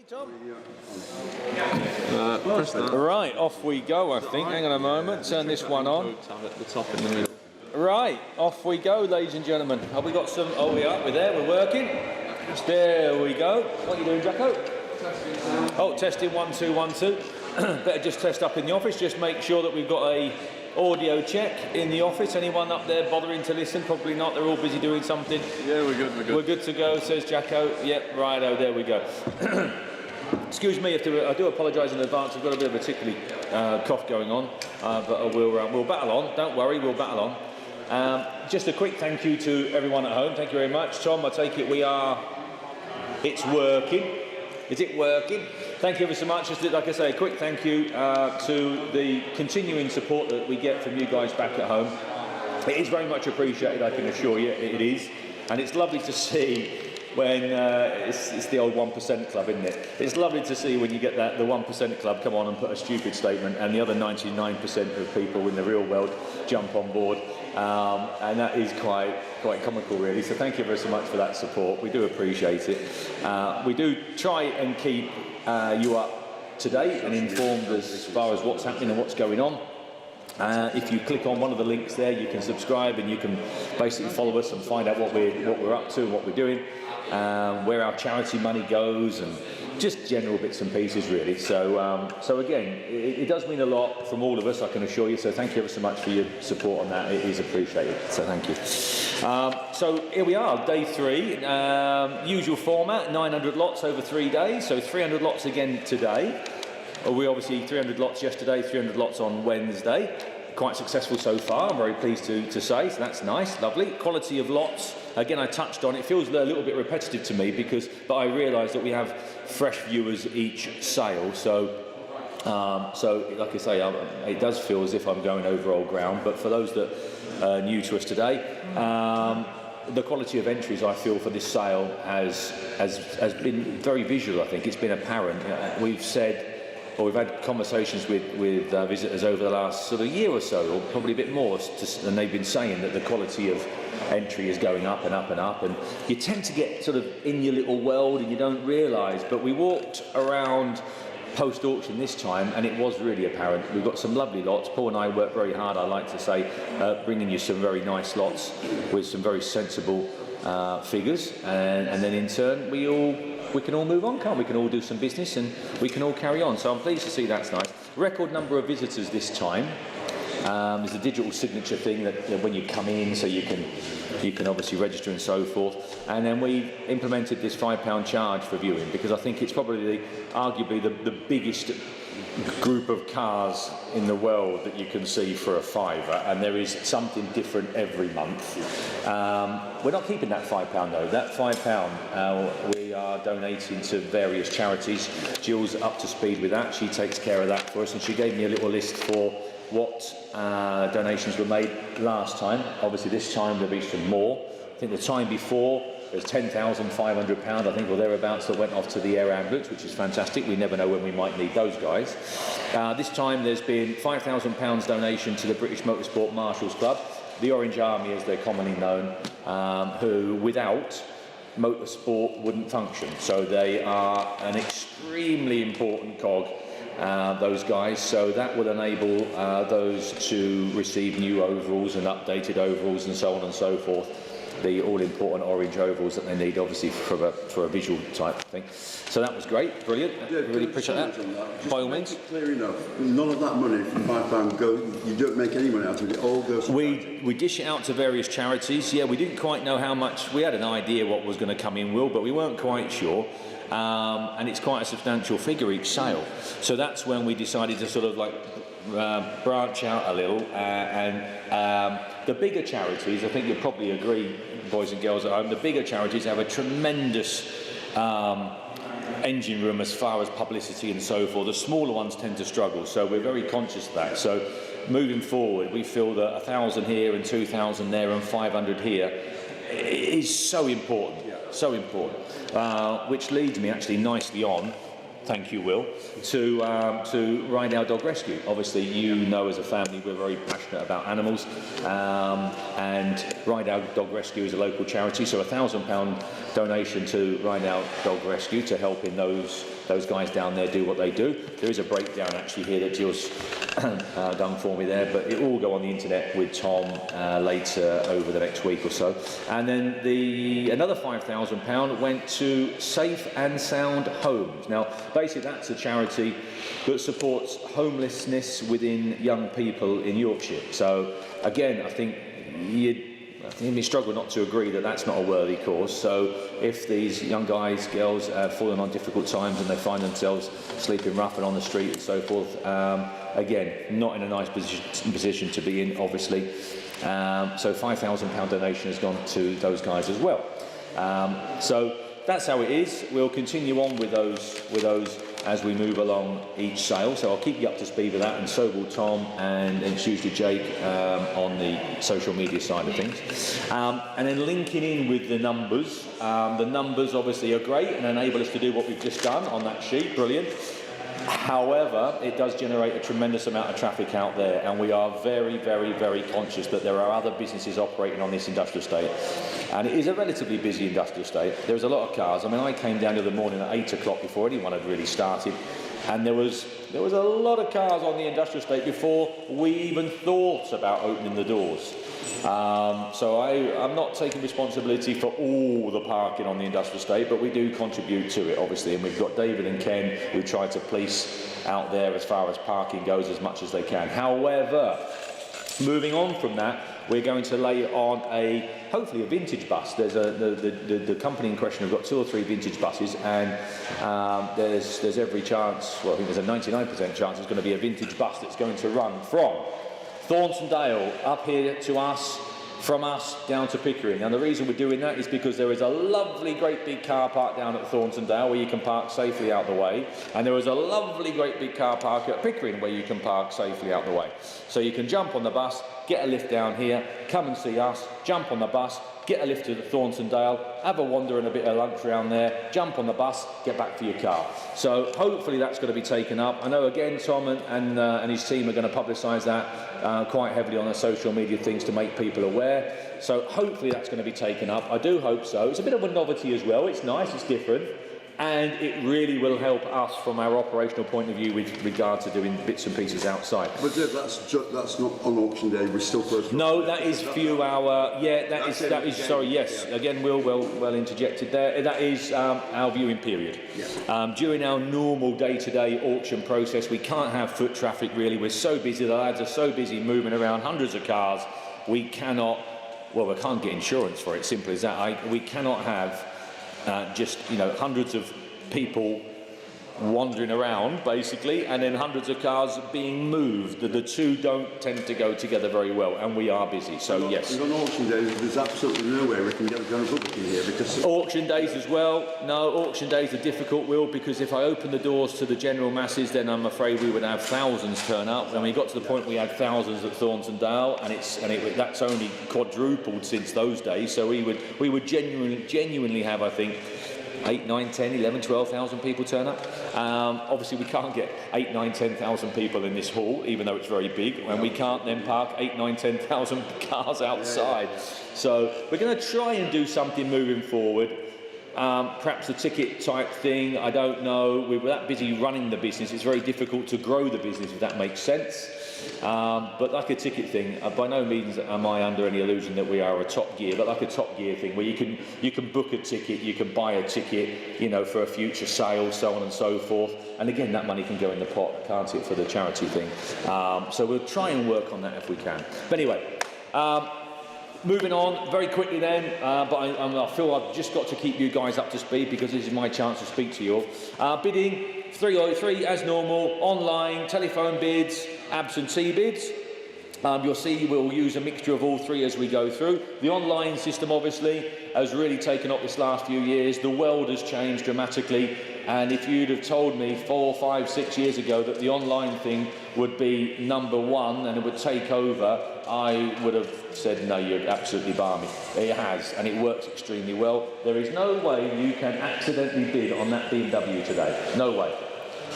Tom? Right, off we go, I think. Hang on a moment, turn this one on. At the top in the middle. Right, off we go, ladies and gentlemen. Have we got some? Oh, we are. We're there. We're working. There we go. What are you doing, Jacko? Oh, testing 1 2 1 2. Better just test up in the office. Just make sure that we've got a audio check in the office. Anyone up there bothering to listen? Probably not. They're all busy doing something. Yeah, we're good. We're good. We're good to go, says Jacko. Yep, righto. There we go. Excuse me, I do apologise in advance. I've got a bit of a tickly cough going on, but we'll battle on. Don't worry, we'll battle on. Just a quick thank you to everyone at home. Thank you very much. Tom, I take it it's working. Is it working? Thank you ever so much. Just like I say, a quick thank you to the continuing support that we get from you guys back at home. It is very much appreciated, I can assure you, it is. And it's lovely to see when it's the old 1% club, isn't it? It's lovely to see when you get the 1% club come on and put a stupid statement, and the other 99% of people in the real world jump on board, and that is quite comical, really. So thank you very so much for that support. We do appreciate it. We do try and keep you up to date and informed as far as what's happening and what's going on. If you click on one of the links there, you can subscribe and you can basically follow us and find out what we're up to and what we're doing, where our charity money goes, and just general bits and pieces, really. So again, it does mean a lot from all of us, I can assure you. So thank you ever so much for your support on that. It is appreciated. So thank you. So here we are, day 3. Usual format, 900 lots over 3 days. So 300 lots again today. We obviously 300 lots yesterday, 300 lots on Wednesday. Quite successful so far, I'm very pleased to say, so that's nice, lovely. Quality of lots, again I touched on, it feels a little bit repetitive to me but I realise that we have fresh viewers each sale, so like I say, it does feel as if I'm going over old ground, but for those that are new to us today, the quality of entries I feel for this sale has been very visual. I think it's been apparent. We've had conversations with visitors over the last sort of year or so, or probably a bit more, and they've been saying that the quality of entry is going up and up and up, and you tend to get sort of in your little world and you don't realise. But we walked around post-auction this time and it was really apparent. We've got some lovely lots. Paul and I worked very hard, I like to say, bringing you some very nice lots with some very sensible figures, and then in turn we can all move on, can't we? We can all do some business and we can all carry on. So I'm pleased to see that's nice. Record number of visitors this time. There's a digital signature thing that when you come in, so you can obviously register and so forth. And then we implemented this £5 charge for viewing, because I think it's probably arguably the biggest group of cars in the world that you can see for a £5, and there is something different every month. We're not keeping that £5 though. That £5 we are donating to various charities. Jill's up to speed with that. She takes care of that for us, and she gave me a little list for what donations were made last time. Obviously this time there'll be some more. I think the time before there's £10,500, I think, or thereabouts, that went off to the air ambulance, which is fantastic. We never know when we might need those guys. This time there's been £5,000 donation to the British Motorsport Marshals Club, the Orange Army as they're commonly known, who without motorsport wouldn't function. So they are an extremely important cog, those guys. So that will enable those to receive new overalls and updated overalls and so on and so forth. The all-important orange overalls that they need, obviously, for a visual type thing. So that was great, brilliant. Yeah, really appreciate that. By all means. Clear enough. None of that money from £5 goes. You don't make any money out of it. It all goes. We dish it out to various charities. Yeah, we didn't quite know how much. We had an idea what was going to come in, Will, but we weren't quite sure. And it's quite a substantial figure each sale. So that's when we decided to sort of like branch out a little, and the bigger charities, I think you'll probably agree, boys and girls at home, the bigger charities have a tremendous engine room as far as publicity and so forth. The smaller ones tend to struggle, so we're very conscious of that. So moving forward, we feel that 1,000 here and 2,000 there and 500 here is so important, so important. Which leads me actually nicely on thank you, Will, to Ride Our Dog Rescue. Obviously, you know as a family we're very passionate about animals, and Ride Our Dog Rescue is a local charity, so £1,000 donation to Ride Our Dog Rescue to help in those guys down there do what they do. There is a breakdown actually here that Jill's done for me there, but it will all go on the internet with Tom later over the next week or so. And then another £5,000 went to Safe and Sound Homes. Now, basically that's a charity that supports homelessness within young people in Yorkshire. So again, I think you struggle not to agree that that's not a worthy cause. So if these young guys, girls have fallen on difficult times and they find themselves sleeping rough and on the street and so forth, again, not in a nice position to be in, obviously. So £5,000 donation has gone to those guys as well. So that's how it is. We'll continue on with those as we move along each sale. So I'll keep you up to speed with that, and so will Tom and usually Jake on the social media side of things. And then linking in with the numbers obviously are great and enable us to do what we've just done on that sheet, brilliant. However, it does generate a tremendous amount of traffic out there, and we are very, very, very conscious that there are other businesses operating on this industrial estate. And it is a relatively busy industrial estate. There's a lot of cars. I mean, I came down the other morning at 8 o'clock before anyone had really started, and there was a lot of cars on the industrial estate before we even thought about opening the doors. So I'm not taking responsibility for all the parking on the industrial estate, but we do contribute to it, obviously, and we've got David and Ken who try to police out there as far as parking goes as much as they can. However, moving on from that, we're going to lay on hopefully a vintage bus. There's the company in question have got 2 or 3 vintage buses, and there's every chance, well, I think there's a 99% chance it's going to be a vintage bus that's going to run from Thorntondale up here to us, from us down to Pickering. And the reason we're doing that is because there is a lovely great big car park down at Thorntondale where you can park safely out the way, and there is a lovely great big car park at Pickering where you can park safely out the way. So you can jump on the bus, get a lift down here, come and see us, jump on the bus, get a lift to Thorntondale, have a wander and a bit of lunch around there, jump on the bus, get back for your car. So hopefully that's going to be taken up. I know again Tom and his team are going to publicise that quite heavily on their social media things to make people aware. So hopefully that's going to be taken up. I do hope so. It's a bit of a novelty as well. It's nice, it's different. And it really will help us from our operational point of view with regard to doing bits and pieces outside. But that's not on auction day. We're still first. No, that is few hour. Yeah, that is. Sorry, yes. Yeah. Again, Will, well interjected there. That is our viewing period. Yeah. During our normal day-to-day auction process, we can't have foot traffic. Really, we're so busy. The lads are so busy moving around hundreds of cars. We cannot. Well, we can't get insurance for it. Simple as that. We cannot have. Just hundreds of people wandering around basically, and then hundreds of cars being moved. The two don't tend to go together very well, and we are busy. So yes. And on auction days, there's absolutely no way we can get a gun public in here because auction days as well. No, auction days are difficult, Will, because if I open the doors to the general masses, then I'm afraid we would have thousands turn up. When we got to the point we had thousands at Thorntondale, and that's only quadrupled since those days. So we would genuinely have, I think, 8, 9, 10, 11, 12,000 people turn up. Obviously we can't get 8, 9, 10,000 people in this hall, even though it's very big, and we can't then park 8, 9, 10,000 cars outside. So we're going to try and do something moving forward. Perhaps a ticket type thing, I don't know. We're that busy running the business, it's very difficult to grow the business, if that makes sense. But like a ticket thing, by no means am I under any illusion that we are a Top Gear, but like a Top Gear thing where you can book a ticket, you can buy a ticket, for a future sale, so on and so forth. And again, that money can go in the pot, can't it, for the charity thing. So we'll try and work on that if we can. But anyway, moving on very quickly then, but I feel I've just got to keep you guys up to speed because this is my chance to speak to you all. Bidding 303 as normal, online, telephone bids, absentee bids. You'll see we'll use a mixture of all three as we go through. The online system obviously has really taken up this last few years. The world has changed dramatically, and if you'd have told me 4, 5, 6 years ago that the online thing would be number one and it would take over, I would have said, no, you're absolutely balmy. It has, and it works extremely well. There is no way you can accidentally bid on that BMW today. No way.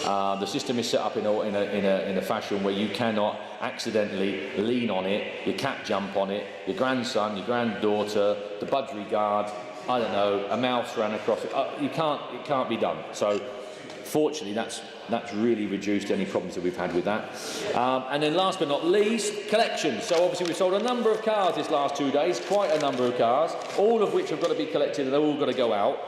The system is set up in a fashion where you cannot accidentally lean on it, your cat jump on it, your grandson, your granddaughter, the budgie guard, I don't know, a mouse ran across it. It can't be done. So fortunately, that's really reduced any problems that we've had with that. And then last but not least, collections. So obviously we've sold a number of cars this last 2 days, quite a number of cars, all of which have got to be collected and they've all got to go out.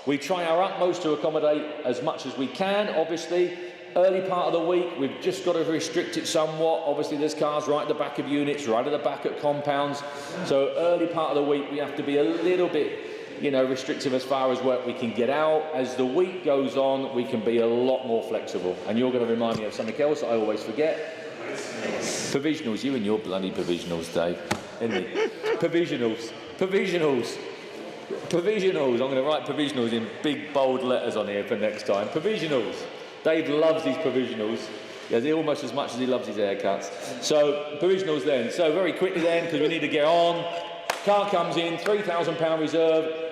We try our utmost to accommodate as much as we can, obviously. Early part of the week, we've just got to restrict it somewhat. Obviously, there's cars right at the back of units, right at the back at compounds. So early part of the week, we have to be a little bit, restrictive as far as what we can get out. As the week goes on, we can be a lot more flexible. And you're going to remind me of something else that I always forget. Provisionals, you and your bloody provisionals, Dave. Isn't it? Provisionals. I'm going to write provisionals in big, bold letters on here for next time. Provisionals. Dave loves his provisionals. Yeah, almost as much as he loves his haircuts. So, provisionals then. So, very quickly then, because we need to get on. Car comes in, £3,000 reserve.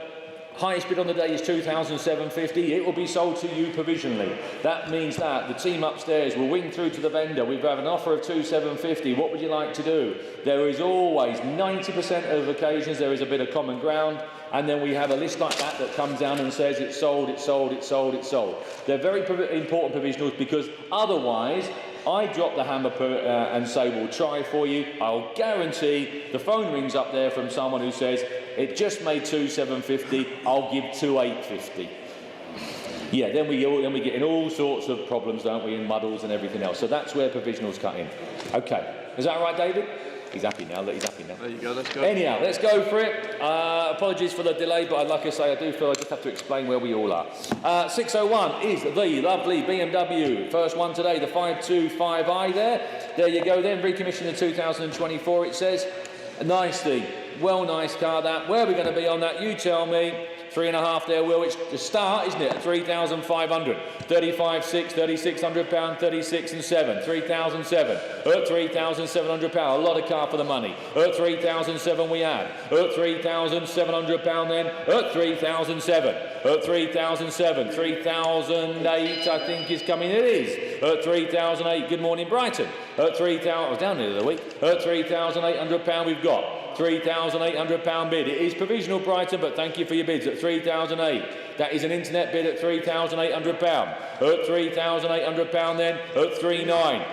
Highest bid on the day is $2,750. It will be sold to you provisionally. That means that the team upstairs will wing through to the vendor. We've got an offer of $2,750. What would you like to do? There is always 90% of occasions there is a bit of common ground, and then we have a list like that comes down and says it's sold, it's sold, it's sold, it's sold. They're very important provisionals because otherwise I drop the hammer and say we'll try for you. I'll guarantee the phone rings up there from someone who says it just made $2,750. I'll give $2,850. Yeah, then we get in all sorts of problems, don't we, in muddles and everything else. So that's where provisionals cut in. Okay, is that right, David? He's happy now. Look, he's happy now. There you go. Let's go. Anyhow, let's go for it. Apologies for the delay, but like I say, I do feel I just have to explain where we all are. 601 is the lovely BMW. First one today, the 525i there. There you go then, recommissioned in 2024, it says. Nicely. Well, nice car that. Where are we going to be on that? You tell me. 3.5 there, Will. It's the start, isn't it? At 3,500. 35.6, 3,600 pound, 36 and 7. 3,007. At 3,700 pound. A lot of car for the money. At 3,007 we add. At 3,700 pound then. At 3,007. At 3,007. 3,008 I think is coming. It is. At 3,008. Good morning, Brighton. At 3,000. I was down the other week. At 3,800 pound we've got. £3,800 bid. It is provisional, Brighton, but thank you for your bids at 3,008. That is an internet bid at £3,800. At £3,800 then, at 3,900.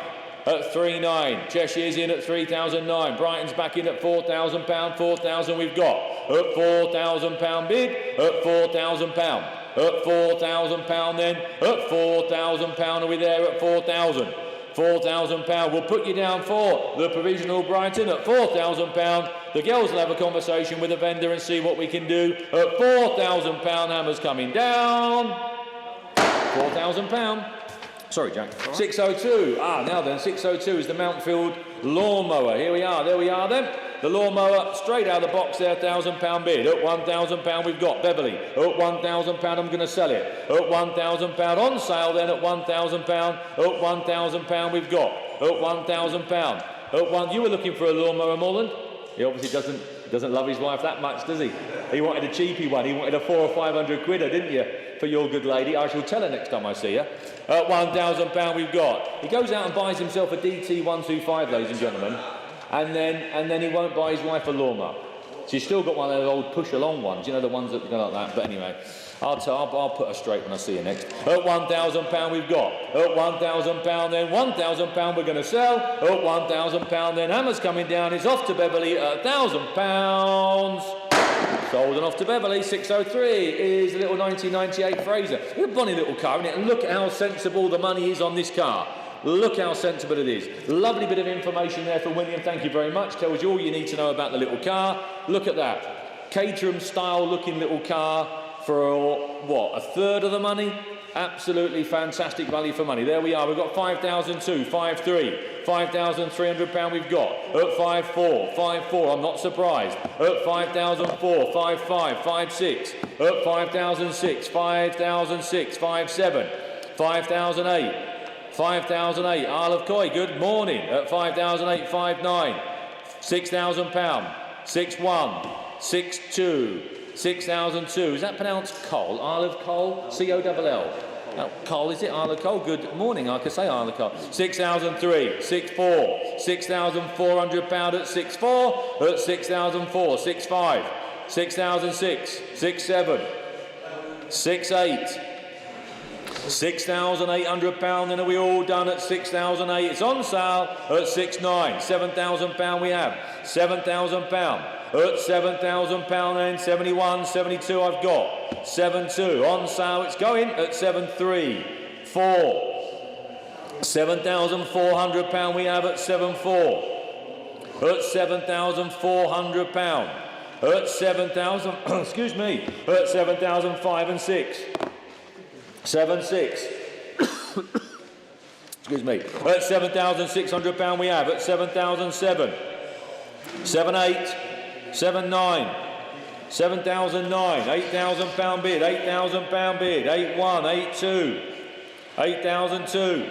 At 3,900. Cheshire's in at 3,009. Brighton's back in at £4,000. 4,000 we've got. At £4,000 bid, at £4,000. At £4,000 then, at £4,000. Are we there at 4,000? £4,000. We'll put you down for the provisional, Brighton, at £4,000. The girls will have a conversation with the vendor and see what we can do. At £4,000, hammer's coming down. £4,000. Sorry, Jack. 602. Now then, 602 is the Mountfield lawnmower. Here we are. There we are then. The lawnmower, straight out of the box there, £1,000 bid. At £1,000 we've got Beverly. At £1,000 I'm going to sell it. At £1,000 on sale then at £1,000. At £1,000 we've got. At £1,000. You were looking for a lawnmower, Morland? He obviously doesn't love his wife that much, does he? He wanted a cheapy one. He wanted a 400 or 500 quid, didn't you? For your good lady. I shall tell her next time I see her. At £1,000 we've got. He goes out and buys himself a DT125, ladies and gentlemen. And then he won't buy his wife a lawnmower. She's still got one of those old push-along ones, you know, the ones that go like that. But anyway, I'll put her straight when I see her next. At £1,000 we've got. At £1,000 then, £1,000 we're going to sell. At £1,000 then, hammer's coming down. It's off to Beverly at £1,000. Sold and off to Beverly. 603 is the little 1998 Fraser. It's a bonny little car, isn't it? And look at how sensible the money is on this car. Look how sensible it is. Lovely bit of information there for William. Thank you very much. Tells you all you need to know about the little car. Look at that. Caterham style looking little car for, what, a third of the money? Absolutely fantastic value for money. There we are. We've got 5,002, 5,300, £5,300 we've got. At 5,400, 5,400. I'm not surprised. At 5,004, 5,500, 5,600. At 5,006, 5,006, 5,700, 5,008. 5,008, Isle of Coy, good morning. At 5,008, 5,900, £6,000, 6,100, 6,200, 6,002. Is that pronounced Cole? Isle of Coll? C-O-L-L. Oh, Cole, is it Isla Cole? Good morning, I could say Isla Cole. 6,003, 6,4, 6,400 pound at 6,4, at 6,004, 6,5, 6,006, 6,7, 6,8, 6,800 pound, then are we all done at 6,008? It's on sale at 6,9, 7,000 pound we have, 7,000 pound. At 7,000 pound then, 71, 72 I've got. 7,2 on sale, it's going at 7,3, 4. 7,400 pound we have at 7,4. At 7,400 pound. At 7,000, excuse me, at 7,005 and 6. 7,6. Excuse me. At 7,600 pound we have at 7,007. 7,8. 7,9, 7,009, 8,000 pound bid, 8,000 pound bid, 8,1, 8,2, 8,002,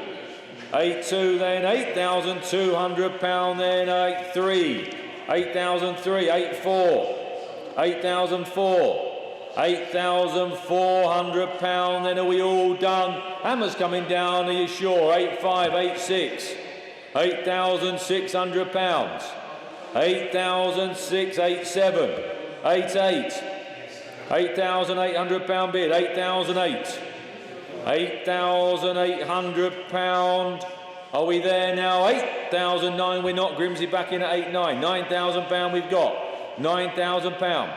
8,2 then, 8,200 pound then, 8,3, 8,003, 8,4, 8,004, 8,400 pound, then are we all done? Hammer's coming down, are you sure? 8,5, 8,6, 8,600 pounds. 8,006, 87, 88, 8,800 pound bid, 8,008, 8,800 pound. Are we there now? 8,009. We're not. Grimsby back in at 8,9. 9,000 pound we've got. 9,000 pound.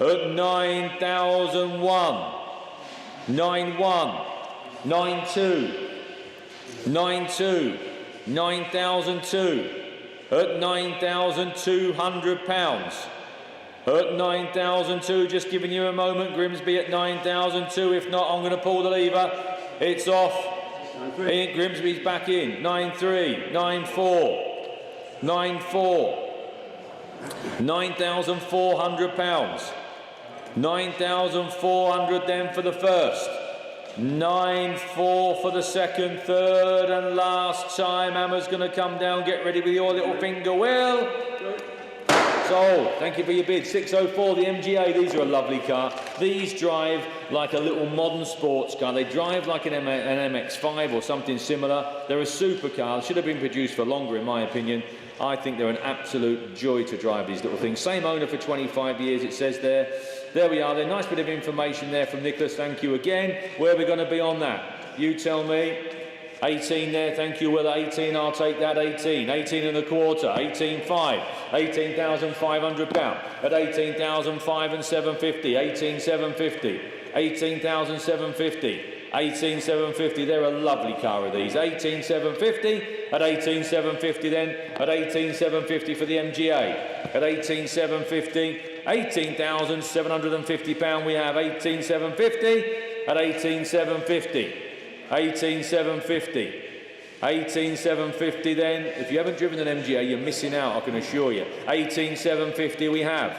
At 9,001, 9,1, 9,2, 9,2, 9,002. At 9,200 pounds. At 9,002, just giving you a moment, Grimsby at 9,002. If not, I'm going to pull the lever. It's off. Grimsby's back in. 9,3, 9,4, 9,4. 9,400 pounds. 9,400 then for the first. 9,4 for the second, third and last time. Hammer's going to come down. Get ready with your little finger. Will. Sold. Thank you for your bid. 604, the MGA. These are a lovely car. These drive like a little modern sports car. They drive like an MX-5 or something similar. They're a supercar. Should have been produced for longer, in my opinion. I think they're an absolute joy to drive, these little things. Same owner for 25 years, it says there. There we are. There. Nice bit of information there from Nicholas. Thank you again. Where are we going to be on that? You tell me. 18 there. Thank you, Will. 18. I'll take that. 18. 18 and a quarter. 18.5. 18,500 pound. At 18,500 and 750. 18,750. 18,750. 18,750. They're a lovely car of these. 18,750. At 18,750 then. At 18,750 for the MGA. At 18,750. 18,750 pound we have. 18,750 at 18,750. 18,750. 18,750 then. If you haven't driven an MGA, you're missing out, I can assure you. 18,750 we have.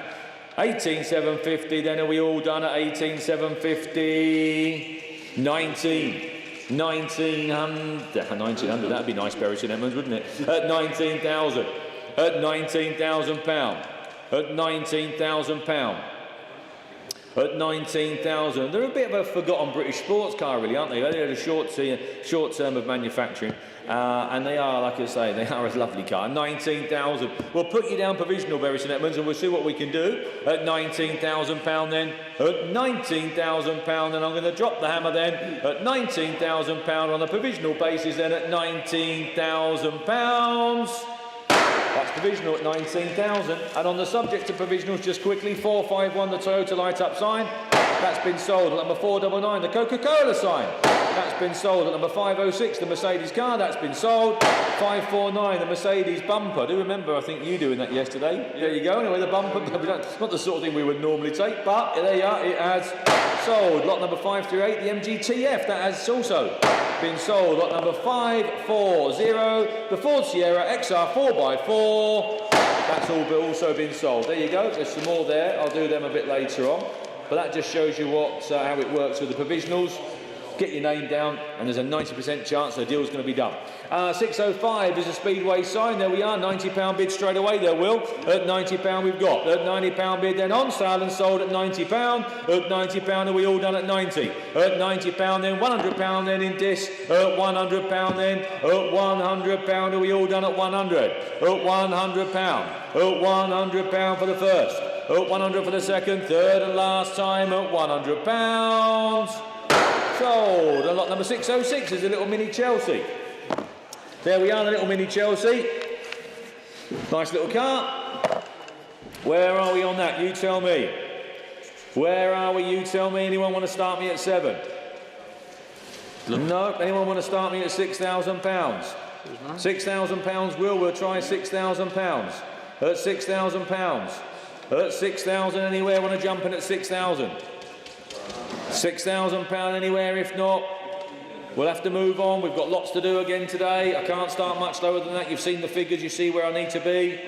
18,750 then. Are we all done at 18,750? 19,900. That'd be nice, Bury St Edmunds, wouldn't it? At 19,000. At 19,000 pound. At 19,000 pound. At 19,000. They're a bit of a forgotten British sports car, really, aren't they? They had a short term of manufacturing, and they are, like I say, they are a lovely car. 19,000. We'll put you down provisional, Bury St Edmunds, and we'll see what we can do. At 19,000 pound then. At 19,000 pound, and I'm going to drop the hammer then. At 19,000 pound on a provisional basis then. At 19,000 pounds. That's provisional at 19,000. And on the subject of provisionals, just quickly, 451, the Toyota light-up sign. That's been sold. At number 499, the Coca-Cola sign. That's been sold. At number 506, the Mercedes car. That's been sold. 549, the Mercedes bumper. I do remember, I think, you doing that yesterday. There you go. Anyway, the bumper. It's not the sort of thing we would normally take, but there you are. It has sold. Lot number 538, the MGTF. That has also been sold. Lot number 540, the Ford Sierra XR 4x4. That's also been sold. There you go. There's some more there. I'll do them a bit later on. But that just shows you how it works with the provisionals. get your name down, and there's a 90% chance the deal's going to be done. 605 is a Speedway sign. There we are, £90 bid straight away there, Will. At £90 we've got. At £90 bid then on sale and sold at £90. At £90 are we all done at 90. At £90 then, £100 then in dis. At £100 then. At £100 are we all done at 100. At £100. At £100 for the first. At 100 for the second, third and last time at £100. Sold. And lot number 606 is a little mini Chelsea. There we are, the little mini Chelsea. Nice little car. Where are we on that? You tell me. Where are we? You tell me. Anyone want to start me at 7? No. Anyone want to start me at £6,000? £6,000. We'll try £6,000. At £6,000. At 6,000 anywhere, want to jump in at 6,000? £6,000 anywhere, if not, we'll have to move on. We've got lots to do again today. I can't start much lower than that. You've seen the figures, you see where I need to be.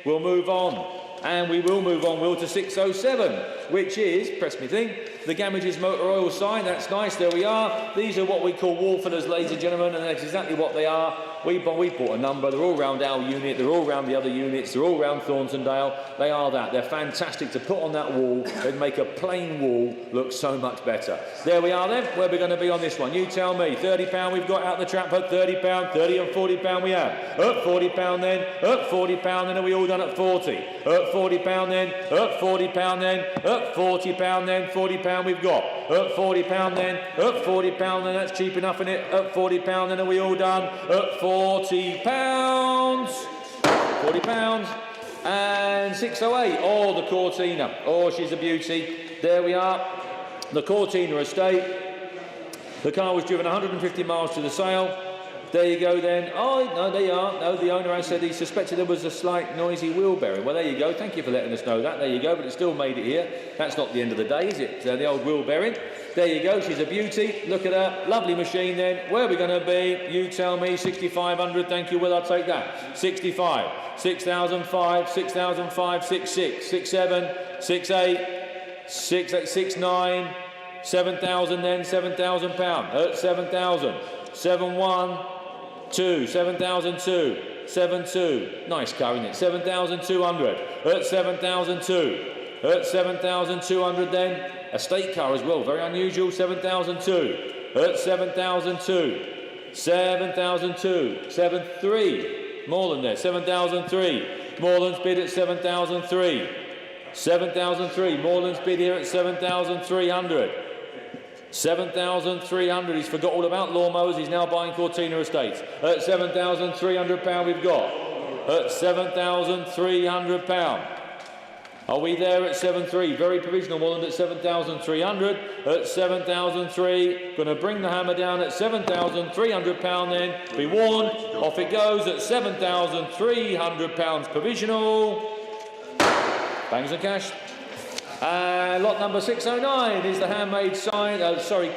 We'll move on. And we will move on, Will, to 607, which is, press me thing, the Gamages motor oil sign. That's nice, there we are. These are what we call wall fillers, ladies and gentlemen, and that's exactly what they are. We bought a number, they're all round our unit, they're all round the other units, they're all round Thorntondale. They are that, they're fantastic to put on that wall. They'd make a plain wall look so much better. There we are then, where we're going to be on this one. You tell me, £30 we've got out the trap at £30, 30 and £40 we have. At £40 then, at £40 then, are we all done at 40? At £40 then, at £40 then, at £40 then, £40 we've got. At £40 then, at £40 then, that's cheap enough in it. At £40 then, are we all done? At £40. £40. And 608, oh, the Cortina. Oh, she's a beauty. There we are, the Cortina estate. The car was driven 150 miles to the sale. There you go then. Oh, no, there you are. No, the owner has said he suspected there was a slight noisy wheel bearing. Well, there you go. Thank you for letting us know that. There you go. But it still made it here. That's not the end of the day, is it? The old wheel bearing. There you go. She's a beauty. Look at her. Lovely machine then. Where are we going to be? You tell me. 6,500. Thank you. Will I take that? 65. 6,005. 6,005. 66. 67. 68. 69. 7,000 then. £7,000. At 7,000. 7,1. 7,002, 7,2, nice car, isn't it? 7,200, at 7,002, at 7,200 then, a state car as well, very unusual, 7,002, at 7,002, 7,002, 7,3, more than there, 7,003, Moreland's bid at 7,003, 7,003, Moreland's bid here at 7,300. 7,300. He's forgot all about lawnmowers. He's now buying Cortina estates. At £7,300 we've got. At £7,300. Are we there at 7,300? Very provisional, Moreland at 7,300. At 7,300. Going to bring the hammer down at £7,300 then. Be warned. Off it goes at £7,300 provisional. Bangs and cash. Lot number 609 is the handmade sign,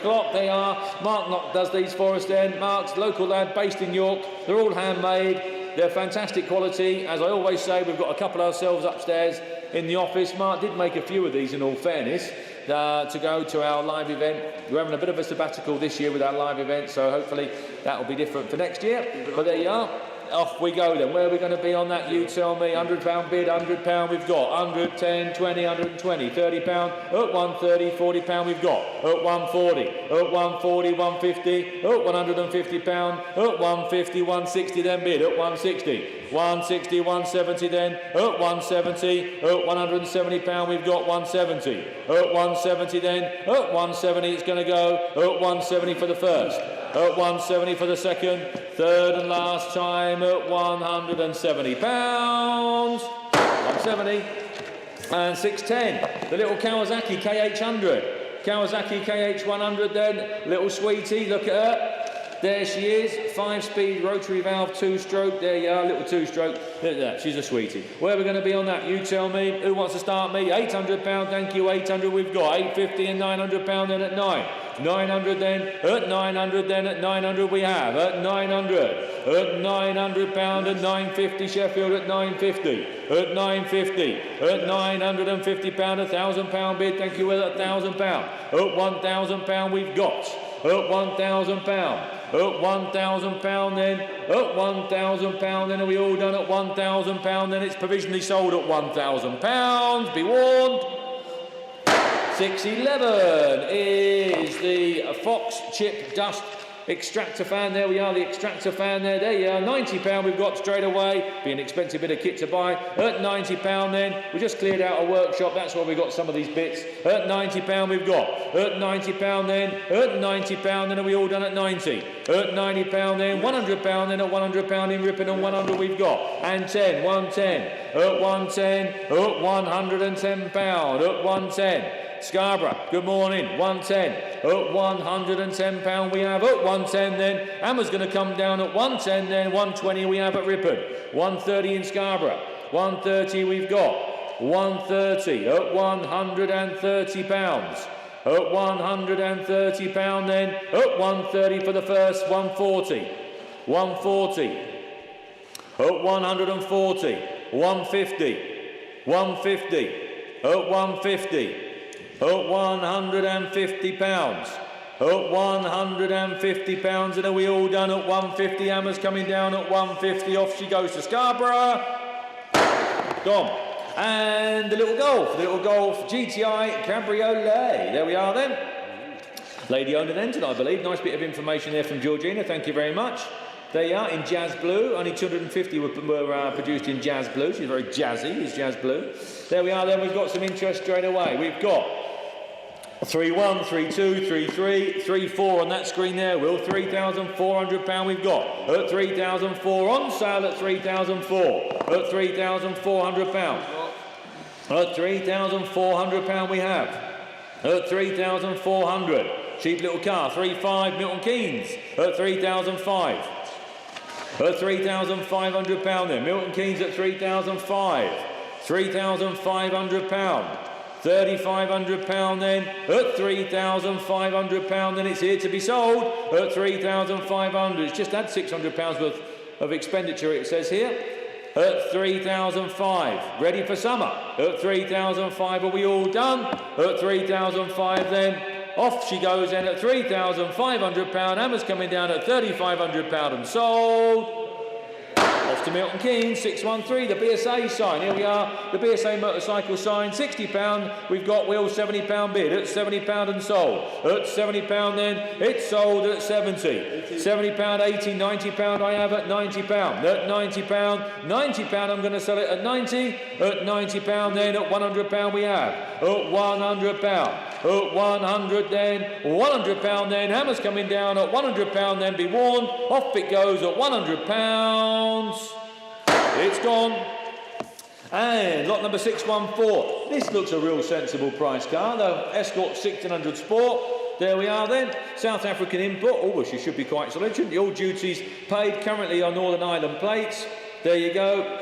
clock. They are. Mark does these for us then. Mark's local lad based in York. They're all handmade. They're fantastic quality. As I always say, we've got a couple ourselves upstairs in the office. Mark did make a few of these in all fairness to go to our live event. We're having a bit of a sabbatical this year with our live event, so hopefully that will be different for next year. But there you are. Off we go then. Where are we going to be on that? You tell me. £100 bid, £100 we've got. 110, 20, 120, £30. At 130, £40 we've got. At 140, at 140, 150, at £150. At 150, 160 then bid. At 160, 160, 170 then. At 170, at £170 we've got. 170, at 170 then. At 170 it's going to go. At 170 for the first. At 170 for the second, third and last time at £170. 170 and 610. The little Kawasaki KH100. Kawasaki KH100 then, little sweetie, look at her. There she is, 5-speed rotary valve 2-stroke. There you are, little 2-stroke. Look at that, she's a sweetie. Where are we going to be on that? You tell me. Who wants to start me? £800, thank you, 800 we've got. £850 and £900 then at 9. 900 then, at 900 then, at 900 we have. At 900, at £900 at 950 Sheffield at 950. At 950, at £950, £1,000 bid, thank you, Will, at £1,000. At £1,000 we've got. at £1,000. At £1,000 then, at £1,000 then, are we all done at £1,000 then? It's provisionally sold at £1,000, be warned. 611 is the Fox Chip Dust Extractor fan. There we are, the extractor fan there. There you are, £90 we've got straight away. Be an expensive bit of kit to buy. At £90 then, we just cleared out a workshop. That's why we got some of these bits. At £90 we've got. At £90 then, at £90 then, are we all done at 90? At £90 then, £100 then, at £100 in ripping and 100 we've got. And 10, 110, at 110, at £110, at 110. Scarborough, good morning, 110, at £110 we have, at 110 then, Hammer's going to come down at 110 then, 120 we have at Ripon, 130 in Scarborough, 130 we've got, 130 at £130, at £130 then, at 130 for the first, 140, 140, at 140, 150, 150, at 150, at £150, at £150, and are we all done at 150? Hammer's coming down at 150, off she goes to Scarborough, gone. And the little golf GTI Cabriolet, there we are then. Lady owned and entered, I believe. Nice bit of information there from Georgina, thank you very much. There you are, in jazz blue. Only 250 were produced in jazz blue. She's very jazzy, is jazz blue. There we are then, we've got some interest straight away. We've got 3-1, 3-2, 3-3, 3-4 on that screen there, Will. £3,400 we've got. At 3,004 on sale at 3,004. At £3,400. At £3,400 we have. At 3,400. Cheap little car, 3.5 Milton Keynes. At 3,005. At £3,500 then. Milton Keynes at 3,005. £3,500. £3,500 then, at £3,500 then, it's here to be sold at £3,500. It's just had £600 worth of expenditure, it says here, at £3,500. Ready for summer at £3,500. Are we all done? At £3,500 then, off she goes then at £3,500. Hammer's coming down at £3,500 and sold. Off to Milton Keynes, 613, the BSA sign. Here we are, the BSA motorcycle sign, £60. We've got Will, £70 bid at £70 and sold. At £70 then, it's sold at 70. £70, 80, £90 I have at £90. At £90, £90 I'm going to sell it at 90. At £90 then, at £100 we have. At £100. At 100 then, £100 then, Hammer's coming down at £100 then, be warned, off it goes at £100. It's gone. And lot number 614. This looks a real sensible price car, the Escort 1600 Sport. There we are then. South African import. Oh, well, she should be quite solid, shouldn't you? All duties paid currently on Northern Ireland plates. There you go.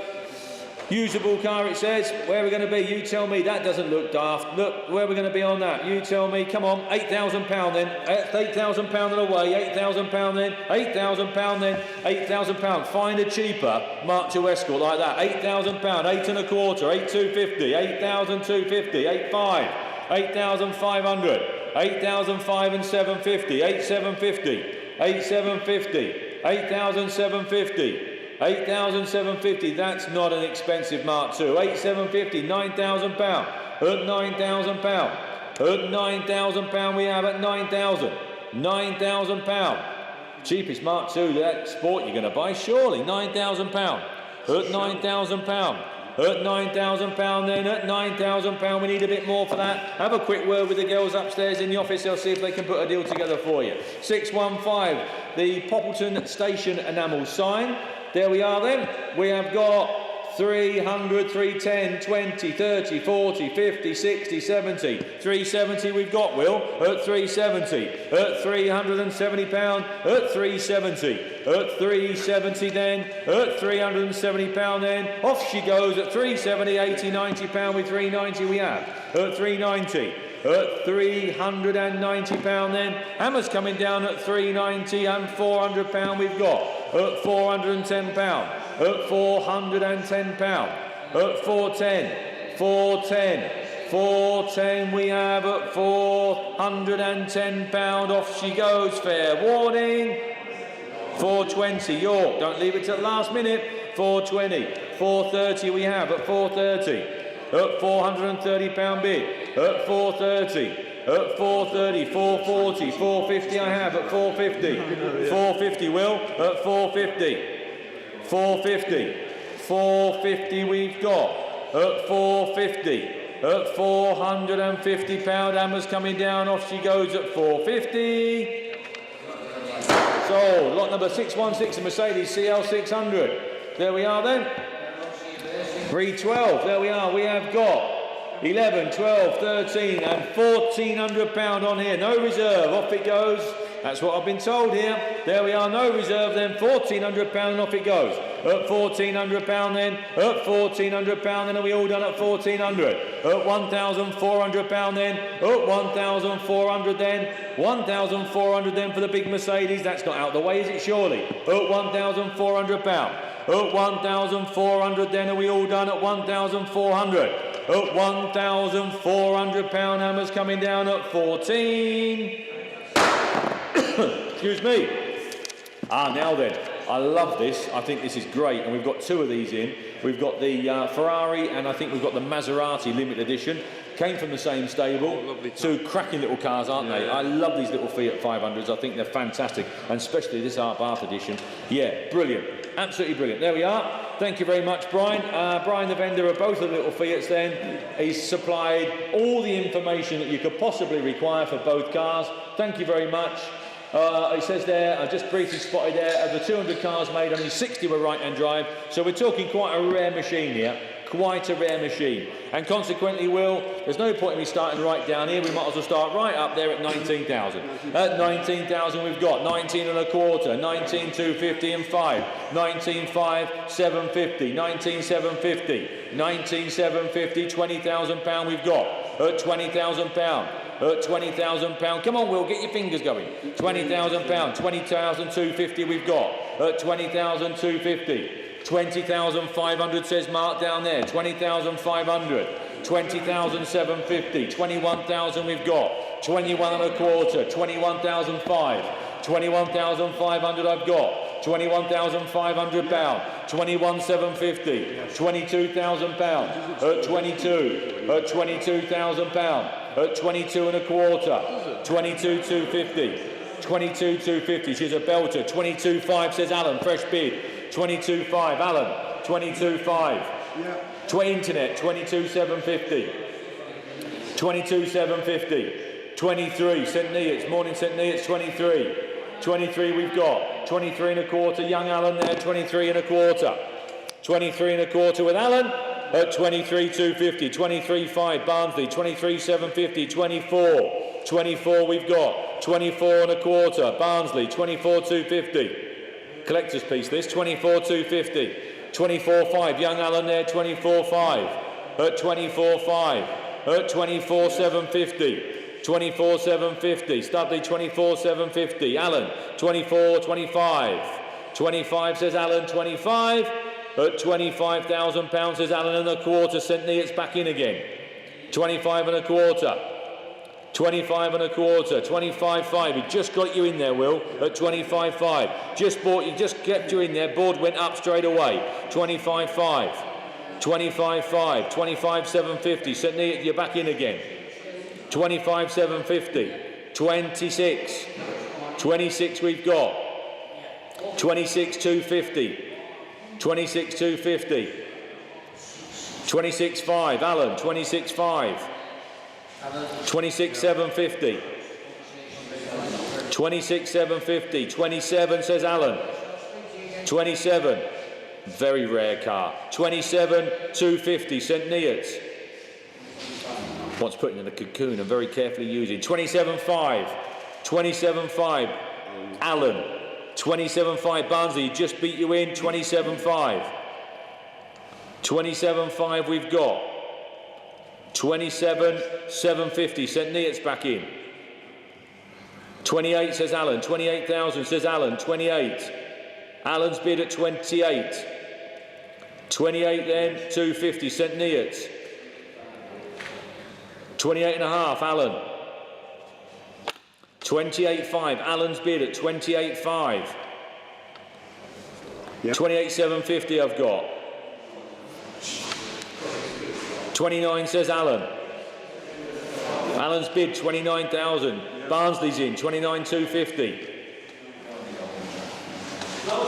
Usable car, it says. Where are we going to be? You tell me. That doesn't look daft. Look, where are we going to be on that? You tell me. Come on. £8,000 then. £8,000 and away. £8,000 then. £8,000 then. £8,000. Find a cheaper Mark II Escort like that. £8,000. 8 and a quarter. 8,250. 8,250. 8,500. 8,500. 8,500 and 750. 8,750. 8,750. 8,750. 8,750, that's not an expensive Mark II. 8,750, £9,000. At £9,000. At £9,000 we have at 9,000. £9,000. Cheapest Mark II that Sport you're going to buy, surely. £9,000. At £9,000. At £9,000 then, at £9,000 we need a bit more for that. Have a quick word with the girls upstairs in the office, they'll see if they can put a deal together for you. 615, the Poppleton Station enamel sign. There we are then. We have got 300, 310, 20, 30, 40, 50, 60, 70. 370 we've got, Will, at 370. At £370, at 370. At 370 then, at £370 then. Off she goes at 370, 80, £90 with 390 we have. At 390. At £390 then. Hammer's coming down at 390 and £400 we've got. At £410. At £410. At 410. 410. 410 we have at £410. Off she goes, fair warning. 420, York, don't leave it till the last minute. 420, 430 we have at 430. At £430 bid, at 430, at 430, 440, 450 I have at 450. 450 Will, at 450. 450, 450 we've got, at 450. At £450, Hammer's coming down, off she goes at 450. So, lot number 616, a Mercedes CL600. There we are then. 312, there we are. We have got 11, 12, 13 and £1,400 on here. No reserve, off it goes. That's what I've been told here. There we are, no reserve then, £1,400 and off it goes. At £1,400 then, at £1,400 then, are we all done at 1,400? At £1,400 then, at 1,400 then, 1,400 then for the big Mercedes. That's not out the way, is it surely? At £1,400. At 1,400 then, are we all done at 1,400? At £1,400, Hammer's coming down at 14. Excuse me. Now then, I love this. I think this is great, and we've got two of these in. We've got the Ferrari, and I think we've got the Maserati limited edition. Came from the same stable. Two cracking little cars, aren't they? I love these little Fiat 500s. I think they're fantastic, and especially this Art Bath edition. Yeah, brilliant. Absolutely brilliant. There we are. Thank you very much, Brian. Brian, the vendor of both of the little Fiats then. He's supplied all the information that you could possibly require for both cars. Thank you very much. It says there, I just briefly spotted there, of the 200 cars made, only 60 were right-hand drive. So we're talking quite a rare machine here. Quite a rare machine. And consequently, Will, there's no point in me starting right down here. We might as well start right up there at 19,000. At 19,000 we've got 19 and a quarter, 19,250 and 5, 19,5, 750, 19,750, 19,750, £20,000 we've got. At £20,000. At £20,000. Come on, Will, get your fingers going. £20,000. 20,250 we've got. At 20,250. 20,500 says Mark down there. 20,500. 20,750. 21,000 we've got. 21 and a quarter. 21,005. 21,500 I've got. £21,500. 21,750. £22,000. At 22. At £22,000. At 22 and a quarter. 22,250. 22,250. She's a belter. 22,5 says Alan. Fresh bid. 22,5. Alan. 22,5. Yeah. Internet. 22,750. 22,750. 23. St Neots. Morning St Neots. 23. 23 we've got. 23 and a quarter. Young Alan there. 23 and a quarter. 23 and a quarter with Alan. At 23,250, 23,5 Barnsley, 23,750, 24. 24 we've got. 24 and a quarter Barnsley, 24,250. Collector's piece this, 24,250. 24,5 Young Alan there, 24,5. At 24,5. At 24,750. 24,750. Studley, 24,750. Alan, 24,25. 25 says Alan, 25. At £25,000 says Alan and a quarter. St Neots back in again. 25 and a quarter. 25 and a quarter. 25.5. He just got you in there, Will. At 25.5. Just kept you in there. Board went up straight away. 25.5. 25.5. 25,750. St Neots, you're back in again. 25,750. 26. 26 we've got. 26,250. 26,250. 26,5 Alan. 26,5. 26,750. 26,750. 27 says Alan. 27. Very rare car. 27,250. St Neots. Wants putting in a cocoon and very carefully using. 27.5. 27.5 Alan. 27.5 Barnsley, just beat you in. 27.5. 27.5 we've got. 27,750. St Neots back in. 28 says Alan. 28,000 says Alan. 28. Alan's bid at 28. 28 then. 250. St Neots. 28.5, Alan. 28.5, Alan's bid at 28.5. Yep. 28.750 I've got. 29 says Alan. Alan's bid 29,000. Barnsley's in 29,250.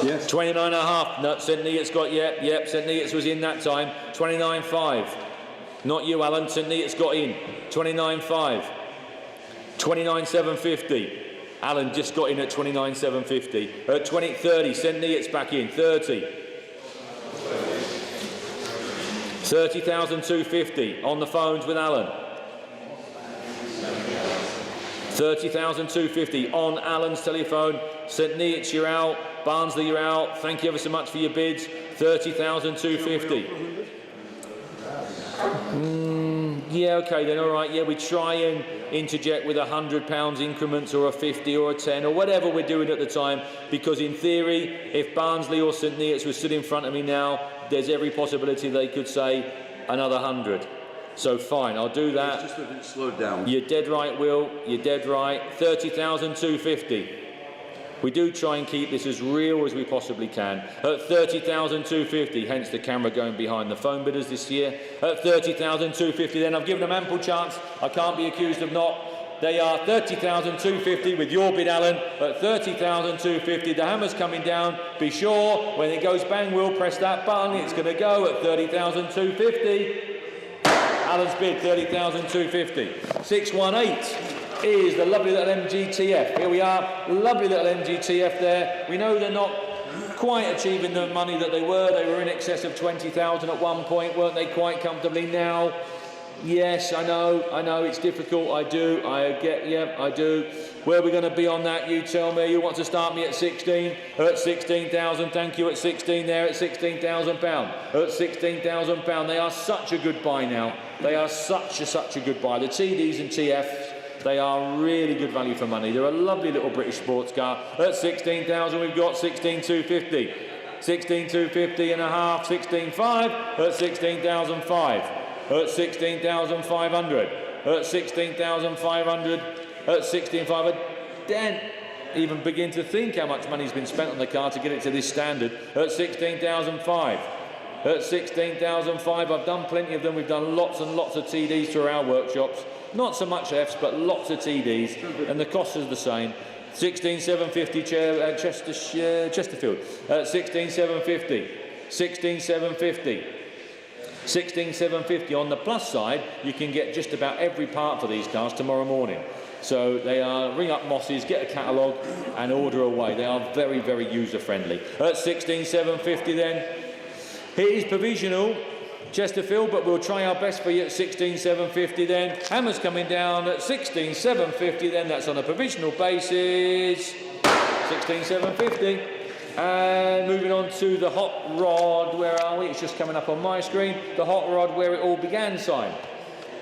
Yes. 29.5. No, St Neots got yep. St Neots was in that time. 29.5. Not you, Alan. St Neots got in. 29.5. 29,750. Alan just got in at 29,750. At 30. St Neots back in. 30. 30,250 on the phones with Alan. 30,250 on Alan's telephone. St Neots, you're out. Barnsley, you're out. Thank you ever so much for your bids. 30,250. Yeah, okay then, all right. Yeah, we try and interject with £100 increments or a 50 or a 10 or whatever we're doing at the time, because in theory, if Barnsley or St Neots was stood in front of me now, there's every possibility they could say another 100. So fine, I'll do that. It's just a bit slowed down. You're dead right, Will. You're dead right. 30,250. We do try and keep this as real as we possibly can. At 30,250, hence the camera going behind the phone bidders this year. At 30,250, then I've given them ample chance. I can't be accused of not. They are 30,250 with your bid, Alan. At 30,250, the hammer's coming down. Be sure when it goes bang, Will, press that button. It's going to go at 30,250. Alan's bid, 30,250. 618 is the lovely little MGTF. Here we are, lovely little MGTF there. We know they're not quite achieving the money that they were. They were in excess of 20,000 at one point, weren't they, quite comfortably? Now, yes, I know, it's difficult. I do. Where are we going to be on that? You tell me. You want to start me at 16? At 16,000, thank you. At 16 there, at £16,000. At £16,000. They are such a good buy now. They are such a good buy. The TDs and TFs, they are really good value for money. They're a lovely little British sports car. At 16,000, we've got 16,250. 16,250 and a half, 16,500. At 16,500. At 16,500. At 16,500. At 16,500. Then even begin to think how much money's been spent on the car to get it to this standard. At 16,500. At 16,500. I've done plenty of them. We've done lots and lots of TDs through our workshops. Not so much Fs, but lots of TDs, and the cost is the same. 16,750 Chesterfield. 16,750. 16,750. 16,750. On the plus side, you can get just about every part for these cars tomorrow morning. So they are, ring up Mosses, get a catalogue and order away. They are very, very user friendly. At 16,750 then, it is provisional, Chesterfield, but we'll try our best for you at 16,750 then. Hammer's coming down at 16,750 then. That's on a provisional basis. 16,750. And moving on to the hot rod. Where are we? It's just coming up on my screen. The hot rod where it all began sign.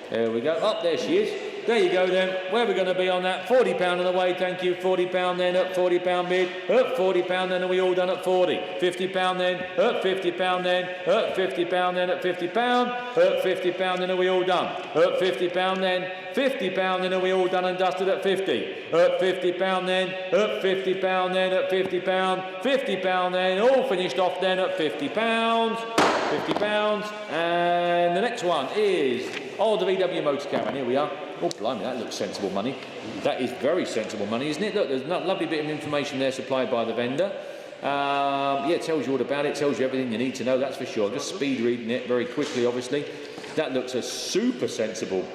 There we go. Up there she is. There you go then. Where are we going to be on that? £40 on the way, thank you. £40 then, at £40 bid. At £40 then, are we all done at 40? £50 then, at £50 then, at £50 then, at £50. At £50 then, are we all done? At £50 then, £50 then, are we all done and dusted at 50? At £50 then, at £50 then, at £50. £50 then, all finished off then at £50. £50. And the next one is, the VW motor caravan. Here we are. Oh, blimey, that looks sensible money. That is very sensible money, isn't it? Look, there's a lovely bit of information there supplied by the vendor. Yeah, it tells you all about it, tells you everything you need to know, that's for sure. Just speed reading it very quickly, obviously. That looks a super sensible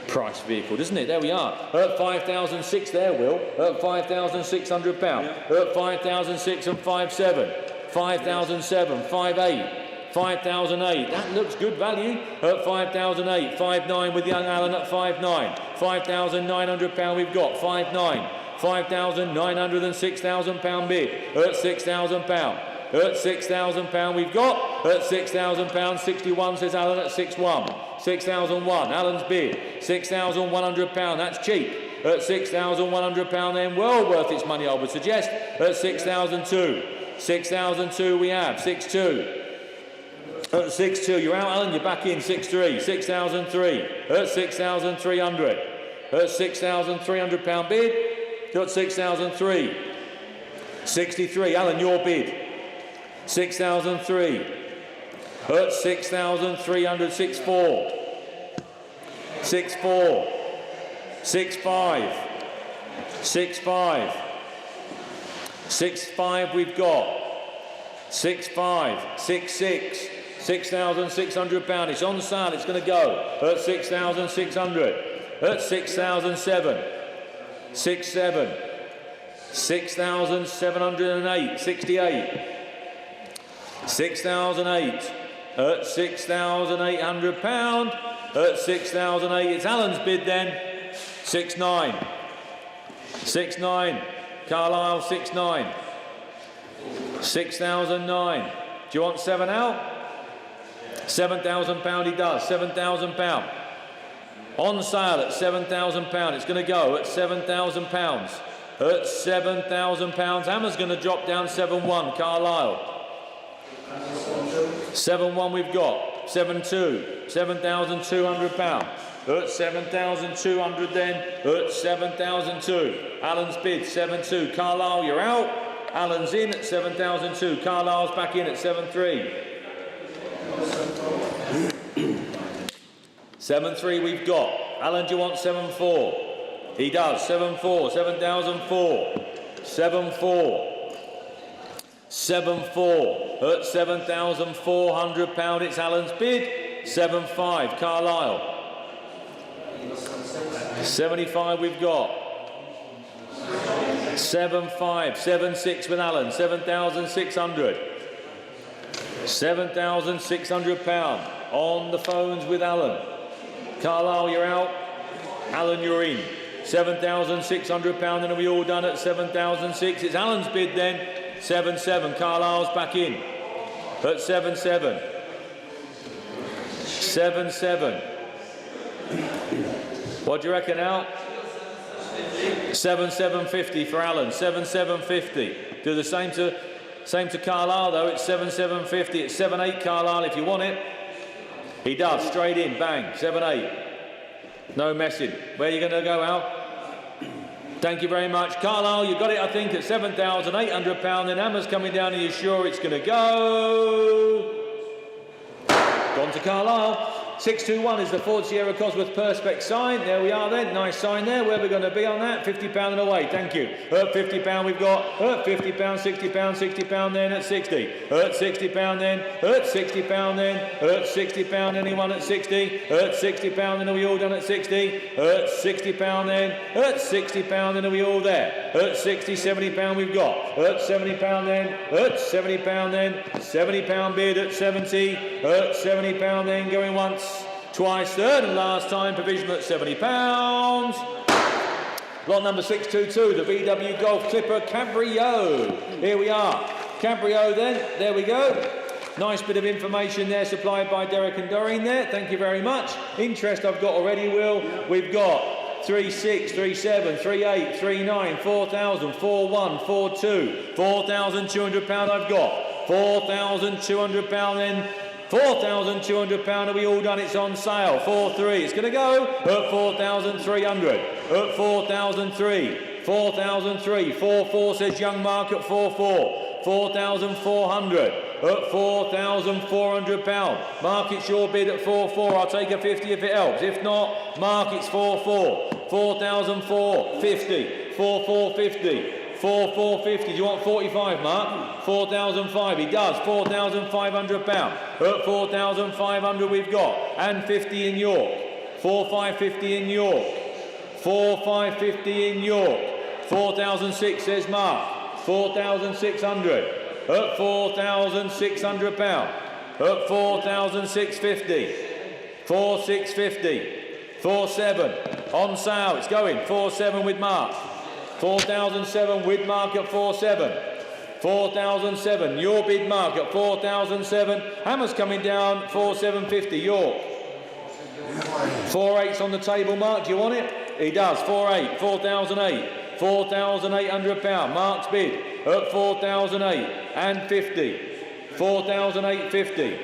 price vehicle, doesn't it? There we are. At 5,600 there, Will. At £5,600. At 5,600 and 5,700. 5,700, 5,800. 5,008. That looks good value. At 5,008. 5,900 with young Alan at 5,900. £5,900 we've got. 5,900. 5,900 and £6,000 bid. At £6,000. At £6,000 we've got. At £6,000. 61 says Alan at 6,100. 6,001. Alan's bid. £6,100. That's cheap. At £6,100 then, well worth its money, I would suggest. At 6,002. 6,002 we have. 6,200. At 6-2, you're out, Alan, you're back in. 6-3, 6,003. At 6,300. At 6,300 pound bid. Got 6,003. 63, Alan, your bid. 6,003. At 6,300, 6-4. 6-4. 6-5. 6-5. 6-5 we've got. 6-5. 6-6. 6,600 pound. It's on sale. It's going to go at 6,600. At 6,007. 6-7. 6,708. 68. 6,008. At 6,800 pound. At 6,008. It's Alan's bid then. 6-9. 6-9. Carlisle 6-9. 6,009. Do you want 7 out? 7,000 pound he does. 7,000 pound. On sale at 7,000 pound. It's going to go at 7,000 pounds. At 7,000 pounds. Hammer's going to drop down 7-1. Carlisle. 7-1 we've got. 7-2. 7,200 pound. At 7,200 then. At 7,002. Alan's bid 7-2. Carlisle, you're out. Alan's in at 7,002. Carlisle's back in at 7-3. 7-3 we've got. Alan, do you want 7-4? He does. 7-4. 7,004. 7-4. 7-4. At 7,400 pound. It's Alan's bid. 7-5. Carlisle. 75 we've got. 7-5. 7-6 with Alan. 7,600. 7,600 pound. On the phones with Alan. Carlisle, you're out. Alan, you're in. 7,600 pound, and are we all done at 7,006? It's Alan's bid then. 7-7. Carlisle's back in. At 7-7. 7-7. What do you reckon out? 7,750 for Alan. 7,750. Do the same to Carlisle though. It's 7,750. It's 7-8 Carlisle if you want it. He does. Straight in. Bang. 7-8. No messing. Where are you going to go, Al? Thank you very much. Carlisle, you got it, I think, at 7,800 pound. Then Hammer's coming down. Are you sure it's going to go? Gone to Carlisle. 621 is the Ford Sierra Cosworth Perspex sign. There we are then. Nice sign there. Where are we going to be on that? £50 and away. Thank you. At £50 we've got. At £50, £60, £60 then at 60. At £60 then. At £60 then. At £60. Anyone at 60? At £60 then. Are we all done at 60? At £60 then. At £60 then. Are we all there? At 60, £70 we've got. At £70 then. At £70 then. £70 bid at 70. At £70 then. Going once. Twice, third and last time, provisional at £70. Lot number 622, the VW Golf Clipper Cabrio. Here we are. Cabrio then, there we go. Nice bit of information there supplied by Derek and Doreen there. Thank you very much. Interest I've got already, Will. We've got 36, 37, 38, 39, 4,000, 41, 42, £4,200 I've got. £4,200 then. £4,200, are we all done? It's on sale. 4-3. It's going to go at 4,300. At 4,003. 4,003. 4-4 says Young Mark at 4-4. 4,400. At £4,400. Mark, it's your bid at 4-4. I'll take a 50 if it helps. If not, Mark, it's 4-4. 4,450. 4,450. 4,450. Do you want 45, Mark? 4,005. He does. £4,500. At 4,500 we've got. And 50 in York. 4,550 in York. 4,550 in York. 4,006 says Mark. 4,600. At £4,600. At 4,650. 4,650. 4,7. On sale. It's going. 4,7 with Mark. 4,007 with Mark at 4,7. 4,007. Your bid, Mark, at 4,007. Hammer's coming down. 4,750. York. 4,8's on the table, Mark. Do you want it? He does. 4,8. 4,008. £4,800. Mark's bid at 4,008 and 50. 4,850.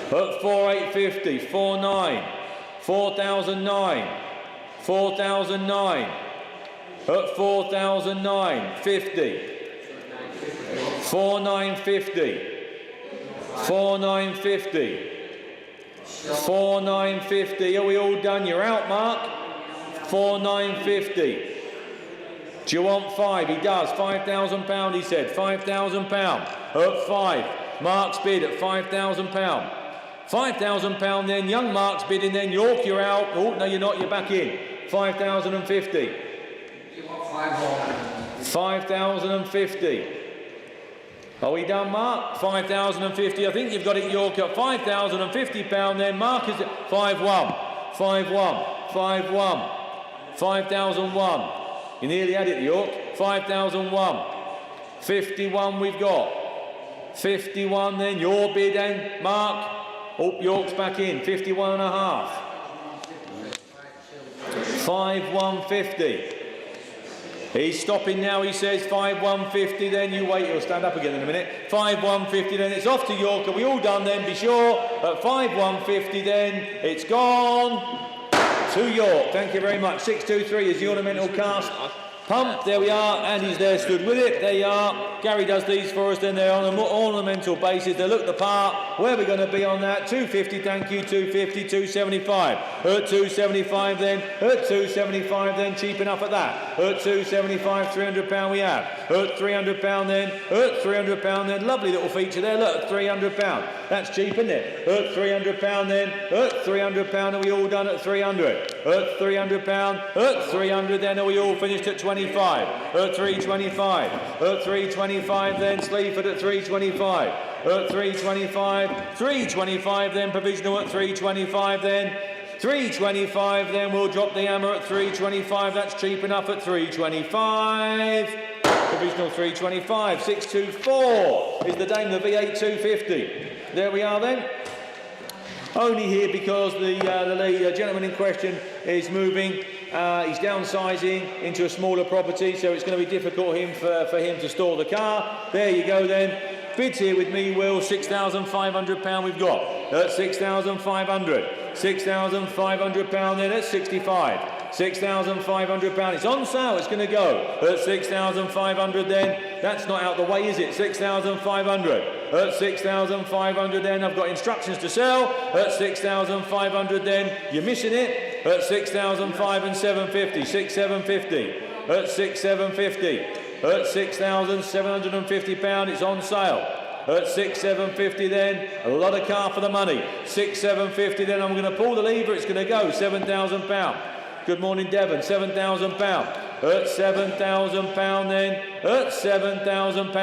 At 4,850, 4,900, 4,009, 4,009. At 4,009, 50, 4,950, 4,950, 4,950. Are we all done? You're out, Mark. 4,950. Do you want 5? He does. £5,000, he said. £5,000. At 5. Mark's bid at £5,000. £5,000 then. Young Mark's bidding then. York, you're out. Oh, no, you're not. You're back in. 5,050. 5,050. Are we done, Mark? 5,050. I think you've got it, York, at £5,050 then. Mark is at 5-1. 5-1. 5-1. 5,001. You nearly had it, York. 5,001. 51 we've got. 51 then. Your bid then, Mark. Oh, York's back in. 51 and a half. 5,150. He's stopping now, he says. 5,150 then. You wait, he'll stand up again in a minute. 5,150 then. It's off to York. Are we all done then? Be sure. At 5,150 then. It's gone to York. Thank you very much. 623 is the ornamental cast pump. There we are. Andy's there, stood with it. There you are. Gary does these for us. Then they're on an ornamental basis. They look the part. Where are we going to be on that? 250, thank you. 250, 275. At 275 then. At 275 then. Cheap enough at that. At 275, £300 we have. At £300 then. At £300 then. Lovely little feature there. Look, at £300. That's cheap, isn't it? At £300 then. At £300. Are we all done at 300? At £300. At 300 then. Are we all finished at 25? At 325. At 325 then. Sleaford at 325. At 325. 325 then. Provisional at 325 then. 325 then. We'll drop the hammer at 325. That's cheap enough at 325. Provisional 325. 624 is the Dame, the V8 250. There we are then. Only here because the gentleman in question is moving. He's downsizing into a smaller property, so it's going to be difficult for him to store the car. There you go then. Bids here with me, Will. £6,500 we've got. At 6,500. £6,500 then at 65. £6,500. It's on sale. It's going to go at 6,500 then. That's not out the way, is it? 6,500. At 6,500 then. I've got instructions to sell. At 6,500 then. You're missing it. At 6,500 and 750. 6,750. At 6,750. At £6,750. It's on sale. At 6,750 then. A lot of car for the money. 6,750 then. I'm going to pull the lever. It's going to go. £7,000. Good morning, Devon. £7,000. At £7,000 then. At £7,000.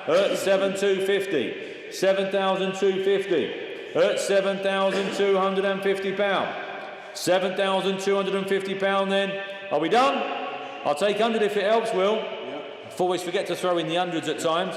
At 7,250. 7,250. At £7,250. £7,250 then. Are we done? I'll take 100 if it helps, Will. Always forget to throw in the hundreds at times.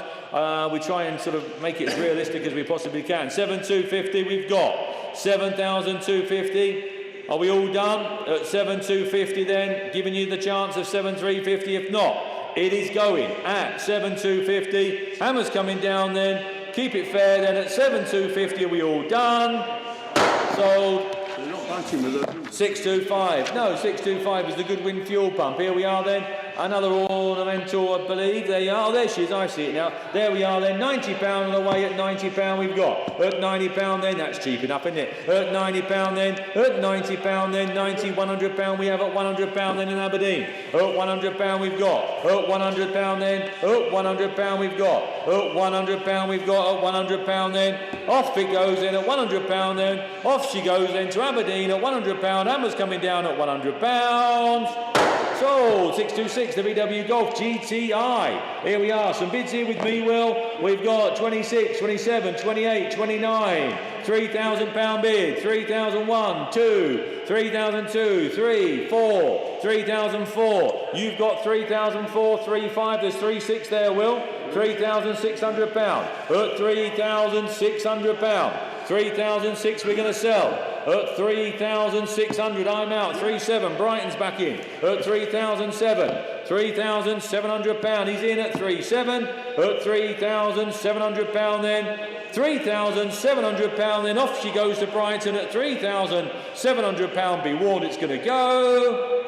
We try and sort of make it as realistic as we possibly can. 7,250 we've got. 7,250. Are we all done? At 7,250 then, giving you the chance of 7,350 if not. It is going at 7,250. Hammer's coming down then. Keep it fair then at 7,250. Are we all done? Sold. 625. No, 625 is the Goodwin fuel pump. Here we are then. Another ornamental, I believe. There you are. Oh, there she is. I see it now. There we are then. £90 on the way. At £90 we've got. At £90 then. That's cheap enough, isn't it? At £90 then. At £90 then. 90, £100 we have at £100 then in Aberdeen. At £100 we've got. At £100 then. At £100 we've got. At £100 we've got. At £100 then. Off it goes then at £100 then. Off she goes then to Aberdeen at £100. Hammer's coming down at £100. Sold. 626, the VW Golf GTI. Here we are. Some bids here with me, Will. We've got 26, 27, 28, 29. £3,000 bid. 3,001, 2, 3,002, 3, 4, 3,004. You've got 3,004, 3,5. There's 3,6 there, Will. £3,600. At £3,600. 3,006 we're going to sell. At 3,600 I'm out. 3,700 Brighton's back in. At 3,007. £3,700. He's in at 3,700. At £3,700 then. £3,700. Then off she goes to Brighton at £3,700. Be warned, it's going to go.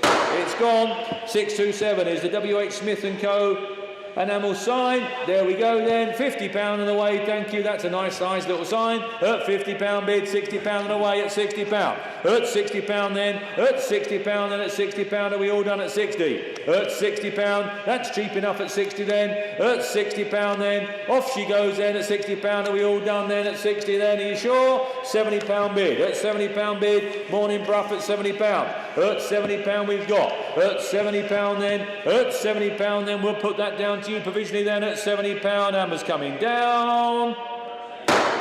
It's gone. 627 is the WH Smith & Co. enamel sign. There we go then. £50 and away. Thank you. That's a nice size little sign. At £50 bid. £60 and away at £60. At £60 then. At £60 then. At £60. Are we all done at 60? At £60. That's cheap enough at 60 then. At £60 then. Off she goes then at £60. Are we all done then at 60 then? Are you sure? £70 bid. At £70 bid. Morning Bruff at £70. At £70 we've got. At £70 then. At £70 then. We'll put that down to you provisionally then at £70. Hammer's coming down.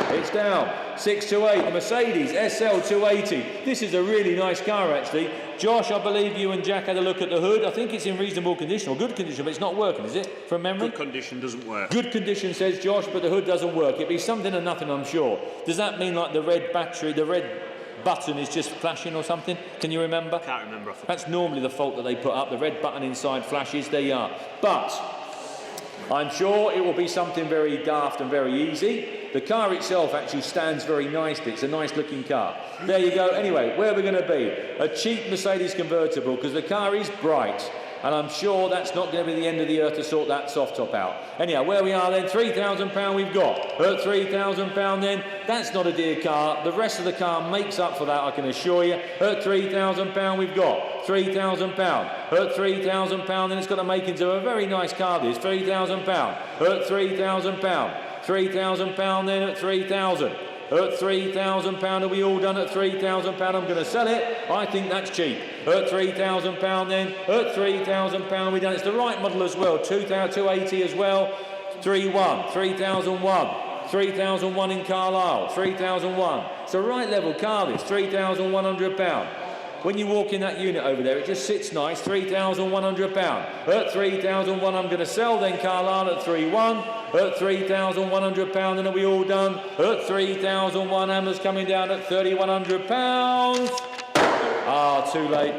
It's down. 628, the Mercedes SL 280. This is a really nice car actually. Josh, I believe you and Jack had a look at the hood. I think it's in reasonable condition, or good condition, but it's not working, is it, from memory? Good condition doesn't work. Good condition, says Josh, but the hood doesn't work. It'd be something or nothing, I'm sure. Does that mean like the red battery, the red button is just flashing or something? Can you remember? Can't remember. That's normally the fault that they put up. The red button inside flashes. There you are. But I'm sure it will be something very daft and very easy. The car itself actually stands very nicely. It's a nice looking car. There you go. Anyway, where are we going to be? A cheap Mercedes convertible, because the car is bright. And I'm sure that's not going to be the end of the earth to sort that soft top out. Anyhow, where we are then, £3,000 we've got. At £3,000 then, that's not a dear car. The rest of the car makes up for that, I can assure you. At £3,000 we've got. £3,000. At £3,000 then it's got to make into a very nice car, this. £3,000. At £3,000. £3,000 then at £3,000. At £3,000, are we all done at £3,000? I'm going to sell it. I think that's cheap. At £3,000 then. At £3,000 we done. It's the right model as well. 280 as well. 3001. 3001 in Carlisle. 3001. It's a right level car, this. £3,100. When you walk in that unit over there, it just sits nice. £3,100. At £3,001, I'm going to sell then Carlisle at 3-1. At £3,100, and are we all done? At £3,001, Hammer's coming down at £3,100. Ah, too late.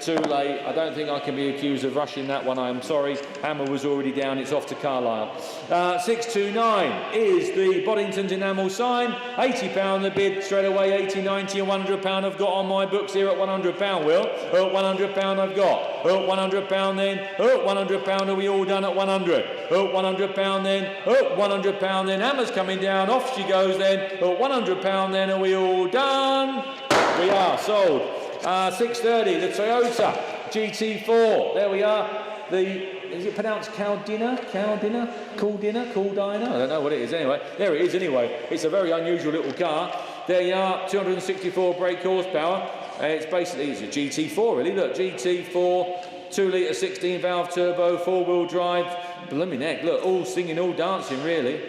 I don't think I can be accused of rushing that one. I am sorry. Hammer was already down. It's off to Carlisle. 629 is the Boddington's enamel sign. £80 the bid straight away. 80, 90 and £100 I've got on my books here at £100, Will. At £100 I've got. At £100 then. At £100 are we all done at 100? At £100 then. At £100 then. Hammer's coming down. Off she goes then. At £100 then. Are we all done? We are sold. 630, the Toyota GT4. There we are. Is it pronounced Caldina? Caldina? Caldina? Caldina? I don't know what it is anyway. There it is anyway. It's a very unusual little car. There you are, 264 brake horsepower. It's a GT4 really. Look, GT4, 2 litre 16 valve turbo, 4-wheel drive. Blimey neck, look, all singing, all dancing really.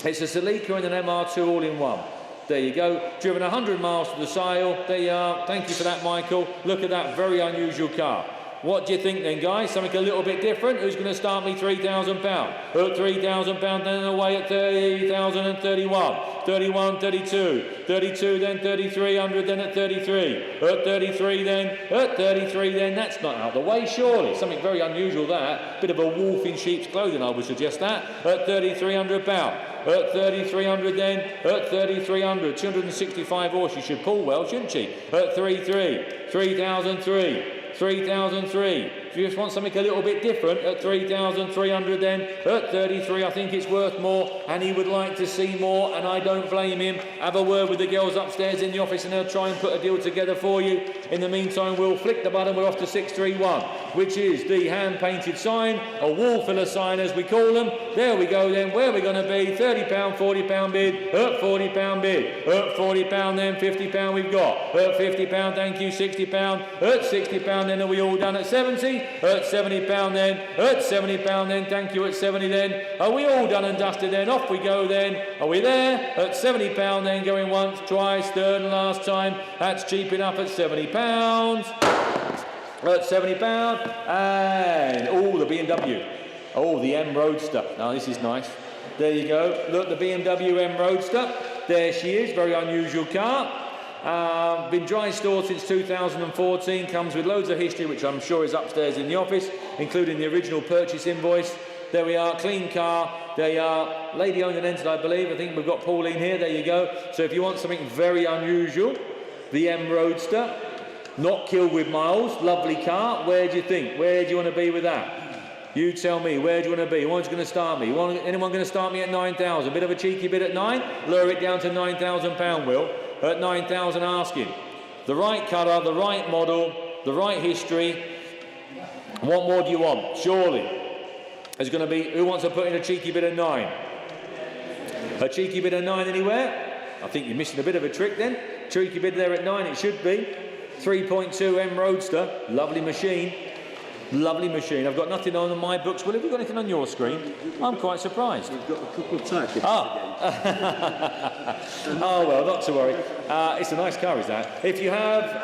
It's a Celica and an MR2 all in one. There you go. Driven 100 miles to the sale. There you are. Thank you for that, Michael. Look at that very unusual car. What do you think then, guys? Something a little bit different? Who's going to start me £3,000? At £3,000, then away at 30,031. 31, 32. 32, then 3,300, then at 33. At 33, then. At 33, then. That's not out of the way, surely. Something very unusual, that. Bit of a wolf in sheep's clothing, I would suggest that. At £3,300. At 3,300 then. At 3,300. 265 horse. She should pull well, shouldn't she? At 3,300. 3,003. 3,003. If you just want something a little bit different, at 3,300 then. At 33, I think it's worth more, and he would like to see more, and I don't blame him. Have a word with the girls upstairs in the office, and they'll try and put a deal together for you. In the meantime, we'll flick the button. We're off to 631, which is the hand-painted sign, a wall filler sign as we call them. There we go then. Where are we going to be? £30, £40 bid. At £40 bid. At £40 then. £50 we've got. At £50, thank you. £60. At £60 then. Are we all done at 70? At £70 then. At £70 then. Thank you. At 70 then. Are we all done and dusted then? Off we go then. Are we there? At £70 then. Going once, twice, third and last time. That's cheap enough at £70. At £70. And the BMW. Oh, the M Roadster. Now this is nice. There you go. Look, the BMW M Roadster. There she is. Very unusual car. Been dry stored since 2014. Comes with loads of history, which I'm sure is upstairs in the office, including the original purchase invoice. There we are, clean car. There you are, lady owned and entered, I believe. I think we've got Pauline here. There you go. So if you want something very unusual, the M Roadster, not killed with miles, lovely car. Where do you think? Where do you want to be with that? You tell me, where do you want to be? Who's going to start me? Anyone going to start me at 9,000? Bit of a cheeky bid at 9? Lure it down to £9,000, Will. At 9,000 asking. The right colour, the right model, the right history. What more do you want? Surely. There's going to be, who wants to put in a cheeky bid at 9? A cheeky bid at 9 anywhere? I think you're missing a bit of a trick then. Cheeky bid there at 9, it should be. 3.2 M Roadster, lovely machine. Lovely machine. I've got nothing on my books. Will, have you got anything on your screen? I'm quite surprised. We've got a couple of types. Oh, well, not to worry. It's a nice car, is that? If you have,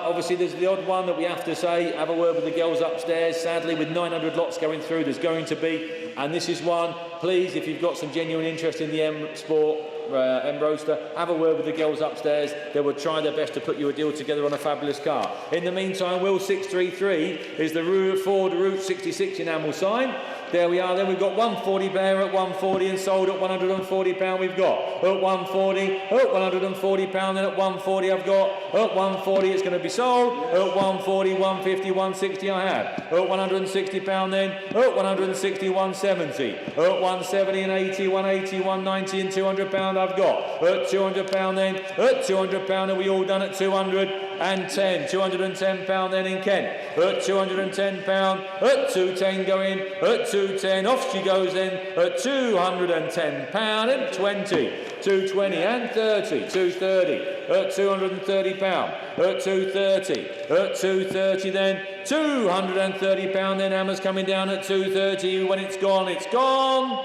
obviously there's the odd one that we have to say, have a word with the girls upstairs. Sadly, with 900 lots going through, there's going to be, and this is one. Please, if you've got some genuine interest in the M Sport, M Roadster, have a word with the girls upstairs. They will try their best to put you a deal together on a fabulous car. In the meantime, Will 633 is the Ford Route 66 enamel sign. There we are. Then we've got 140 there at 140 and sold at £140. We've got at 140, at £140. Then at 140 I've got at 140. It's going to be sold at 140, 150, 160. I have at £160. Then at 160, 170, at 170 and 80, 180, 190 and £200. I've got at £200. Then at £200. Are we all done at 210? £210 then in Kent at £210. At 210 going at 210, off she goes then at £210 and 20, 220 and 30, 230 at £230, at 230, at 230 then £230 then hammers coming down at 230. When it's gone, it's gone.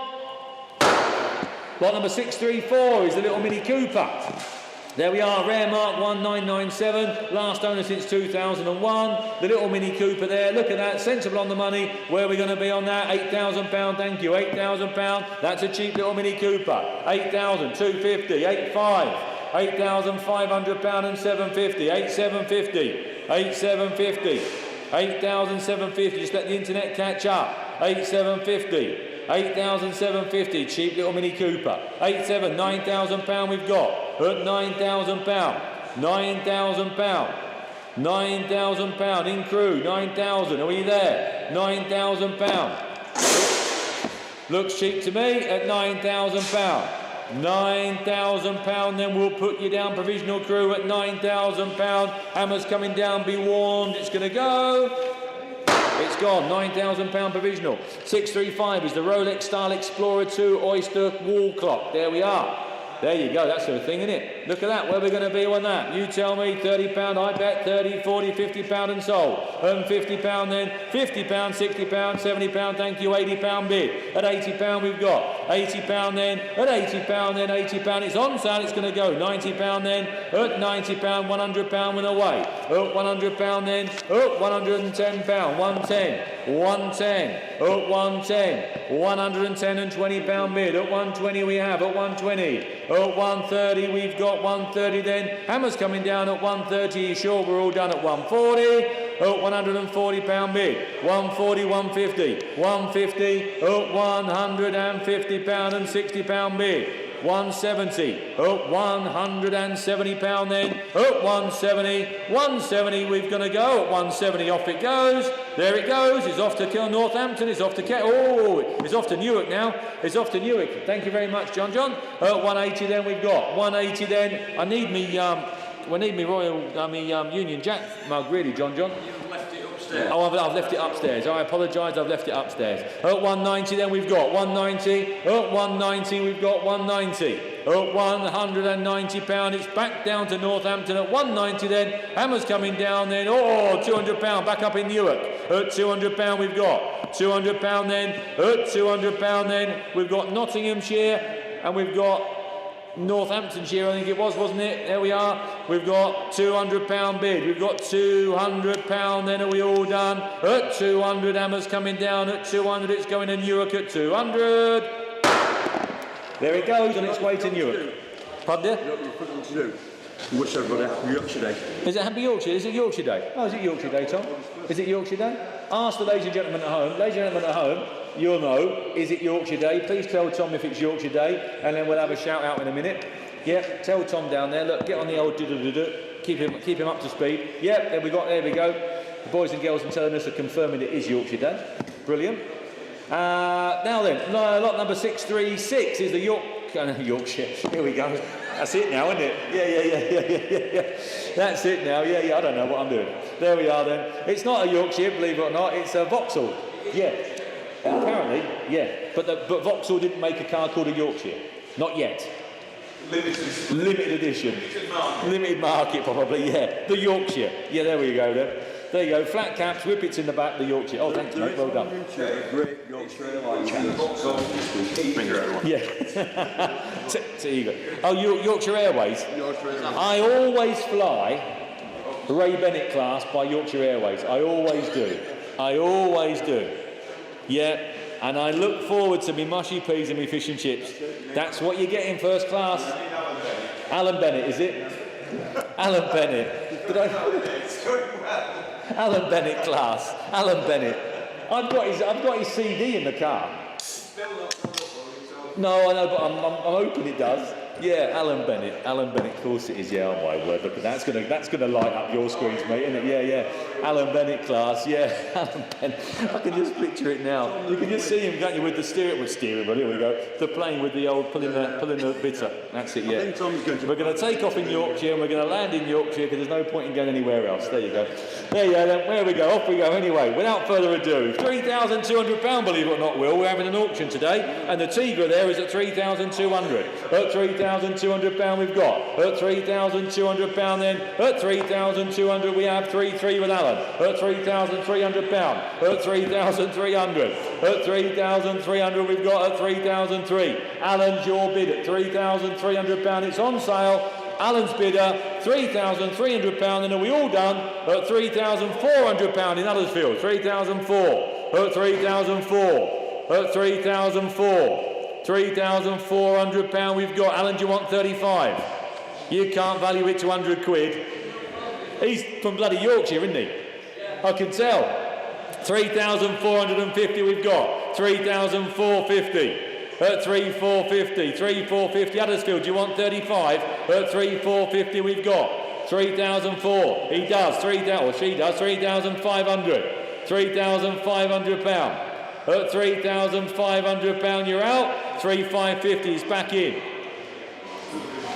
Lot number 634 is the little Mini Cooper. There we are, rare mark 1997, last owner since 2001. The little Mini Cooper there, look at that, sensible on the money. Where are we going to be on that? £8,000, thank you, £8,000. That's a cheap little Mini Cooper. 8,000, 250, 8,500, £8,500 and 750, 8,750, 8,750, 8,750. Just let the internet catch up. 8,750. 8,750, cheap little Mini Cooper. 8,700, £9,000 we've got. At £9,000, £9,000, £9,000 in crew, 9,000. Are we there? £9,000. Looks cheap to me at £9,000. £9,000. Then we'll put you down provisional crew at £9,000. Hammers coming down. Be warned, it's going to go. It's gone, £9,000 provisional. 635 is the Rolex Style Explorer 2 Oyster wall clock. There we are. There you go, that's the thing, isn't it? Look at that, where are we going to be on that? You tell me, £30, I bet, 30, 40, £50 and sold. £50 then, £50, £60, £70, thank you, £80 bid. At £80 we've got, £80 then, at £80 then, £80, it's on sale, it's going to go. £90 then, at £90, £100 went away. At £100 then, at £110, 110, 110, at 110, £110 and £20 bid. At 120 we have, at 120. At 130 we've got 130 then. Hammers coming down at 130. You sure we're all done at 140? At £140 bid. 140, 150. 150 at £150 and £60 bid. 170 at £170 then. At 170, 170 we've going to go. At 170 off it goes. There it goes. It's off to Northampton. It's off to it's off to Newark now. It's off to Newark. Thank you very much, John. At 180 then we've got 180 then. I need me Union Jack mug really, John. You've left it upstairs. Oh, I've left it upstairs. I apologise, I've left it upstairs. At 190 then we've got 190. At 190 we've got 190. At £190, it's back down to Northampton at 190 then. Hammers coming down then. Oh, £200 back up in Newark. At £200 we've got. £200 then. At £200 then. We've got Nottinghamshire and we've got Northamptonshire, I think it was, wasn't it? There we are. We've got £200 bid. We've got £200 then. Are we all done? At 200, Hammers coming down at 200. It's going to Newark at 200. There it goes on its way to Newark. Pardon dear? You know what you're putting to do? Wish everybody happy Yorkshire Day. Is it Happy Yorkshire? Is it Yorkshire Day? Oh, is it Yorkshire Day, Tom? Is it Yorkshire Day? Ask the ladies and gentlemen at home. Ladies and gentlemen at home, you'll know, is it Yorkshire Day? Please tell Tom if it's Yorkshire Day, and then we'll have a shout out in a minute. Yeah, tell Tom down there, look, get on the old do-do-do-do, keep him up to speed. Yeah, there we go. The boys and girls are telling us are confirming it is Yorkshire Day. Brilliant. Now then, lot number 636 is the Yorkshire. Here we go. That's it now, isn't it? Yeah. That's it now. Yeah. I don't know what I'm doing. There we are then. It's not a Yorkshire, believe it or not. It's a Vauxhall. Yeah. Apparently, yeah. But Vauxhall didn't make a car called a Yorkshire. Not yet. Limited edition. Limited market, probably. Yeah. The Yorkshire. Yeah. There we go then. There you go, flat caps, whippets in the back, the Yorkshire. Oh, thanks, mate, well done. Great Yorkshire Airlines. Yeah. So you go. Oh, Yorkshire Airways? I always fly Ray Bennett class by Yorkshire Airways. I always do. Yeah, and I look forward to me mushy peas and me fish and chips. That's what you get in first class. Alan Bennett, is it? Alan Bennett. Did I... Alan Bennett class. Alan Bennett. I've got his CD in the car. No, I know, but I'm hoping it does. Yeah, Alan Bennett, of course it is. Yeah, oh my word, look at that. That's gonna light up your screens, mate, isn't it? Yeah. Alan Bennett class. Yeah, Alan Bennett. I can just picture it now. You can just see him, can't you, with the steering wheel. Here we go. The plane with the old pulling the bitter. That's it. Yeah. We're going to take off in Yorkshire and we're going to land in Yorkshire because there's no point in going anywhere else. There you go. Then where we go? Off we go. Anyway, without further ado, £3,200, believe it or not, Will. We're having an auction today, and the Tigra there is at 3,200. At £3,200 we've got. At £3,200 then. At 3,200 we have 3-3 with Alan. At £3,300. At 3,300. At 3,300 we've got at 3,003. Alan's your bid at £3,300. It's on sale. Alan's bidder, £3,300. And are we all done? At £3,400 in Huddersfield. 3,004. At 3,004. At 3,004. £3,400 we've got. Alan, do you want 35? You can't value it to 100 quid. He's from bloody Yorkshire, isn't he? I can tell. 3,450 we've got. 3,450. At 3,450. 3,450 Huddersfield, do you want 35? At 3,450 we've got. 3,004. He does. 3,000, or she does. 3,500. £3,500. At £3,500 you're out. 3,550 is back in.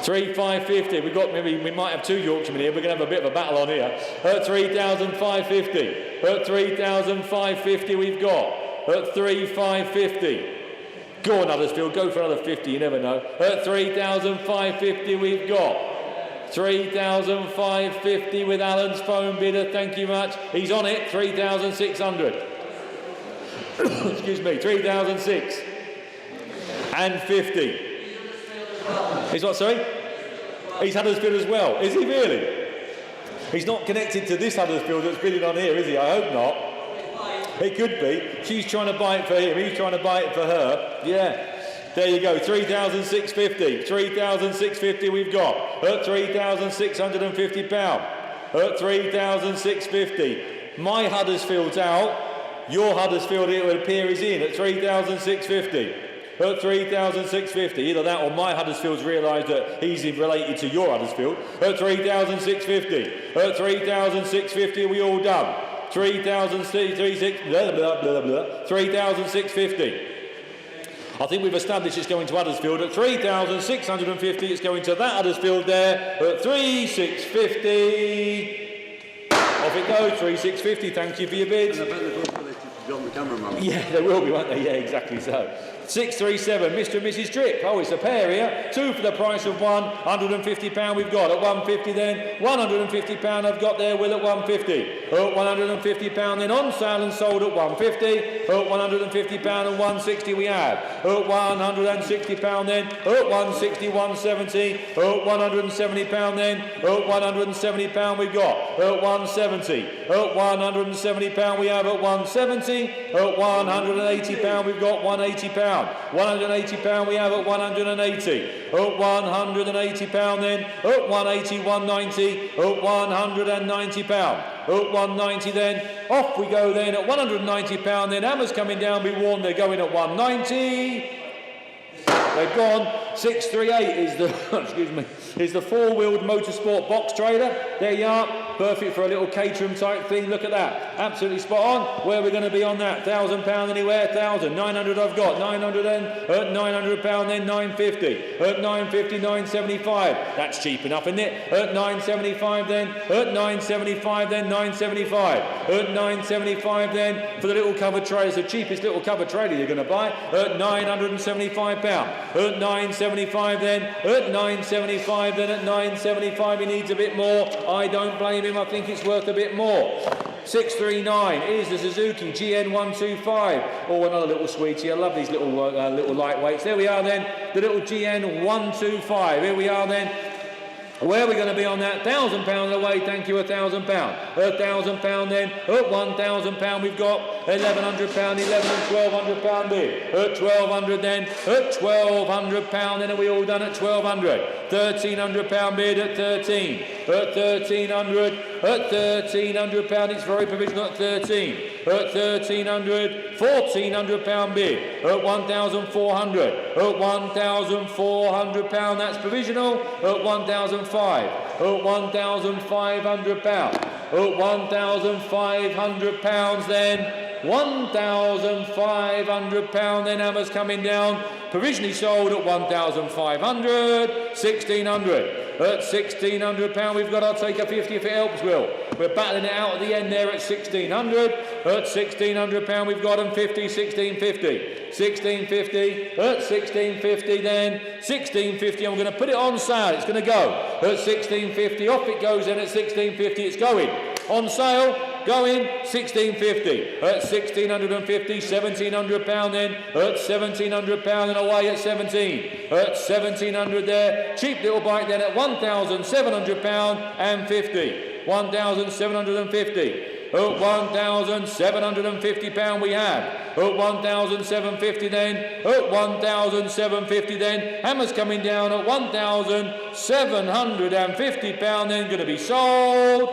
3,550. We've got we might have two Yorkshiremen here. We're going to have a bit of a battle on here. At 3,550. At 3,550 we've got. At 3,550. Go on, Huddersfield. Go for another 50. You never know. At 3,550 we've got. 3,550 with Alan's phone bidder. Thank you much. He's on it. 3,600. Excuse me, 3,006 and 50. He's what, sorry? He's Huddersfield as well. Is he really? He's not connected to this Huddersfield that's bidding on here, is he? I hope not. It could be. She's trying to buy it for him. He's trying to buy it for her. Yeah. There you go. 3,650. 3,650 we've got. At £3,650. At 3,650. My Huddersfield's out. Your Huddersfield, it would appear, is in at 3,650. At 3,650. Either that or my Huddersfield's realised that he's related to your Huddersfield. At 3,650. At 3,650 we all done. 3,650. I think we've established it's going to Huddersfield. At 3,650 it's going to that Huddersfield there. At 3,650. Off it goes, 3,650. Thank you for your bid. John the cameraman. Yeah, there will be, won't there? Yeah, exactly so. 637, Mr. and Mrs. Tripp. Oh, it's a pair here. Two for the price of one. £150 we've got. At 150 then. £150 I've got there, Will, at 150. At £150 then on sale and sold at 150. At £150 and 160 we have. At £160 then. At 160, 170. At £170 then. At £170 we've got. At 170. At £170 we have at 170. At At £180 we've got £180. £180 we have at 180. At £180 then. At 180, 190. At £190. At 190 then. Off we go then at £190 then. Hammers coming down, be warned, they're going at 190. They've gone. 638 is the excuse me, is the four-wheeled motorsport box trailer. There you are. Perfect for a little Caterham type thing. Look at that. Absolutely spot on. Where are we going to be on that? £1,000 anywhere? 1,000. 900 I've got. 900 then. At £900 then 950. At 950, 975. That's cheap enough, isn't it? At 975 then. At 975 then 975. At 975 then for the little covered trailer. It's the cheapest little covered trailer you're going to buy. At £975. At 975 then. At 975 then. At 975 he needs a bit more. I don't blame him. I think it's worth a bit more. 639 is the Suzuki GN125. Oh, another little sweetie. I love these little lightweights. There we are then. The little GN125. Here we are then. Where are we going to be on that? £1,000 away, thank you, £1,000. £1,000 then. At £1,000 we've got £1,100, £1,100 and £1,200 bid. At 1,200 then. At £1,200 then. Are we all done at 1,200? £1,300 bid at 13. At 1,300. At £1,300 it's very provisional at 13. At 1,300, £1,400 bid. At 1,400. At £1,400 that's provisional. At 1,500. At £1,500. At £1,500 then. £1,500 then. Hammers coming down. Provisionally sold at 1,500. 1,600. At £1,600 we've got, I'll take a 50 if it helps, Will. We're battling it out at the end there at 1,600. At £1,600 we've got them 50, 1,650. 1,650. At 1,650 then. 1,650, I'm going to put it on sale. It's going to go. At 1,650, off it goes then at 1,650. It's going. On sale. Going 1,650 at 1,650, £1,700 then at £1,700 and away at 17 at 1,700 there. Cheap little bike then at £1,700 and 50. 1,750. At £1,750 we have. At 1,750 then. At 1,750 then. Hammers coming down at £1,750 then. Going to be sold.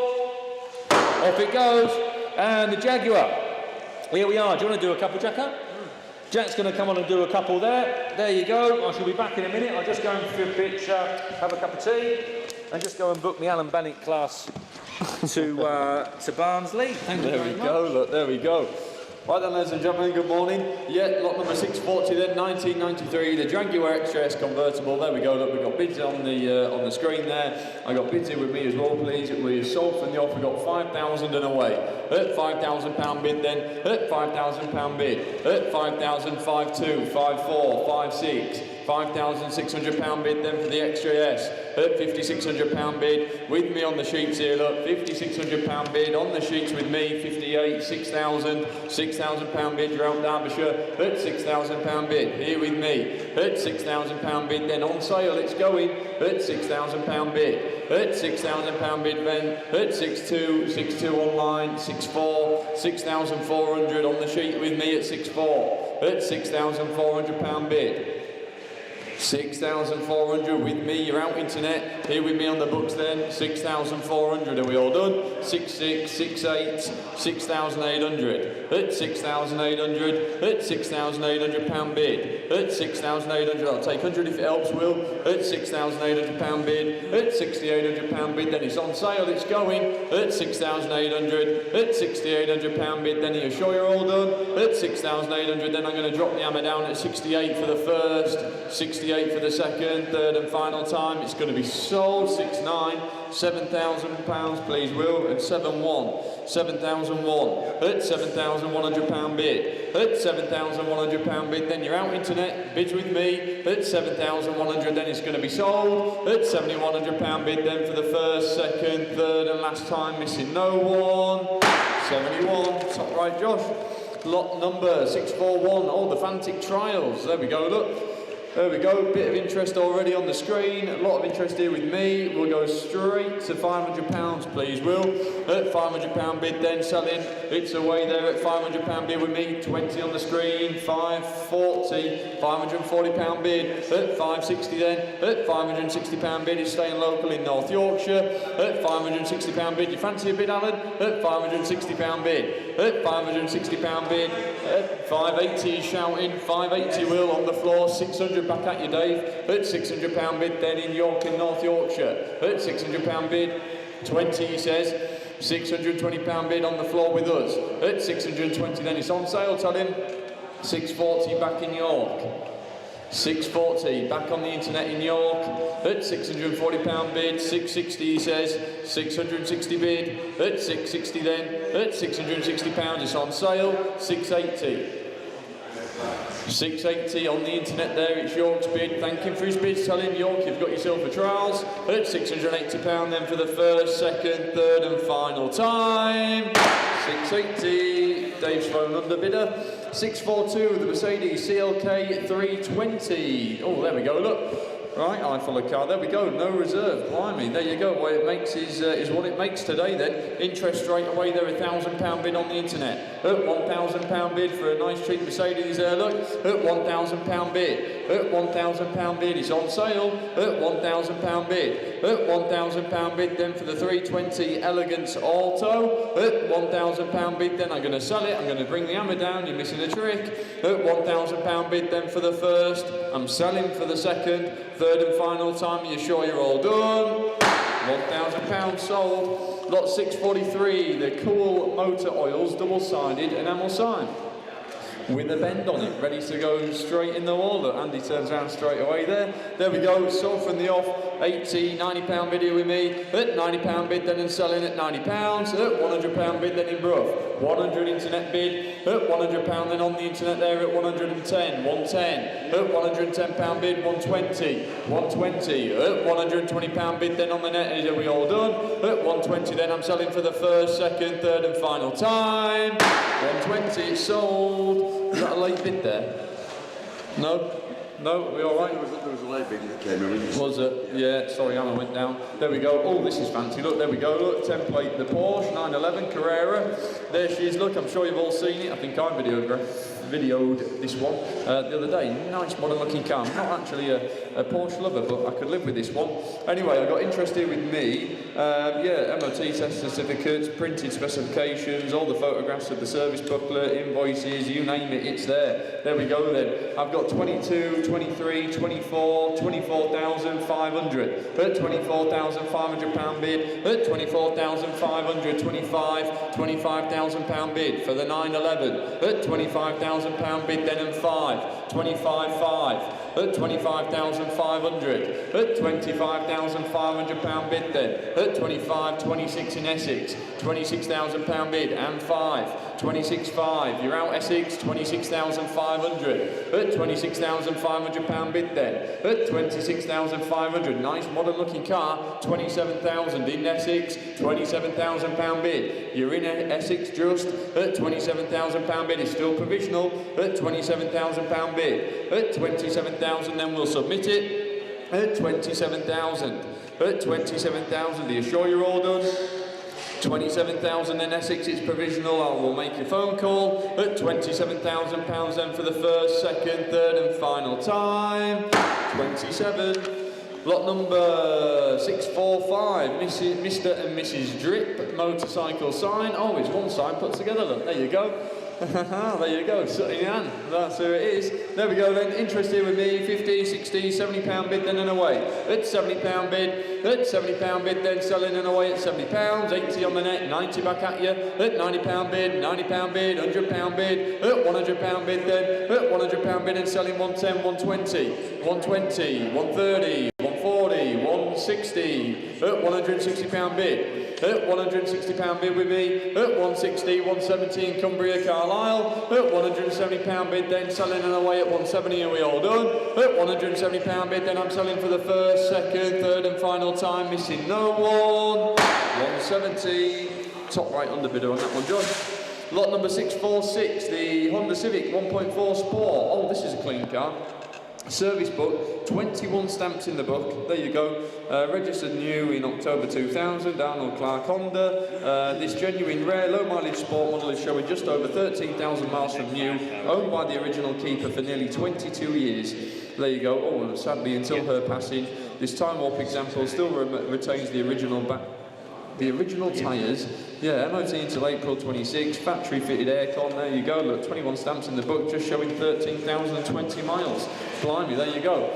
Off it goes, and the Jaguar. Here we are. Do you want to do a couple, Jacko? Jack's going to come on and do a couple there. There you go. I shall be back in a minute. I'll just go and pitch, have a cup of tea, and just go and book the Alan Bannock class to Barnsley. Thank you very much. There we go. Look, there we go. Right then, ladies and gentlemen, good morning. Yeah, lot number 640 then, 1993, the Jaguar XJS convertible. There we go. Look, we've got bids on the screen there. I got bids here with me as well, please. We sold from the off. We got 5,000 and away. At £5,000 bid then. At £5,000 bid. At 5,000, 5,2, 5,4, 5,6. £5,600 bid then for the XJS. At £5,600 bid with me on the sheets here. Look, £5,600 bid on the sheets with me. 58, 6,000, £6,000 bid. You're out Derbyshire at £6,000 bid here with me. At £6,000 bid then on sale. It's going at £6,000 bid. At £6,000 bid then. At 6,2, 6,2 online. 6,4, 6,400 on the sheet with me at 6,4. At £6,400 bid. 6,400 with me, you're out internet, here with me on the books then, 6,400, are we all done? 6,6, 6,8, 6,800, at 6,800, at £6,800 bid, at 6,800, I'll take 100 if it helps, Will, at £6,800 bid, at £6,800 bid, then it's on sale, it's going, at 6,800, at £6,800 bid, then are you sure you're all done? At 6,800, then I'm going to drop the hammer down at 68 for the first, 68 for the second, third and final time. It's going to be sold. 6,9, £7,000, please, Will, and 7,1, 7,001 at £7,100 bid. At £7,100 bid, then you're out internet. Bids with me at 7,100. Then it's going to be sold at £7,100 bid. Then for the first, second, third, and last time, missing no one. 71. Top right, Josh. Lot number 641. Oh, the Fantic Trials. There we go. Look. There we go, bit of interest already on the screen, a lot of interest here with me. We'll go straight to £500, please, Will. At £500 bid then, selling, it's away there at £500 bid with me, 20 on the screen, 540, £540 bid, at 560 then, at £560 bid is staying local in North Yorkshire, at £560 bid, you fancy a bid, Alan? At £560 bid, at £560 bid, at 580 is shouting, 580 Will on the floor, 600 back at you, Dave. At £600 bid then in York in North Yorkshire. At £600 bid, 20 he says. £620 bid on the floor with us. At 620 then it's on sale, tell him. 640 back in York. 640 back on the internet in York. At £640 bid, 660 he says. 660 bid. At 660 then. At £660 it's on sale. 680. 680 on the internet there, it's York's bid. Thank him for his bids. Tell him, York, you've got yourself a trials. At £680 then for the first, second, third and final time. 680, Dave's phone under bidder. 642, the Mercedes CLK 320. Oh, there we go, look. Right, eye full of car, there we go, no reserve, blimey, there you go. What it makes is what it makes today then. Interest straight away there, £1,000 bid on the internet. At £1,000 bid for a nice cheap Mercedes there, look. At £1,000 bid. At £1,000 bid, it's on sale. At £1,000 bid. At £1,000 bid then for the 320 Elegance Auto. At £1,000 bid then, I'm going to sell it, I'm going to bring the hammer down, you're missing a trick. At £1,000 bid then for the first, I'm selling for the second. Third and final time, you're sure you're all done? £1,000 sold. Lot 643, the Cool Motor Oils, double-sided enamel sign. With a bend on it, ready to go straight in the wall. Look, Andy turns around straight away there. There we go, sold from the off, 80, £90 bid here with me. At £90 bid then and selling at £90. At £100 bid then in rough. 100 internet bid. At £100 then on the internet there at 110, 110. At £110 bid, 120, 120. At £120 bid then on the net, are we all done? At 120 then I'm selling for the first, second, third and final time. 120, it's sold. Is that a late bid there? No? No? Are we all right? There was a late bid that came in. Was it? Yeah, sorry, Anna went down. There we go. Oh, this is fancy. Look, there we go. Look, template, the Porsche 911 Carrera. There she is. Look, I'm sure you've all seen it. I think I videoed this one the other day. Nice modern looking car. I'm not actually a Porsche lover, but I could live with this one. Anyway, I got interest here with me. Yeah, MOT test certificates, printed specifications, all the photographs of the service booklet, invoices, you name it, it's there. There we go then. I've got 22, 23, 24, 24,500. At £24,500 bid. At 24,500, 25, £25,000 bid for the 911. At £25,000 bid then and 5, 25,500. At 25,500. At £25,500 bid then. At 25, 26 in Essex. £26,000 bid and 5, 26,500. You're out Essex, 26,500. At £26,500 bid then. At 26,500. Nice modern looking car. 27,000 in Essex. £27,000 bid. You're in Essex just at £27,000 bid. It's still provisional. At £27,000 bid. At 27,000 then we'll submit it. At 27,000. At 27,000. Are you sure you're all done? 27,000 in Essex, it's provisional. I will make a phone call. At £27,000 then for the first, second, third and final time. 27. Lot number 645, Mr. and Mrs. Drip motorcycle sign. Oh, it's one sign put together, look, there you go. There you go, Sutton Yan, that's who it is. There we go then, interest here with me, 50, 60, £70 bid then and away. At £70 bid, at £70 bid then selling and away at £70, 80 on the net, 90 back at you. At £90 bid, £90 bid, £100 bid, at £100 bid then, at £100 bid and selling 110, 120, 120, 130, 140, 160, at £160 bid. At £160 bid with me, at 160, 170 in Cumbria, Carlisle, at £170 bid then selling and away at 170 and we all done. At £170 bid then I'm selling for the first, second, third and final time, missing no one. 170, top right underbidder on that one, John. Lot number 646, the Honda Civic 1.4 Sport. Oh, this is a clean car. Service book, 21 stamps in the book, there you go. Registered new in October 2000, Arnold Clark Honda. This genuine rare low mileage sport model is showing just over 13,000 miles from new, owned by the original keeper for nearly 22 years. There you go. Oh, and sadly until her passing, this time warp example still retains the original tyres. Yeah, MOT until April 26, factory fitted aircon, there you go, look, 21 stamps in the book, just showing 13,020 miles. Blimey, there you go.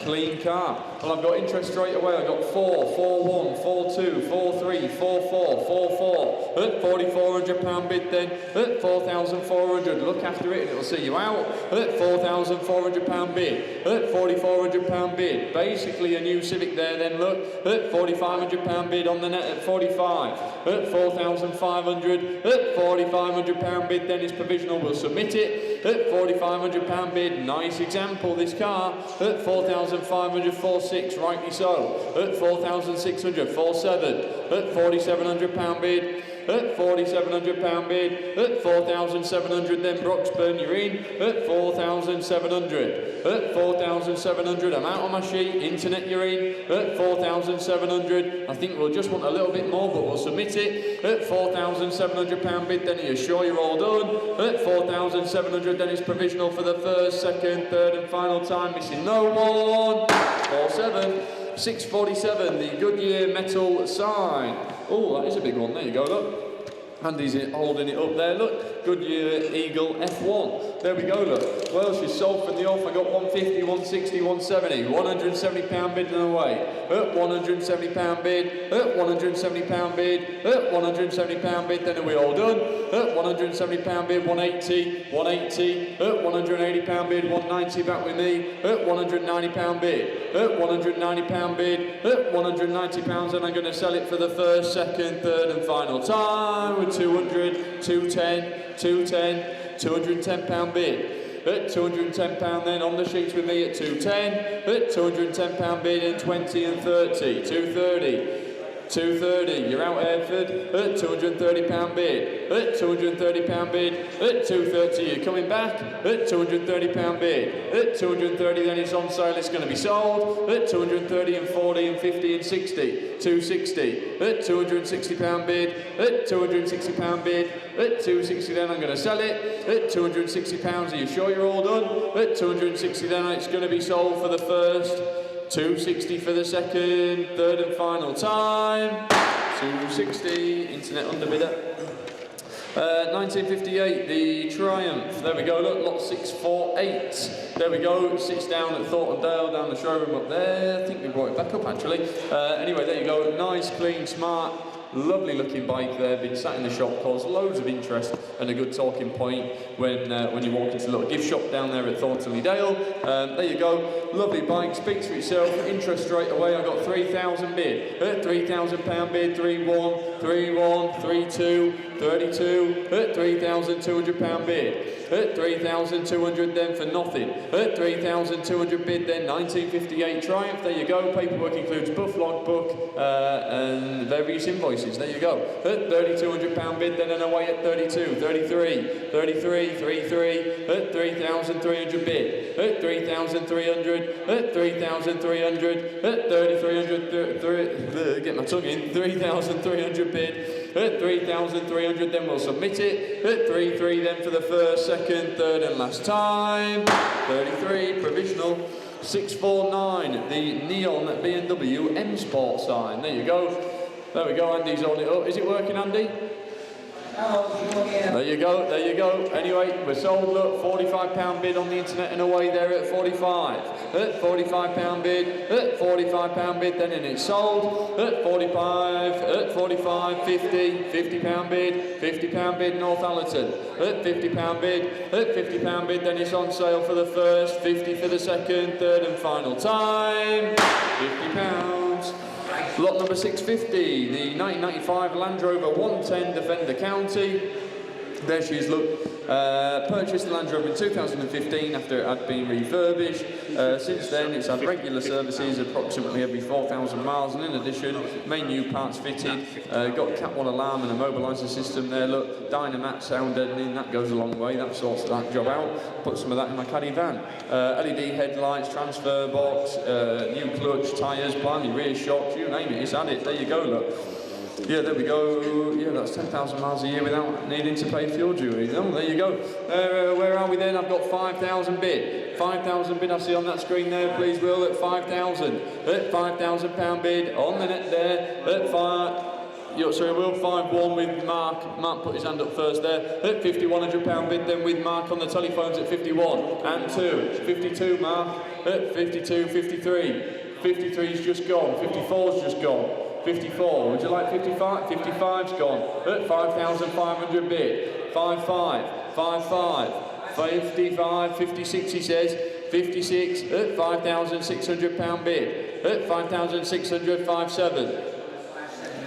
Clean car. Well, I've got interest straight away. I've got 4, 4, 1, 4, 2, 4, 3, 4, 4, 4, 4. At £4,400 bid then. At 4,400. Look after it and it'll see you out. At £4,400 bid. At £4,400 bid. Basically a new Civic there then, look. At £4,500 bid on the net at 45. At 4,500. At £4,500 bid then is provisional. We'll submit it. At £4,500 bid. Nice example, this car. At 4,500, 46, rightly so. At 4,600, 47. At £4,700 bid. At £4,700 bid. At 4,700, then Broxburn, you're in. At 4,700. At 4,700, I'm out on my sheet. Internet, you're in. At 4,700. I think we'll just want a little bit more, but we'll submit it. At £4,700 bid, then are you sure you're all done? At 4,700, then it's provisional for the first, second, third, and final time. Missing no one. 47. 647, the Goodyear metal sign. Oh, that is a big one. There you go, look. Andy's holding it up there, look. Goodyear Eagle F1. There we go, look. Well, she's sold from the off. I got 150, 160, 170. £170 bid and away. At £170 bid. At £170 bid. At £170 bid. Then are we all done? At £170 bid, 180, 180. At £180 bid, 190. Back with me. At £190 bid. At £190 bid. At £190, and I'm going to sell it for the first, second, third, and final time with 200, 210, 210. £210 bid. At £210 then on the sheets with me at 210. At £210 bid and 20 and 30. 230. 230, you're out Hereford. At £230 bid. At £230 bid. At 230, you're coming back. At £230 bid. At 230, then it's on sale, it's going to be sold. At 230 and 40 and 50 and 60. 260. At £260 bid. At £260 bid. At 260, then I'm going to sell it. At £260, are you sure you're all done? At 260, then it's going to be sold for the first. 260 for the second, third and final time. 260, internet underbidder. 1958, the Triumph. There we go, look, lot 648. There we go, sits down at Thorntondale, down the showroom up there. I think we brought it back up actually. Anyway, there you go, nice, clean, smart. Lovely looking bike there, been sat in the shop, caused loads of interest and a good talking point when you walk into the little gift shop down there at Thorntonley Dale. There you go, lovely bike, speaks for itself, interest straight away. I got 3,000 bid, at £3,000 bid, 3-1, 3-1, 3-2, 32, at £3,200 bid. At 3,200 then for nothing. At 3,200 bid then 1958 Triumph. There you go. Paperwork includes buff logbook and various invoices. There you go. At £3,200 bid then and away at 32, 33, 33, 33. At 3,300 bid. At 3,300. At 3,300. At 3,300. Get my tongue in. 3,300 bid. At 3,300 then we'll submit it. At 3,300 then for the first, second, third and last time. 33, provisional. 649, the neon BMW M Sport sign. There you go. There we go, Andy's holding it up. Is it working, Andy? There you go, there you go. Anyway, we're sold, look, £45 bid on the internet and away there at 45. At £45 bid, at £45 bid, then and it's sold. At 45, at 45, 50, £50 bid, £50 bid Northallerton. At £50 bid, at £50 bid, then it's on sale for the first, 50 for the second, third and final time. £50. Lot number 650, the 1995 Land Rover 110 Defender County. There she is, look. Purchased the Land Rover in 2015 after it had been refurbished. Since then, it's had regular services approximately every 4,000 miles, and in addition, main new parts fitted. Got Cat 1 alarm and a mobiliser system there, look. Dynamat sound deadening, that goes a long way, that sorts that job out. Put some of that in my caddy van. LED headlights, transfer box, new clutch, tyres, blimey, rear shocks, you name it, it's had it. There you go, look. Yeah, there we go. Yeah, that's 10,000 miles a year without needing to pay fuel duty. Oh, there you go. Where are we then? I've got 5,000 bid. 5,000 bid I see on that screen there, please, Will, at 5,000. At £5,000 bid on the net there. At Will, 5-1 with Mark. Mark put his hand up first there. At £5,100 bid then with Mark on the telephones at 51 and 2. 52, Mark. At 52, 53. 53's just gone. 54's just gone. 54, would you like 55? 55's gone. At 5,500 bid. 55, 55, 55, 56 he says. 56 at £5,600 bid. At 5,600, 57.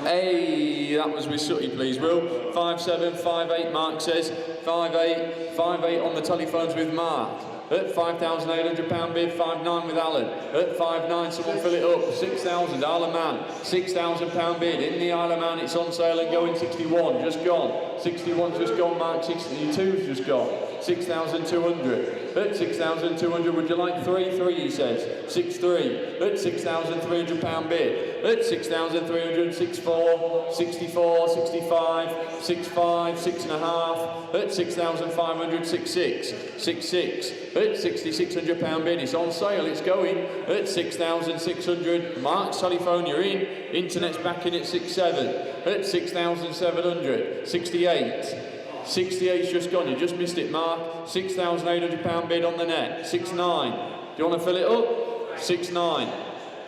Hey, that was with Sooty, please, Will. 57, 58, Mark says. 58, 58 on the telephones with Mark. At £5,800 bid, 59 with Alan. At 59, someone fill it up. 6,000, Isle of Man. £6,000 bid. In the Isle of Man, it's on sale and going 61, just gone. 61's just gone, Mark. 62's just gone. 6,200. At 6,200, would you like 3-3, he says. 6-3. At £6,300 bid. At 6,300, 6-4, 64, 65, 6-5, 6.5. At 6,500, 6-6, 6-6. At £6,600 bid, it's on sale, it's going. At 6,600, Mark's telephone, you're in. Internet's back in at 6-7. At 6,700, 68. 68's just gone, you just missed it, Mark. £6,800 bid on the net. 6-9. Do you want to fill it up? 6-9.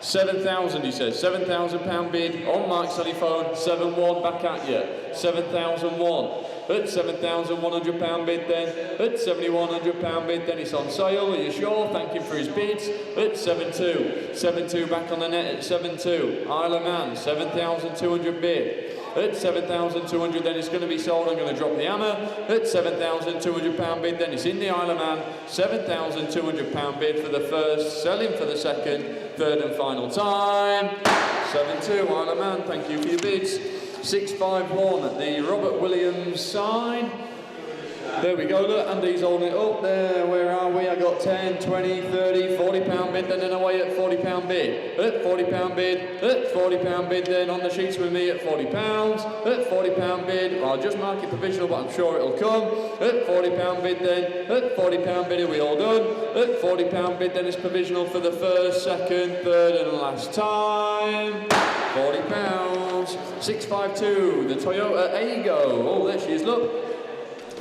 7,000, he says. £7,000 bid on Mark's telephone. 7-1 back at you. 7,001. At £7,100 bid then. At £7,100 bid then, it's on sale. Are you sure? Thank him for his bids. At 7-2. 7-2 back on the net at 7-2. Isle of Man, 7,200 bid. At 7,200 then it's going to be sold. I'm going to drop the hammer. At £7,200 bid then it's in the Isle of Man. £7,200 bid for the first, selling for the second, third and final time. 7-2 Isle of Man, thank you for your bids. 651 at the Robert Williams sign. There we go, look, Andy's holding it up there. Where are we? I got 10, 20, 30, £40 bid, then away at £40 bid. At £40 bid, at £40 bid, then on the sheets with me at £40. At £40 bid, I'll just mark it provisional, but I'm sure it'll come. At £40 bid then, at £40 bid, are we all done? At £40 bid, then it's provisional for the first, second, third and last time. £40. 652, the Toyota Aygo. Oh, there she is, look.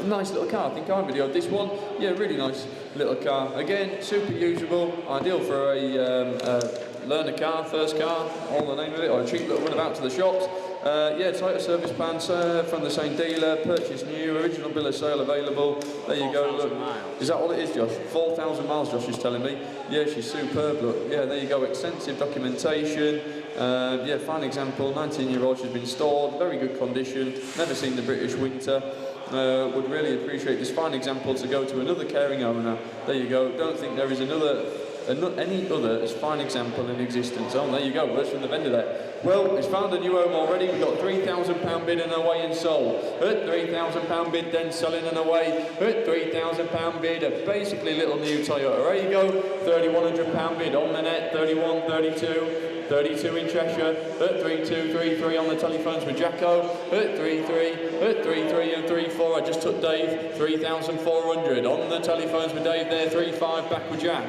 Nice little car, I think I videoed this one. Yeah, really nice little car. Again, super usable, ideal for a learner car, first car, all the name of it, or a cheap little run about to the shops. Yeah, Toyota service plans from the same dealer, purchase new, original bill of sale available. There you go, look. Is that all it is, Josh? 4,000 miles, Josh is telling me. Yeah, she's superb, look. Yeah, there you go, extensive documentation. Yeah, fine example, 19-year-old, she's been stored, very good condition, never seen the British winter. Would really appreciate this fine example to go to another caring owner. There you go. Don't think there is any other as fine example in existence. Oh, there you go. Words from the vendor there. Well, it's found a new home already. We've got £3,000 bid and away and sold. At £3,000 bid, then selling and away. At £3,000 bid, a basically little new Toyota. There you go. £3,100 bid on the net. 31, 32. 32 in Cheshire, at 32, 33 on the telephones with Jacko, at 33, at 33 and 34, I just took Dave, 3,400 on the telephones with Dave there, 35 back with Jack,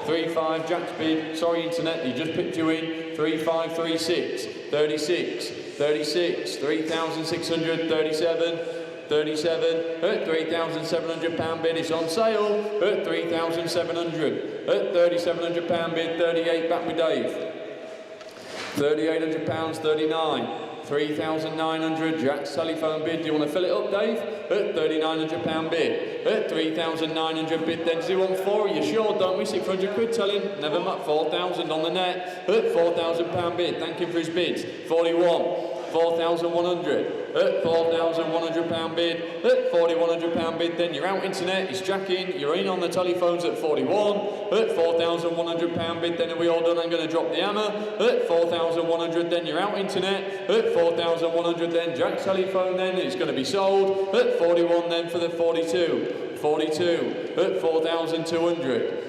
35 Jack's bid, sorry internet, he just picked you in, 3536, 36, 36, 3,600, 37, 37, at £3,700 bid, it's on sale, at 3,700, at £3,700 bid, 38 back with Dave. £3,800, 39, 3,900, Jack's telephone bid, do you want to fill it up, Dave? At £3,900 bid, at 3,900 bid, then 014, are you sure, don't we? 600 quid, tell him, never much, 4,000 on the net, at £4,000 bid, thank him for his bids, 41, 4,100, at £4,100 bid, at £4,100 bid, then you're out internet, it's Jack in, you're in on the telephones at 41, at £4,100 bid, then are we all done? I'm going to drop the hammer, at 4,100, then you're out internet, at 4,100, then Jack's telephone, then it's going to be sold, at 41 then for the 42, 42, at 4,200.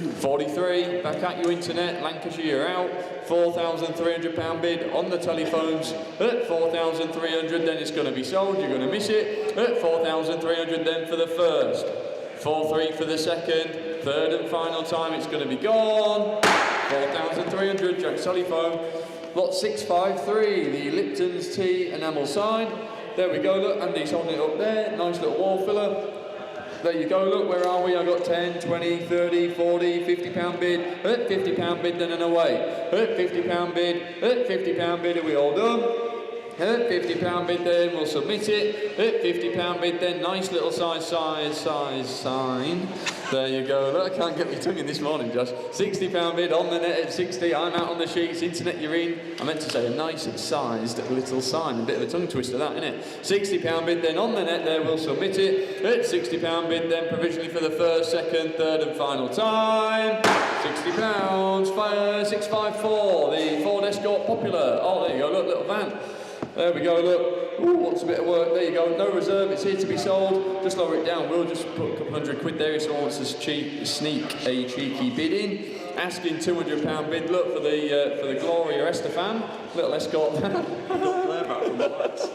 43, back at you internet, Lancashire you're out, £4,300 bid on the telephones, at 4,300 then it's going to be sold, you're going to miss it, at 4,300 then for the first, 4-3 for the second, third and final time it's going to be gone, 4,300, Jack's telephone, lot 653, the Lipton's tea enamel sign, there we go, look, Andy's holding it up there, nice little wall filler. There you go, look, where are we? I got 10, 20, 30, 40, £50 bid, at £50 bid, then and away. At £50 bid, at £50 bid, are we all done? At £50 bid, then we'll submit it. At £50 bid, then nice little size sign. There you go. Look, I can't get my tongue in this morning, Josh. £60 bid on the net at 60. I'm out on the sheets. Internet, you're in. I meant to say a nice sized little sign. A bit of a tongue twister, that, isn't it? £60 bid, then on the net there, we'll submit it. At £60 bid, then provisionally for the first, second, third, and final time. £60, 654. The Ford Escort Popular. Oh, there you go. Look, little van. There we go, look. Ooh, what's a bit of work? There you go. No reserve, it's here to be sold. Just lower it down. We'll just put a couple £100 there if someone wants to sneak a cheeky bid in. Asking £200 bid, look, for the Gloria Estefan. Little Escort van.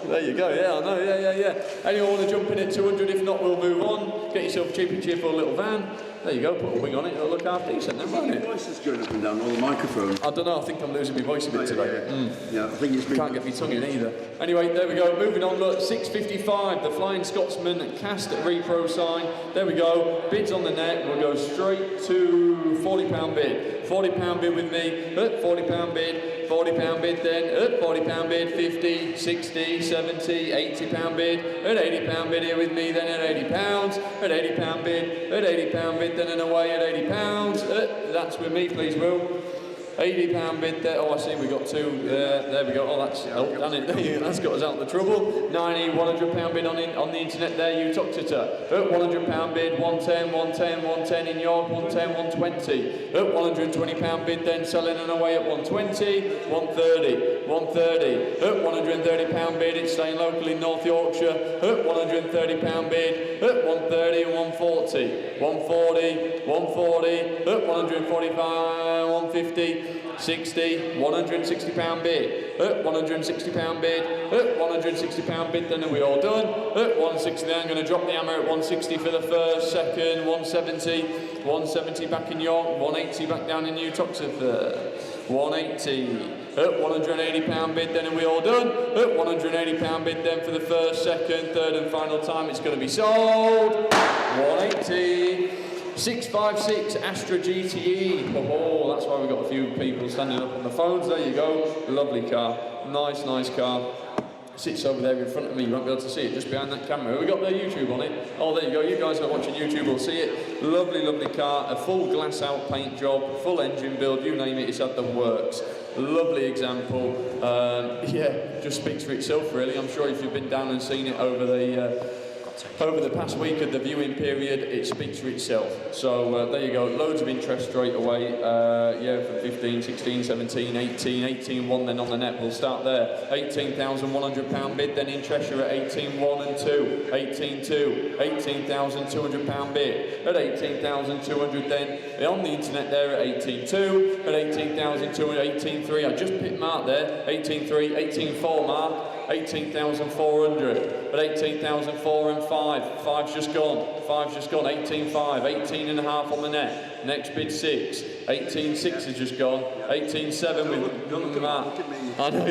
There you go, yeah, I know, yeah. Anyone want to jump in at 200? If not, we'll move on. Get yourself a cheap and cheerful little van. There you go, put a wing on it, it'll look half decent then, won't it? Your voice is going up and down all the microphones. I don't know, I think I'm losing my voice a bit today. Yeah, I think it's been... Can't get my tongue in either. Anyway, there we go, moving on, look, 655, the Flying Scotsman cast repro sign. There we go, bids on the net, we'll go straight to £40 bid. £40 bid with me, at £40 bid, £40 bid then, at £40 bid, 50, 60, 70, £80 bid, at £80 bid here with me then at £80, at £80 bid, at £80 bid then and away at £80, that's with me please Will. £80 bid there. Oh, I see we got two. There we go. Oh, that's helped, hasn't it? That's got us out of the trouble. 90, £100 bid on the internet there. You talked it up. At £100 bid, 110, 110, 110 in York, 110, 120. At £120 bid, then selling and away at 120, 130, 130. At £130 bid, it's staying local in North Yorkshire. At £130 bid, at 130, 140, 140, 140. At 145, 150. 60, £160 bid, at £160 bid, at £160 bid, then are we all done? At 160 then, I'm going to drop the hammer at 160 for the first, second, 170, 170 back in York, 180 back down in New Toxteth, 180, at £180 bid, then are we all done? At £180 bid then for the first, second, third and final time, it's going to be sold, 180. 656 Astra GTE. Oh, that's why we've got a few people standing up on the phones. There you go. Lovely car. Nice car. Sits over there in front of me. You won't be able to see it just behind that camera. We got their YouTube on it. Oh, there you go. You guys that are watching YouTube will see it. Lovely car. A full glass out paint job, full engine build, you name it, it's had the works. Lovely example. Yeah, just speaks for itself really. I'm sure if you've been down and seen it over the past week of the viewing period, it speaks for itself. So there you go, loads of interest straight away. Yeah, for 15, 16, 17, 18, 18-1 then on the net, we'll start there. £18,100 bid, then in Cheshire at 18-1 and 2, 18-2, £18,200 bid. At 18,200 then, on the internet there at 18-2, at 18,200, 18-3, I just picked Mark there, 18-3, 18-4 Mark. 18,400 at 18,004 and 5's just gone, 18.5, 18 and a half on the net, next bid 6, 18.6 has just gone, 18.7 with Mark, I know,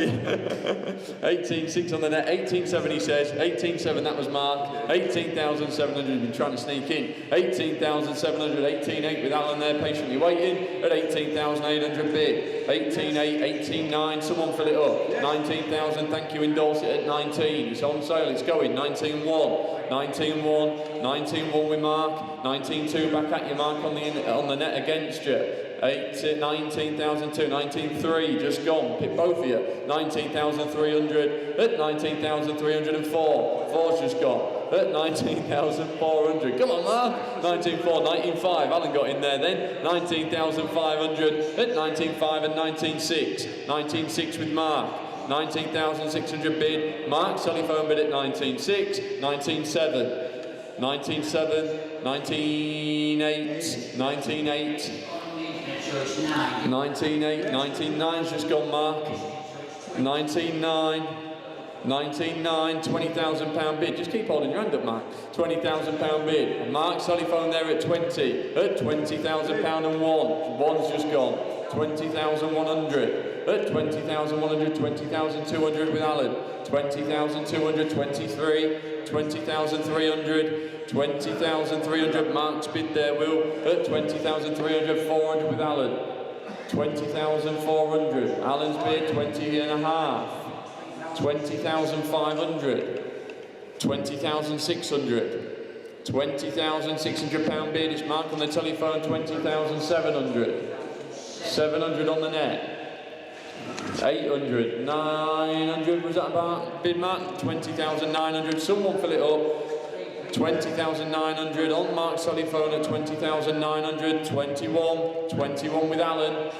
18.6 on the net, 18.7 he says, 18.7 that was Mark, 18,700 been trying to sneak in, 18,700, 18.8 with Alan there patiently waiting, at 18,800 bid, 18.8, 18.9, someone fill it up, 19,000, thank you, endorse it at 19, it's on sale, it's going, 19.1, 19.1, 19.1 with Mark, 19.2 back at you Mark on the net against you, 19,200, 19,300, just gone. Pick both of you. 19,300 at 19,304. Four's just gone. At 19,400. Come on, Mark. 19,400, 19,500. Alan got in there then. 19,500 at 19,500 and 19,600. 19,600 with Mark. 19,600 bid. Mark, telephone bid at 19,600. 19,700. 19,700. 19,800. 19,800. 19,800. 19,900's just gone, Mark. 19,900. 19,900, £20,000 bid. Just keep holding your hand up, Mark. £20,000 bid. And Mark's telephone there at 20. At £20,000 and one. One's just gone. 20,100. At 20,100, 20,200 with Alan. 20,200, 23. 20,300. 20,300. Mark's bid there, Will. At 20,300, 400 with Alan. 20,400. Alan's bid, 20 and a half. 20,500. 20,600. £20,600 bid. It's Mark on the telephone. 20,700. 700 on the net. 800. 900. Was that about bid, Mark? 20,900. Someone fill it up. 20,900 on Mark's telephone at 20,900. 21. 21 with Alan.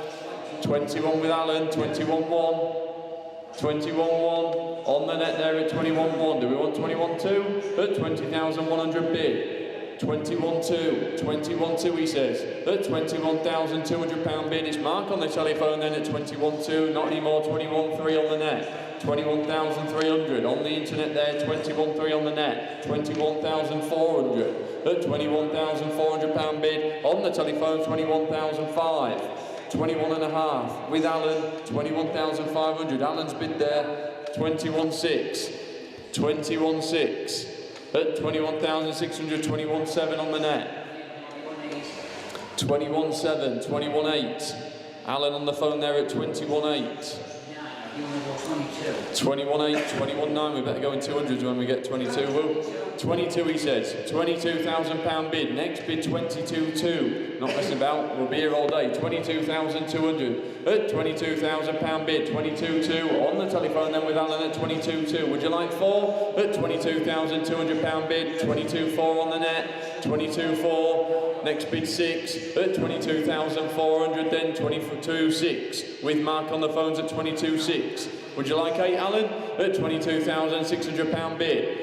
21 with Alan. 21-1. 21-1 on the net there at 21-1. Do we want 21-2? At 20,100 bid. 21-2. 21-2 he says. At £21,200 bid. It's Mark on the telephone then at 21-2. Not anymore. 21-3 on the net. 21,300 on the internet there. 21-3 on the net. 21,400. At £21,400 bid. On the telephone 21,500. 21 and a half with Alan. 21,500. Alan's bid there. 21.6. 21.6. At 21,600. 21.7 on the net. 21.7. 21.8. Alan on the phone there at 21.8. 21.8, 21.9, we better go in 200s when we get 22. Well, 22 he says, £22,000 bid, next bid 22.2, not messing about, we'll be here all day, 22,200, at £22,000 bid, 22.2, on the telephone then with Alan at 22.2, would you like 4? At £22,200 bid, 22.4 on the net, 22.4, next bid 6, at 22,400 then, 22.6, with Mark on the phones at 22.6. Would you like 8, Alan? At £22,600 bid.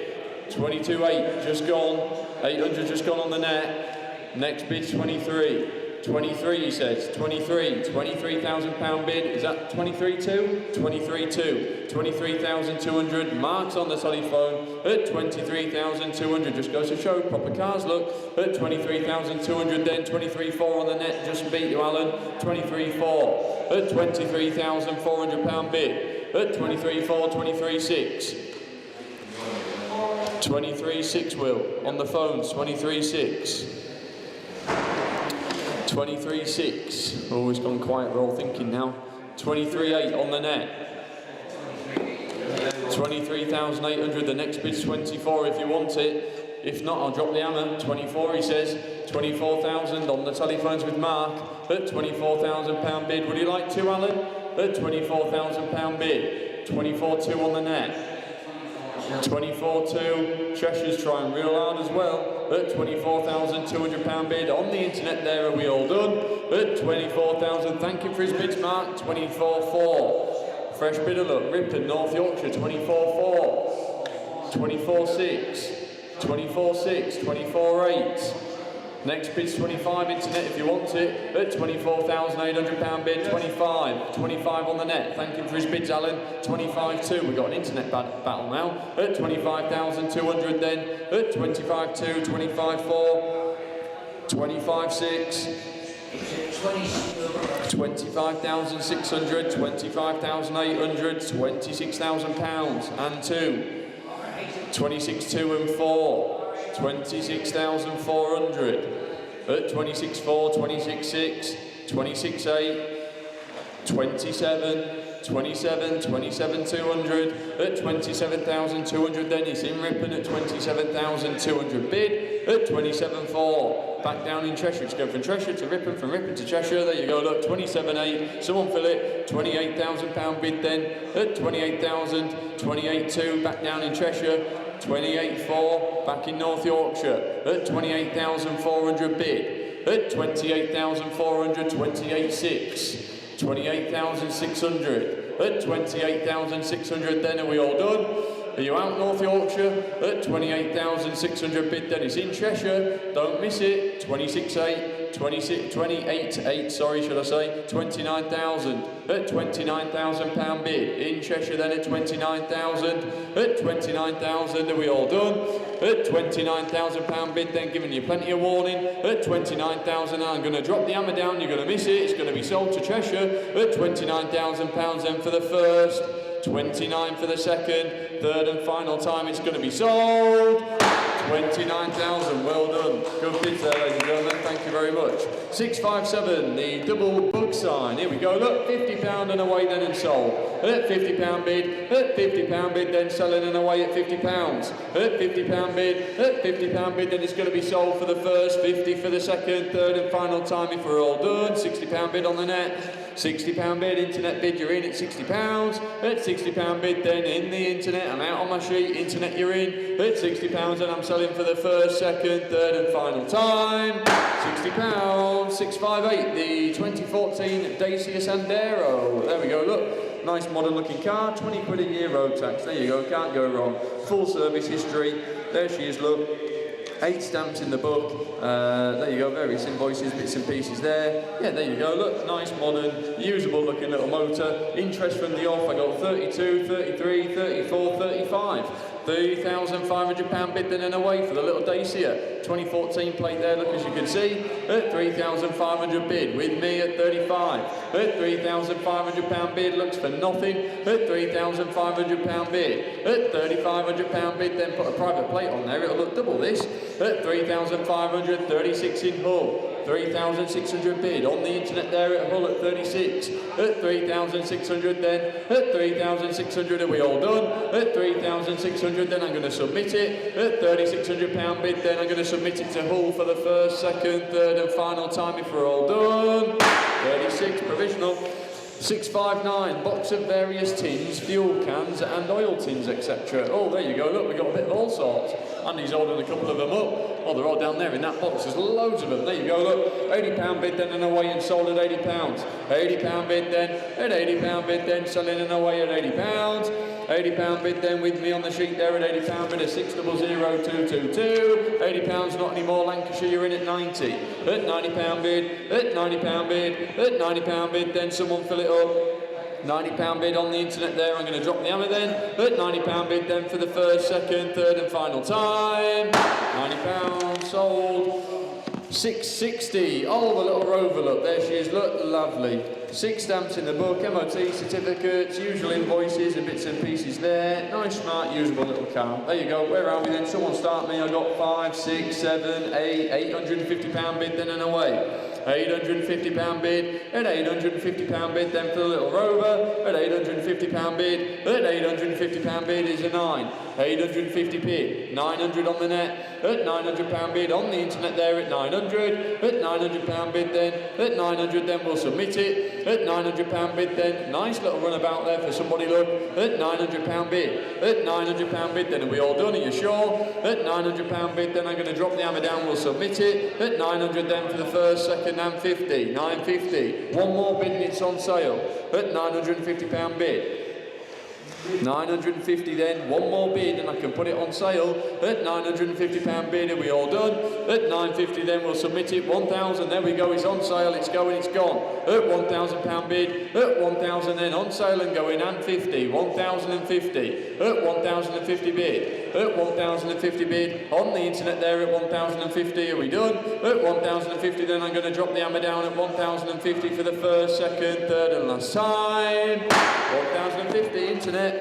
22.8, just gone. 800 just gone on the net. Next bid 23. 23 he says. 23. £23,000 bid. Is that 23.2? 23.2. 23,200. Mark's on the telephone at 23,200. Just goes to show proper cars. Look at 23,200. Then 23.4 on the net. Just beat you, Alan. 23.4 at £23,400 bid. At 23.4. 23.6. 23.6 Will on the phones. 23.6. 23.6. Oh, it's gone quiet. We're all thinking now. 23.8 on the net. 23,800. The next bid's 24 if you want it. If not, I'll drop the hammer. 24 he says. 24,000 on the telephones with Mark at £24,000 bid. Would you like 2, Alan? At £24,000 bid. 24.2 on the net. 24.2. Cheshire's trying real hard as well. At £24,200 bid. On the internet there, are we all done? At 24,000. Thank you for his bids, Mark. 24.4. Fresh bid of luck. Ripon, North Yorkshire. 24.4. 24.6. 24.6. 24.8. Next bid's 25 internet if you want it. At £24,800 bid. 25. 25 on the net. Thank you for his bids, Alan. 25.2. We've got an internet battle now. At 25,200 then. At 25.2. 25.4. 25.6. 25,600. 25,800. £26,000 and 2. 26.2 and 4. 26,400 at 26.4, 26.6, 26.8, 27, 27,200 at 27,200 then it's in Ripon at 27,200 bid. at 27.4. Back down in Cheshire, it's going from Cheshire to Ripon, from Ripon to Cheshire. There you go, look, 27.8. Someone fill it. £28,000 bid then at 28,000. 28.2. Back down in Cheshire. 28.4. Back in North Yorkshire at 28,400 bid. At 28,400. 28.6. 28,600. At 28,600 then, are we all done? Are you out North Yorkshire? At 28,600 bid then, it's in Cheshire, don't miss it. 26.8, 28.8, sorry, should I say, 29,000. At £29,000 bid, in Cheshire then at 29,000. At 29,000, are we all done? At £29,000 bid then, giving you plenty of warning. At 29,000, I'm going to drop the hammer down, you're going to miss it, it's going to be sold to Cheshire. At £29,000 then for the first. 29 for the second, third and final time it's going to be sold. 29,000, well done. Good bids there, ladies and gentlemen, thank you very much. 657, the double book sign. Here we go, look, £50 and away then and sold. At £50 bid, at £50 bid, then selling and away at £50. At £50 bid, at £50 bid, then it's going to be sold for the first, 50 for the second, third and final time if we're all done. £60 bid on the net. £60 bid, internet bid, you're in at £60. At £60 bid then in the internet, I'm out on my sheet, internet you're in. At £60 and I'm selling for the first, second, third and final time. £60, 658, the 2014 Dacia Sandero. There we go, look, nice modern looking car, 20 quid a year road tax, there you go, can't go wrong. Full service history, there she is, look. 8 stamps in the book, there you go, various invoices, bits and pieces there. Yeah, there you go, look, nice, modern, usable looking little motor. Interest from the off, I got 32, 33, 34, 35. £3,500 bid then and away for the little Dacia. 2014 plate there, look, as you can see, at 3,500 bid, with me at 35. At £3,500 bid, looks for nothing. At £3,500 bid. At £3,500 bid, then put a private plate on there, it'll look double this. At 3,500, 36 in Hull. 3,600 bid on the internet there at Hull at 36. At 3,600 then. At 3,600, are we all done? At 3,600 then I'm going to submit it. At £3,600 bid then I'm going to submit it to Hull for the first, second, third and final time if we're all done. 36 provisional. 659, box of various tins, fuel cans and oil tins, etc. Oh, there you go, look, we've got a bit of all sorts. Andy's ordered a couple of them up. Oh, they're all down there in that box, there's loads of them. There you go, look, £80 bid then and away and sold at £80. £80 bid then, at £80 bid then, selling and away at £80. £80 bid then with me on the sheet there at £80 bid at 600222. £80 not anymore, Lancashire, you're in at 90. At £90 bid, at £90 bid, at £90 bid, then someone fill it up. £90 bid on the internet there, I'm going to drop the hammer then. At £90 bid then for the first, second, third and final time. £90 sold. 660, oh, the little Rover, look, there she is, look, lovely. 6 stamps in the book, MOT certificates, usual invoices and bits and pieces there. Nice, smart, usable little car. There you go, where are we then? Someone start me, I got 5, 6, 7, 8, £850 bid then and away. £850 bid, at £850 bid then for the little Rover, at £850 bid, at £850 bid is a 9, 850 bid, 900 on the net, at £900 bid on the internet there at 900, at £900 bid then, at 900 then we'll submit it, at £900 bid then, nice little runabout there for somebody, look, at £900 bid, at £900 bid then, are we all done, are you sure? At £900 bid then I'm going to drop the hammer down, we'll submit it, at 900 then for the first, second and 50, 950, one more bid and it's on sale, at £950 bid. 950 then, one more bid and I can put it on sale at £950 bid. Are we all done? At 950 then we'll submit it. 1,000, there we go, it's on sale, it's going, it's gone. At £1,000 bid, at 1,000 then on sale and going and 50, 1,050, at 1,050 bid, at 1,050 bid, on the internet there at 1,050, are we done? At 1,050 then I'm going to drop the hammer down at 1,050 for the first, second, third and last time. 1,050 internet.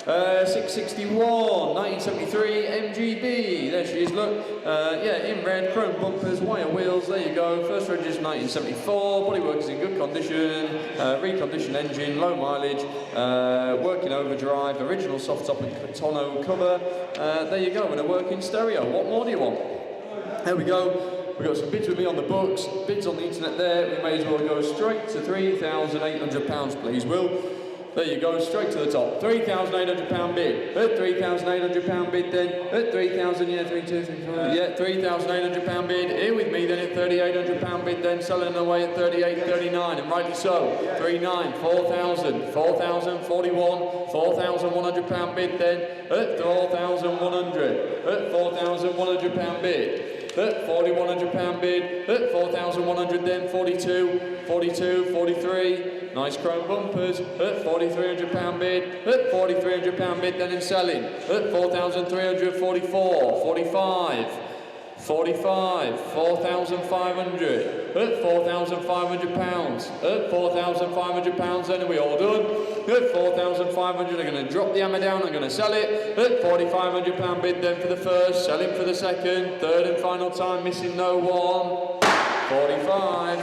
661, 1973 MGB. There she is, look. Yeah, in red, chrome bumpers, wire wheels. There you go. First registered 1974. Bodywork is in good condition. Reconditioned engine, low mileage, working overdrive, original soft top and tonneau cover. There you go, and a working stereo. What more do you want? There we go. We've got some bids with me on the books, bids on the internet there. We may as well go straight to £3,800, please, Will. There you go, straight to the top. £3,800 bid. At £3,800 bid then. At 3,000, yeah, 3, 2, 3, 4. Yeah, £3,800 bid. Here with me then at £3,800 bid then. Selling away at 38.39, and rightly so. 3,900, 4,000, 4,041, £4,100 bid then. At 4,100. At £4,100 bid. At £4,100 bid, at 4,100 then, 42, 42, 43, nice chrome bumpers, at £4,300 bid, at £4,300 bid then and selling, at 4,344, 45, 45, 4,500, at £4,500, at £4,500 then, are we all done? At 4,500, I'm going to drop the hammer down, I'm going to sell it, at £4,500 bid then for the first, selling for the second, third and final time, missing no one, 45,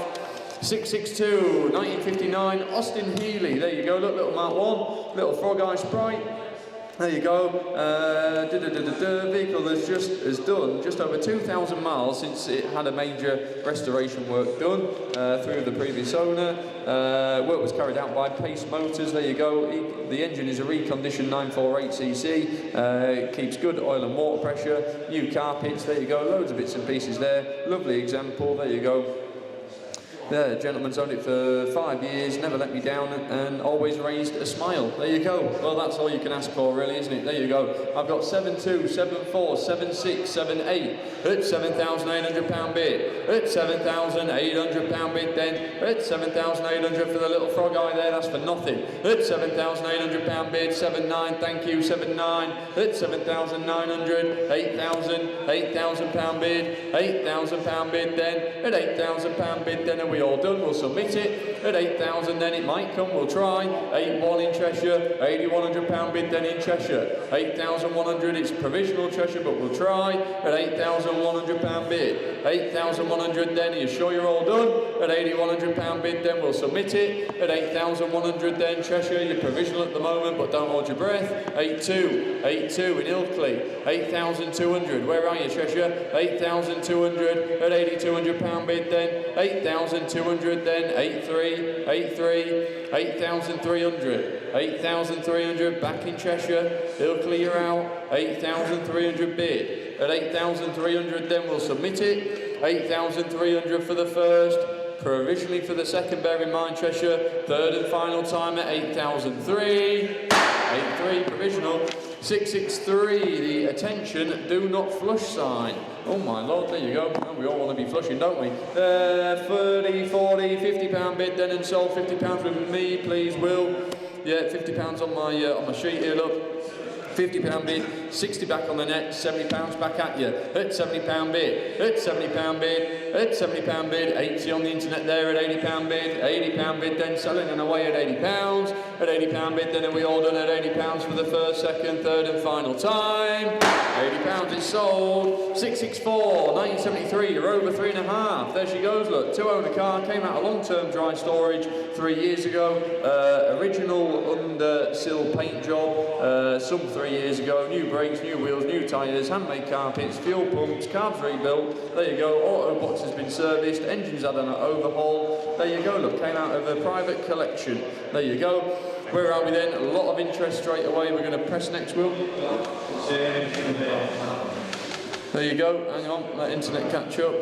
662, 1959, Austin Healey, there you go, look, little Mark 1, little Frog Eye Sprite. There you go, vehicle that's has done just over 2,000 miles since it had a major restoration work done through the previous owner. Work was carried out by Pace Motors, there you go. The engine is a reconditioned 948cc, it keeps good oil and water pressure, new carpets, there you go, loads of bits and pieces there. Lovely example, there you go. The gentleman's owned it for 5 years, never let me down, and always raised a smile. There you go. Well, that's all you can ask for, really, isn't it? There you go. I've got 72, 74, 76, 78 at £7,800 bid. At £7,800 bid then. At 7,800 for the little frog eye there, that's for nothing. At £7,800 bid, 79, thank you, 79. At 7,900, 8,000, £8,000 bid, £8,000 bid then. At £8,000 bid then, and we all done, we'll submit it. At 8,000 then it might come, we'll try. 8,1 in Cheshire, £8,100 bid then in Cheshire. 8,100, it's provisional Cheshire, but we'll try. At £8,100 bid. 8,100 then, are you sure you're all done? At £8,100 bid then, we'll submit it. At 8,100 then, Cheshire, you're provisional at the moment, but don't hold your breath. 8,2, 8,2 in Ilkley. 8,200, where are you, Cheshire? 8,200, at £8,200 bid then. 8,200 then, 8,3, 8,3, 8,300, 8,300 back in Cheshire, Ilkley you're out, 8,300 bid. At 8,300 then we'll submit it, 8,300 for the first, provisionally for the second, bear in mind Cheshire, third and final time at 8,003, 8,3 provisional. 663, the attention, do not flush sign. Oh my lord, there you go. Oh, we all want to be flushing, don't we? 30, 40, £50 bid then and sold. £50 with me, please, Will. Yeah, £50 on my sheet here, look. £50 bid, 60 back on the net, £70 back at you. At £70 bid, at £70 bid, at £70 bid, 80 on the internet there at £80 bid, £80 bid then selling and away at £80. At £80 bid then, and we all done at £80 for the first, second, third and final time. £80 is sold. 664, 1973, you're over 3.5. There she goes, look, two-owner car, came out of long-term dry storage 3 years ago. Original under-sill paint job, some 3 years ago. New brakes, new wheels, new tyres, handmade carpets, fuel pumps, carbs rebuilt. There you go, auto box has been serviced, engine's had an overhaul. There you go, look, came out of a private collection. There you go. Where are we then? A lot of interest straight away. We're going to press next, Will. There you go. Hang on, let internet catch up.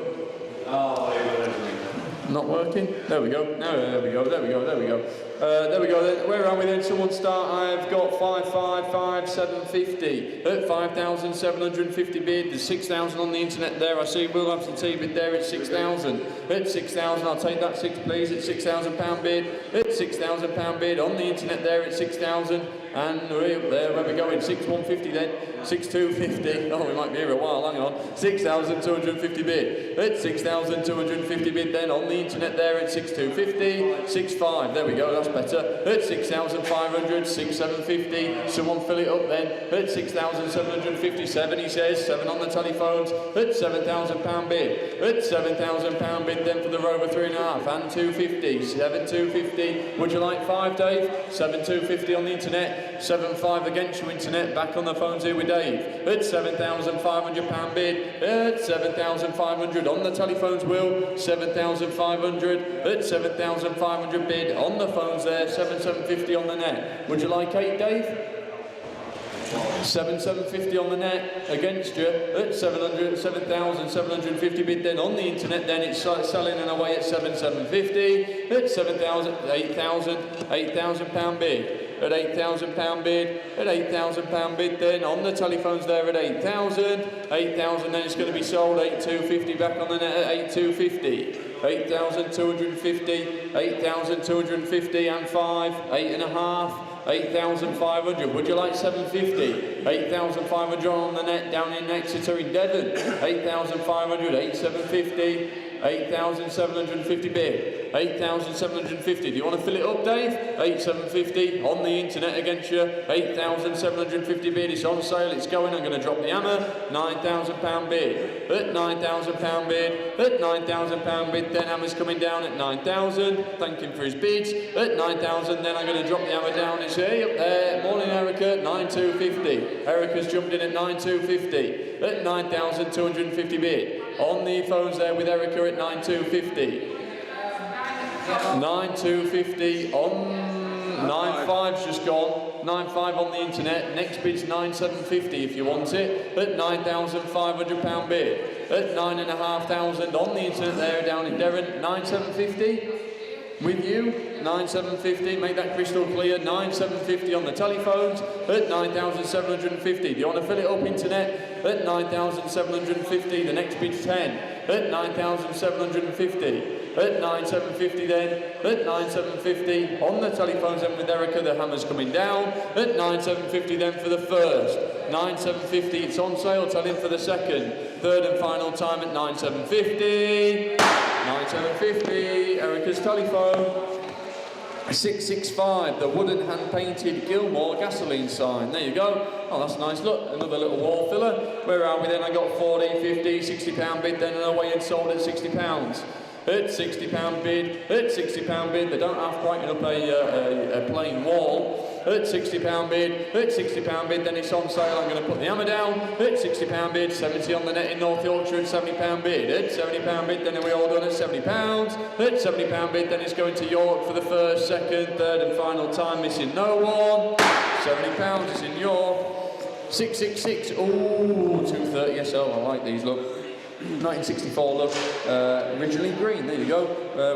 Not working? There we go. No, there we go. There we go. There we go. There we go. Then. Where are we then? Someone start. I've got 5,750 at 5,750 bid. There's 6,000 on the internet there. I see Will Absentee bid there at 6,000. At 6,000, I'll take that 6 please. At £6,000 bid. At £6,000 bid on the internet there at 6,000. And we're up there, where we're going, 6,150 then, 6,250, oh we might be here a while, hang on, 6,250 bid, at 6,250 bid then, on the internet there at 6,250, 6,5, there we go, that's better, at 6,500, 6,750, someone fill it up then, at 6,757 he says, 7 on the telephones, at £7,000 bid, at £7,000 bid then for the Rover 3.5, and 250, 7,250, would you like 5 Dave, 7,250 on the internet, internet. 7.5 against you, internet. Back on the phones here with Dave. At £7,500 bid. At 7,500 on the telephones, Will. 7,500. At 7,500 bid on the phones there. 7,750 on the net. Would you like 8, Dave? 7,750 on the net against you at 7,750 bid. Then on the internet, then it's selling and away at 7,750 at 7,000, 8,000 pound bid. At £8,000 bid, at £8,000 bid, then on the telephones there at 8,000, then it's going to be sold 8,250 back on the net at 8,250, 8,250, 8,250 and 5, 8.5, 8,500. Would you like 750? 8,500 on the net down in Exeter in Devon. 8,500, 8,750, 8,750 bid. 8,750. Do you want to fill it up, Dave? 8,750 on the internet against you. 8,750 bid. It's on sale. It's going. I'm going to drop the hammer. £9,000 bid. At £9,000 bid. At £9,000 bid. Then hammer's coming down at 9,000. Thank him for his bids. At 9,000. Then I'm going to drop the hammer down. It's hey up there. Morning, Erica. 9,250. Erica's jumped in at 9,250. At 9,250 bid. On the phones there with Erica at 9,250. 9,250 on 9.5's just gone. 9.5 on the internet. Next bid's 9,750 if you want it. At £9,500 bid. At 9,500 on the internet there down in Devon. 9,750 with you. 9,750. Make that crystal clear. 9,750 on the telephones. At 9,750. Do you want to fill it up internet? At 9,750. The next bid's 10. At 9,750. At 9,750 then, at 9,750 on the telephones then with Erica, the hammer's coming down. At 9,750 then for the first. 9,750, it's on sale, tell him for the second. Third and final time at 9,750. 9,750, Erica's telephone. 665, the wooden hand-painted Gilmore gasoline sign. There you go. Oh, that's nice. Look, another little wall filler. Where are we then? I got 40, 50, £60 bid then and away and sold at £60. At £60 bid, at £60 bid, they don't have quite enough a plain wall. At £60 bid, at £60 bid, then it's on sale. I'm going to put the hammer down. At £60 bid, 70 on the net in North Yorkshire at £70 bid. At £70 bid, then we all done at £70. At £70 bid, then it's going to York for the first, second, third and final time, missing no one. £70, it's in York. 666, ooh, 230 SL, I like these, look. 1964 look, originally green, there you go,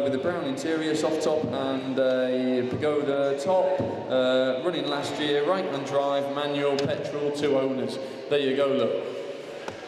with a brown interior, soft top and a pagoda top, running last year, right hand drive, manual, petrol, 2 owners. There you go, look.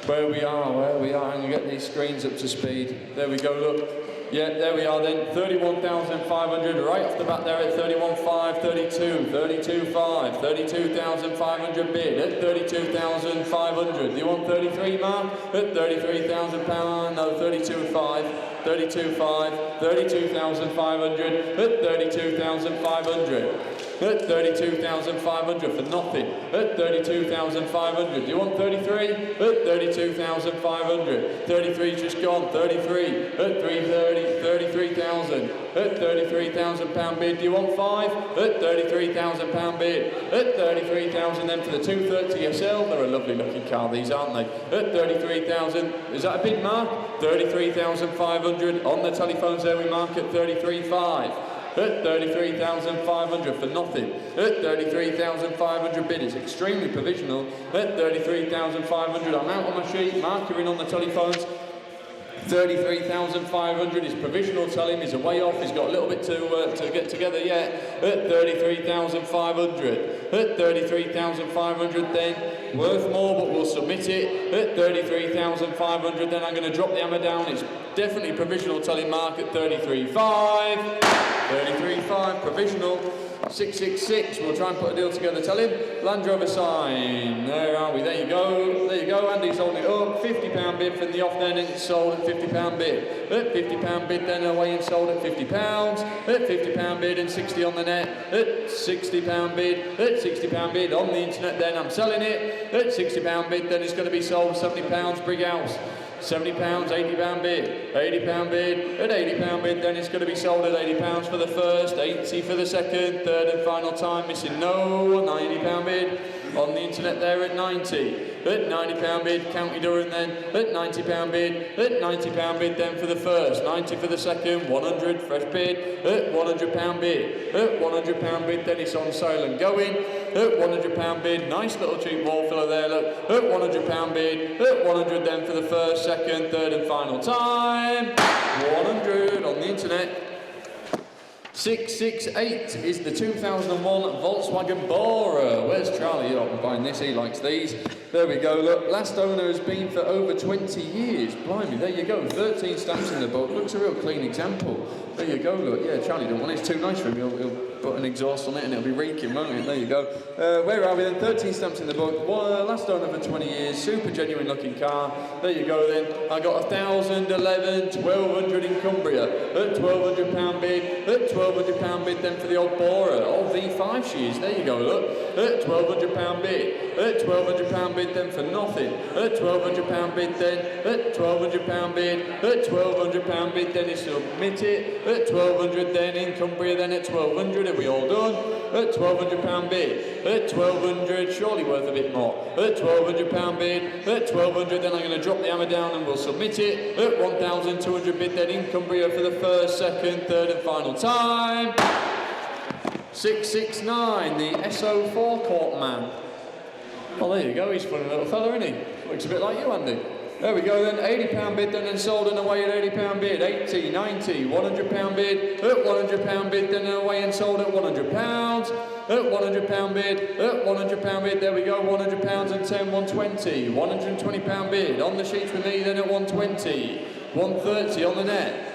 Where we are, I'm going to get these screens up to speed. There we go, look. Yeah, there we are then, 31,500, right off the bat there at 31,500, 32, 32,500, 32,500 bid, at 32,500. Do you want 33, Mark? At £33,000, no, 32,500, 32,500, 32,500, at 32,500. At 32,500 for nothing. At 32,500. Do you want 33? At 32,500. 33's just gone. 33. At 330. 33,000. At £33,000 bid. Do you want 5? At £33,000 bid. At 33,000 then for the 230 SL. They're a lovely looking car, these, aren't they? At 33,000. Is that a bid, Mark? 33,500 on the telephones there. We mark at 33,500. At 33,500 for nothing. At 33,500 bid. It's extremely provisional. At 33,500. I'm out on my sheet. Mark, you're in on the telephones. 33,500 is provisional, tell him he's a way off, he's got a little bit to get together yet. At 33,500. At 33,500 then, worth more but we'll submit it. At 33,500 then I'm going to drop the hammer down, it's definitely provisional, tell him Mark at 33,500. 33,500, provisional. 666, we'll try and put a deal together, tell him. Land Rover sign, there are we, there you go, Andy's holding it up. £50 bid from the off then and it's sold at £50 bid. At £50 bid then away and sold at £50. At £50 bid and 60 on the net. At £60 bid, at £60 bid on the internet then I'm selling it. At £60 bid then it's going to be sold £70 Brighouse. £70, £80 bid, £80 bid, at £80 bid, then it's going to be sold at £80 for the first, 80 for the second, third and final time, missing no, £90 bid, on the internet there at 90, at £90 bid, County Durham then, at £90 bid, at £90 bid then for the first, 90 for the second, 100, fresh bid, at £100 bid, at £100 bid, then it's on sale and going, at £100 bid, nice little cheap wall filler there, look, at £100 bid, at 100 then for the first, second, third and final time, 100 on the internet. 668 is the 2001 Volkswagen Bora. Where's Charlie? You're not buying this, he likes these. There we go, look, last owner has been for over 20 years. Blimey, there you go, 13 stamps in the book. Looks a real clean example. There you go, look, yeah, Charlie don't want it, it's too nice for him. He'll put an exhaust on it and it'll be reeking, won't it? There you go. Where are we then? 13 stamps in the book. Last owner for 20 years, super genuine looking car. There you go then. I got 1,011, 1,200 in Cumbria. At £1,200 bid, at £1,200 bid then for the old Bora. Old V5 she is, there you go, look. At £1,200 bid, at £1,200 bid then for nothing. At £1,200 bid then, at £1,200 bid, at £1,200 bid then it's submit it. At 1,200 then in Cumbria then at 1,200, are we all done? At £1,200 bid, at 1,200, surely worth a bit more. At £1,200 bid, at 1,200 then I'm going to drop the hammer down and we'll submit it. At 1,200 bid then in Cumbria for the first, second, third and final time. 669, the SO4 Court man. Oh, there you go, he's a funny little fella, isn't he? Looks a bit like you, Andy. There we go then, £80 bid then and sold and away at £80 bid, 80, 90, £100 bid, at £100 bid then and away and sold at £100, at £100 bid, at £100 bid, there we go, £100 and 10, 120, £120 bid, on the sheets with me then at 120, 130 on the net.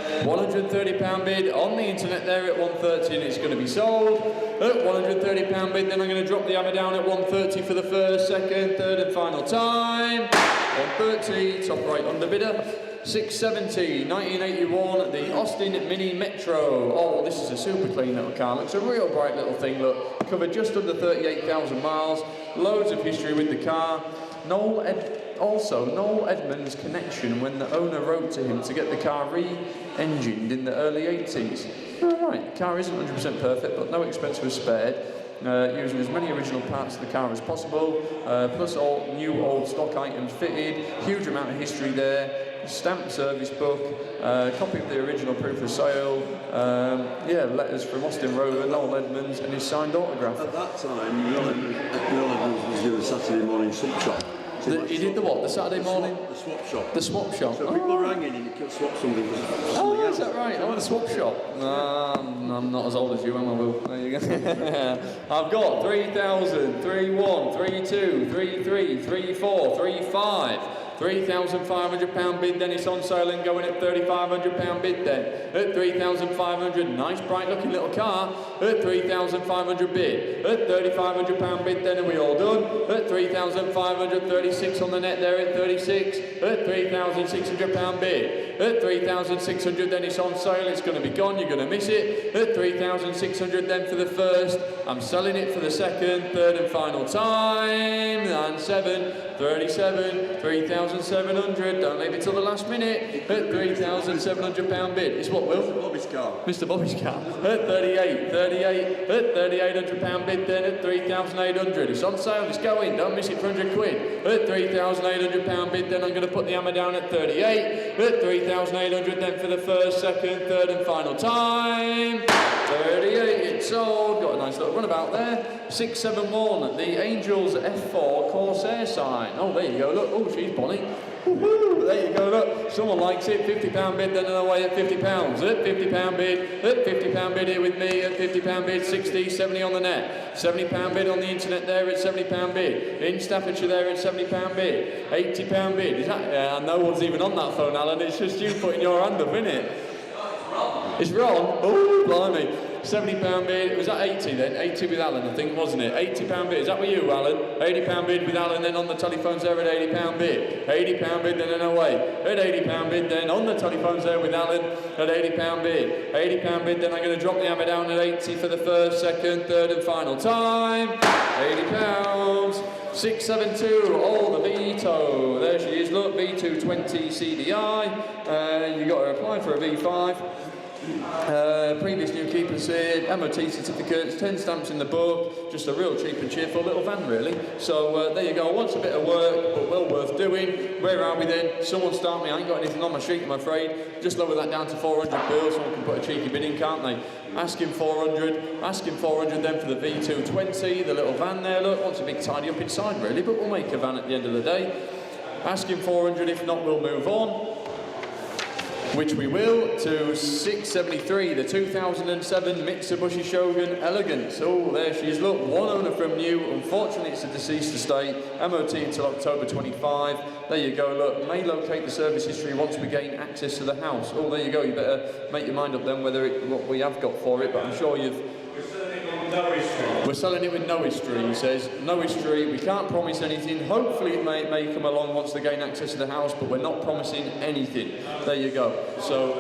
£130 bid on the internet there at 130 and it's going to be sold. At £130 bid then I'm going to drop the hammer down at 130 for the first, second, third and final time. 130, top right underbidder. 670, 1981, the Austin Mini Metro. Oh, this is a super clean little car. Looks a real bright little thing, look. Covered just under 38,000 miles. Loads of history with the car. Noel Edmonds' connection when the owner wrote to him to get the car re-engined in the early 80s. Oh, right, the car isn't 100% perfect, but no expense was spared. Using as many original parts of the car as possible, plus all new old stock items fitted, huge amount of history there, stamped service book, copy of the original proof of sale, letters from Austin Rover, Noel Edmonds and his signed autograph. At that time, Noel Edmonds was doing a Saturday morning swap shop. He did the what? The Saturday morning? The swap shop. The swap shop. So people rang in and he could swap something for something else. Is that right? Oh, the swap shop. I'm not as old as you, am I, Will? There you go. I've got 3,000, 3,1, 3,2, 3,3, 3,4, 3,5. £3,500 bid then it's on sale and going at £3,500 bid then. At 3,500, nice bright looking little car. At 3,500 bid. At £3,500 bid then, are we all done? At 3,536 on the net there at 36. At £3,600 bid. At 3,600 then it's on sale, it's going to be gone, you're going to miss it. At 3,600 then for the first. I'm selling it for the second, third and final time. And 37, 3,700, don't leave it till the last minute. At £3,700 bid. It's what, Will? Mr. Bobby's car. Mr. Bobby's car. At 38, at £3,800 bid then at 3,800. It's on sale, it's going, don't miss it for £100. At £3,800 bid then I'm going to put the hammer down at 38. At 3,800 then for the first, second, third and final time. 38, it's sold. Got a nice little runabout there. 671, the Angels F4 Corsair sign. Oh, there you go, look. Oh, she's bonny. Woohoo! There you go, look. Someone likes it. £50 bid, then away at £50. At £50 bid, at £50 bid here with me. At £50 bid, 60, 70 on the net. £70 bid on the internet there at £70 bid. In Staffordshire there at £70 bid. £80 bid. Is that? Yeah, no one's even on that phone, Alan. It's just you putting your hand up, isn't it? It's wrong. Oh, blimey. £70 bid, it was at 80 then, 80 with Alan I think, wasn't it? £80 bid, is that with you, Alan? £80 bid with Alan, then on the telephones there at £80 bid. £80 bid then and away. At £80 bid then on the telephones there with Alan at £80 bid. £80 bid then I'm going to drop the hammer down at 80 for the first, second, third and final time. £80. 672, oh, the Vito. There she is, look, V220 CDI. You got to apply for a V5. Previous new keepers here, MOT certificates, 10 stamps in the book, just a real cheap and cheerful little van really. So there you go, wants a bit of work, but well worth doing. Where are we then? Someone start me, I ain't got anything on my sheet I'm afraid. Just lower that down to 400 bills, someone can put a cheeky bid in, can't they? Asking 400 then for the V220, the little van there, look, wants a big tidy up inside really, but we'll make a van at the end of the day. Asking 400, if not we'll move on. Which we will, to 673, the 2007 Mitsubishi Shogun Elegance. Oh, there she is. Look, one owner from new. Unfortunately, it's a deceased estate. MOT until October 25. There you go. Look, may locate the service history once we gain access to the house. Oh, there you go. You better make your mind up then whether what we have got for it. But I'm sure you've. We're selling it with no history, he says. No history, we can't promise anything. Hopefully it may come along once they gain access to the house, but we're not promising anything. There you go. So,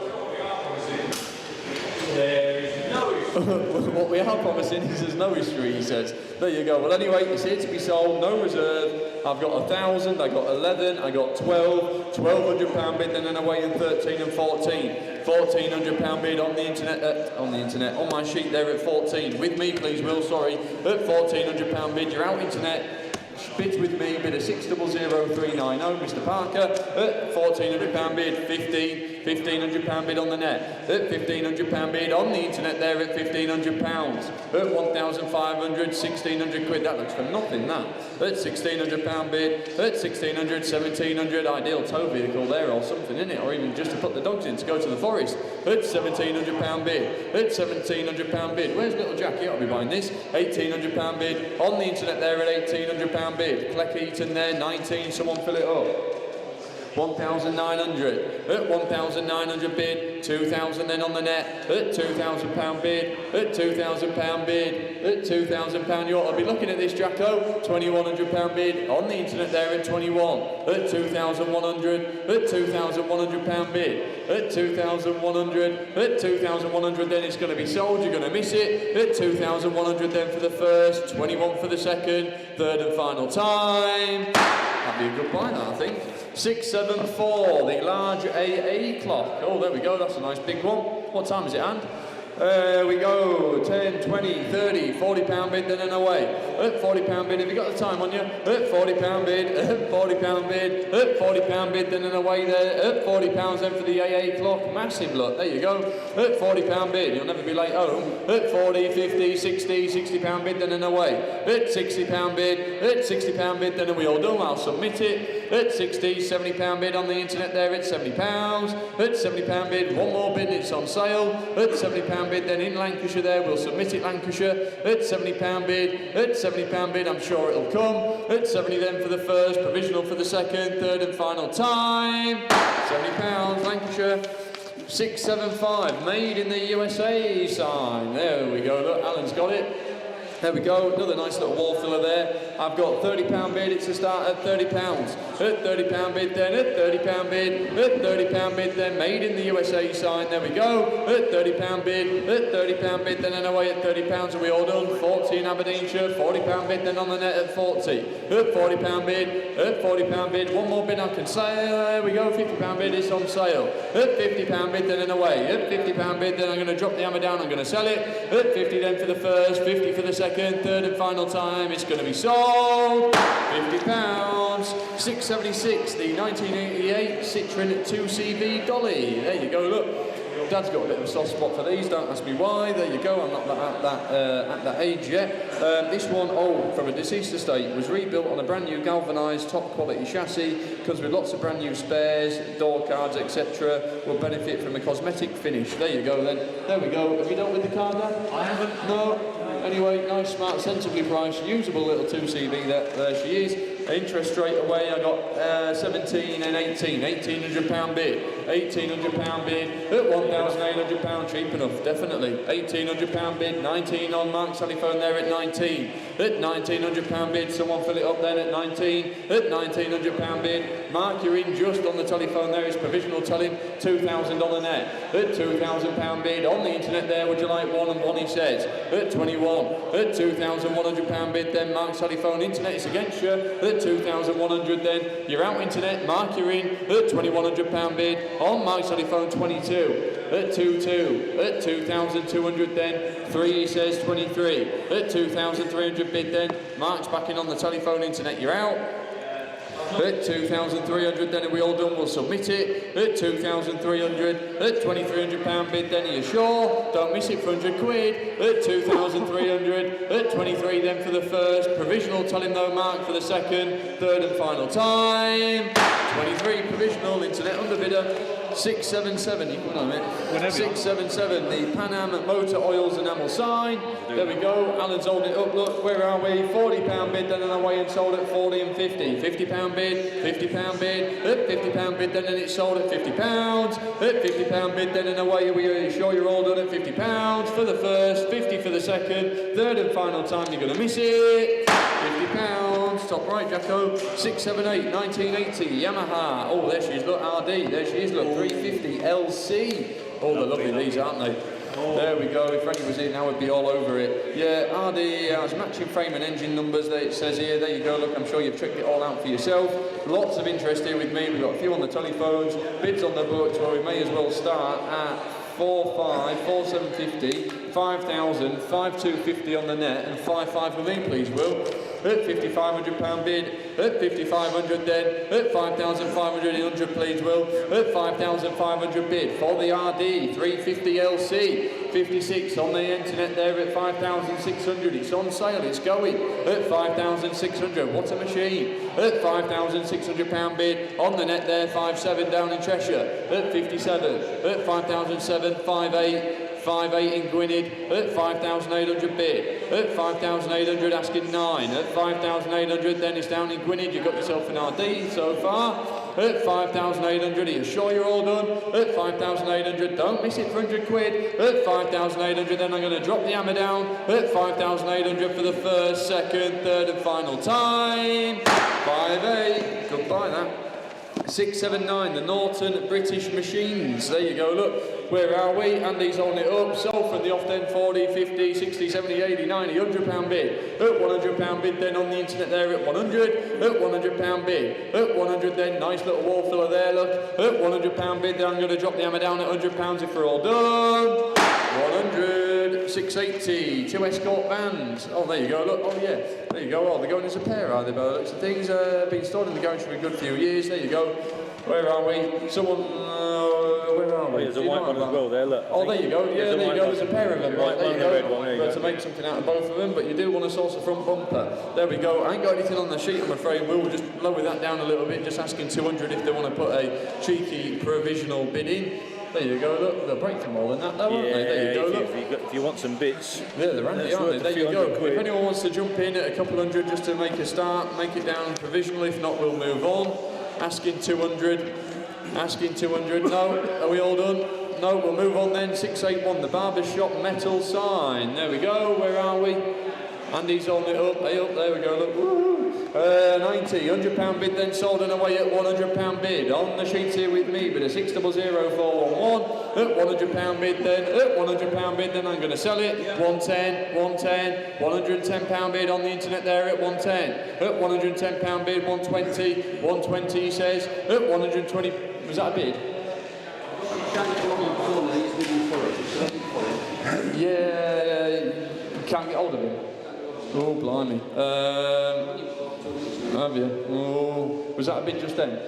what we are promising is there's no history, he says. There you go. Well, anyway, it's here to be sold, no reserve. I've got 1,000, I got 11, I got 12, £1,200 bid, then away in 13 and 14. £1,400 bid on the internet, on my sheet there at 14. With me, please, Will, sorry. At £1,400 bid, you're out internet. Bids with me, bid a 600390, Mr. Parker. At £1,400 bid, 1,500 bid on the net. At £1,500 bid on the internet there at £1,500. At 1,500, 1,600 quid, that looks for nothing, that. At £1,600 bid, at 1,600, 1,700, ideal tow vehicle there or something in it, or even just to put the dogs in to go to the forest. At £1,700 bid, at £1,700 bid. Where's little Jackie? I'll be buying this. £1,800 bid on the internet there at £1,800 bid. Cleck Eaton there, 19, someone fill it up. 1,900, at 1,900 bid, 2,000 then on the net, at £2,000 bid, at £2,000 bid, at £2,000, you ought to be looking at this, Jacko, £2,100 bid, on the internet there at 21, at 2,100, at £2,100 bid, at 2,100, at 2,100 then it's going to be sold, you're going to miss it, at 2,100 then for the first, 21 for the second, third and final time. That'd be a good buy, that, I think. 674, the large AA clock. Oh, there we go, that's a nice big one. What time is it, Anne? There we go, 10, 20, 30, £40 bid, then and away. At £40 bid, have you got the time on you? At £40 bid, at £40 bid, at £40 bid, then and away there. At £40 then for the AA clock. Massive lot, there you go. At £40 bid, you'll never be late home. At 40, 50, 60, £60 bid, then and away. At £60 bid, at £60 bid, then and we all done. I'll submit it. At 60, £70 bid on the internet there at £70. At £70 bid, one more bid, it's on sale. At £70 bid, then in Lancashire there, we'll submit it Lancashire. At £70 bid, at £70 bid, I'm sure it'll come. At 70 then for the first, provisional for the second, third and final time. £70, Lancashire. 675, made in the USA sign. There we go, look, Alan's got it. There we go, another nice little wall filler there. I've got £30 bid, it's a start at £30. At £30 bid then, at £30 bid, at £30 bid then, made in the USA sign, there we go. At £30 bid, at £30 bid then and away at £30, and we all done. 40 in Aberdeenshire, £40 bid then on the net at 40. At £40 bid, at £40 bid, one more bid I can say, there we go, £50 bid, it's on sale. At £50 bid then and away, at £50 bid then I'm going to drop the hammer down, I'm going to sell it. At 50 then for the first, 50 for the second, third and final time, it's going to be sold. £50. 676, the 1988 Citroen 2CV Dolly. There you go, look. Dad's got a bit of a soft spot for these, don't ask me why. There you go, I'm not at that age yet. This one, from a deceased estate, was rebuilt on a brand new galvanised, top quality chassis, comes with lots of brand new spares, door cards, etc. Will benefit from a cosmetic finish. There you go then. There we go. Have you dealt with the car, Dad? I haven't. No. Anyway, nice, smart, sensibly priced, usable little 2CV there she is. Interest straight away, I got 17 and 18, £1,800 bid. £1,800 bid at £1,800, cheap enough, definitely. £1,800 bid, 19 on Mark's telephone there at 19. At £1,900 bid, someone fill it up then at 19. At £1,900 bid, Mark, you're in just on the telephone there, it's provisional, tell him $2,000 net. At £2,000 bid, on the internet there, would you like one and one, he says. At 21. At £2,100 bid then, Mark's telephone, internet is against you. At 2,100 then, you're out internet, Mark, you're in. At £2,100 bid, on Mark's telephone, 22. At 2-2, at 2,200 then, 3 he says 23. At 2,300 bid then, Mark's back in on the telephone, internet, you're out. At 2,300 then, are we all done? We'll submit it. At 2,300, at £2,300 bid then, are you sure? Don't miss it for 100 quid. At 2,300, at 23 then for the first. Provisional, tell him no, Mark, for the second. Third and final time. 23 provisional, internet underbidder. 677, you can on it. 677, the Pan Am Motor Oils enamel sign. There we go, Alan's holding it up, look, where are we? £40 bid, then on away and sold at 40 and 50. £50 bid, £50 bid, at £50 bid, then and it's sold at £50. At £50 bid, then and away, are you sure you're all done at £50? For the first, 50 for the second, third and final time, you're going to miss it. £50, top right, Jacko. 678, 1980, Yamaha. Oh, there she is, look, RD, there she is, look, 350 LC. Oh, they're lovely these, aren't they? There we go, if Freddie was here now, we'd be all over it. Yeah, RD has matching frame and engine numbers, that it says here. There you go, look, I'm sure you've checked it all out for yourself. Lots of interest here with me. We've got a few on the telephones, bids on the books, well, we may as well start at 4,500, 4,750, 5,000, 5,250 on the net, and 5,500 with me, please, Will. At £5,500 bid, at 5,500 then, at 5,500 in 100, please, Will. At 5,500 bid for the RD 350 LC, 56 on the internet there at 5,600. It's on sale, it's going at 5,600. What a machine! At £5,600 bid on the net there, 5,700 down in Cheshire. At 57, at 5,700, 5,800. 5,800 in Gwynedd, at 5,800 bid, at 5,800 asking 9, at 5,800 then it's down in Gwynedd, you've got yourself an RD so far, at 5,800, are you sure you're all done? At 5,800, don't miss it for 100 quid, at 5,800 then I'm going to drop the hammer down, at 5,800 for the first, second, third and final time, 5,800, goodbye that. 679, the Norton British Machines. There you go, look, where are we? Andy's holding it up. Salford, the off then, 40, 50, 60, 70, 80, 90, £100 bid. At £100 bid then on the internet there at 100. At £100 bid. At 100 then, nice little wall filler there, look. At £100 bid then I'm going to drop the hammer down at £100 if we're all done. 100, 680, 2 Escort vans. Oh, there you go, look, oh yeah, there you go. Oh, they're going as a pair, are they, by the looks of things? Been stored in the garage for a good few years. There you go. Where are we? Someone, where are we? There's a white one as well there, look. Oh, there you go, yeah, there you go, there's a pair of them, right, there you go. Red one, there you go. To make something out of both of them, but you do want to source a front bumper. There we go, I ain't got anything on the sheet, I'm afraid. We'll just lower that down a little bit, just asking 200 if they want to put a cheeky provisional bid in. There you go, look, they'll break for more than that though, won't they? There you go, look. If you want some bits. Yeah, they're handy, aren't they? There you go. If anyone wants to jump in at a couple hundred just to make a start, make it down provisional, if not we'll move on. Asking 200, asking 200, no, are we all done? No, we'll move on then. 681, the Barbershop metal sign. There we go, where are we? Andy's on it up, hey up, there we go, look, woo! 90, £100 bid then sold and away at £100 bid. On the sheets here with me, but a 600411 at £100 bid then, at £100 bid then I'm going to sell it. 110, 110, £110 bid on the internet there at 110. At £110 bid, 120, 120 he says, at 120, was that a bid? Yeah, can't get hold of him. Oh, blimey. Have you? Oh, was that a bid just then?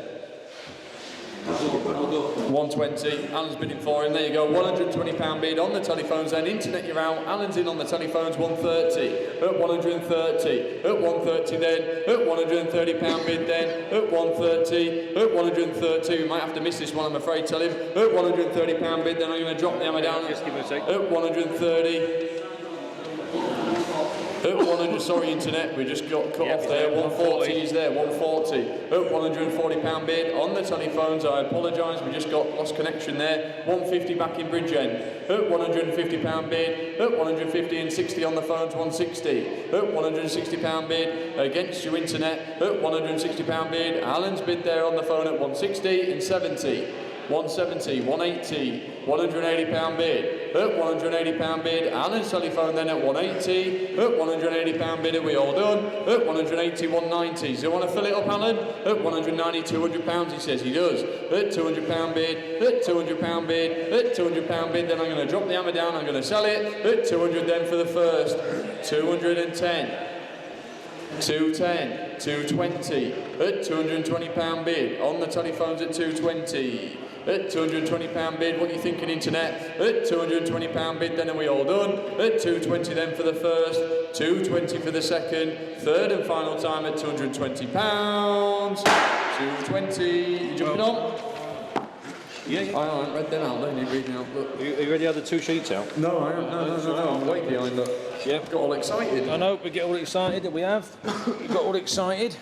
120, Alan's bidding for him, there you go, £120 bid on the telephones then, internet you're out, Alan's in on the telephones, 130, at 130, at 130 then, at £130 bid then, at 130, at 130, we might have to miss this one I'm afraid, tell him, at £130 bid then I'm going to drop the hammer down, just give me a sec. at 130, At 100, sorry internet, we just got cut off there. 140 is there, 140. At £140 bid on the telephones, I apologise, we just got lost connection there. 150 back in Bridgend. At £150 bid. At 150 and 60 on the phones, 160. At £160 bid against your internet. At £160 bid. Alan's bid there on the phone at 160 and 70. 170, 180, £180 bid. At £180 bid, Alan's telephone then at 180. At £180 bid, are we all done? At 180, 190. Does you want to fill it up, Alan? At 190, £200, he says he does. At £200 bid, at £200 bid, at £200 bid, then I'm going to drop the hammer down, I'm going to sell it. At 200 then for the first. 210. 210, 220, at £220 bid, on the telephones at 220, at £220 bid, what are you thinking internet? At £220 bid, then are we all done? At 220 then for the first, 220 for the second, third and final time at £220, 220, you jumping on? Yeah. I haven't read them out, don't you? Reading out, look. Are you ready to have the 2 sheets out? No, I haven't, no, I'm way behind, look. Yeah. Got all excited. I know, we get all excited that we have. We got all excited.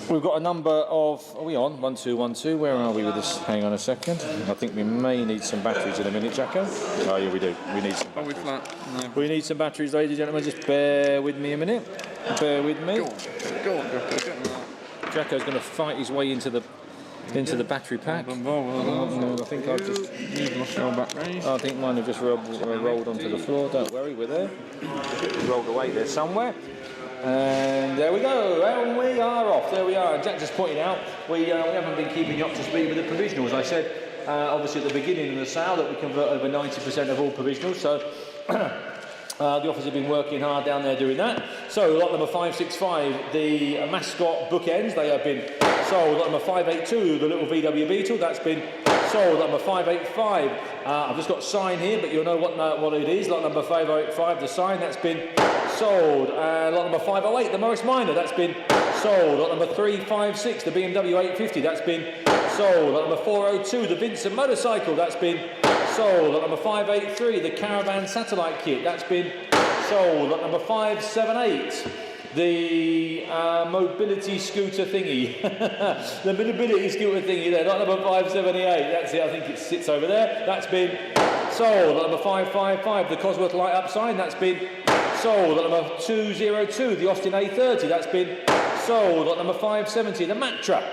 We've got a number of, are we on? 1, 2, 1, 2. Where are we with this? Hang on a second. I think we may need some batteries in a minute, Jacko. Oh yeah, we do. We need some batteries. Are we flat? No. We need some batteries, ladies and gentlemen. Just bear with me a minute. Bear with me. Go on, Jacko. Jacko's going to fight his way into the battery pack. No, I think I've just. I think mine have just rolled onto the floor. Don't worry, we're there. Rolled away there somewhere. And there we go, and we are off. There we are. Jack just pointed out we haven't been keeping you up to speed with the provisionals. I said obviously at the beginning of the sale that we convert over 90% of all provisionals. So. The officers have been working hard down there doing that. So lot number 565, the mascot bookends, they have been sold. Lot number 582, the little VW Beetle, that's been sold. Lot number 585, I've just got sign here, but you'll know what it is. Lot number 585, the sign, that's been sold. Lot number 508, the Morris Minor, that's been sold. Lot number 356, the BMW 850, that's been sold. Lot number 402, the Vincent motorcycle, that's been sold. Lot number 583, the Caravan satellite kit, that's been sold. Lot number 578, the mobility scooter thingy. The mobility scooter thingy there. Lot number 578, that's it, I think it sits over there. That's been sold. Lot number 555, the Cosworth light up sign, that's been sold. Lot number 202, the Austin A30, that's been sold. Lot number 570, the Matra,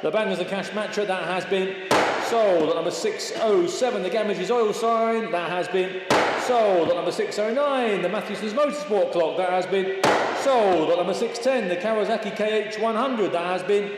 the Bangers and Cash Matra, that has been sold. Lot number 607, the Gamages oil sign, that has been sold. Lot number 609, the Mathewsons motorsport clock, that has been sold. Lot number 610, the Kawasaki KH100, that has been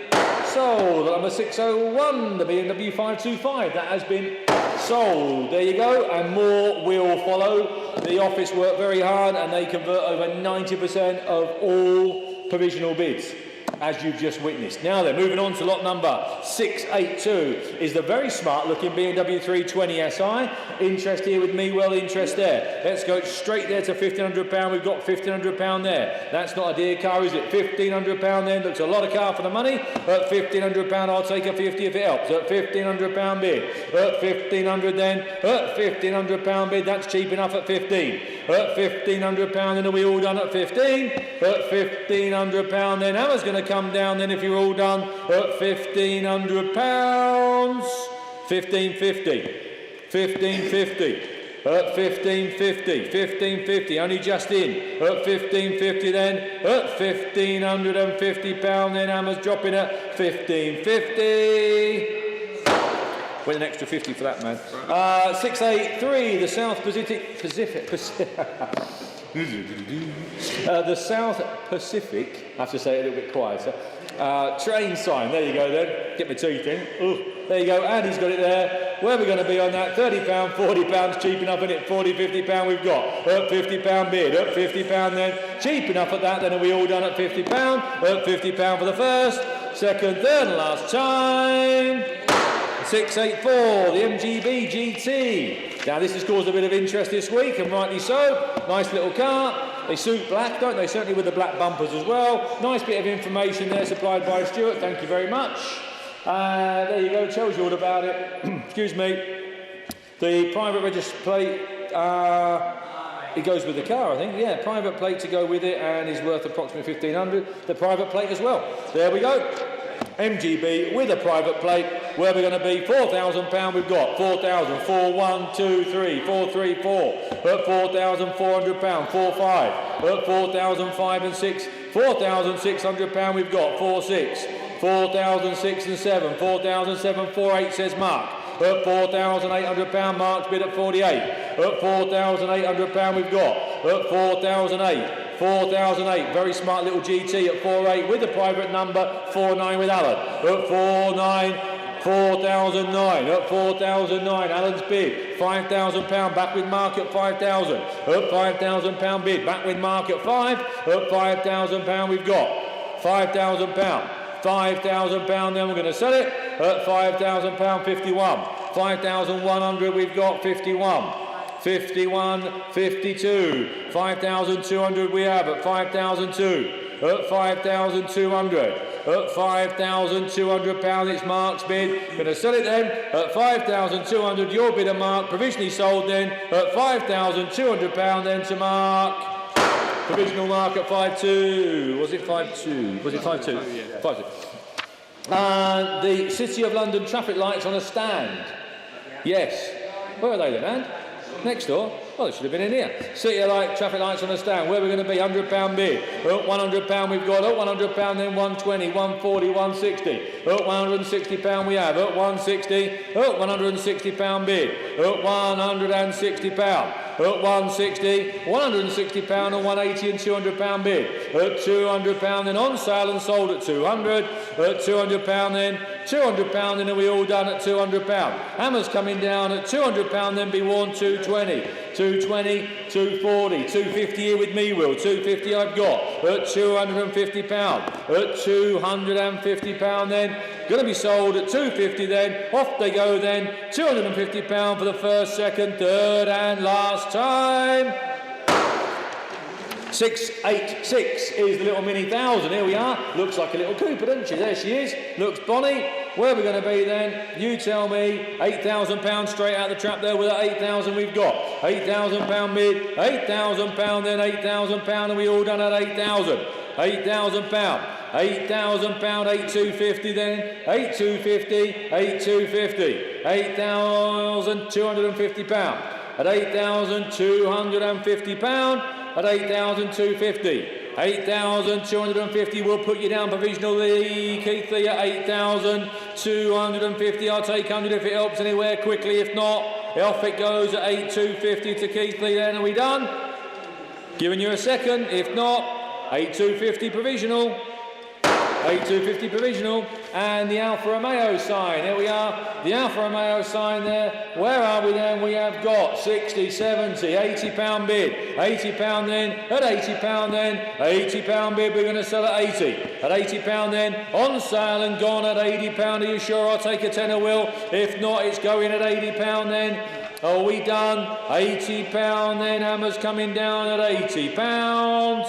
sold. Lot number 601, the BMW 525, that has been sold. There you go, and more will follow. The office work very hard and they convert over 90% of all provisional bids, as you've just witnessed. Now then, moving on to lot number 682 is the very smart looking BMW 320 SI. Interest here with me, well, interest there. Let's go straight there to £1,500. We've got £1,500 there. That's not a dear car, is it? £1,500 then. Looks a lot of car for the money. At £1,500, I'll take a 50 if it helps. At £1,500 bid. At $1,500 then. At £1,500 bid. That's cheap enough at 15. At £1,500 then, are we all done at 15? At £1,500 then, hammer's going to come down then if you're all done at £1,500. 1550. 1550. At 1550. 1550. Only just in. At 1550 then. At £1,550 then, hammer's dropping at 1550. With an extra 50 for that, man. 683, the South Pacific. The South Pacific, I have to say it a little bit quieter. Train sign, there you go then. Get my teeth in. Ooh, there you go, and he's got it there. Where are we going to be on that? £30, £40, cheap enough, isn't it? £40, £50 we've got. At £50 bid, at £50 then. Cheap enough at that, then are we all done at £50? At £50 for the first, second, third and last time. 684, the MGB GT. Now this has caused a bit of interest this week, and rightly so. Nice little car. They suit black, don't they? Certainly with the black bumpers as well. Nice bit of information there supplied by Stuart. Thank you very much. There you go, tells you all about it. Excuse me. The private register plate, It goes with the car, I think. Yeah, private plate to go with it, and is worth approximately 1,500. The private plate as well. There we go. MGB with a private plate. Where we're going to be, £4,000 we've got. 4,000, 4, 1, 2, 3, 4, 3, 4. At £4,400, 4, 5. At 4,005 and 6. £4,600 we've got. 4, 6. 4,006 and 7. 4,007, 4, 8 says Mark. At £4,800, Mark's bid at 48. At £4,800 we've got. At 4,008. 4,008, very smart little GT at 4.8 with the private number, 4.9 with Alan. At 4.9, 4,009. At 4,009, Alan's bid, £5,000, back with Mark at 5,000. At £5,000 bid, back with Mark at 5. At £5,000 we've got £5,000. £5,000, then we're going to sell it at £5,000, 51. 5,100 we've got 51. 51, 52, 5,200 we have at 5,002, at 5,200, at £5,200 it's Mark's bid, going to sell it then at 5,200, your bid of Mark, provisionally sold then at £5,200 then to Mark, provisional Mark at 5.2, was it 5.2, was it 5.2? 5.2. The City of London traffic lights on a stand, yes, where are they then, Anne? Next door? Well, it should have been in here. City of Light, traffic lights on the stand. Where are we going to be? £100 bid. At £100 we've got. At £100 then 120, 140, 160. At £160 we have. At 160. At £160 bid. At £160. At 160, £160 and 180 and £200 bid. At £200 then on sale and sold at 200. At £200 then, £200 then are we all done at £200. Hammers coming down at £200 then be worn 220. 220, 240, 250 here with me, Will. 250 I've got at £250. At £250 then, going to be sold at 250 then. Off they go then. £250 for the first, second, third and last time. 686 is the little mini 1,000. Here we are. Looks like a little Cooper, doesn't she? There she is. Looks bonny. Where are we going to be then? You tell me. £8,000 straight out the trap there with that 8,000 we've got. £8,000 bid. £8,000 then £8,000 and we all done at 8,000. £8,000. £8,000, 8,250 then, 8,250, 8,250, £8,250. At £8,250, at 8,250. 8,250 will put you down provisionally, Keith Lee at 8,250. I'll take 100 if it helps anywhere quickly. If not, off it goes at 8,250 to Keith Lee then. Are we done? Giving you a second. If not, 8,250 provisional. 8,250 provisional, and the Alfa Romeo sign. Here we are, the Alfa Romeo sign there. Where are we then? We have got 60, 70, £80 bid. £80 then, at £80 then, £80 bid, we're going to sell at 80. At £80 then, on sale and gone at £80. Are you sure? I'll take a tenner, Will. If not, it's going at £80 then. Are we done? £80 then, hammers coming down at £80.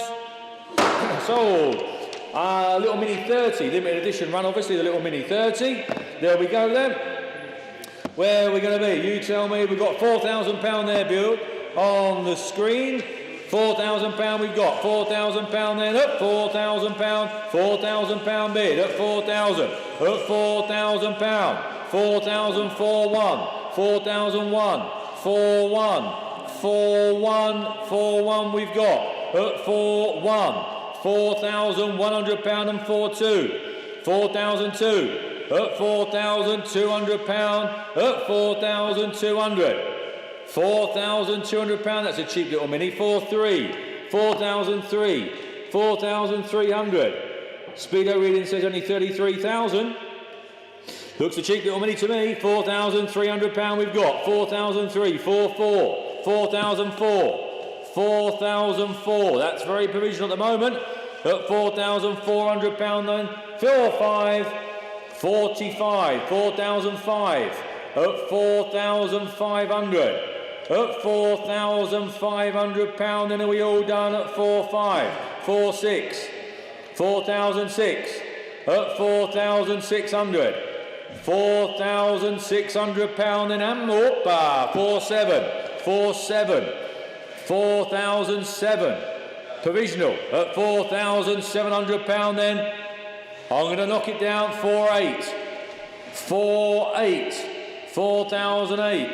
Sold. Little Mini 30, limited edition run, obviously, the Little Mini 30. There we go then. Where are we going to be? You tell me. We've got £4,000 there, Bill, on the screen. £4,000 we've got. £4,000 then at £4,000. £4,000 bid at 4,000. At £4,000. 4,041. 4,001. 4,1. 4,1. 4,1 we've got. At 4,1. £4,100 and 4,2. 4,002 at £4,200 at 4,200. £4,200, that's a cheap little mini. 4,300. 4,300. 4,300. Speedo reading says only 33,000. Looks a cheap little mini to me. £4,300 we've got. 4,003. 4,400. 4,004. 4,004. That's very provisional at the moment. At £4,400 then. 4,500. 45. 4,005. At 4,500. At £4,500 then. Are we all done at 4,500? 4,600. 4,600. At 4,600. £4,600 then. And 4,700. 4,700. 4,007. Provisional at £4,700 then. I'm going to knock it down, 4,800. 4,800. 4,008.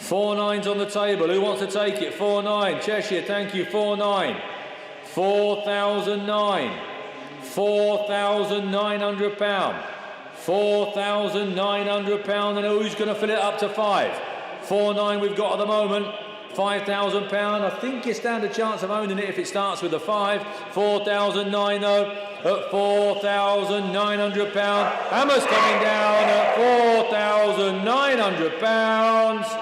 4 nines on the table. Who wants to take it? 4,900. Cheshire, thank you. 4,900. 4,009. £4,900. £4,900. And who's going to fill it up to 5? 4,900 we've got at the moment. £5,000. I think you stand a chance of owning it if it starts with a 5. 4,009 though at £4,900. Hammer's coming down at £4,900.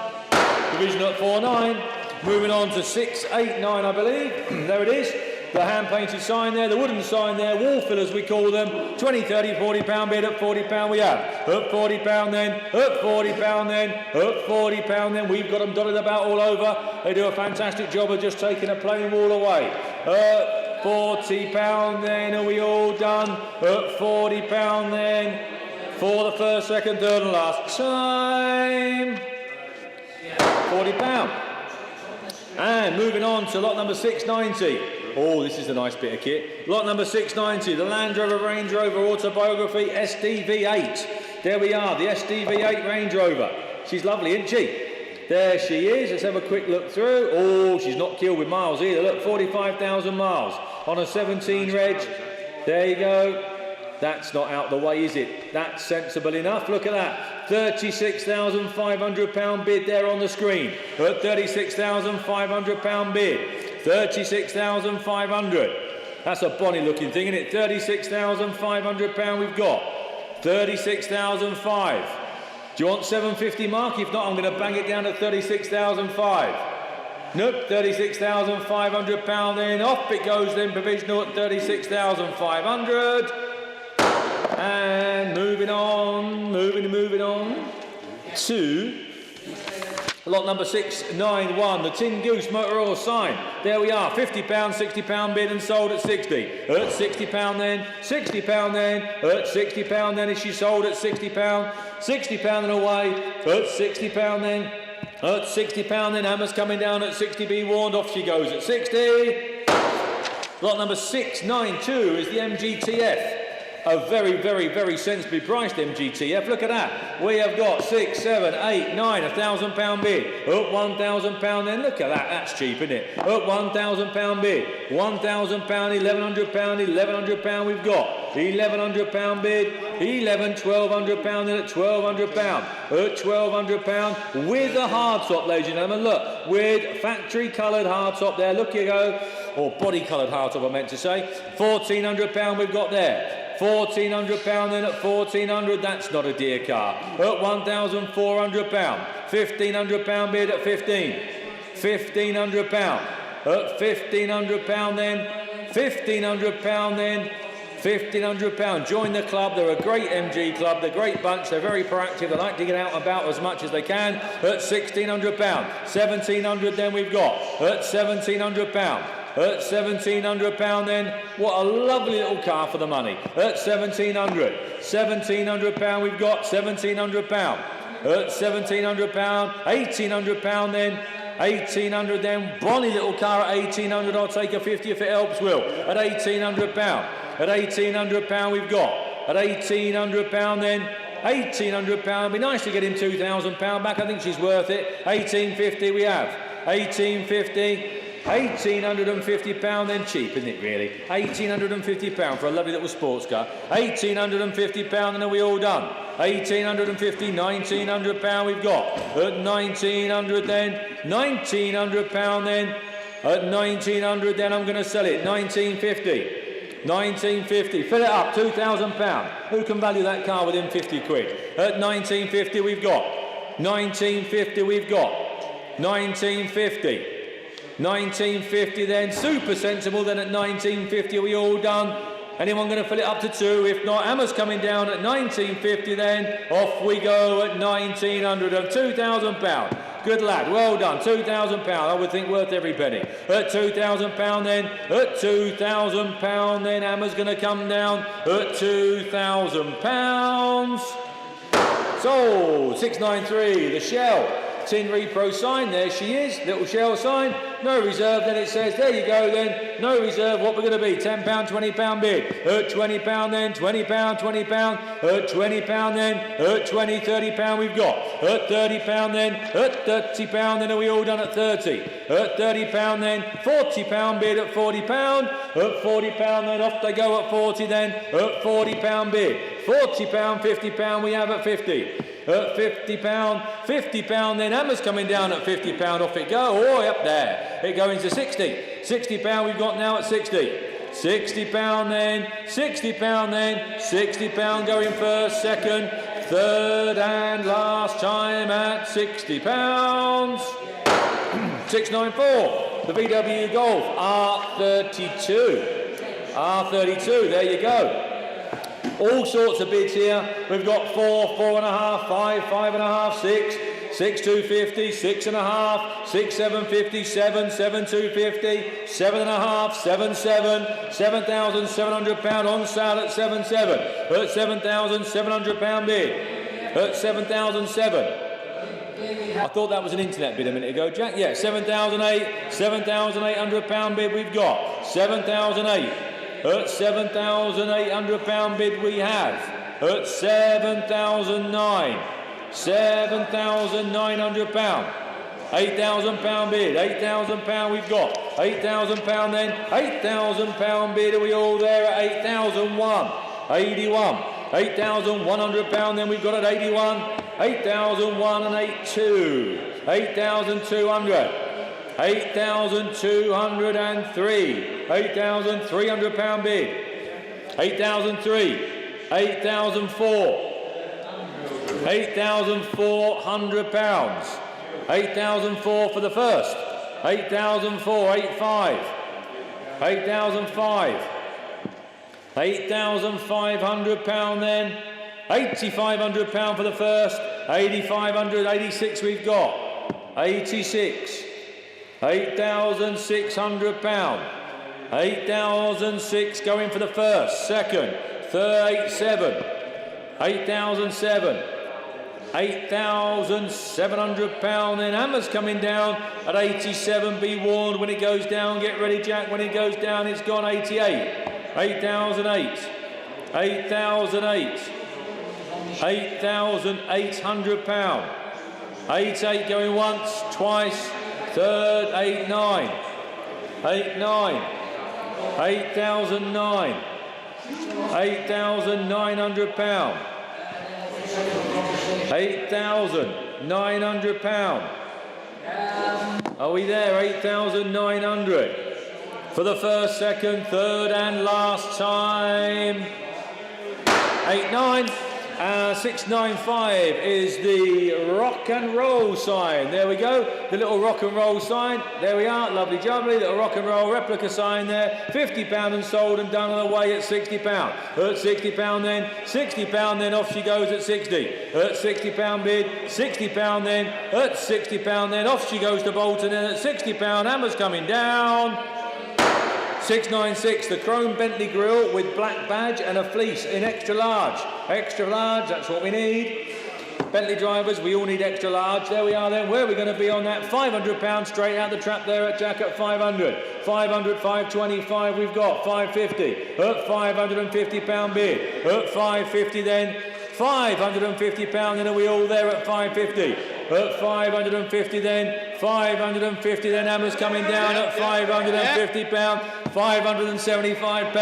Division at 4,900. Moving on to 6,8,9, I believe. There it is. The hand-painted sign there, the wooden sign there, wall fillers we call them. 20, 30, £40 bid at £40 we have. At £40 then, at £40 then, at £40 then. We've got them dotted about all over. They do a fantastic job of just taking a plain wall away. At £40 then, are we all done? At £40 then, for the first, second, third and last time. £40. And moving on to lot number 690. Oh, this is a nice bit of kit. Lot number 690, the Land Rover Range Rover Autobiography SDV8. There we are, the SDV8 Range Rover. She's lovely, isn't she? There she is. Let's have a quick look through. Oh, she's not killed with miles either. Look, 45,000 miles on a 17 reg. There you go. That's not out the way, is it? That's sensible enough. Look at that. £36,500 bid there on the screen. At £36,500 bid. 36,500. That's a bonny looking thing, isn't it? £36,500 we've got. 36,500. Do you want 750 mark? If not, I'm going to bang it down to 36,500. Nope, £36,500 then. Off it goes then, provisional at 36,500. And moving on to lot number 691, the Tin Goose Motor Oil sign. There we are, £50, £60 bid and sold at 60. At £60 then, £60 then, at £60 then. Is she sold at £60? £60 and away, at £60 then. At £60 then, Hammer's coming down at 60, be warned, off she goes at 60. Lot number 692 is the MGTF. A very, very, very sensibly priced MGTF. Look at that. We have got 6, 7, 8, 9, £1,000 bid. Up £1,000 then. Look at that. That's cheap, isn't it? Up £1,000 bid. £1,000, £1,100 we've got. £1,100 bid. 1,200 then at £1,200. At £1,200 with a hardtop, ladies and gentlemen. Look, with factory coloured hardtop there. Look you go. Or body coloured hardtop, I meant to say. £1,400 we've got there. £1,400 then at 1,400, that's not a dear car. At £1,400, £1,500 bid at 15. £1,500. At £1,500 then, £1,500 then, £1,500. Join the club, they're a great MG club, they're a great bunch, they're very proactive, they like to get out and about as much as they can. At £1,600, £1,700 then we've got. At £1,700. At £1,700 then, what a lovely little car for the money. At £1,700. £1,700 we've got, £1,700. At £1,700, £1,800 then. 1,800 then, bonny little car at 1,800, I'll take a 50 if it helps, Will. At £1,800. At £1,800 we've got. At £1,800 then, £1,800. It'd be nice to get him £2,000 back, I think she's worth it. £1,850 we have. £1,850. £1,850 then, cheap isn't it really? £1,850 for a lovely little sports car. £1,850 and are we all done? £1,850, £1,900 we've got. At £1,900 then, £1,900 then. At £1,900 then I'm going to sell it. £1,950. £1,950, fill it up, £2,000. Who can value that car within 50 quid? At £1,950 we've got. £1,950 we've got. £1,950. £1,950 then, super sensible then at £1,950, are we all done? Anyone going to fill it up to 2? If not, Hammer's coming down at £1,950 then, off we go at £1,900 of £2,000. Good lad, well done, £2,000, I would think worth every penny. At £2,000 then, at £2,000 then, Hammer's going to come down at £2,000. Sold, 693, the Shell. Tin Repro sign, there she is, little Shell sign. no reserve, then it says, there you go then, no reserve, what we're going to be, £10, £20 bid, £20 then, £20, £20, £20 then, 20, £30 we've got, £30 then, £30 then, are we all done at 30, £30 then, £40 bid at £40, £40 then, off they go at 40 then, £40 bid, £40, £50 we have at 50, £50 then, hammers coming down at £50, off it go, oh up there, it goes to 60, £60 we've got now at 60, £60 then, £60 then, £60 going first, second, third and last time at £60, 694, the VW Golf R32, there you go. All sorts of bids here. We've got 4, 4.5, 5, 5.5, 6, 6,250, 6.5, 6, 750, 7, 7,250, 7.5, 7, 7, £7,700 on sale at 7,700, at £7,700 bid, at 7,007. I thought that was an internet bid a minute ago, Jack. Yeah, 7,008, £7,800 bid we've got, 7,008. At £7,800 bid we have. At 7,009. £7,900. £8,000 bid. £8,000 we've got. £8,000 then. £8,000 bid. Are we all there at 8,001? 81. £8,100 then we've got at 81. 8,001 and 82. 8,200. 8,203, £8,300 bid, 8,003, 8,004, £8,400, 8,004 for the first, 8,004, 85, 8,005, £8,500 then, £8,500 for the first, 8,500, 86 we've got, 86. £8,600, 8,006 going for the first, second, third, 87, 8,007, £8,700, then hammers coming down at 87, be warned when it goes down, get ready Jack, when it goes down it's gone 88, 8,008, 8,008, £8,800, 88 going once, twice, third, 89, 89, 8,009, £8,900, £8,900. Are we there? 8,900 for the first, second, third, and last time. 89. 695 is the rock and roll sign. There we go, the little rock and roll sign. There we are, lovely jubbly, little rock and roll replica sign there. £50 and sold and done on the way at £60. At £60 then, £60 then, off she goes at 60. At £60 bid, £60 then, at £60 then, off she goes to Bolton and at £60, hammers coming down. 696, the chrome Bentley grille with black badge and a fleece in extra large. Extra large, that's what we need. Bentley drivers, we all need extra large. There we are then. Where are we going to be on that? £500 straight out the trap there at Jack at 500. 500, 525 we've got. 550. At £550 bid. At 550 then. £550 then, are we all there at 550? At 550 then. 550 then, hammers coming down at £550. £575.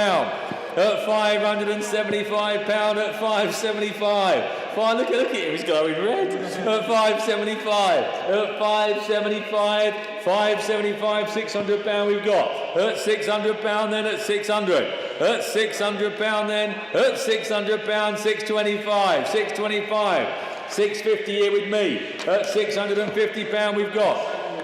At £575 at 575. Fine, look at him, he's glowing red. At 575. At 575. 575, £600 we've got. At £600 then, at 600. At £600 then, at £600, 625. 625. 650 here with me. At £650 we've got.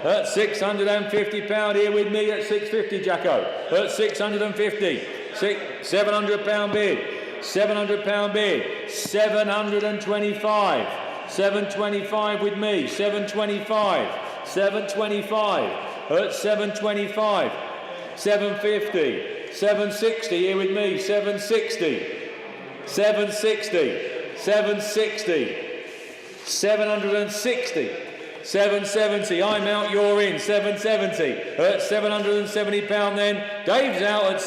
At £650 here with me at 650, Jacko. At 650. £700 bid. £700 bid. 725. 725 with me. 725. 725. At 725. 750. 760 here with me. 760. 760. 760. 760. 770, I'm out, you're in, 770, at £770 then, Dave's out at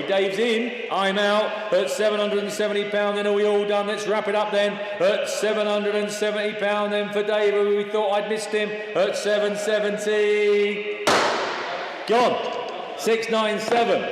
Dave's in, I'm out, at £770 then, are we all done? Let's wrap it up then, at £770 then for Dave, who we thought I'd missed him, at 770, gone, 697,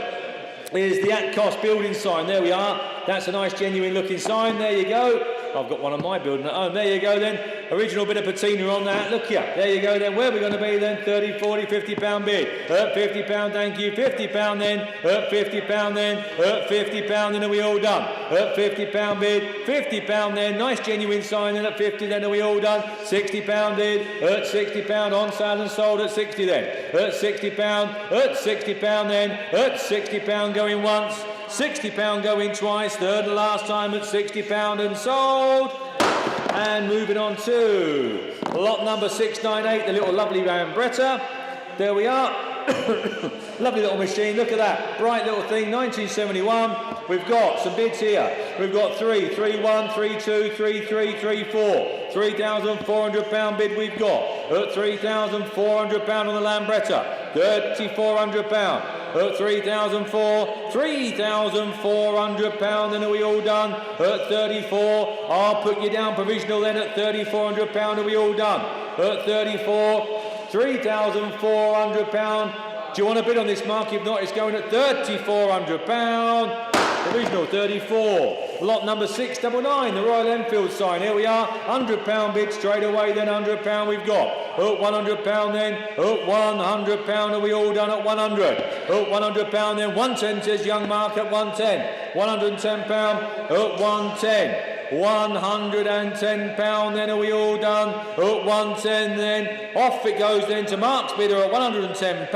is the Atcos building sign, there we are, that's a nice genuine looking sign, there you go. I've got one of my building at home. There you go then. Original bit of patina on that. Look here. There you go then. Where are we going to be then? 30, 40, £50 bid. £50, thank you. £50 then. £50 then. £50 then. Are we all done? £50 bid. £50 then. Nice genuine sign then at 50 then. Are we all done? £60 bid. £60 on sale and sold at 60 then. £60. £60 then. £60 going once. £60 going twice, third and last time at £60 and sold. And moving on to lot number 698, the little lovely Lambretta. There we are. Lovely little machine, look at that. Bright little thing, 1971. We've got some bids here. We've got 3, 3, 1, 3, 2, 3, 3, 3, 4. £3,400 bid we've got. At £3,400 on the Lambretta. £3,400. At £3,400 then, are we all done? At 34, I'll put you down provisional then at £3,400, are we all done? At 34, £3,400. Do you want to bid on this, Mark? If not, it's going at £3,400. Provisional 34. Lot number 699, the Royal Enfield sign. Here we are, £100 bid straight away then, £100 we've got. At £100 then, at £100, are we all done at 100? At £100 then, 110 says young Mark at 110. £110 at 110. £110 then, are we all done? At 110 then, off it goes then to Mark's bidder at £110.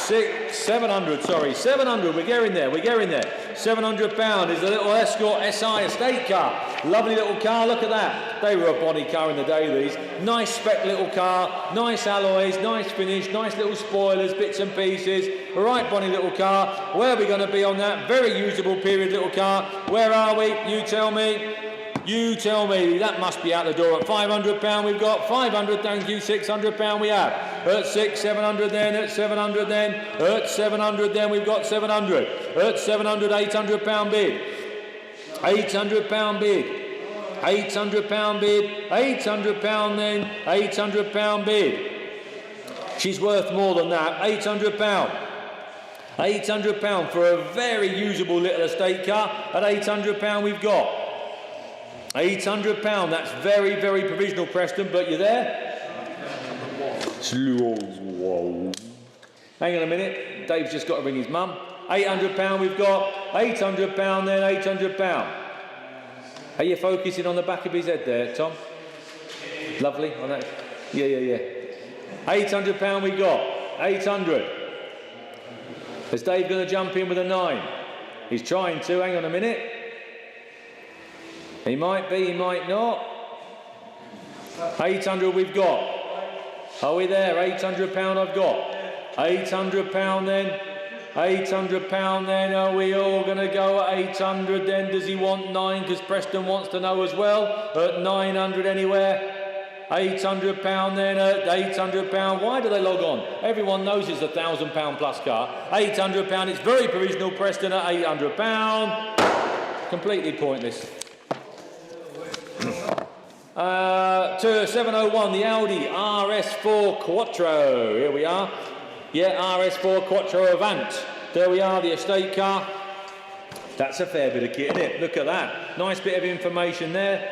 700, we're getting there. £700 is the little Escort SI estate car. Lovely little car, look at that. They were a bonny car in the day, these. Nice spec little car, nice alloys, nice finish, nice little spoilers, bits and pieces. Right bonny little car. Where are we going to be on that? Very usable period little car. Where are we? You tell me. You tell me, that must be out the door at £500 we've got, 500 thank you, £600 we have, at 700 then, at 700 then, at 700 then we've got 700, at 700, £800 bid, £800 bid, £800 bid, £800 then, £800 bid, she's worth more than that, £800. £800 for a very usable little estate car, at £800 we've got. £800, that's very, very provisional, Preston, but you there? Hang on a minute, Dave's just got to ring his mum. £800 we've got, £800 then, £800. Are you focusing on the back of his head there, Tom? Lovely, on that. Yeah. £800 we got, 800. Is Dave going to jump in with a 9? He's trying to, hang on a minute. He might be, he might not. 800 we've got. Are we there? £800 I've got. £800 then. £800 then. Are we all going to go at 800 then? Does he want 9? Because Preston wants to know as well. At 900 anywhere. £800 then. At £800. Why do they log on? Everyone knows it's a £1,000 plus car. £800. It's very provisional, Preston, at £800. Completely pointless. To 701, the Audi RS4 Quattro. Here we are. Yeah, RS4 Quattro Avant. There we are, the estate car. That's a fair bit of kit, isn't it? Look at that. Nice bit of information there.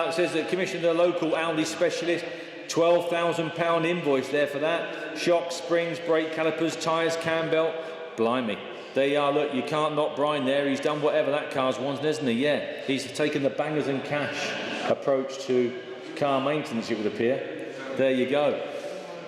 It says that commissioned a local Audi specialist. £12,000 invoice there for that. Shocks, springs, brake calipers, tyres, cam belt. Blimey. There you are, look, you can't knock Brian there. He's done whatever that car's wants, hasn't he? Yeah. He's taken the bangers and cash approach to car maintenance, it would appear. There you go.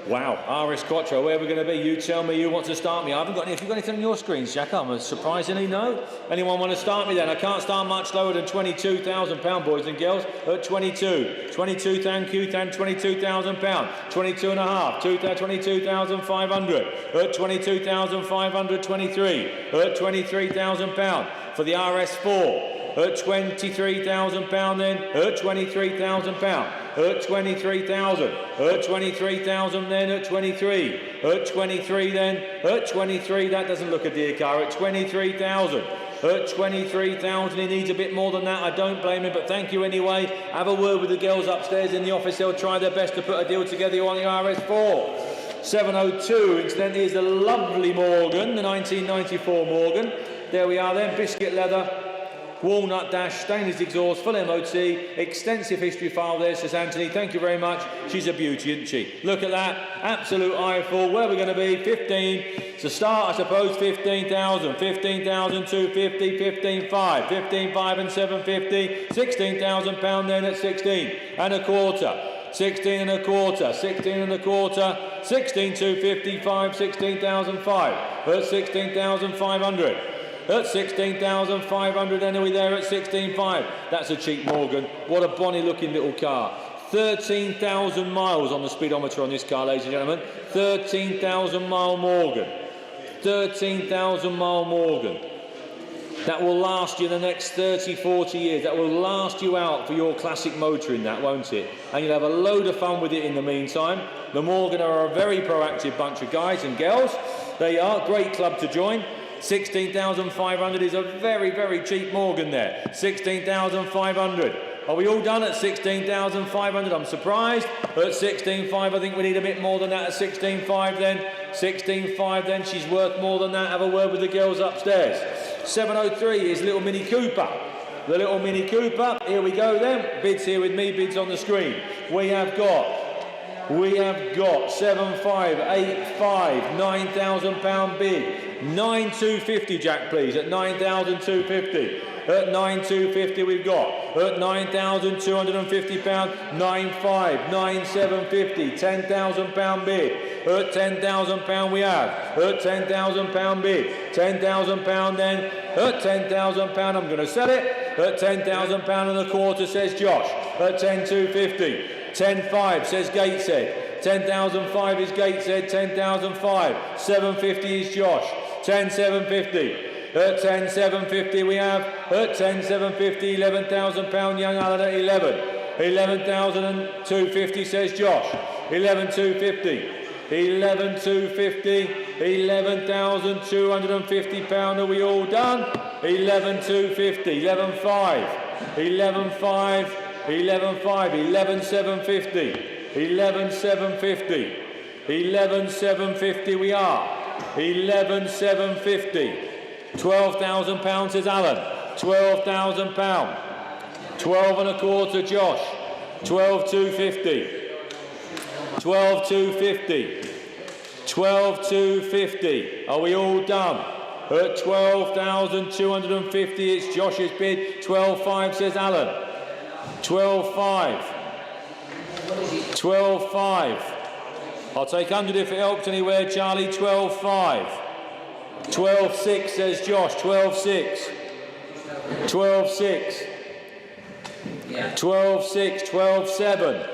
Wow, RS Quattro, where are we going to be? You tell me who wants to start me. I haven't got any. Have you got anything on your screens, Jack? I'm surprisingly no. Anyone want to start me then? I can't start much lower than £22,000, boys and girls. At 22. 22, thank you, £22,000. 22 and a half, 22,500. At 22,500, 23. At £23,000 for the RS4. at £23,000 then, at £23,000, at 23,000, at 23,000 then, at 23, at 23 then, at 23, that doesn't look a dear car, at 23,000. At 23,000, he needs a bit more than that. I don't blame him, but thank you anyway. Have a word with the girls upstairs in the office. They'll try their best to put a deal together on the RS4. 702, incidentally, is the lovely Morgan, the 1994 Morgan. There we are then, biscuit leather, walnut dash, stainless exhaust, full MOT, extensive history file there, says Anthony. Thank you very much. She's a beauty, isn't she? Look at that. Absolute eyeful. Where are we going to be? 15. To start, I suppose, 15,000. 15,250, 15,500. 15,500 and 750. £16,000 then at 16 and a quarter. 16 and a quarter. 16 and a quarter. 16,255. 16,500. At 16,500. At 16,500, then are we there at 16,500? That's a cheap Morgan. What a bonny looking little car. 13,000 miles on the speedometer on this car, ladies and gentlemen. 13,000 mile Morgan. 13,000 mile Morgan. That will last you the next 30, 40 years. That will last you out for your classic motoring, that, won't it? And you'll have a load of fun with it in the meantime. The Morgan are a very proactive bunch of guys and girls. They are. Great club to join. 16,500 is a very, very cheap Morgan there. 16,500. Are we all done at 16,500? I'm surprised. At 16,500, I think we need a bit more than that. At 16,500 then. 16,500 then. She's worth more than that. Have a word with the girls upstairs. 703 is little Mini Cooper. The little Mini Cooper. Here we go then. Bids here with me. Bids on the screen. We have got 7,585, £9,000 bid. 9,250, Jack, please, at 9,250. At 9,250 we've got. At £9,250, 9,500, 9,750, £10,000 bid. At £10,000 we have. At £10,000 bid. £10,000 then. At £10,000 I'm going to sell it. At £10,000 and a quarter, says Josh. At 10,250. 10,500 says Gateshead. 10,005 is Gateshead. 10,005. 750 is Josh. 10,750. At 10,750 we have. At 10,750, £11,000 young Alan at 11. 11,250 says Josh. 11,250. 11,250. £11,250. Are we all done? 11,250. 11,500. 11,500. 11,500. 11,750. 11,750. 11,750 we are. 11,750. £12,000 says Alan. £12,000. 12 and a quarter Josh. 12,250. 12,250. 12,250. Are we all done? At 12,250 it's Josh's bid. 12,500 says Alan. 12,500. 12,500. I'll take 100 if it helps anywhere, Charlie. 12,500. 12,600 says Josh. 12,600. 12,600. 12,600. 12,700.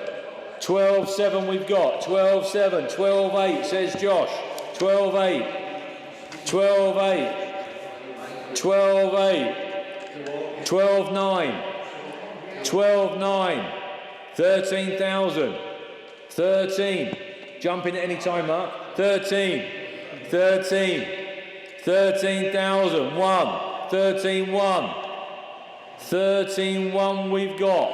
12,700 we've got. 12,700. 12,800 says Josh. 12,800. 12,800. 12,800. 12,900. 12,900. 13,000. 13. Jump in at any time, Mark. 13. 13. 13,000. 1. 13,100. 13,100 we've got.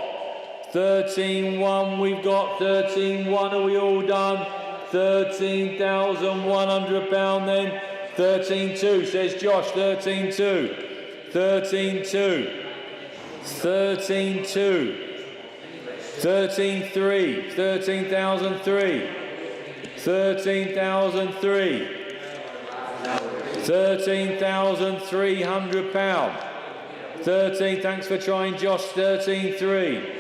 13,100 we've got. 13,100. Are we all done? £13,100 then. 13,200 says Josh. 13,200. 13,200. 13,200. 13,300. 13,003. 13,003. £13,300. 13, thanks for trying, Josh. 13,300.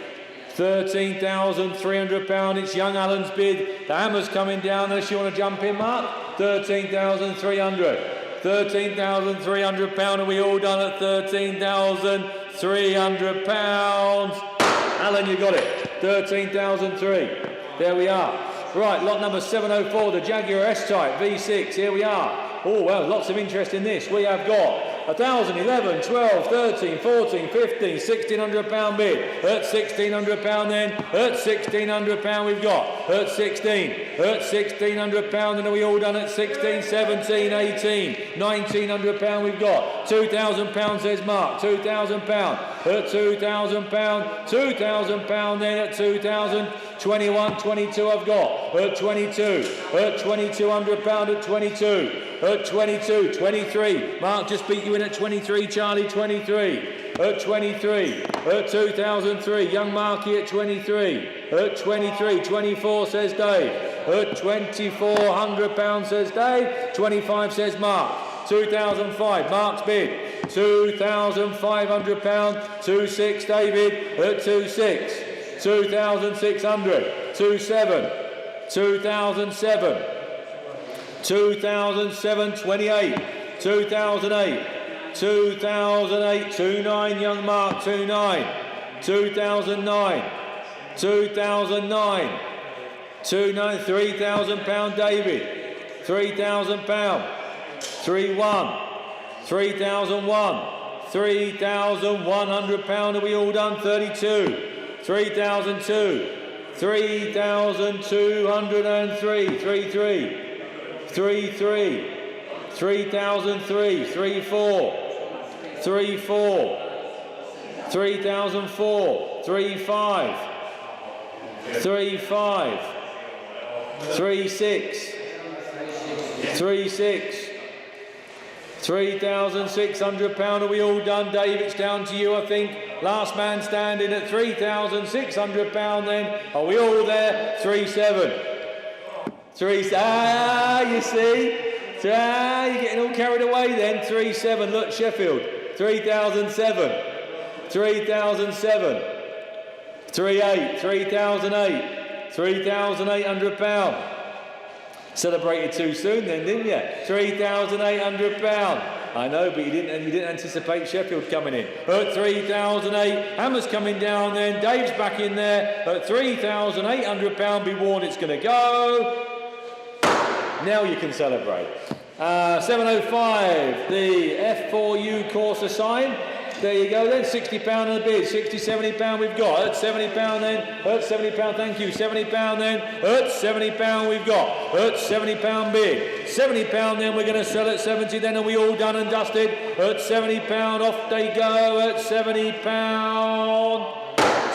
£13,300. It's young Alan's bid. The hammer's coming down unless you want to jump in, Mark. 13,300. £13,300. Are we all done at £13,300? Alan, you got it. 13,003. There we are. Right, lot number 704, the Jaguar S-Type V6. Here we are. Oh, well, lots of interest in this. We have got 1,000, 11, 12, 13, 14, 15, 1,600 pound bid. At 1,600 pound then. At 1,600 pound we've got. At 16. At 1,600 pound, and are we all done at 16, 17, 18, 1,900 pound we've got. 2,000 pound says Mark. 2,000 pound. At 2,000 pound. 2,000 pound then at 2,000. 21, 22 I've got. At 22. At 2,200 pound at 22. At 22, 23. Mark just beat you in at 23, Charlie, 23. At 23. At 2003. Young Marky at 23. At 23. 24 says Dave. At 2,400 pounds says Dave. 25 says Mark. 2005. Mark's bid. 2,500 pound. 26 David. At 26. 2,600. 27. 2007. 2007, 28, 2008, 2008, 29, young Mark, 29, 2009, 2009, 29, 3,000 pound David, 3,000 pound, 3,1, 3,001, 3,100 pound, are we all done? 32, 3,002, 3,203, 33, 3,3, 3,003, 3,4, 3,4, 3,004, 3,5, 3,5, 3,6, 3,6, 3,600 pound. Are we all done, Dave? It's down to you, I think. Last man standing at 3,600 pound. Then are we all there? 3,7. You see? You're getting all carried away then. 3,7. Look, Sheffield. 3,007. 3,007. 3,8. 3,008. 3,800 pound. Celebrated too soon then, didn't you? 3,800 pound. I know, but you didn't anticipate Sheffield coming in. At 3,008, Hammer's coming down then. Dave's back in there. At 3,800 pound, be warned it's going to go. Now you can celebrate. 705, the F4U course assigned. There you go then, £60 on the bid, 60, £70 we've got. At £70 then, at £70, thank you, £70 then, at £70 we've got. At £70 bid, £70 then we're going to sell at 70 then, are we all done and dusted? At £70, off they go, at £70.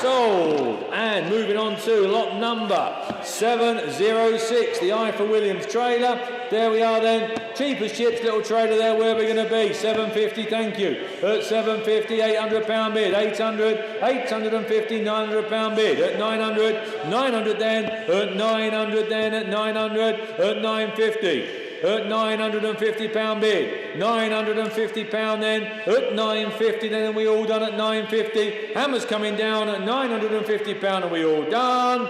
Sold. And moving on to lot number 706, the I for Williams trailer. There we are then. Cheap as chips, little trailer there. Where are we going to be? 750, thank you. At 750, £800 bid. 800, 850, £900 bid. At 900, 900 then. At 900 then. At 900, at 950. At £950 bid, £950 then, at 950 then, and we all done at 950. Hammer's coming down at £950, and we all done.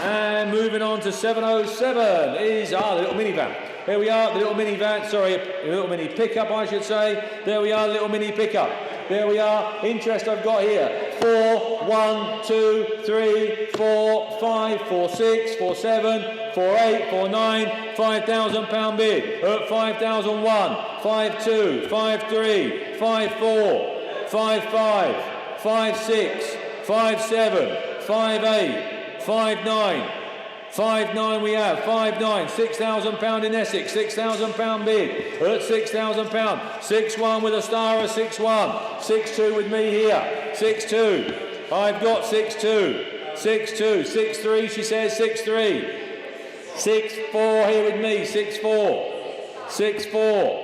And moving on to 707 is the little minivan. Here we are, the little minivan, sorry, a little mini pickup I should say. There we are, little mini pickup. There we are, interest I've got here. 4, 1, 2, 3, 4, 5, 4, 6, 4, 7, 4, 8, 4, 9, £5,000 bid. At 5,001, 5, 2, 5, 3, 5, 4, 5, 5, 5, 6, 5, 7, 5, 8, 5, 9. 5,9 we have, 5,9, £6,000 in Essex, £6,000 bid, at £6,000, 6,1 with a star of 6,1, 6,2 with me here, 6,2, I've got 6,2, 6,2, 6,3 she says, 6,3, 6,4 here with me, 6,4, 6,4,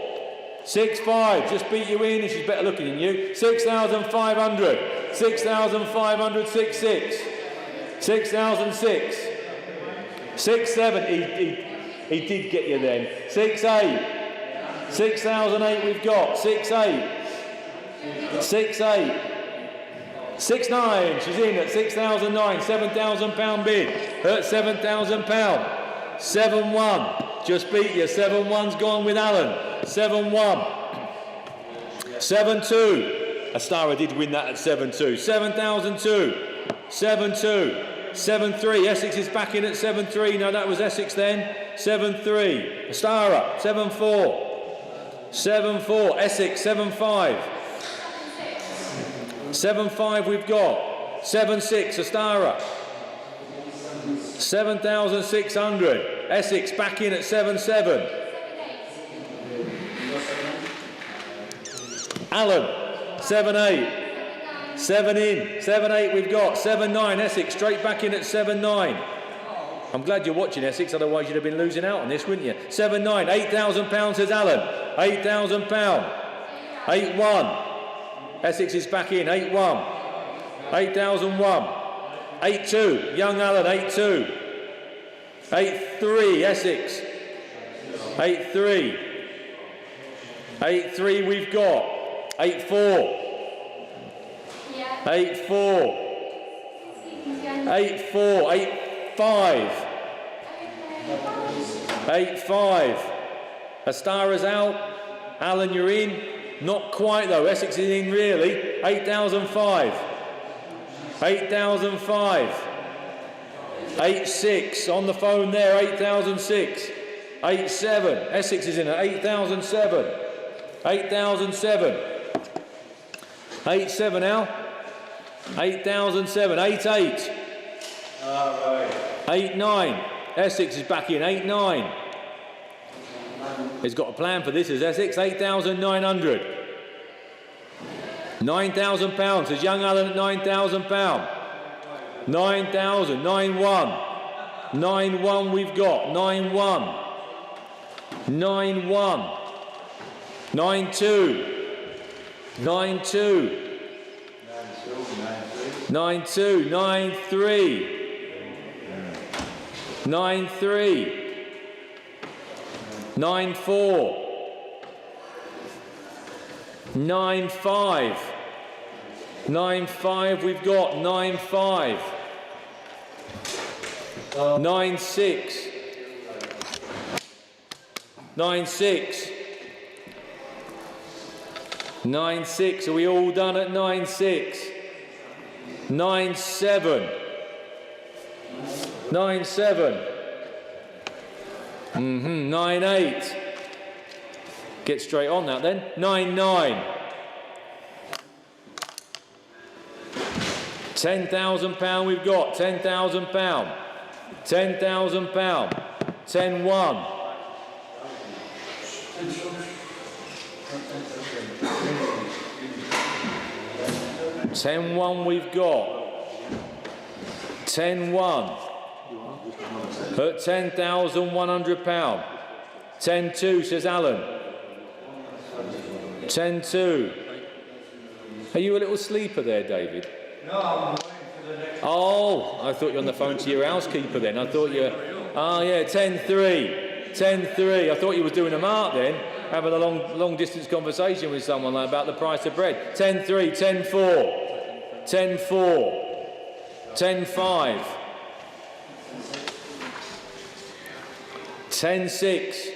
6,5, just beat you in and she's better looking than you, 6,500, 6,500, 6,6, 6,006, 6,7, he did get you then. 6,8, 6,008 we've got. 6,8, 6,8, 6,9, she's in at 6,009, £7,000 bid at £7,000. 7,1, just beat you. 7,1's gone with Alan. 7,1, 7,2, Astara did win that at 7,2. 7,002, 7,2. 7-3, Essex is back in at 7-3, no that was Essex then, 7-3, Astara, 7-4, 7-4, Essex, 7-5. 7-5 we've got. 7-6, Astara. 7,600. Essex back in at 7-7. Allen, 7-8. 7 in. 7-8 we've got. 7-9, Essex straight back in at 7-9. I'm glad you're watching, Essex, otherwise you'd have been losing out on this, wouldn't you? 7-9, £8,000 says Allen. £8,000. 8-1. Essex is back in, 8-1. 8,001. 8-2, Young Allen, 8-2. 8-3, Essex. 8-3. 8-3 we've got. 8-4. 8-4. 8-4. 8-5. 8-5. Astara's out. Allen, you're in. Not quite though. Essex is in really. 8,005. 8,005. 8-6 on the phone there. 8,006. 8-7. Essex is in at 8,007. 8,007. 8-7 now. 8,007. 8-8. 8-9. Essex is back in. 8-9. He's got a plan for this, is Essex. 8,900. £9,000 says Young Allen at £9,000. 9,000. 9-1. 9-1 we've got. 9-1. 9-1. 9-2. 9-2. 9-2. 9-3. 9-3. 9-4. 9-5. 9-5 we've got. 9-5. 9-6. 9-6. 9-6. Are we all done at 9-6? 9-7. 9-7. 9-8. Get straight on that then. 9-9. £10,000 we've got. £10,000. £10,000. 10-1. 10-1 we've got. 10-1. At £10,100. 10-2 says Allen. 10-2. Are you a little sleeper there, David? No, I'm waiting for the next. Oh, I thought you were on the phone to your housekeeper then. I thought you. Oh yeah, 10-3. 10-3. I thought you were doing a mark then, having a long distance conversation with someone like about the price of bread. 10-3. 10-4. 10-4. 10-5. 10-6.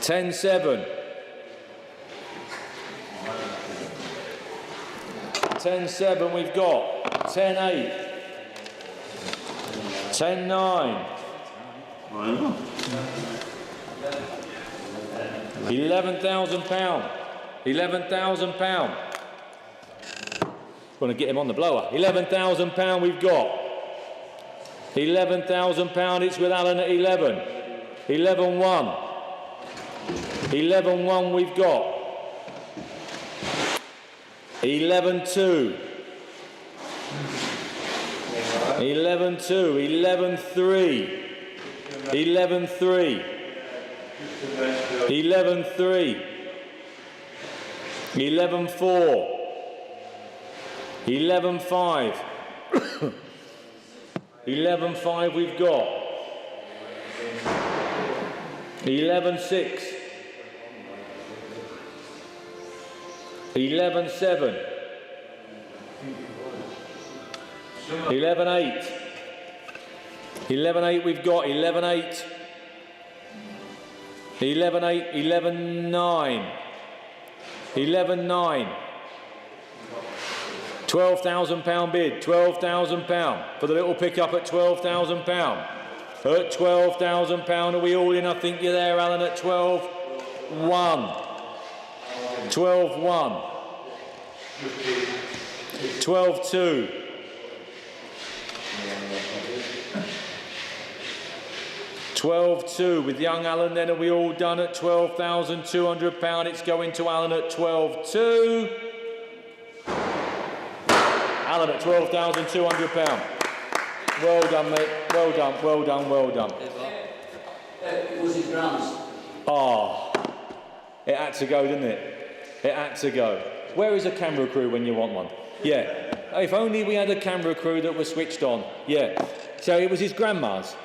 10-7. 10-7 we've got. 10-8. 10-9. £11,000. £11,000. Want to get him on the blower. £11,000 we've got. £11,000. It's with Allen at 11. 11-1. 11-1 we've got. 11-2. 11-2. 11-3. 11-3. 11-3. 11-4. 11-5. 11-5 we've got. 11-6. 11-7. 11-8. 11-8 we've got. 11-8. 11-8. 11-9. 11-9. £12,000 bid. £12,000 for the little pickup at £12,000. At £12,000, are we all in? I think you're there, Alan, at 12. 1, 12 1, 12 2, 12 2 with young Alan. Then are we all done at £12,200? It's going to Alan at 12 2. Alan at £12,200. Well done, mate. Well done, well done, well done. It was his grand's. Oh, it had to go, didn't it? It had to go. Where is a camera crew when you want one? Yeah. If only we had a camera crew that was switched on. Yeah. So it was his grandma's.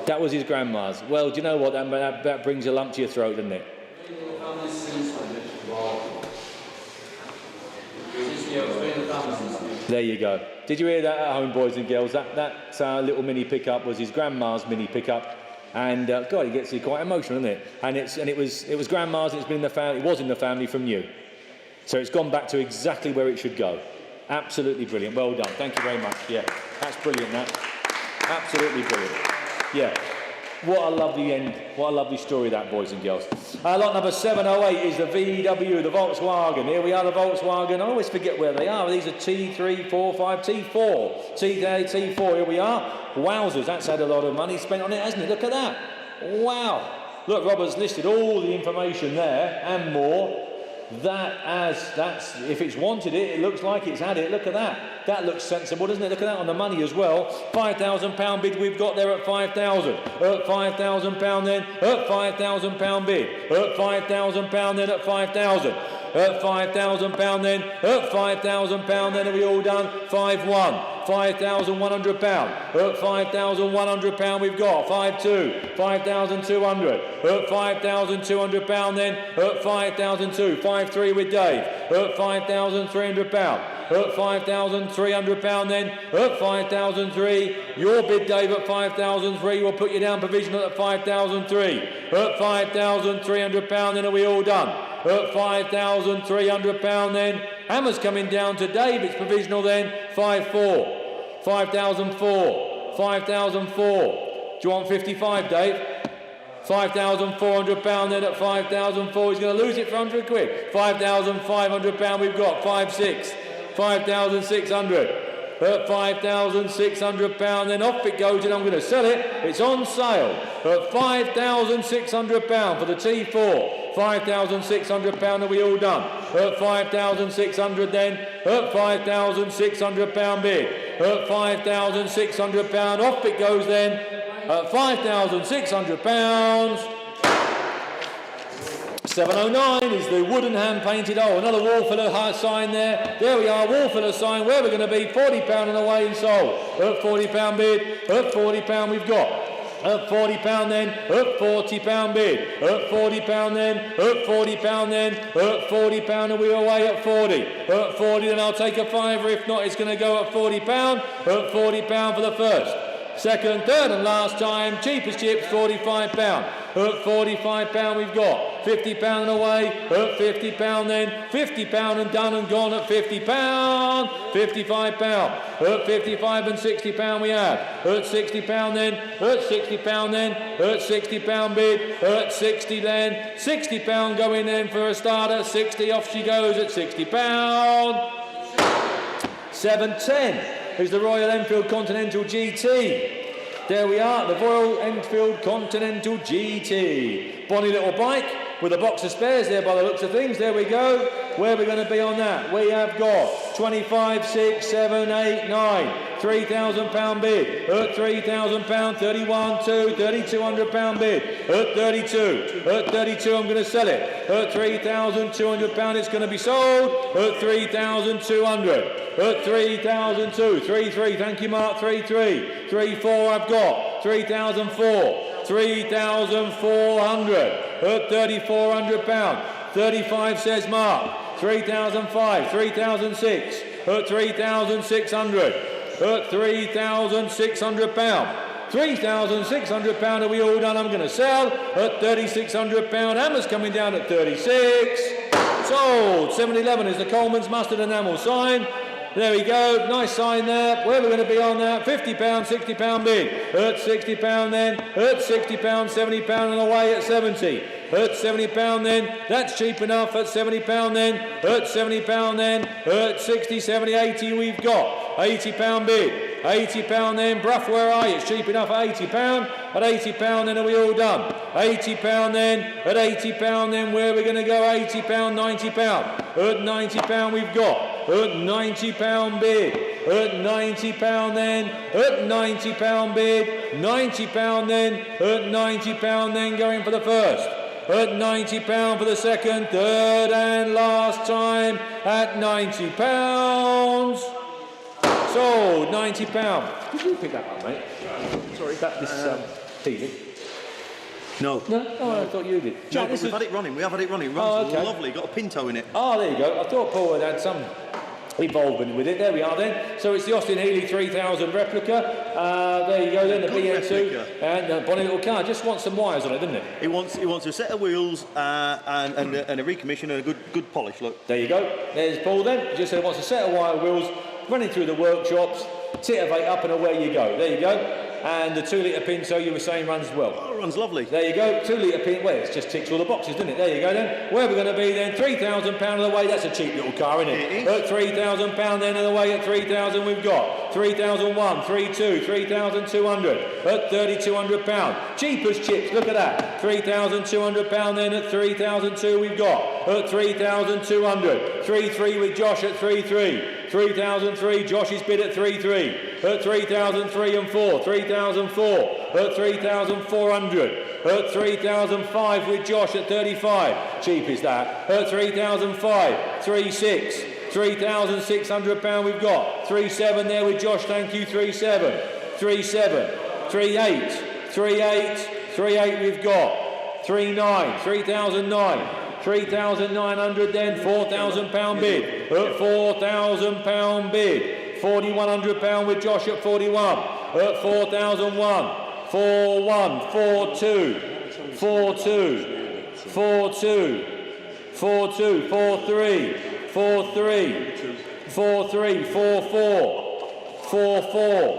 That was his grandma's. Well, do you know what? That brings a lump to your throat, doesn't it? There you go. Did you hear that at home, boys and girls? That little mini pickup was his grandma's mini pickup, and God, it gets you quite emotional, doesn't it? And it was grandma's, and it's been in the family. It was in the family from you, so it's gone back to exactly where it should go. Absolutely brilliant. Well done. Thank you very much. Yeah, that's brilliant. That absolutely brilliant. Yeah. What a lovely end, what a lovely story that, boys and girls. Lot number 708 is the VW, the Volkswagen. Here we are, the Volkswagen. I always forget where they are. These are T3, 4, 5, T4. T4, here we are. Wowzers, that's had a lot of money spent on it, hasn't it? Look at that. Wow. Look, Robert's listed all the information there and more. That's if it's wanted it looks like it's had it. Look at that. That looks sensible, doesn't it? Look at that on the money as well. £5,000 bid we've got there at 5,000. At £5,000 then. At £5,000 bid. At £5,000 then at 5,000. At £5,000 then. At £5,000 then. Are we all done? 5-1. £5,100. At £5,100 we've got 5-2. 5,200. At £5,200 then. At 5,002. 5-3 with Dave. At £5,300. At £5,300 then. At 5,003. Your bid, Dave, at 5,003. We'll put you down provisional at 5,003. At £5,300 then. Are we all done? At £5,300 then. Hammer's coming down to Dave. It's provisional then. 5-4. 5,004. 5,004. Do you want 55, Dave? £5,400 then at 5,004. He's going to lose it for £100. £5,500 we've got. 5-6. 5,600. At £5,600 then off it goes, and I'm going to sell it. It's on sale at £5,600 for the T4. £5,600. Are we all done? At 5,600 then. At £5,600 bid. At £5,600 off it goes then. At £5,600. 709 is the wooden hand-painted, another Wallfiller sign there. There we are, Wallfiller sign, where we're going to be, £40 and away and sold. At £40 bid, at £40 we've got. At £40 then, at £40 bid. At £40 then, at £40 then, at £40 and we're away at 40. At 40 then I'll take a fiver, if not it's going to go at £40. At £40 for the first. Second, third and last time, cheapest chips, £45. At £45 we've got. £50 and away, at £50 then, £50 and done and gone at £50, £55, at 55 and £60 we have, at £60 then, at £60 then, at £60 bid, at 60 then, £60 going in for a start at 60, off she goes at £60. 710 is the Royal Enfield Continental GT. There we are, the Royal Enfield Continental GT. Bonny little bike with a box of spares there by the looks of things. There we go. Where are we going to be on that? We have got 25, 6, 7, 8, 9. £3,000 bid. At £3,000, 31, 2, £3,200 bid. At 32. At 32 I'm going to sell it. At £3,200 it's going to be sold. At 3,200. At 3,002, 3-3, thank you Mark, 3-3, 3-4 I've got, 3,004, 3,400, at £3,400, 35 says Mark, 3,005, 3,006, at 3,600, at £3,600, £3,600 are we all done, I'm going to sell, at £3,600, Hammer's coming down at 36, sold, 711 is the Coleman's Mustard Enamel sign. There we go. Nice sign there. Where are we going to be on that? £50, £60 bid. At £60 then. At £60, £70 and away at 70. At £70 then. That's cheap enough. At £70 then. At £70 then. At 60, 70, 80 we've got. £80 bid. £80 then. Bruff, where are you? It's cheap enough at £80. At £80 then, are we all done? £80 then. At £80 then, where are we going to go? £80, £90. At £90 we've got. At £90 bid. At £90 then. At £90 bid. £90 then. At £90 then, going for the first. At £90 for the second, third and last time at £90. Sold, £90. Did you pick that up, mate? Sorry, that this TV. No. No? Oh, I thought you did. Jack, we've had it running. We have had it running. It runs lovely. Got a Pinto in it. Oh, there you go. I thought Paul had some involvement with it. There we are then. So it's the Austin Healey 3000 replica. There you go then, the BN2. And a bonny little car. Just wants some wires on it, doesn't it? He wants a set of wheels and a recommission and a good polish, look. There you go. There's Paul then. Just said he wants a set of wire wheels, running through the workshops, titivate up and away you go. There you go. And the 2 litre Pinto you were saying runs well. Oh, it runs lovely. There you go, 2 litre Pinto. Well, it just ticks all the boxes, doesn't it? There you go then. Where are we going to be then? £3,000 of the way. That's a cheap little car, isn't it? It is. At £3,000 then of the way at 3,000 we've got 3,001, 3,2, 3,200 at £3,200. Cheap as chips, look at that. £3,200 then at 3,002 we've got. At 3,200. 3,3 with Josh at 3,3. 3,003, Josh's bid at 3,3. At 3,003 and 4. 3,004. At 3,400. At 3,005 with Josh at 35. Cheap is that. At 3,005. 3,6. £3,600 we've got. 3,7 there with Josh, thank you. 3,7. 3,7. 3,8. 3,8. 3,8 we've got. 3,9. 3,009. 3,900 then, £4,000 bid. At £4,000 bid. £4,100 with Josh at 41. At 4,001. 4,1. 4,2. 4,2. 4,2. 4,2. 4,3. 4,3. 4,3. 4,4. 4,4.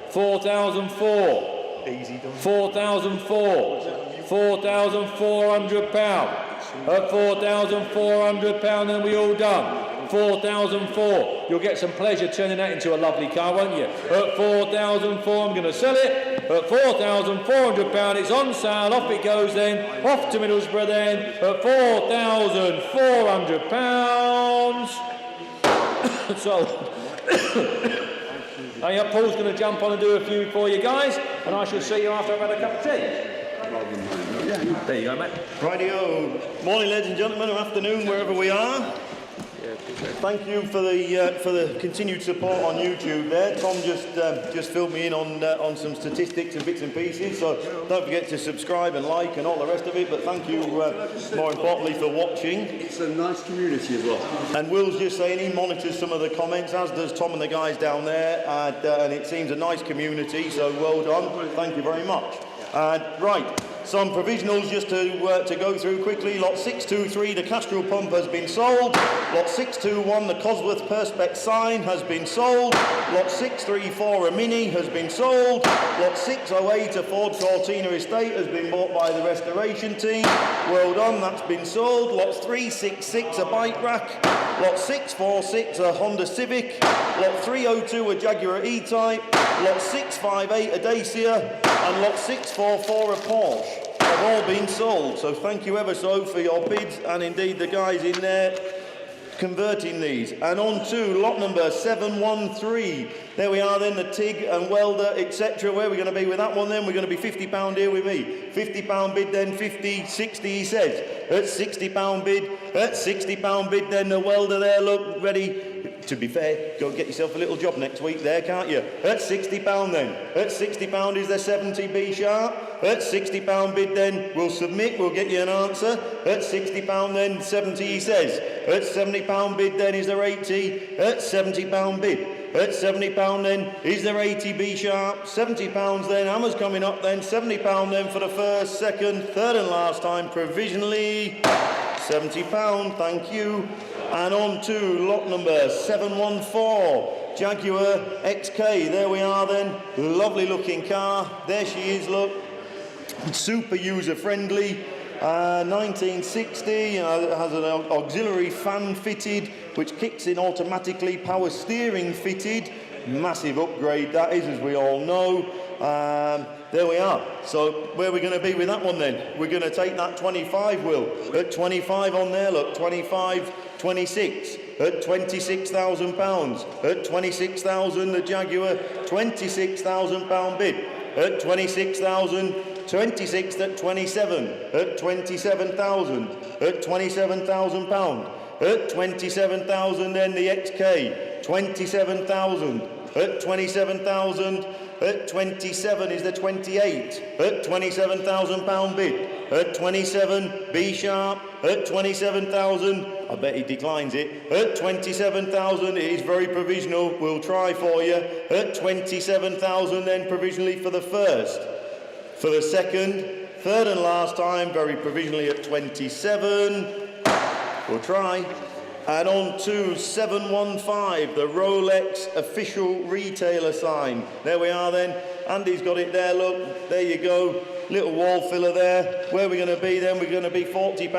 4,004. Easy done. 4,004. £4,400. At £4,400 then we all done. 4,004. You'll get some pleasure turning that into a lovely car, won't you? At 4,004 I'm going to sell it. At £4,400 it's on sale. Off it goes then. Off to Middlesbrough then. At £4,400. So now Paul's going to jump on and do a few for you guys, and I shall see you after I've had a cup of tea. There you go, mate. Rightio. Morning, ladies and gentlemen, or afternoon, wherever we are. Thank you for the continued support on YouTube there. Tom just filled me in on some statistics and bits and pieces, so don't forget to subscribe and like and all the rest of it, but thank you more importantly for watching. It's a nice community as well. And Will's just saying he monitors some of the comments, as does Tom and the guys down there, and it seems a nice community, so well done. Thank you very much. Right. Some provisionals just to go through quickly. Lot 623, the Castrol pump has been sold. Lot 621, the Cosworth Perspex sign has been sold. Lot 634, a Mini has been sold. Lot 608, a Ford Cortina estate has been bought by the restoration team. Well done, that's been sold. Lot 366, a bike rack. Lot 646, a Honda Civic. Lot 302, a Jaguar E-Type. Lot 658, a Dacia. And lot 644, a Porsche. Have all been sold, so thank you ever so for your bids, and indeed the guys in there converting these. And on to lot number 713. There we are then, the TIG and welder, etc. Where are we going to be with that one then? We're going to be £50 here with me. £50 bid then, 50, 60 he says. At £60 bid, at £60 bid then, the welder there, look, ready. To be fair, go and get yourself a little job next week there, can't you? At £60 then. At £60 is there 70B sharp. At £60 bid then, we'll submit, we'll get you an answer. At £60 then, 70 he says. At £70 bid then, is there 80? At £70 bid. At £70 then, is there 80B sharp? £70 then, hammer's coming up then. £70 then for the first, second, third and last time provisionally. £70, thank you. And on to lot number 714, Jaguar XK. There we are then. Lovely looking car. There she is, look. Super user friendly. 1960, has an auxiliary fan fitted, which kicks in automatically, power steering fitted. Massive upgrade that is, as we all know. There we are. So where are we going to be with that one then? We're going to take that 25, Will. At 25 on there, look, 25, 26. At £26,000. At 26,000, the Jaguar, £26,000 bid. At 26,000, 26 at 27. At 27,000. At £27,000. At 27,000, then the XK, 27,000. At 27,000. At 27 is the 28. At £27,000 bid. At 27, B sharp. At 27,000, I bet he declines it. At 27,000, it is very provisional. We'll try for you. At 27,000, then provisionally for the first. For the second, third and last time, very provisionally at 27. We'll try. And on to 715, the Rolex official retailer sign. There we are then. Andy's got it there, look. There you go. Little wall filler there. Where are we going to be then? We're going to be £40.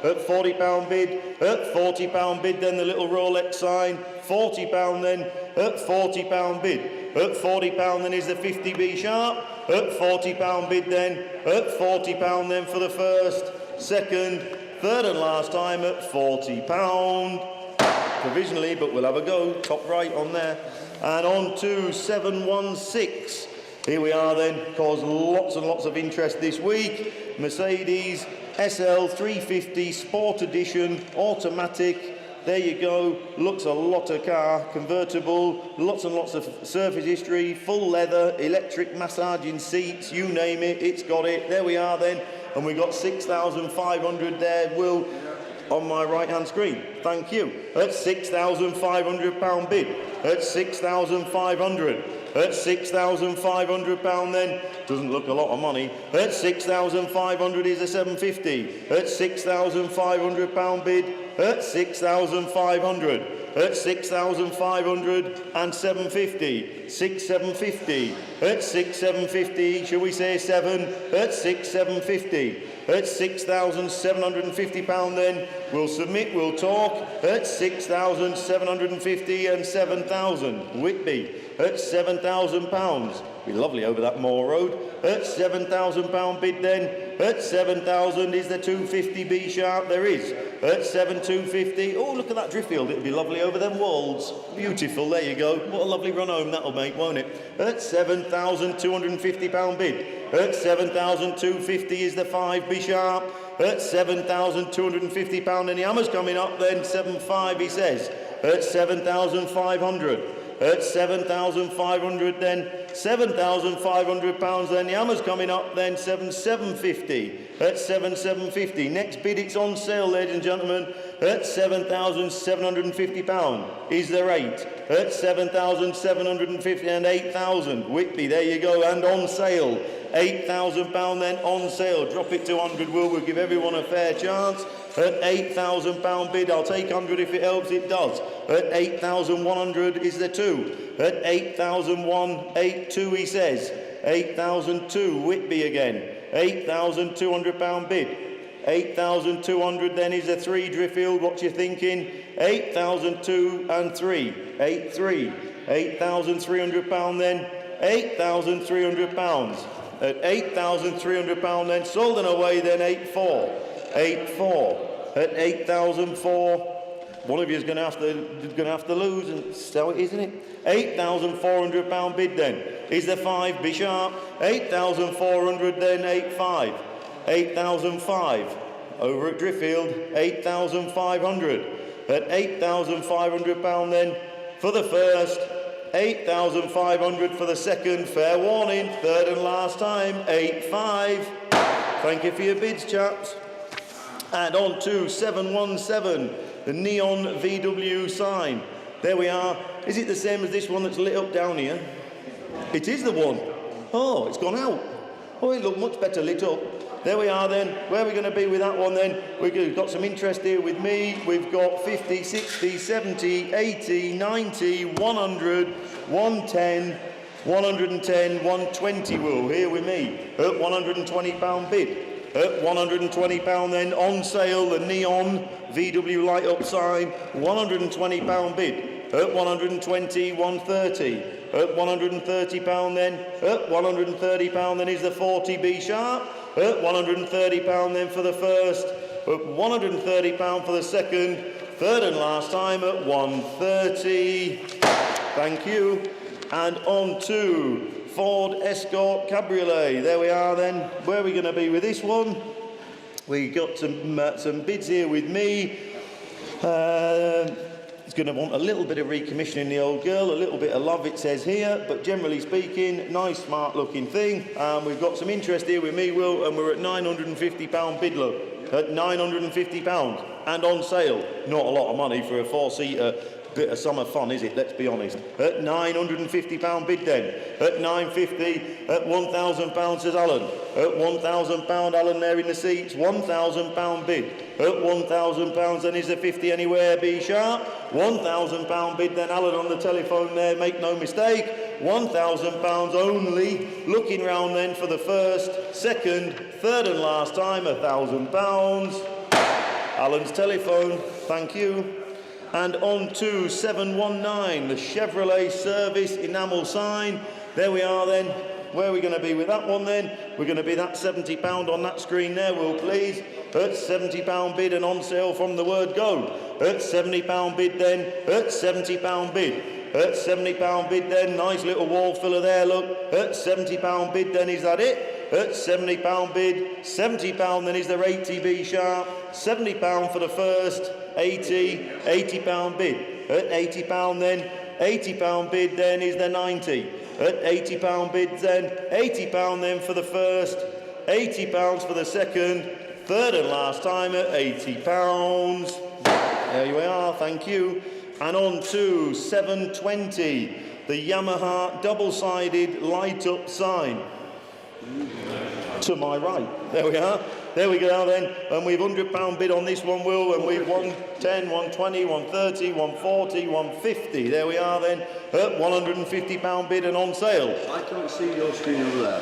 At £40 bid. At £40 bid then the little Rolex sign. £40 then. At £40 bid. At £40 then is the 50B sharp. At £40 bid then. At £40 then for the first, second, third and last time at £40. Provisionally, but we'll have a go. Top right on there. And on to 716. Here we are then, caused lots and lots of interest this week. Mercedes SL 350 Sport Edition, automatic. There you go, looks a lot of car, convertible, lots and lots of surface history, full leather, electric massaging seats, you name it, it's got it. There we are then, and we got 6,500 there, Will, on my right-hand screen. Thank you. At £6,500 bid. At 6,500. At £6,500 then, doesn't look a lot of money. At 6,500 is a 750. At £6,500 bid. At 6,500. At 6,500 and 750. 6,750. At 6,750, shall we say 7? At 6,750. At £6,750 then, we'll submit, we'll talk. At 6,750 and 7,000. Whitby. At £7,000. Be lovely over that Moor Road. At £7,000 bid then. At 7,000 is the 250B sharp there is. At 7,250. Oh, look at that Driffield. It'll be lovely over them walls. Beautiful. There you go. What a lovely run home that'll make, won't it? At £7,250 bid. At 7,250 is the 5B sharp. At £7,250 and the hammer's coming up then. 7.5 he says. At 7,500. At 7,500 then, £7,500 then, the hammer's coming up then, 7,750. At 7,750. Next bid, it's on sale, ladies and gentlemen, at £7,750. Is there 8? At 7,750 and 8,000. Whitby, there you go, and on sale. £8,000 then on sale. Drop it to 100, we'll give everyone a fair chance. At £8,000 bid, I'll take 100 if it helps, it does. At 8,100 is the 2. At 8,001, 8,2 he says. 8,002, Whitby again. £8,200 bid. 8,200 then is a 3 Driffield, what you thinking? 8,002 and 3. 8,3. £8,300 then. £8,300. At £8,300 then, sold and away then, 8,4. 8,4. At 8,004, one of you is going to have to lose, and so it, isn't it? £8,400 bid then. Is the 5 B sharp? 8,400 then, 8,5. 8,005. Over at Driffield, 8,500. At £8,500 then for the first. 8,500 for the second. Fair warning. Third and last time. 8,5. Thank you for your bids, chaps. And on to 717, the neon VW sign. There we are. Is it the same as this one that's lit up down here? It is the one. Oh, it's gone out. Oh, it looked much better lit up. There we are then. Where are we going to be with that one then? We've got some interest here with me. We've got 50, 60, 70, 80, 90, 100, 110, 110, 120 will. Here with me at £120 bid. At £120 then on sale, the neon VW light up sign, £120 bid. At 120, 130. At £130 then. At £130 then is the 40B sharp. At £130 then for the first. At £130 for the second. Third and last time at 130. Thank you. And on to Ford Escort Cabriolet. There we are then. Where are we going to be with this one? We got some bids here with me. It's going to want a little bit of recommissioning the old girl, a little bit of love it says here, but generally speaking, nice smart looking thing. We've got some interest here with me, Will, and we're at £950 bid look. At £950 and on sale. Not a lot of money for a four-seater. Bit of summer fun, is it? Let's be honest. At £950 bid then. At £950, at £1,000 says Alan. At £1,000, Alan there in the seats. £1,000 bid. At £1,000 then is the 50 anywhere, B sharp. £1,000 bid then, Alan on the telephone there, make no mistake. £1,000 only. Looking round then for the first, second, third and last time, £1,000. Alan's telephone, thank you. And on to 719, the Chevrolet service enamel sign. There we are then. Where are we going to be with that one then? We're going to be that £70 on that screen there, Will, please. At £70 bid and on sale from the word go. At £70 bid then. At £70 bid. At £70 bid then. Nice little wall filler there, look. At £70 bid then, is that it? At £70 bid. £70 then is the 80B sharp. £70 for the first. 80 pound bid. At £80 then, £80 bid then is the 90. At £80 bid then, £80 then for the first, £80 for the second, third and last time at £80. There you are, thank you. And on to 720, the Yamaha double-sided light-up sign. To my right, there we are. There we go then, and we've £100 bid on this one, Will, and we've 110, 120, 130, 140, 150. There we are then, at £150 bid and on sale. I can't see your screen over there.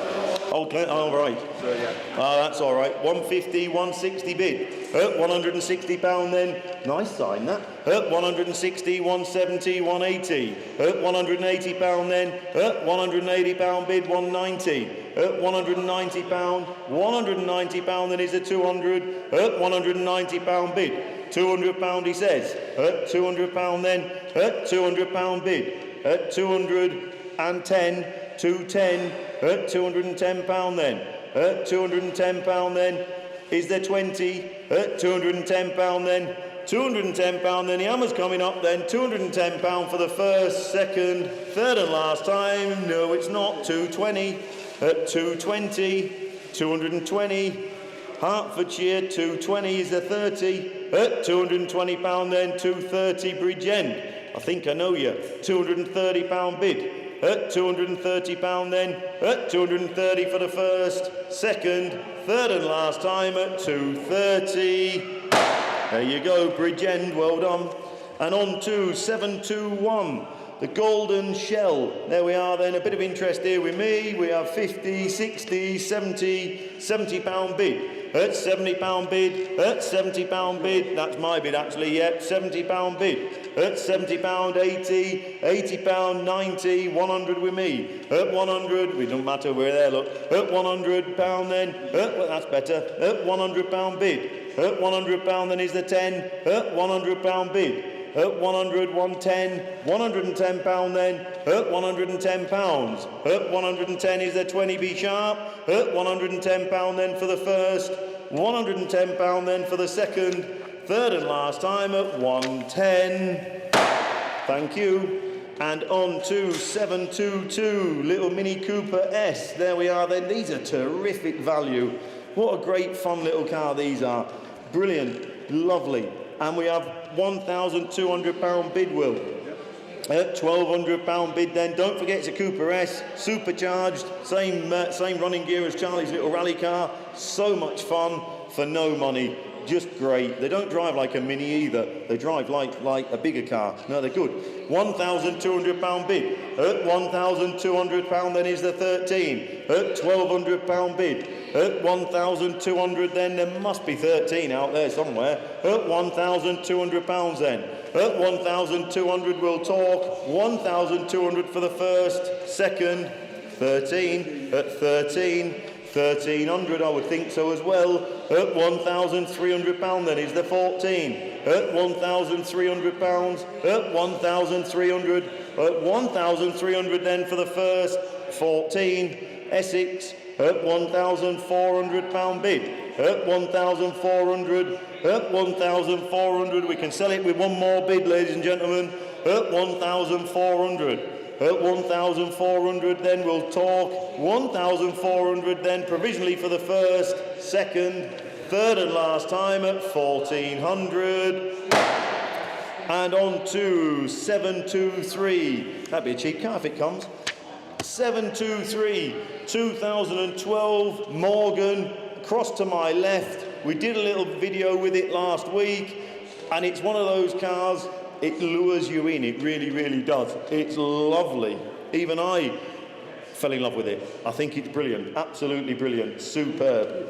Okay, all right. So, yeah. That's all right. 150, 160 bid. At £160 then, nice sign that. At 160, 170, 180. At £180 then, at £180 bid, 190. At £190, £190 then is a 200. At £190 bid, £200 he says. At £200 then, at £200 bid. At 210, 210. At £210 then. At £210 then is there 20. At £210 then. £210 then, the hammer's coming up then. £210 for the first, second, third and last time. No, it's not. 220. At 220, 220. Hertfordshire, 220 is the 30. At £220 then, 230 Bridgend. I think I know you. £230 bid. At £230 then. At 230 for the first, second, third and last time at 230. There you go, Bridgend, well done. And on to 721, the Golden Shell. There we are then, a bit of interest here with me. We have 50, 60, 70, £70 bid. At £70 bid, at £70 bid, that's my bid actually, yep, £70 bid. At £70, 80, £80, 90, 100 with me. At 100, we don't matter, we're there, look. At £100 then, well, that's better. At £100 bid. At £100 then is the 10. At £100 bid. At 100, 110, £110 then. At £110. At 110 is the 20B sharp. At £110 then for the first. £110 then for the second. Third and last time at 110. Thank you. And on to 722, little Mini Cooper S. There we are then. These are terrific value. What a great fun little car these are. Brilliant, lovely. And we have £1,200 bid, Will. At £1,200 bid then. Don't forget it's a Cooper S, supercharged, same running gear as Charlie's little rally car. So much fun for no money. Just great. They don't drive like a Mini either. They drive like a bigger car. No, they're good. £1,200 bid. At £1,200 then is the 13. At £1,200 bid. At 1,200 then, there must be 13 out there somewhere. At £1,200 then. At 1,200 we'll talk. 1,200 for the first, second, 13. At 13, 1,300 I would think so as well. At £1,300 then is the 14. At £1,300. At 1,300. At 1,300 then for the first, 14. Essex. At £1,400 bid. At 1,400. At 1,400. We can sell it with one more bid, ladies and gentlemen. At 1,400. At 1,400 then we'll talk. 1,400 then provisionally for the first, second, third and last time at 1,400. And on to 723. That'd be a cheap car if it comes. 723, 2012, Morgan, across to my left. We did a little video with it last week, and it's one of those cars, it lures you in, it really, really does. It's lovely. Even I fell in love with it. I think it's brilliant, absolutely brilliant, superb.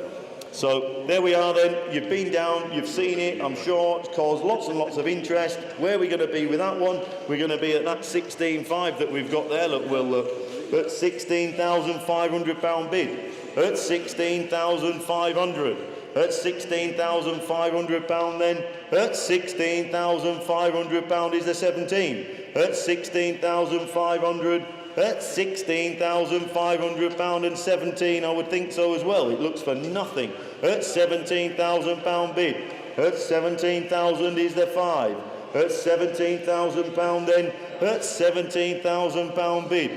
So there we are then, you've been down, you've seen it, I'm sure it's caused lots and lots of interest. Where are we going to be with that one? We're going to be at that 16.5 that we've got there, look, Will, look. At £16,500 bid. At 16,500. At £16,500 then. At £16,500 is the 17. At 16,500. At £16,500 and 17, I would think so as well. It looks for nothing. At £17,000 bid. At 17,000 is the 5. At £17,000 then. At £17,000 bid.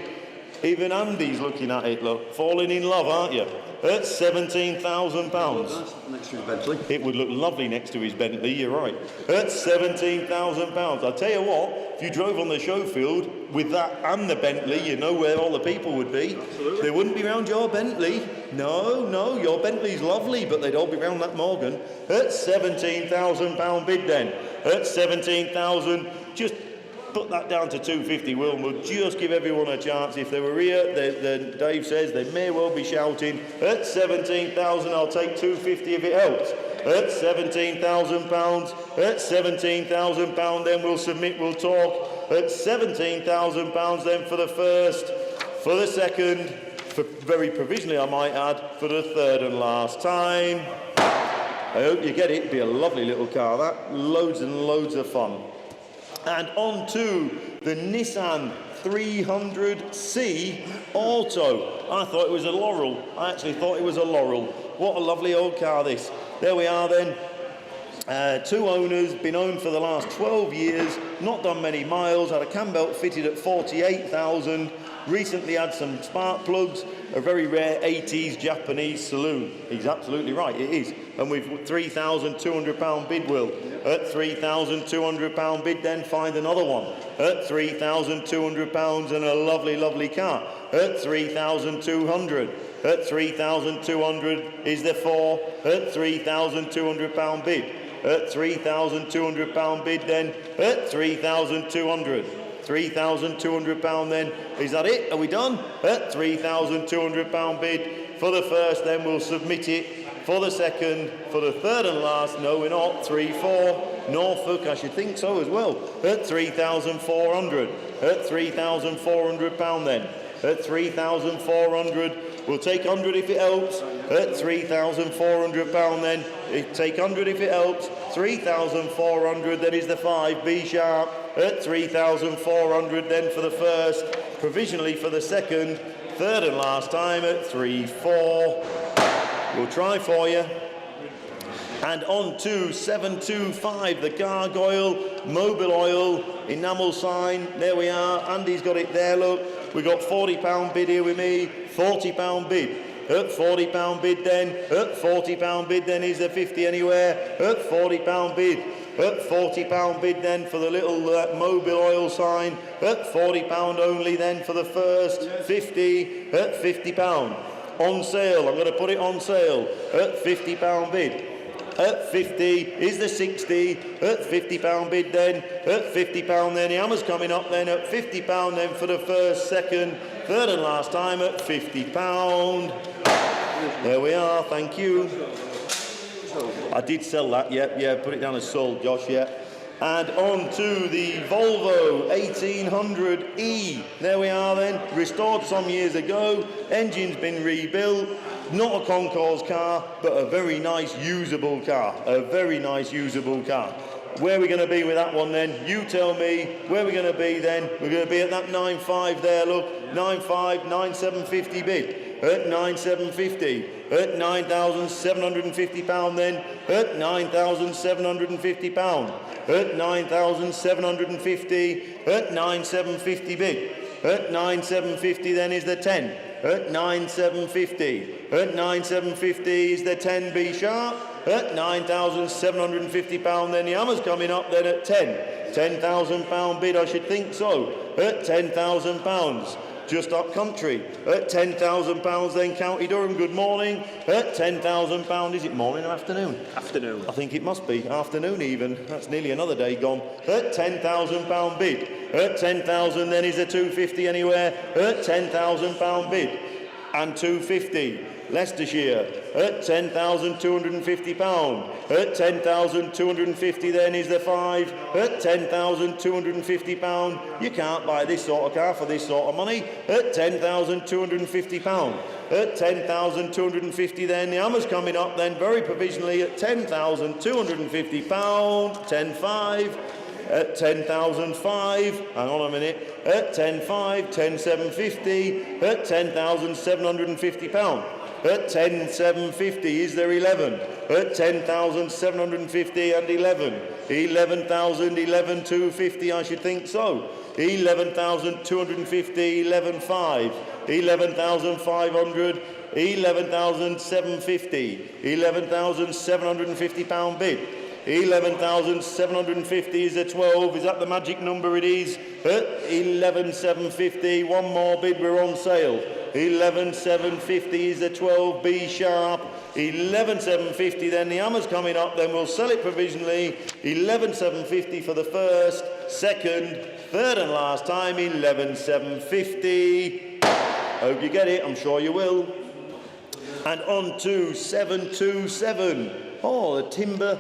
Even Andy's looking at it, look. Falling in love, aren't you? At £17,000. Next to his Bentley. It would look lovely next to his Bentley, you're right. At £17,000. I'll tell you what, if you drove on the show field with that and the Bentley, you know where all the people would be. Absolutely. They wouldn't be round your Bentley. No, your Bentley's lovely, but they'd all be round that Morgan. At £17,000 bid then. At 17,000, just put that down to 250, Will, and we'll just give everyone a chance. If they were here, Dave says they may well be shouting. At 17,000, I'll take 250 if it helps. At £17,000, at £17,000 then we'll submit, we'll talk. At £17,000 then for the first, for the second, for very provisionally I might add, for the third and last time. I hope you get it, it'd be a lovely little car that, loads and loads of fun. And on to the Nissan 300C Auto. I thought it was a Laurel. I actually thought it was a Laurel. What a lovely old car this. There we are then. Two owners, been owned for the last 12 years, not done many miles, had a cam belt fitted at 48,000, recently had some spark plugs, a very rare 80s Japanese saloon. He's absolutely right, it is. And we've £3,200 bid, Will. At £3,200 bid, then find another one. At £3,200 and a lovely, lovely car. At 3,200. At 3,200 is the 4. At £3,200 bid. At £3,200 bid, then. At 3,200. £3,200 then. Is that it? Are we done? At £3,200 bid. For the first, then we'll submit it. For the second, for the third and last, no we're not, 3-4, Norfolk, I should think so as well, at 3,400, at £3,400 then, at 3,400, we'll take 100 if it helps, at £3,400 then, take 100 if it helps, 3,400, that is the 5, B sharp, at 3,400 then for the first, provisionally for the second, third and last time at 3-4. We'll try for you. And on to 725, the Gargoyle Mobil Oil enamel sign. There we are. Andy's got it there, look. We've got £40 bid here with me. £40 bid. At £40 bid then. At £40 bid then is there 50 anywhere. At £40 bid. At £40 bid then for the little mobile oil sign. At £40 only then for the first. 50. At £50. On sale, I'm going to put it on sale. At £50 bid. At 50 is the 60. At £50 bid then. At £50 then. The hammer's coming up then. At £50 then for the first, second, third and last time at £50. There we are, thank you. I did sell that, yeah, put it down as sold, Josh, yeah. And on to the Volvo 1800E. There we are then, restored some years ago, engine's been rebuilt, not a concours car, but a very nice usable car, a very nice usable car. Where are we going to be with that one then? You tell me, where are we going to be then? We're going to be at that 9.5 there, look, 9.5, 9,750 bid. At 9,750, at £9,750 then, at £9,750, at 9,750, at 9,750 bid, at 9,750 then is the 10, at 9,750, at 9,750 is the 10 B sharp, at £9,750 then the hammer's coming up then at 10, £10,000 bid I should think so, at £10,000. Just up country at £10,000 then County Durham, good morning. At £10,000, is it morning or afternoon? Afternoon. I think it must be afternoon even, that's nearly another day gone. At £10,000 bid, at 10,000 then is a 250 anywhere, at £10,000 bid and 250. Leicestershire at £10,250. At £10,250 then is the 5. At £10,250. You can't buy this sort of car for this sort of money. At £10,250. At £10,250 then the hammer's coming up then very provisionally at £10,250. 10.5. At 10,005, hang on a minute, at 10.5, 10,750, at £10,750. At 10,750 is there 11. At 10,750 and 11. 11,000, 11,250 I should think so. 11,250, 11,5. 11,500, 11,750. £11,750 bid. 11,750 is a 12. Is that the magic number? It is. At 11,750. One more bid. We're on sale. 11,750 is the 12 B sharp. 11,750. Then the hammer's coming up. Then we'll sell it provisionally. 11,750 for the first, second, third, and last time. 11,750. Hope you get it. I'm sure you will. And on to 727. Oh, the timber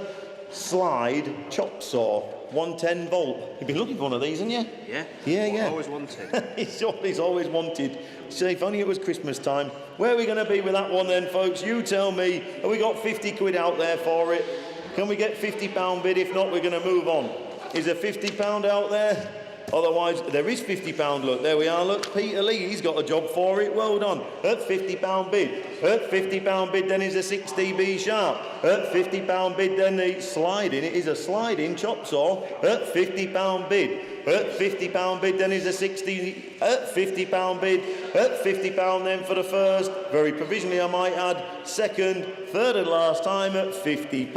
slide chop saw, 110 volt. You've been looking for one of these, haven't you? Yeah. Yeah. Always wanted. He's always wanted. So if only it was Christmas time. Where are we going to be with that one then, folks? You tell me. Have we got 50 quid out there for it? Can we get £50 bid? If not, we're going to move on. Is there £50 out there? Otherwise, there is £50. Look, there we are. Look, Peter Lee, he's got a job for it. Well done. At £50 bid. At £50 bid, then is a 60B sharp. At £50 bid, then the sliding. It is a sliding chop saw. At £50 bid. At £50 bid, then is a 60. At £50 bid. At £50 then for the first. Very provisionally, I might add. Second, third, and last time at £50.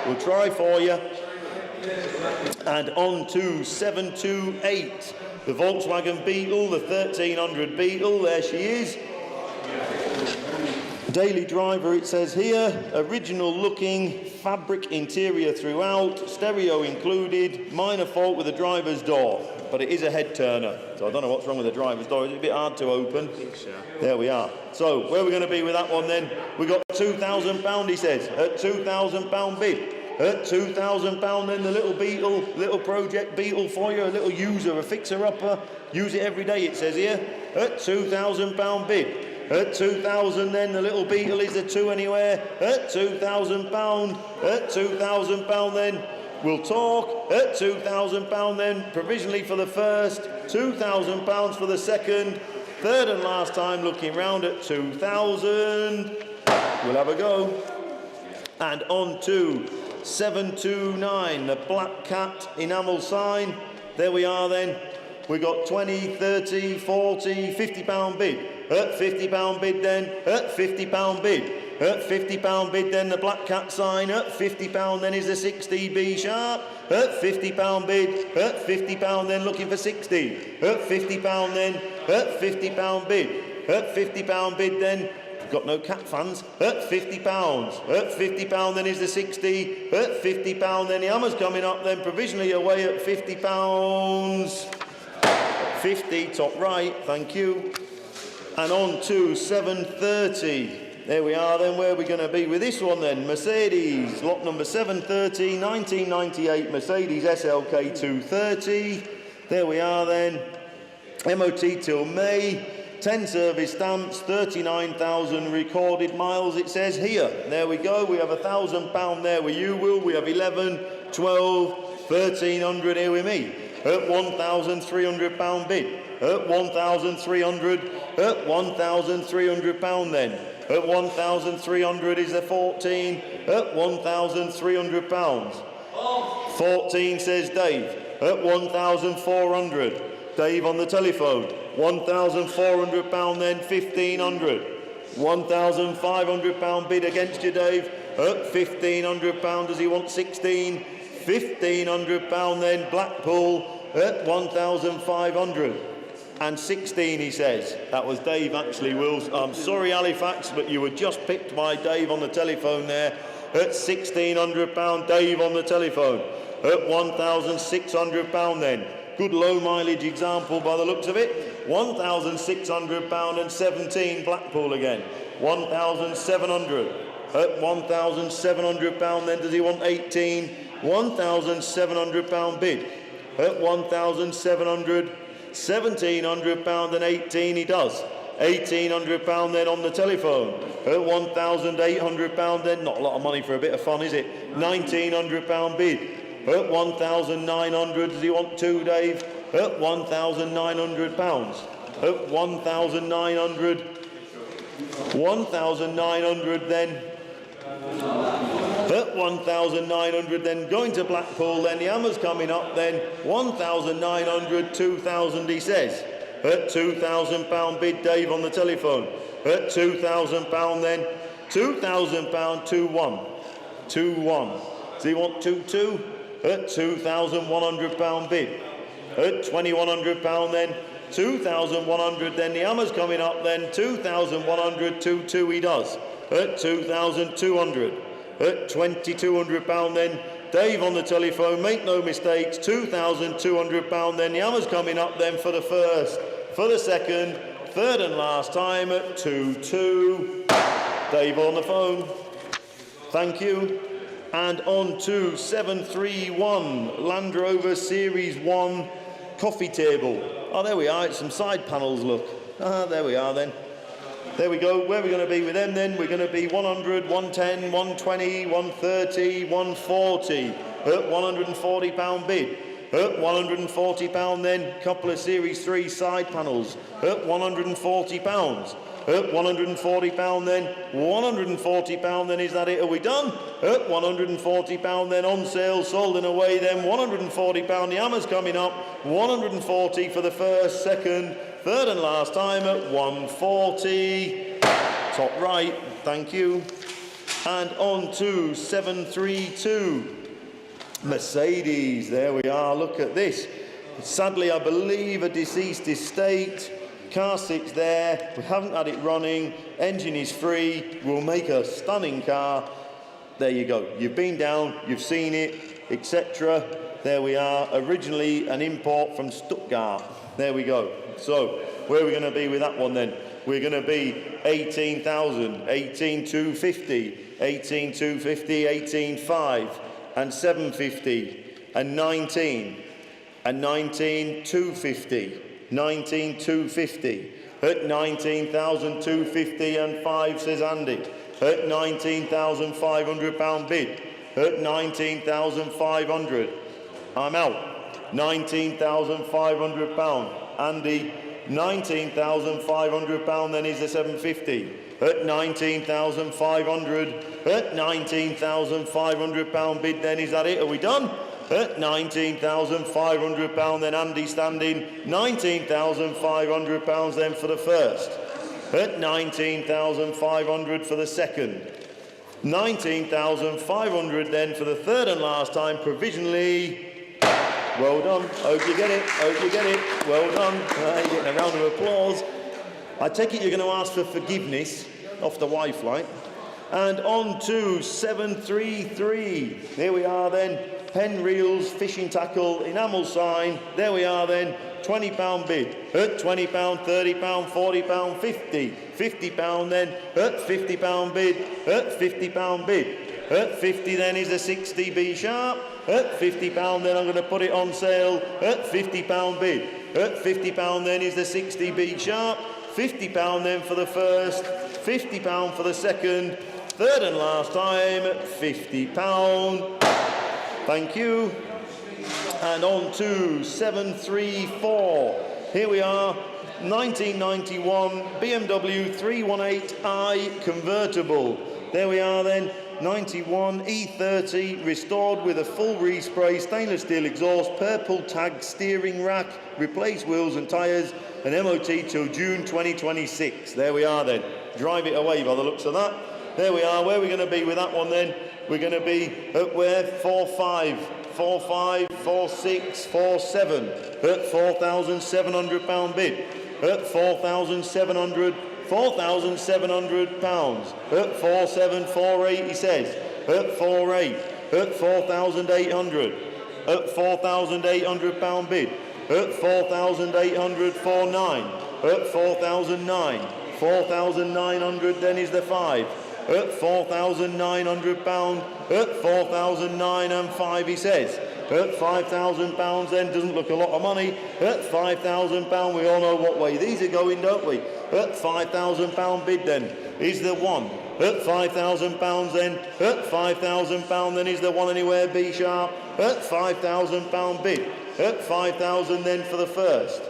We'll try for you. And on to 728, the Volkswagen Beetle, the 1300 Beetle, there she is. Daily driver, it says here, original looking, fabric interior throughout, stereo included, minor fault with the driver's door, but it is a head turner, so I don't know what's wrong with the driver's door. Is it a bit hard to open? I think so. There we are. So, where are we going to be with that one then? We got £2,000, he says, at £2,000 bid. At £2,000 then the little Beetle, little project Beetle for you, a little user, a fixer-upper, use it every day it says here, at £2,000 bid. At £2,000 then the little Beetle is the 2 anywhere, at £2,000, at £2,000 then we'll talk, at £2,000 then provisionally for the first, £2,000 for the second, third and last time looking round at 2,000, we'll have a go. And on to 729, the Black Cat enamel sign. There we are then. We got 20, 30, 40, £50 bid. At £50 bid then. At £50 bid. At £50 bid then the black cat sign. At £50 then is the 60 B sharp. At £50 bid. At £50 then looking for 60. At £50 then. At £50 bid. At £50 bid then. Got no cat fans. At £50. At £50 then is the 60. At £50 then the hammer's coming up then provisionally away at £50. 50 top right, thank you. And on to 730. There we are then, where are we going to be with this one then? Mercedes, lot number 730, 1998 Mercedes SLK 230. There we are then. MOT till May. 10 service stamps, 39,000 recorded miles, it says here. There we go, we have £1,000 there with you, Will. We have 11, 12, 1,300 here with me. At £1,300 bid. At 1,300. At £1,300 then. At 1,300 is the 14. At £1,300. 14 says Dave. At 1,400. Dave on the telephone. £1,400 then, 1,500. £1,500 bid against you, Dave. At £1,500, does he want 16? £1,500 then, Blackpool at 1,500. And 16, he says. That was Dave, actually, Will. I'm sorry, Halifax, but you were just picked by Dave on the telephone there. At £1,600, Dave on the telephone. At £1,600 then. Good low mileage example by the looks of it. £1,600 and 17, Blackpool again. 1,700. At £1,700 then, does he want 18? £1,700 bid. At 1,700, £1,700 and 18 he does. £1,800 then on the telephone. At £1,800 then, not a lot of money for a bit of fun, is it? £1,900 bid. At 1,900, does he want 2, Dave? At £1,900. At 1,900. 1,900 then. At 1,900 then, going to Blackpool then, the hammer's coming up then. 1,900, 2,000 he says. At £2,000 bid, Dave on the telephone. At £2,000 then. £2,000, 2-1. 2-1. Does he want 2-2? At £2,100 bid. At £2,100 then. 2,100 then, the hammer's coming up then. 2,100, 2-2 he does. At 2,200. At £2,200 then. Dave on the telephone, make no mistakes. £2,200 then, the hammer's coming up then for the first, for the second, third and last time at 2-2. Dave on the phone. Thank you. And on to 731, Land Rover Series 1 coffee table. Oh, there we are, it's some side panels, look. Ah, there we are then. There we go. Where are we going to be with them then? We're going to be 100, 110, 120, 130, 140. At £140 bid. At £140 then, couple of Series 3 side panels. At £140. At £140 then, £140 then, is that it? Are we done? At £140 then, on sale, sold and away then, £140, the hammer's coming up, 140 for the first, second, third and last time at 140. Top right, thank you. And on to 732. Mercedes, there we are, look at this. Sadly, I believe a deceased estate. Car sits there, we haven't had it running, engine is free, we'll make a stunning car. There you go, you've been down, you've seen it, etc. There we are, originally an import from Stuttgart. There we go. So, where are we going to be with that one then? We're going to be 18,000, 18,250, 18,250, 18,500, and 750, and 19, and 19,250. 19,250. At 19,250 and 5, says Andy. At £19,500 bid. At 19,500. I'm out. £19,500. Andy, £19,500 then is the 750. At 19,500. At £19,500 bid then, is that it? Are we done? At £19,500 then, Andy standing. £19,500 then for the first. at 19,500 for the second. 19,500 then for the third and last time, provisionally. Well done. Hope you get it. Hope you get it. Well done. You're getting a round of applause. I take it you're going to ask for forgiveness off the wife, like. And on to 733. Here we are then. Pen reels, fishing tackle, enamel sign. There we are then. £20 bid. At £20, £30, £40, 50. £50 then. At £50 bid. At £50 bid. At 50 then is a 60 B sharp. At £50 then I'm going to put it on sale. At £50 bid. At £50 then is the 60 B sharp. £50 then for the first. £50 for the second. Third and last time, £50. Thank you. And on to 734. Here we are, 1991 BMW 318i convertible. There we are then, 91 E30 restored with a full respray, stainless steel exhaust, purple tag, steering rack, replaced wheels and tyres, and MOT till June 2026. There we are then. Drive it away by the looks of that. There we are. Where are we going to be with that one then? We're going to be at where? 4-5, 4-5, 4-6, 4-7. At £4,700 bid. At 4,700, £4,700. At 4-7, 4-8 he says. At 4-8. At 4,800. At £4,800 bid. At 4,800, 4-9. At 4,009. 4,900 then is the 5. At £4,900, at 4,009 and 5 he says. At £5,000 then, doesn't look a lot of money. At £5,000 we all know what way these are going, don't we? At £5,000 bid then is the 1. At £5,000 then, at £5,000 then is the 1 anywhere B sharp. At £5,000 bid. At 5,000 then for the first.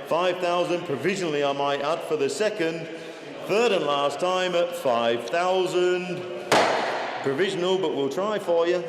5,000 provisionally I might add for the second. Third and last time at 5,000. Provisional, but we'll try for you.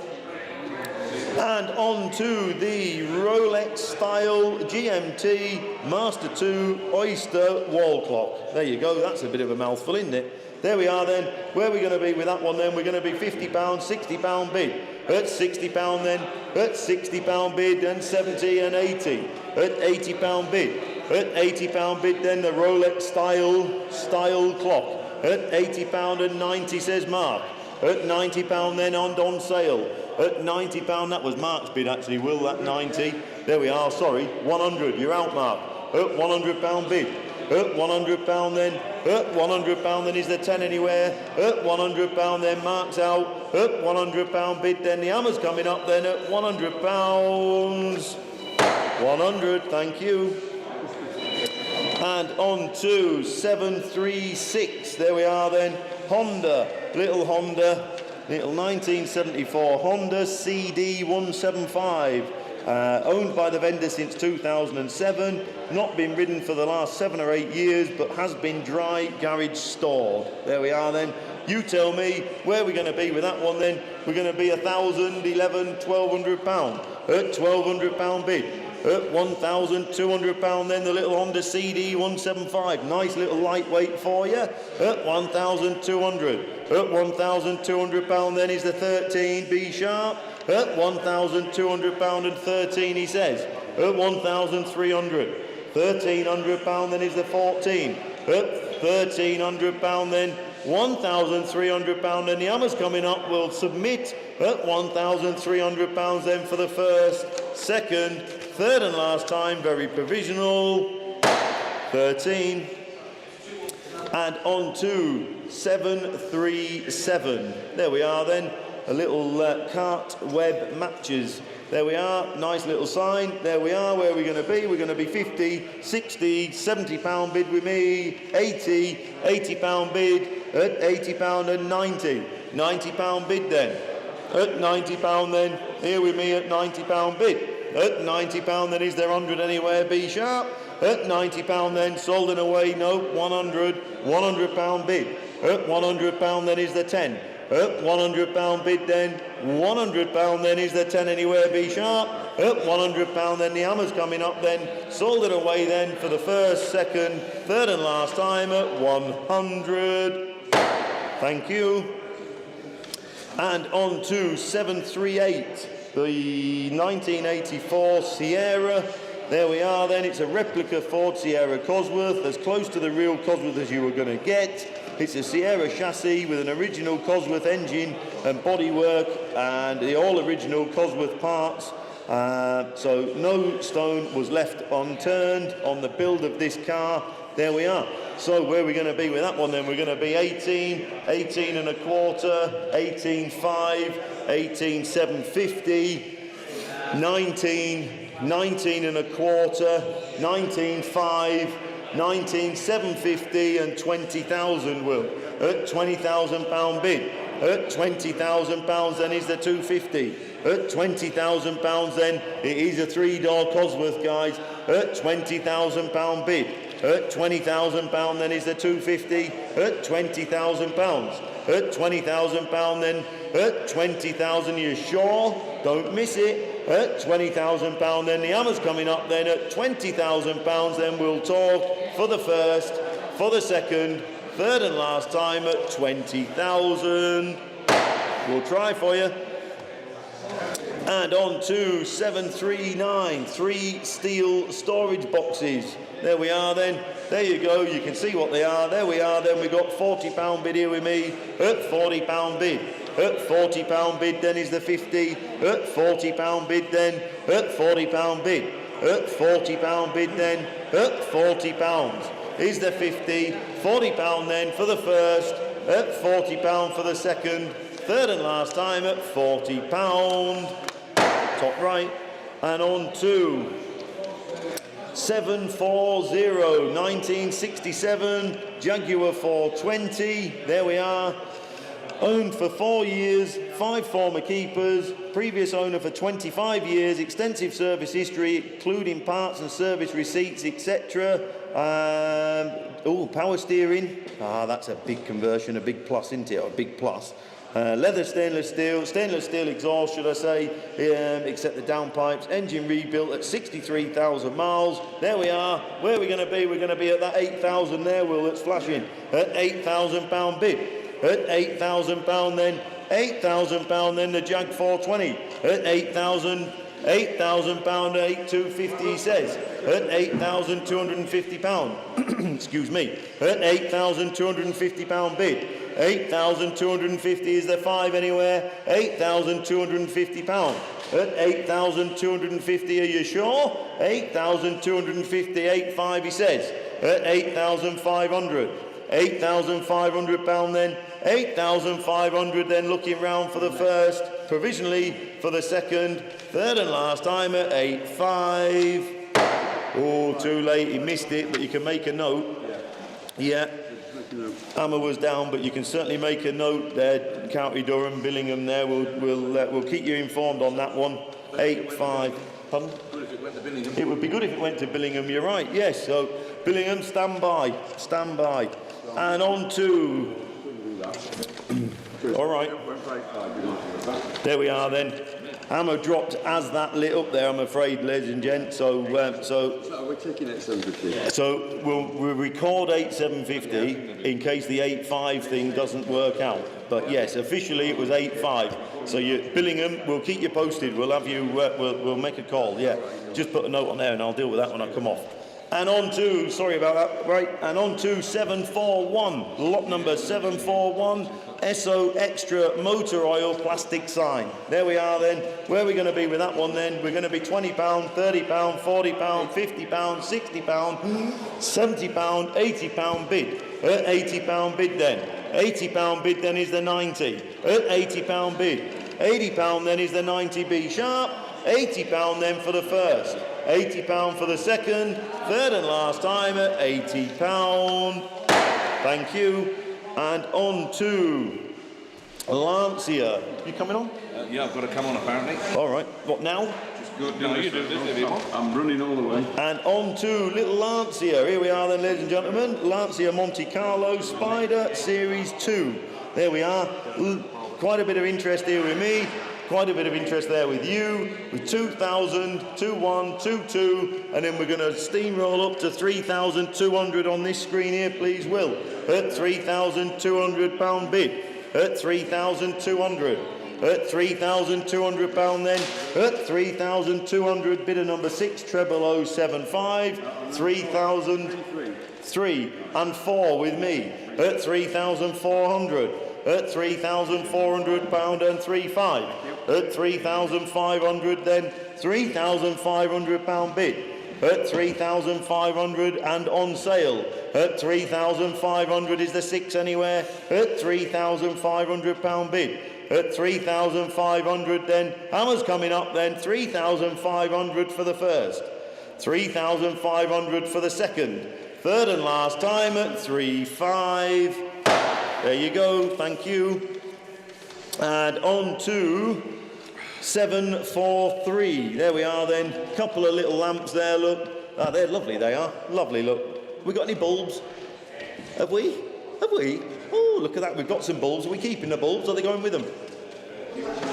And on to the Rolex style GMT Master 2 Oyster wall clock. There you go, that's a bit of a mouthful, isn't it? There we are then. Where are we going to be with that one then? We're going to be £50, £60 bid. At £60 then, at £60 bid, and 70 and 80. At £80 bid. At £80 bid then the Rolex style clock. At £80 and 90 says Mark. At £90 then on sale. At £90, that was Mark's bid actually, Will, that 90. There we are, sorry, 100, you're out Mark. At £100 bid. At £100 then. At £100 then is the 10 anywhere. At £100 then Mark's out. At £100 bid then the hammer's coming up then at £100. 100, thank you. And on to 736. There we are then. Honda, little 1974 Honda CD 175. Owned by the vendor since 2007, not been ridden for the last 7 or 8 years, but has been dry garage stored. There we are then. You tell me, where are we going to be with that one then? We're going to be £1,000, £1,100, £1,200. At £1,200 bid. At £1,200 then the little Honda CD 175. Nice little lightweight for you. At £1,200. At £1,200 then is the 13 B sharp. At £1,200 and 13 he says. At £1,300. £1,300 then is the 14. At £1,300 then £1,300 and the hammer's coming up. We'll submit at £1,300 then for the first, second, third and last time, very provisional, 13. And on to 737. There we are then, a little cart web matches. There we are, nice little sign. There we are, where are we going to be? We're going to be 50, 60, £70 bid with me, 80, £80 bid, at £80 and 90. £90 bid then. At £90 then, here with me at £90 bid. At £90 then, is there 100 anywhere B sharp? At £90 then, sold and away, no, 100, £100 bid. At £100 then is the 10. Up £100 bid then. £100 then is the 10 anywhere, be sharp. Up £100 then, the hammer's coming up then. Sold it away then for the first, second, third and last time at 100. Thank you. And on to 738, the 1984 Sierra. There we are then, it's a replica Ford Sierra Cosworth, as close to the real Cosworth as you were going to get. It's a Sierra chassis with an original Cosworth engine and bodywork and the all original Cosworth parts. So no stone was left unturned on the build of this car. There we are. So where are we going to be with that one then? We're going to be 18, 18 and a quarter, 18.5, 18.750, 19, 19 and a quarter, 19.5, 19.750 and 20,000 will. At £20,000 bid. At £20,000 then is the 250. At £20,000 then it is a 3-door Cosworth, guys. At £20,000 bid. At £20,000 then is the 250. At £20,000. At £20,000 then. At 20,000, you sure? Don't miss it. At £20,000 then, the hammer's coming up then. At £20,000 then we'll talk for the first, for the second, third and last time at 20,000. We'll try for you. And on to 739, 3 steel storage boxes. There we are then. There you go. You can see what they are. There we are then. We've got £40 bid here with me. At £40 bid. At £40 bid then is the 50. At £40 bid then. At £40 bid. At £40 bid then. At £40 is the 50. £40 then for the first. At £40 for the second. Third and last time at £40. Top right. And on to 740, 1967 Jaguar 420. There we are. Owned for 4 years, 5 former keepers, previous owner for 25 years, extensive service history, including parts and service receipts, etc. Power steering. That's a big conversion, a big plus, isn't it? A big plus. Leather stainless steel exhaust, should I say, except the downpipes. Engine rebuilt at 63,000 miles. There we are. Where are we going to be? We're going to be at that 8,000 there, Will, that's flashing. At £8,000 bid. At £8,000 then. £8,000 then the Jag 420. At £8,000, £8,000, 8,250 he says. At £8,250. Excuse me. At £8,250 bid. £8,250 is the 5 anywhere. £8,250. At £8,250, are you sure? £8,250, 8,5 he says. At £8,500. £8,500 then. £8,500 then, looking round for the first, provisionally for the second, third and last time at 8,500. Oh, too late, he missed it, but you can make a note. Yeah. Hammer was down, but you can certainly make a note there. County Durham, Billingham there. We'll keep you informed on that one. 8,500. Pardon? It would be good if it went to Billingham, you're right, yes. So, Billingham, stand by. Stand by. And on to... All right. There we are then. Hammer dropped as that lit up there, I'm afraid, ladies and gents. So we're taking 8,750. So we'll record 8,750 in case the 8,500 thing doesn't work out. But yes, officially it was 8,500. So Billingham, we'll keep you posted. We'll have you. We'll make a call. Yeah, just put a note on there, and I'll deal with that when I come off. And on to, sorry about that, right, and on to 741, lot number 741, SO Extra Motor Oil Plastic Sign. There we are then. Where are we going to be with that one then? We're going to be £20, £30, £40, £50, £60, £70, £80 bid. At £80 bid then. £80 bid then is the 90. At £80 bid. £80 then is the 90B sharp. £80 then for the first. £80 for the second, third and last time at £80. Thank you. And on to Lancia. You coming on? Yeah, I've got to come on apparently. All right. What now? Just go. No, you do this if you want. I'm running all the way. And on to little Lancia. Here we are then, ladies and gentlemen. Lancia Monte Carlo Spider Series 2. There we are. Quite a bit of interest here with me. Quite a bit of interest there with you, with 2,000, 2,1, 2,2, and then we're going to steamroll up to 3,200 on this screen here, please, Will. At £3,200 bid. At 3,200. At £3,200 then. At 3,200, bidder number 6, 0075. 3,003 and 4 with me. At 3,400. At £3,400 and 3,500. At 3,500 then, £3,500 bid. At 3,500 and on sale. At 3,500 is the 6 anywhere. At £3,500 bid. At 3,500 then, hammers coming up then, 3,500 for the first. 3,500 for the second. Third and last time at 3,500. There you go, thank you. And on to 743. There we are then. Couple of little lamps there, look. Ah, they're lovely, they are. Lovely, look. We got any bulbs? Have we? Have we? Oh, look at that. We've got some bulbs. Are we keeping the bulbs? Are they going with them?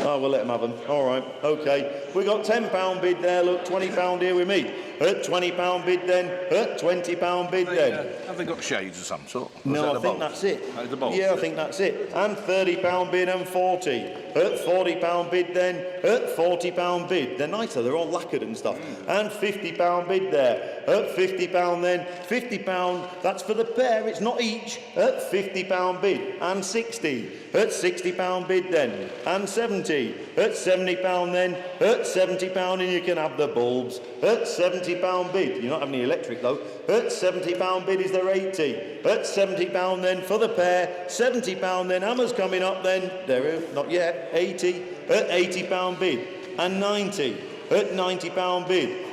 Oh, we'll let them have them. All right, okay. We got £10 bid there, look. £20 here with me. At £20 bid then. At £20 bid then. Have they got shades of some sort? No, I think that's it. That's the bulbs, yeah, I is it? think that's it. And £30 bid and 40. At £40 bid then. At £40 bid. They're nicer, they're all lacquered and stuff. And £50 bid there. At £50 then. £50, that's for the pair, it's not each. At £50 bid and 60. At £60 bid then. And 70. At £70 then. At £70 and you can have the bulbs. At £70 bid. You're not having the electric though. At £70 bid is there 80. At £70 then for the pair. £70 then. Hammers coming up then. There, not yet. 80. At £80 bid. And 90. At £90 bid.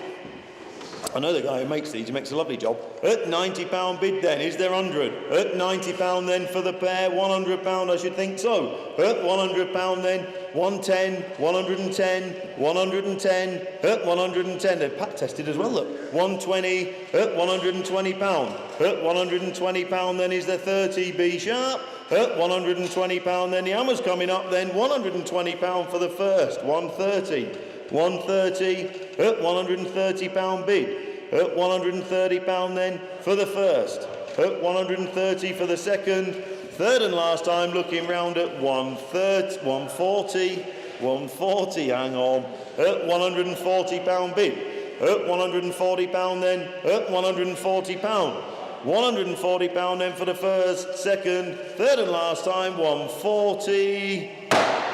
I know the guy who makes these, he makes a lovely job. At £90 bid then, is there 100? At £90 then for the pair, £100 I should think so. At £100 then, 110, 110, 110, at 110, they're pack tested as well, look. 120, at £120. At £120 then is the 30, B sharp. At £120 then the hammer's coming up then, £120 for the first, 130. 130, at £130 bid. At £130 then for the first. At 130 for the second. Third and last time looking round at 130, 140, 140, hang on. At £140 bid. At £140 then. At £140. £140 then for the first, second, third and last time, 140.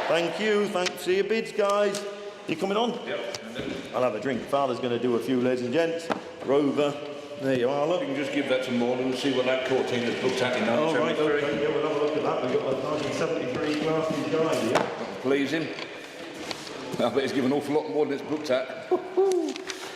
Thank you, thanks for your bids, guys. You coming on? Yep. I'll have a drink. Father's going to do a few, ladies and gents. Rover. There you are, look. You can just give that to Morgan and see what that court team has booked at in Oh, right, 1973. okay. Yeah, we'll have a look at that. We've got a 1973 Grafton guy here. Please him. I bet he's given an awful lot more than it's booked at.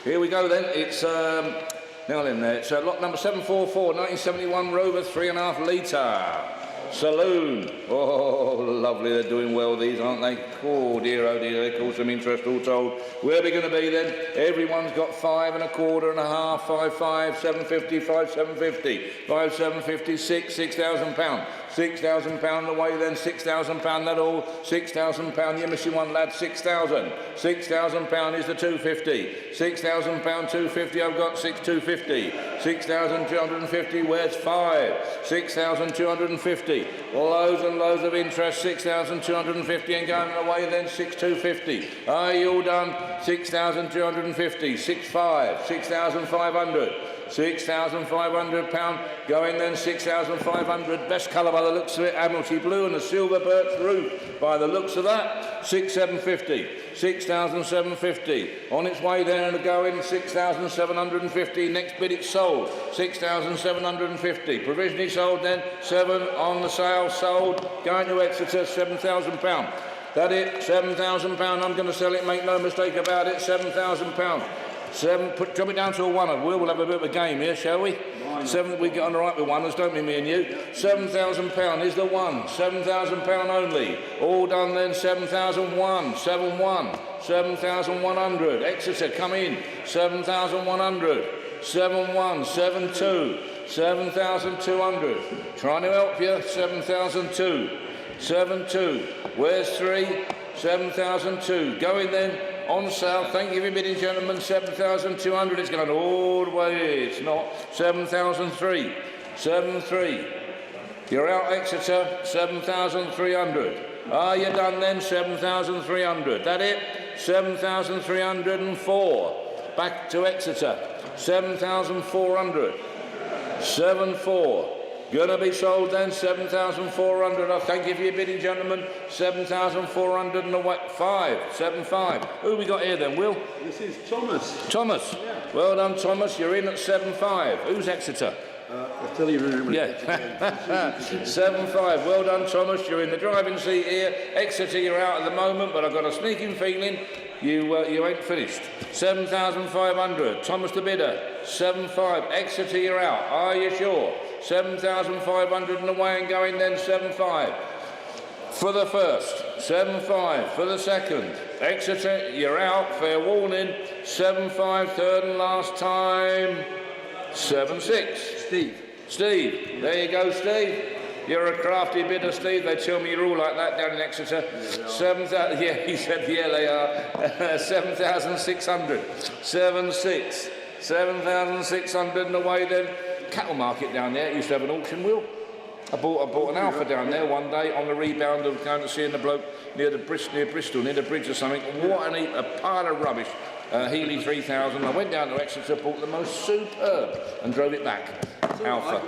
Here we go then. It's now then there. It's lot number 744, 1971 Rover 3.5 litre. Saloon. Oh, lovely. They're doing well, these, aren't they? Oh dear, they cause some interest all told. Where are we going to be then? Everyone's got 5 1/4 and a half, 5, 750, 5, 750, 5, 750, 6, £6,000. £6,000 away then, £6,000, that all, £6,000, you're missing one lad, £6,000. £6,000 is the 250. £6,000, 250, I've got 250. 6,250, where's 5? 6,250. Loads and loads of interest, 6,250 and going away then, 6,250. Are you all done? 6,250, 6,500, 6,500. £6,500 going then, 6,500. Best colour by the looks of it, Admiralty Blue and the silver birch roof by the looks of that. 6,750, 6,750. On its way there and going, 6,750. Next bid it's sold, 6,750. Provisionally sold then, 7 on the sale, sold. Going to Exeter, £7,000. That it, £7,000. I'm going to sell it, make no mistake about it, £7,000. 7, drop it down to a 1. We'll have a bit of a game here, shall we? 7, we get on the right with 1, don't we, me and you? £7,000 is the 1. £7,000 only. All done then, 7,001. 7,1. 7,100. Exeter, come in. 7,100. 7,1. 7,2. 7,200. Trying to help you. 7,002. 7-2. Where's 3? 7,002. Going then on sale. Thank you for bidding, gentlemen. 7,200. It's going all the way. It's not. 7,003. 7-3. You're out, Exeter. 7,300. Are you done then? 7,300. That it? 7,304. Back to Exeter. 7,400. 7-4. Gonna be sold then, 7,400. I thank you for your bidding, gentlemen. 7,400 and away. 7-5. Who we got here then, Will? This is Thomas. Thomas. Yeah. Well done, Thomas. You're in at 7-5. Who's Exeter? I'll tell you in a minute. Yeah. 7-5. Well done, Thomas. You're in the driving seat here. Exeter, you're out at the moment, but I've got a sneaking feeling you ain't finished. 7,500. Thomas the bidder. 7-5. Exeter, you're out. Are you sure? 7,500 and away and going then. 7-5. For the first. 7-5. For the second. Exeter, you're out. Fair warning. 7-5. Third and last time. 7-6. Steve. There you go, Steve. You're a crafty bidder, Steve. They tell me you're all like that down in Exeter. 7,000. Yeah, he said, yeah, they are. 7,600. 7-6. 7,600 and away then. Cattle market down there. It used to have an auction wheel. I bought an Alpha down there one day on the rebound of going to see the bloke near Bristol, near the bridge or something. What a pile of rubbish. Healy 3000. I went down to Exeter, bought the most superb and drove it back. So Alpha.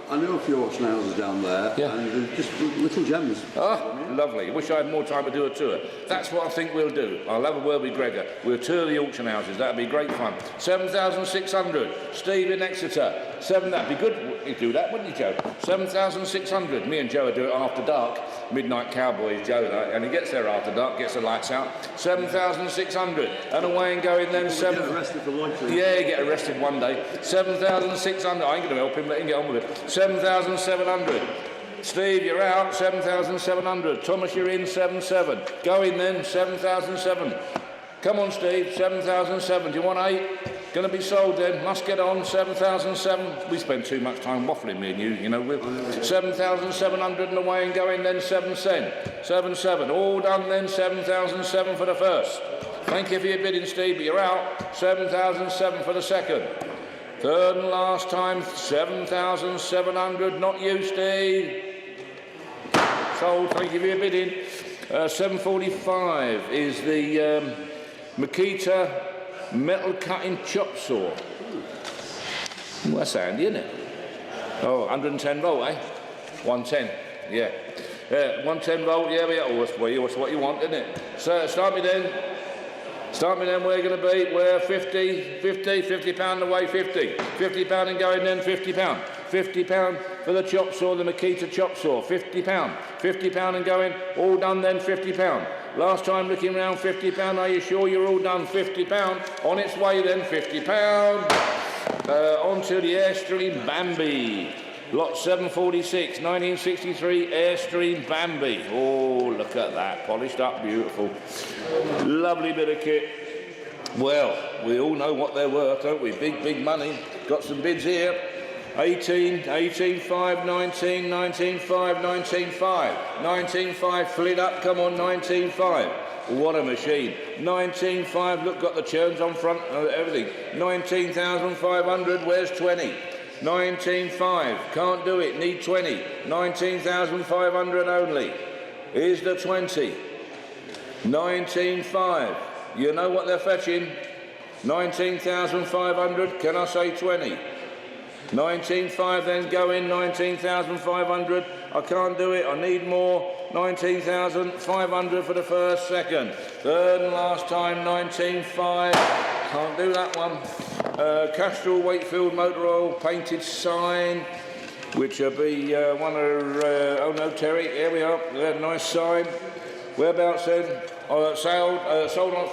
I know a few auction houses down there, Yeah. and they're just little gems. Oh, lovely. Wish I had more time to do a tour. That's what I think we'll do. I'll have a word with Gregor. We'll tour the auction houses. That'd be great fun. 7,600. Steve in Exeter. That'd be good. You'd do that, wouldn't you, Joe? 7,600. Me and Joe would do it after dark. Midnight Cowboy is Joe, and he gets there after dark, gets the lights out. 7,600. And away and going then. Get arrested for loitering. Yeah, get arrested one day. 7,600. I ain't going to help him. Let him get on with it. 7,700. Steve, you're out. 7,700. Thomas, you're in. 7-7. Going then. 7,007. Come on, Steve. 7,007. Do you want 8? Going to be sold then. Must get on. 7,007. We spend too much time waffling, me and you know. 7,700 and away and going then. 7-7. 7-7. All done then. 7,007 for the first. Thank you for your bidding, Steve, but you're out. 7,007 for the second. Third and last time, 7,700. Not you, Steve. Sold. Thank you for your bidding. 745 is the Makita metal cutting chop saw. Well, that's handy, isn't it? Oh, 110 volt, eh? 110, yeah. 110 volt, yeah, that's what you want, isn't it? So, start me then, where you going to be? Where? 50 pound away, 50 pound and going then, 50 pound. 50 pound for the chop saw, the Makita chop saw, 50 pound and going, all done then, 50 pound. Last time looking round, 50 pound, are you sure you're all done? 50 pound, on its way then, 50 pound. Onto the Airstream Bambi. Lot 746, 1963 Airstream Bambi. Oh, look at that, polished up, beautiful. Lovely bit of kit. Well, we all know what they're worth, don't we? Big money. Got some bids here. 18, 18.5, 19, 19.5, 19.5. 19.5, fill it up, come on, 19.5. What a machine. 19.5, look, got the churns on front, everything. 19,500, where's 20? 19.5, can't do it, need 20. 19,500 only. Here's the 20. 19.5, you know what they're fetching? 19,500, can I say 20? 19.5 then going, 19,500. I can't do it, I need more. 19,500 for the first, second. Third and last time, 19.5. Can't do that one. Castrol Wakefield Motor Oil painted sign, which will be one of, oh no, Terry, here we are, nice sign. Whereabouts then? Sold on,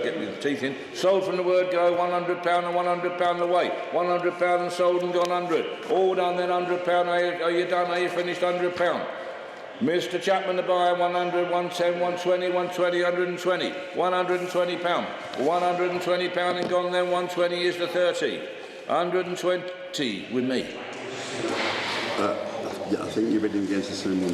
get my teeth in. Sold from the word go, £100 and £100 away. £100 and sold and gone 100. All done then, £100. Are you done? Are you finished? £100. Mr. Chapman the buyer, 100, 110, 120, 120, 120. £120. £120 and gone then, 120 is the 30. 120 with me. Yeah, I think you're bidding against the same one.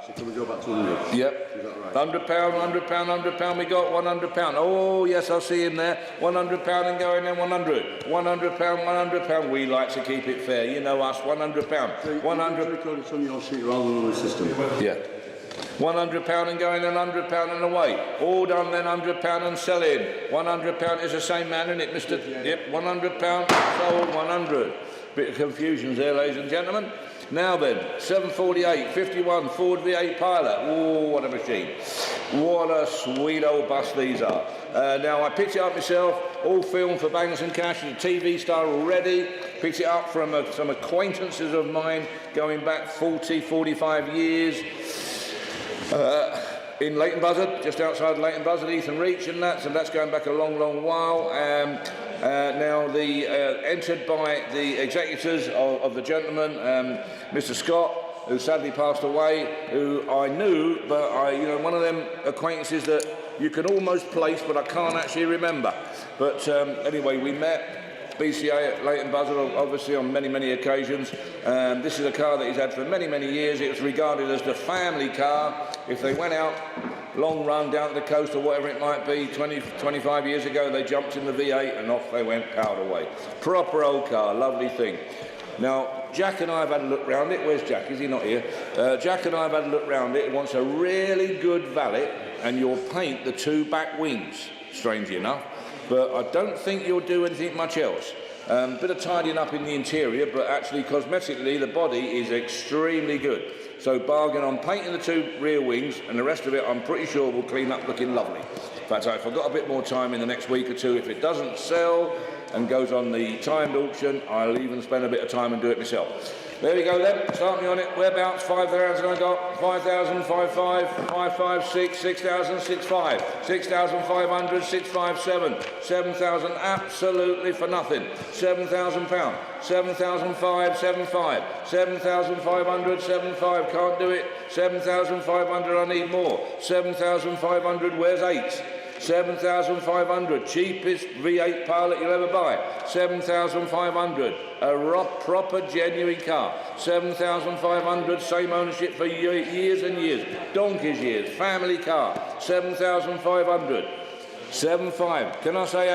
So can we go back to 100? Yep. Is that right? £100, £100, we got £100. Oh, yes, I see him there. £100 and going then 100. £100. We like to keep it fair. You know us, £100. 100. Record it on your sheet rather than on the system. Yeah. £100 and going and £100 and away. All done then, £100 and selling. £100 is the same man, isn't it, Mr. Yep, £100 sold 100. Bit of confusions there, ladies and gentlemen. Now then, 748, 51 Ford V8 Pilot. Oh, what a machine. What a sweet old bus these are. Now, I picked it up myself, all filmed for Bangers and Cash, a TV star already. Picked it up from some acquaintances of mine going back 40, 45 years. In Leighton Buzzard, just outside Leighton Buzzard, Ethan Reach and that, so that's going back a long, long while. Now, entered by the executors of the gentleman, Mr. Scott, who sadly passed away, who I knew, but one of them acquaintances that you can almost place, but I can't actually remember. But anyway, we met. BCA at Leighton Buzzard, obviously on many, many occasions. This is a car that he's had for many, many years. It was regarded as the family car. If they went out, long run down to the coast or whatever it might be, 20, 25 years ago, they jumped in the V8 and off they went, powered away. Proper old car, lovely thing. Now, Jack and I have had a look round it. Where's Jack? Is he not here? Jack and I have had a look round it. It wants a really good valet, and you'll paint the two back wings, strangely enough. But I don't think you'll do anything much else. Bit of tidying up in the interior, but actually cosmetically the body is extremely good. So bargain on painting the two rear wings, and the rest of it I'm pretty sure will clean up looking lovely. In fact, if I've got a bit more time in the next week or two, if it doesn't sell and goes on the timed auction, I'll even spend a bit of time and do it myself. There we go then, start me on it. Whereabouts? 5,000 I got, 5,000, 5,500, 5,500, 6,000, 6,500, 6,500, 6,500, 7,000 absolutely for nothing. £7,000, 7,500, 7,500, 7,500, 7,500, can't do it. 7,500, I need more. 7,500, where's 8? 7,500, cheapest V8 Pilot you'll ever buy. 7,500, a proper genuine car. 7,500, same ownership for years and years, donkey's years, family car. 7,500, 7,500, can I say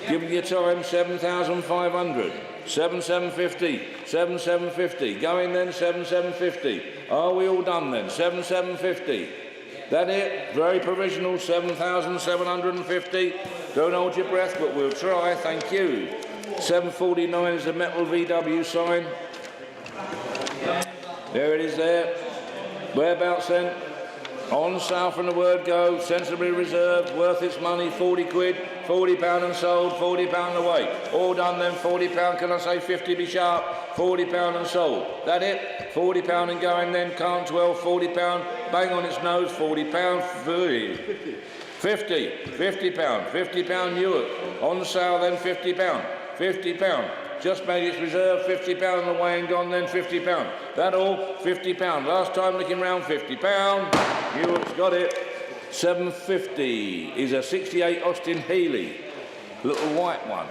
8? Give me your time, 7,500. 7,750, 7,750, going then 7,750. Are we all done then? 7,750. That it? Very provisional, 7,750. Don't hold your breath, but we'll try, thank you. 749 is the metal VW sign. There it is there. Whereabouts then? On sale from the word go, sensibly reserved, worth its money, 40 quid, £40 and sold, £40 away. All done then, £40, can I say 50 be sharp? £40 and sold. That it? £40 and going then, can't dwell, £40, bang on its nose, £40, £50 Newark. On sale then, £50. Just made its reserve, £50 away and gone then, £50. That all, £50. Last time looking round, £50. Newark's got it. 750 is a 68 Austin Healey. Little white one.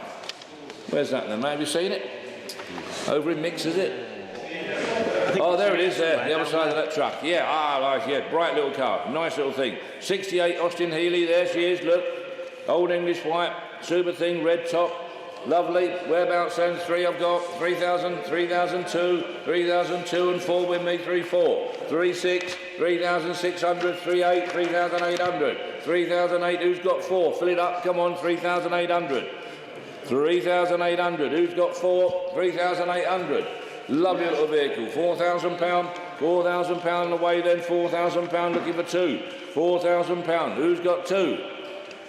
Where's that then, mate? Have you seen it? Over in Mix, is it? Oh, there it is there, the other side of that truck. Yeah, yeah, bright little car, nice little thing. 68 Austin Healey, there she is, look. Old English white, super thing, red top. Lovely. Whereabouts then? 3 I've got. 3,000, 3,002, 3,002 and 4 with me. 3,400, 3,600, 3,600, 3,800, 3,800, 3,800. Who's got 4? Fill it up. Come on. 3,800. 3,800. Who's got 4? 3,800. Lovely little vehicle. £4,000. £4,000 away then. £4,000 looking for 2. £4,000. Who's got 2?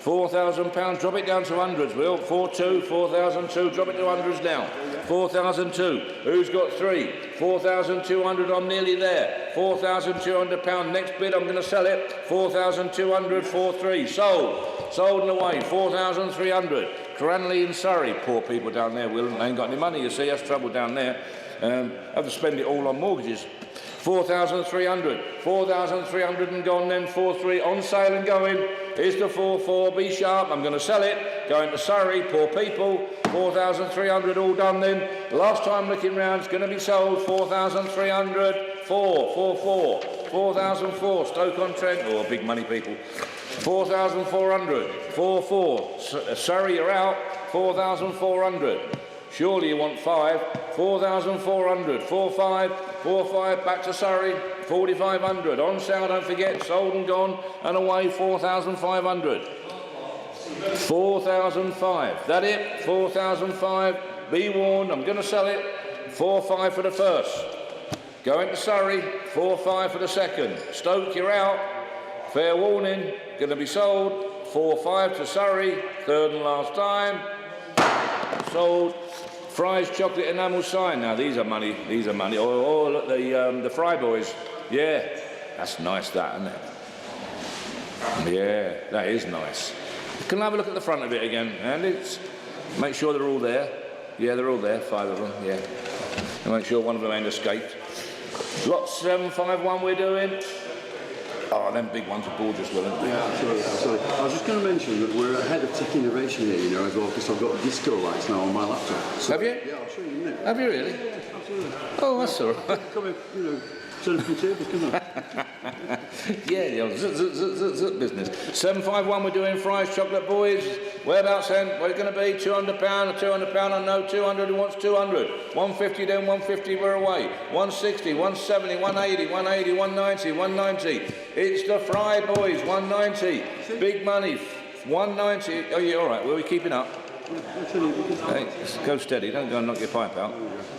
£4,000, drop it down to hundreds, Will. 4,200, 4,002, drop it to hundreds now. 4,002, who's got 3? 4,200, I'm nearly there. £4,200, next bid, I'm going to sell it. 4,200, 4,300, sold and away. 4,300, Cranley in Surrey, poor people down there, Will, they ain't got any money, you see, that's trouble down there. Have to spend it all on mortgages. 4,300, 4,300 and gone then, 4,300, on sale and going. Here's the 4,400, be sharp, I'm going to sell it. Going to Surrey, poor people. 4,300 all done then. Last time looking round, it's going to be sold. 4,300, 4,400, 4,004. Stoke-on-Trent. Oh, big money, people. 4,400. 4-4. Surrey, you're out. 4,400. Surely you want 5. 4,400. 4-5. 4-5. Back to Surrey. 4,500. On sale, don't forget. Sold and gone and away. 4,500. 4,005. That it? 4,005. Be warned, I'm going to sell it. 4-5 for the first. Going to Surrey. 4-5 for the second. Stoke, you're out. Fair warning. Going to be sold. 4-5 to Surrey. Third and last time. Sold. Fry's chocolate enamel sign. Now these are money. These are money. Oh, look, the Fry boys. Yeah, that's nice, that, isn't it? Yeah, that is nice. Can I have a look at the front of it again, Andy? Make sure they're all there. Yeah, they're all there, 5 of them, yeah. And make sure one of them ain't escaped. Lot 751 we're doing. Oh, them big ones are gorgeous, Willen. Yeah, absolutely. I was just going to mention that we're ahead of tech innovation here, you know, as well, because I've got disco lights now on my laptop. So, have you? Yeah, I'll show you in a minute. Have you really? Yeah, absolutely. Oh, that's all right. Come in, you know, turn a few tables, come on. Yeah, the old business. 751 we're doing Fry's chocolate boys. Whereabouts then? Where's it going to be? £200, £200, I know. 200, who wants 200? 150 then, 150, we're away. 160, 170, 180, 180, 190, 190. It's the Fry boys, 190. Big money, 190. Oh, yeah, all right, well, we're keeping up. Hey, go steady, don't go and knock your pipe out.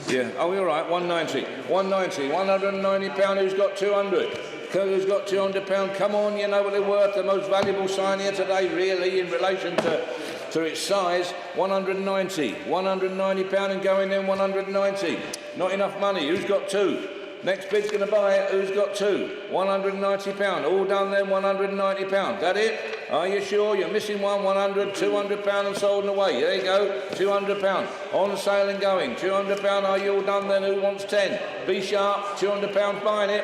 Yeah, oh, you're right, 190. 190, £190, who's got 200? Who's got £200? Come on, you know what they're worth. The most valuable sign here today, really, in relation to its size. 190. £190 and going in 190. Not enough money. Who's got 2? Next bid's going to buy it. Who's got 2? £190. All done then, £190. That it? Are you sure? You're missing one. 100, £200 and sold and away. There you go. £200. On sale and going. £200. Are you all done then? Who wants 10? Be sharp. £200 buying it.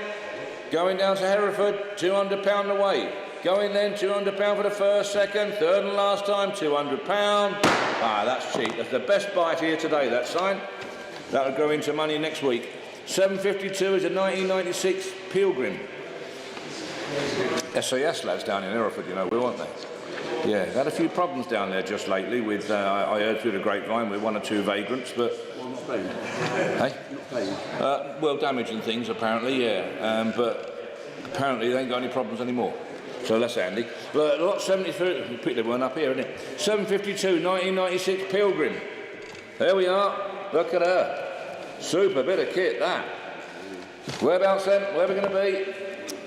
Going down to Hereford, £200 away. Going then, £200 for the first, second, third and last time, £200. Ah, that's cheap. That's the best bite here today, that sign. That'll go into money next week. 752 is a 1996 Pilgrim. SAS lads down in Hereford, you know, weren't they? Yeah, they had a few problems down there just lately with, I heard through the grapevine, with 1 or 2 vagrants, but... Hey? Well, damage and things, apparently, yeah. But apparently they ain't got any problems anymore. So that's handy. But lot 73, we picked everyone up here, isn't it? 752, 1996 Pilgrim. There we are. Look at her. Super bit of kit, that. Whereabouts then? Where are we going to be?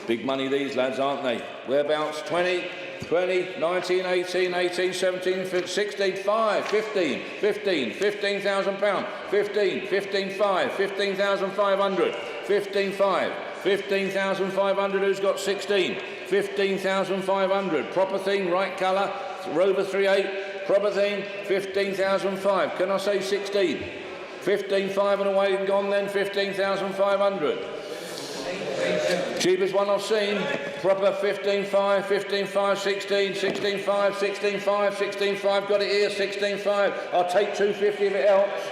Big money, these lads, aren't they? Whereabouts? 20, 19, 18, 18, 17, 16, 5, 15, 15, £15,000, 15, 15, 5, 15,500, 15, 5, 15,500, who's got 16? 15,500, proper thing, right colour, Rover 38, proper thing, 15,005, can I say 16? 15,500 and away and gone then, 15,500. Cheapest one I've seen, proper 15.5, 15.5, 16, 16.5, 16.5, 16.5, got it here, 16.5. I'll take 250 if it helps.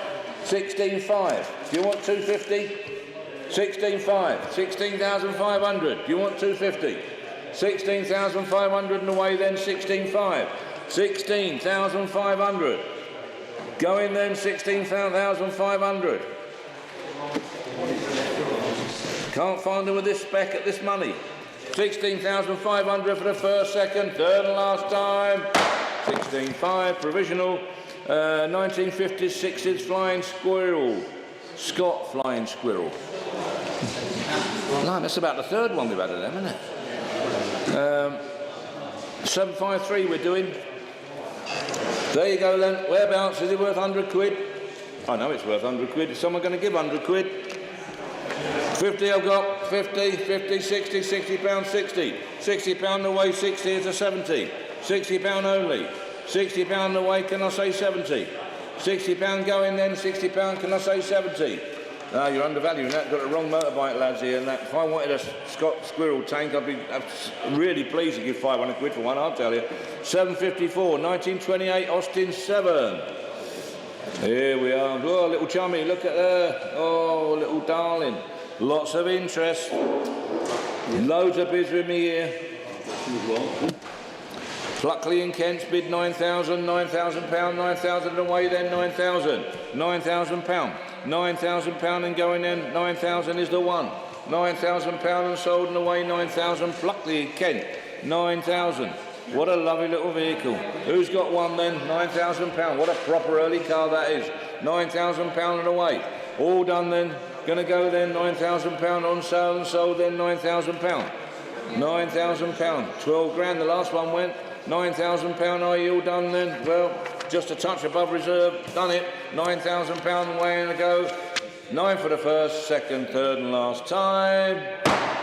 16.5. Do you want 250? 16.5, 16,500. Do you want 250? 16,500 and away then, 16.5. 16,500. Going then, 16,500. Can't find them with this spec at this money. 16,500 for the first, second, third and last time. 16.5, provisional. 1956's Flying Squirrel. Scott Flying Squirrel. No, that's about the third one we've had of them, isn't it? 753 we're doing. There you go then. Whereabouts? Is it worth 100 quid? I know it's worth 100 quid. Is someone going to give 100 quid? 50 I've got, 50, 50, 60, £60, 60. £60 away, 60 is a 70. £60 only. £60 away, can I say 70? £60 going then, £60, can I say 70? No, you're undervaluing that. Got the wrong motorbike lads here and that. If I wanted a Scott Squirrel tank, I'd be really pleased to give 500 quid for one, I'll tell you. 754, 1928 Austin 7. Here we are. Oh, little chummy, look at her. Oh, little darling. Lots of interest. Loads of bids with me here. Pluckley and Kent's bid 9,000, £9,000, 9,000 away then, 9,000, £9,000, £9,000 and going in, 9,000 is the one, £9,000 and sold and away, 9,000, Pluckley and Kent, 9,000. What a lovely little vehicle. Who's got one then? £9,000. What a proper early car that is. £9,000 and away. All done then. Gonna go then, £9,000 on sale and sold then, £9,000. £9,000. 12 grand, the last one went. £9,000, are you all done then? Well, just a touch above reserve, done it. £9,000 away and a go. 9 for the first, second, third and last time.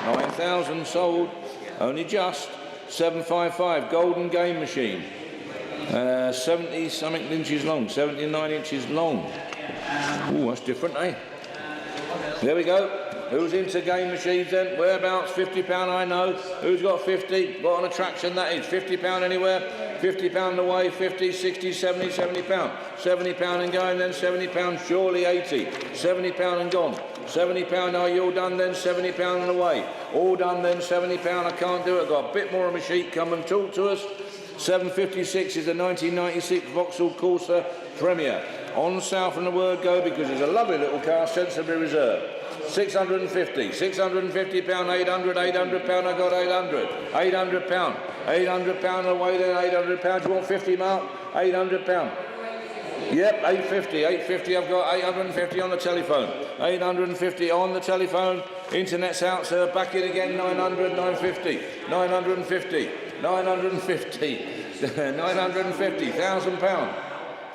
9,000 sold, only just. 755, golden game machine. 70 something inches long, 79 inches long. Ooh, that's different, eh? There we go. Who's into game machines then? Whereabouts? £50, I know. Who's got 50? What an attraction that is. £50 anywhere? £50 away, 50, 60, 70, £70. £70 and going then, £70, surely 80. £70 and gone. £70, are you all done then? £70 and away. All done then, £70, I can't do it. I've got a bit more of a sheet, come and talk to us. 756 is the 1996 Vauxhall Corsa Premier. On sale from the word go because it's a lovely little car, sensibly reserved. 650, £650, 800, £800, I got 800, £800, £800 away then, £800, do you want 50 mark? £800. Yep, 850, I've got 850 on the telephone, 850 on the telephone, internet's out sir, back in again, 900, 950, 950, 950, 950, £1,000,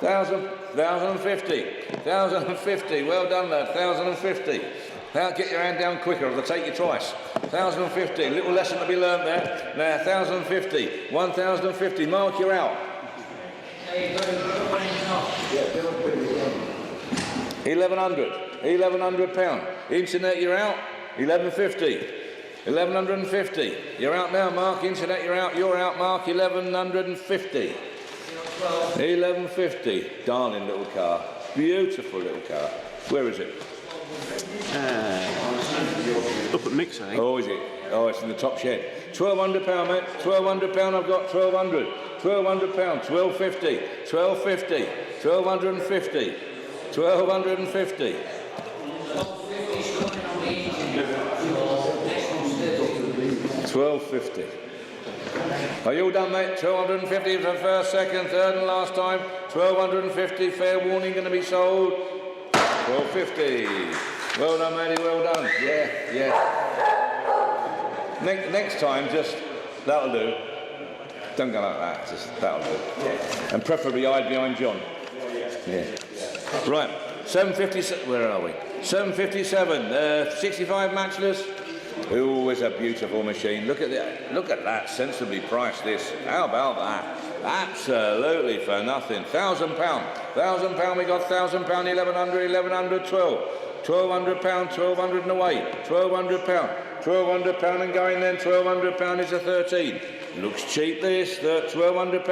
1,050, 1,050, well done lad, 1,050. Now get your hand down quicker or they'll take you twice. 1,050, little lesson to be learned there. Now 1,050, 1,050, mark you're out. 1,100, £1,100. Internet you're out, 1,150. 1,150, you're out now Mark, internet you're out Mark, 1,150. 1,150, darling little car, beautiful little car. Where is it? Up at Mix, I think. Oh, is it? Oh, it's in the top shed. £1,200, mate. £1,200, I've got 1,200. £1,200, 1,250, 1,250, 1,250, 1,250. £1,250. Are you all done, mate? 1,250 for the first, second, third and last time. 1,250, fair warning, going to be sold. 1,250. Well done, matey, well done. Yeah. Next time, just, that'll do. Don't go like that, just, that'll do. Yeah. And preferably hide behind John. Yeah. Right, 757, where are we? 757, 65 matchless. Oh, it's a beautiful machine. Look at that, sensibly priced this. How about that? Absolutely for nothing. £1,000. £1,000, we got £1,000, 1,100, 1,100, 12. £1,200, 1,200 and away. £1,200. £1,200 and going then, £1,200 is a 13. Looks cheap this, £1,200.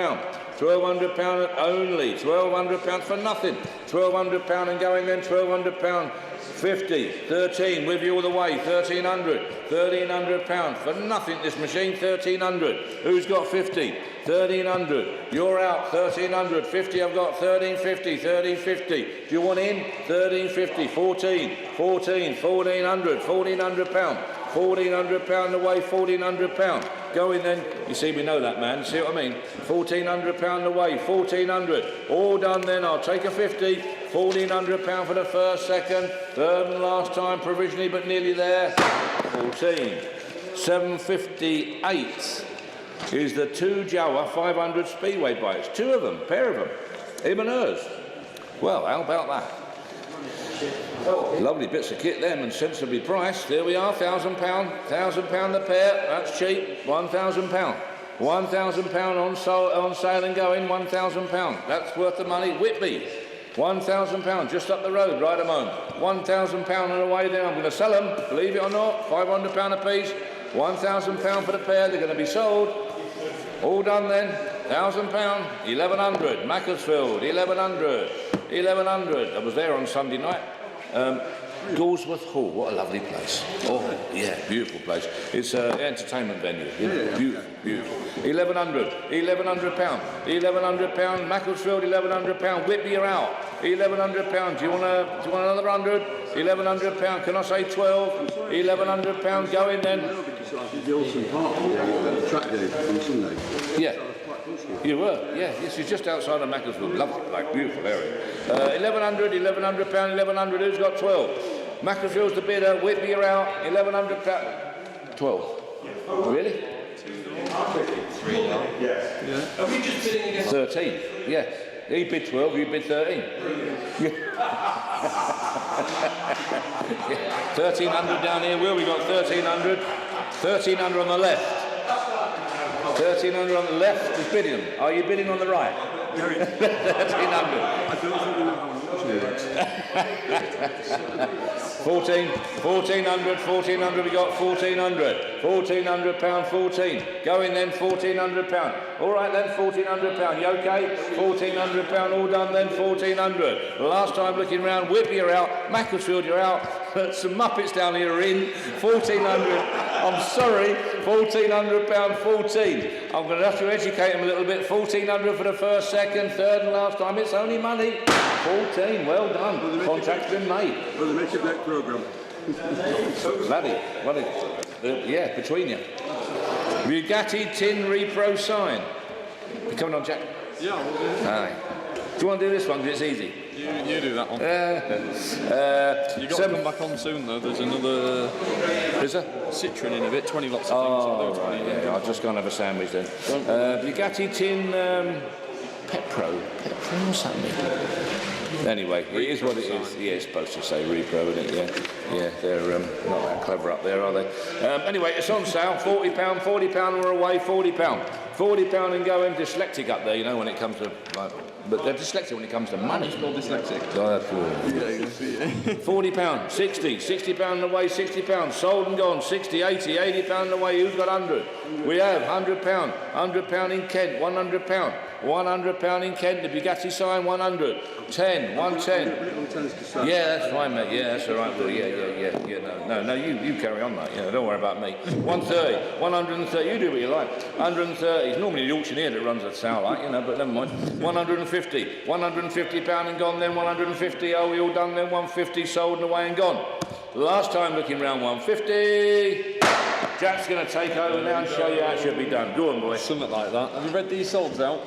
£1,200 only, £1,200 for nothing. £1,200 and going then, £1,200. 50, 13, with you all the way, £1,300, £1,300 for nothing this machine, 1,300. Who's got 50? 1,300. You're out, 1,300. 50, I've got 1,350, 1,350. Do you want in? 1,350, 14, 14, 1,400, £1,400. £1,400 away, £1,400. Going then, you see we know that man, see what I mean? £1,400 away, 1,400. All done then, I'll take a 50. £1,400 for the first, second, third and last time provisionally, but nearly there. 14. 758 is the 2 Jawa 500 Speedway bikes. 2 of them, pair of them. Him and hers. Well, how about that? Lovely bits of kit them and sensibly priced. There we are, £1,000, £1,000 the pair, that's cheap, £1,000. £1,000 on sale and going, £1,000. That's worth the money. Whitby, £1,000, just up the road, right home. £1,000 and away there. I'm going to sell them, believe it or not, £500 a piece. £1,000 for the pair, they're going to be sold. All done then, £1,000, 1,100, Macclesfield, 1,100, 1,100. I was there on Sunday night. Goresworth Hall, what a lovely place. Oh, Yeah, beautiful place. It's an entertainment venue. Beautiful, beautiful. 1,100, £1,100, £1,100. Macclesfield, £1,100. Whitby, you're out. £1,100. Do you want another 100? £1,100. Can I say 12? £1,100. Go in then. The Olsen Park track day on Sunday. Yeah. You were, yeah. This is just outside of Macclesfield. Lovely, like beautiful area. 1,100, £1,100, 1,100. Who's got 12? Macclesfield's the bidder. Whitby, you're out. £1,100. 12. Really? Are we just bidding against 13. Yeah. He bid 12. You bid 13. 1,300 down here. Will we got 1,300? 1,300 on the left. 1,300 on the left is bidding. Are you bidding on the right? 1,300. 1,400, we got 1,400. £1,400, 14. Go in then, £1,400. All right then, £1,400. You okay? £1,400, all done then, 1,400. Last time looking round, Whitby, you're out. Macclesfield, you're out. Some Muppets down here are in. 1,400. I'm sorry, £1,400, 14. I'm going to have to educate them a little bit. 1,400 for the first, second, third, and last time. It's only money. 14. Well done. Contract's been made. Well, they make a black programme. Bloody, yeah, between you. Bugatti Tin Repro sign. You coming on, Jack? Yeah, we'll do it. Aye. Do you want to do this one? Because it's easy. You do that one. You've got to come back on soon, though. There's another... Is there? Citron in a bit, 20 lots of things. Oh, right, yeah. I'll just go and have a sandwich then. Bugatti Tin Petro. What's that mean? Anyway, it is what it is. Yeah, it's supposed to say repro, isn't it? Yeah, they're not that clever up there, are they? Anyway, it's on sale. £40, £40 or away, £40. £40 and going. Dyslexic up there, you know, when it comes to like, but they're dyslexic when it comes to money. Spelled dyslexic. £40, 60, £60 away, £60, sold and gone, 60, 80, £80 away. Who's got 100? We have £100, £100 in Kent, £100, £100 in Kent. The Bugatti sign, 100, 10, 110. Yeah, that's fine, mate. Yeah, that's all right. Well, yeah. No, you carry on, mate. Yeah, don't worry about me. 130, 130. You do what you like. 130. It's normally the auctioneer that runs the sale, like, you know, but never mind. 150, £150 and gone. Then 150. Oh, we all done. Then 150 sold and away and gone. Last time looking round 150. Jack's going to take over now and show you how it should be done. Go on, boy. Something like that. Have you read these solds out?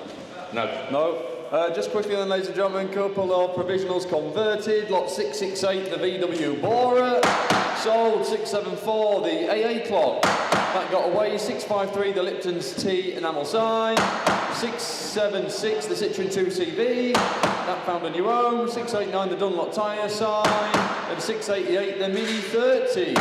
No. No. Just quickly then, ladies and gentlemen, couple of provisionals converted. Lot 668, the VW Bora. Sold 674, the AA clock. That got away. 653, the Lipton's Tea enamel sign. 676, the Citroen 2CV. That found a new home. 689, the Dunlop tyre sign. And 688, the Mini 30.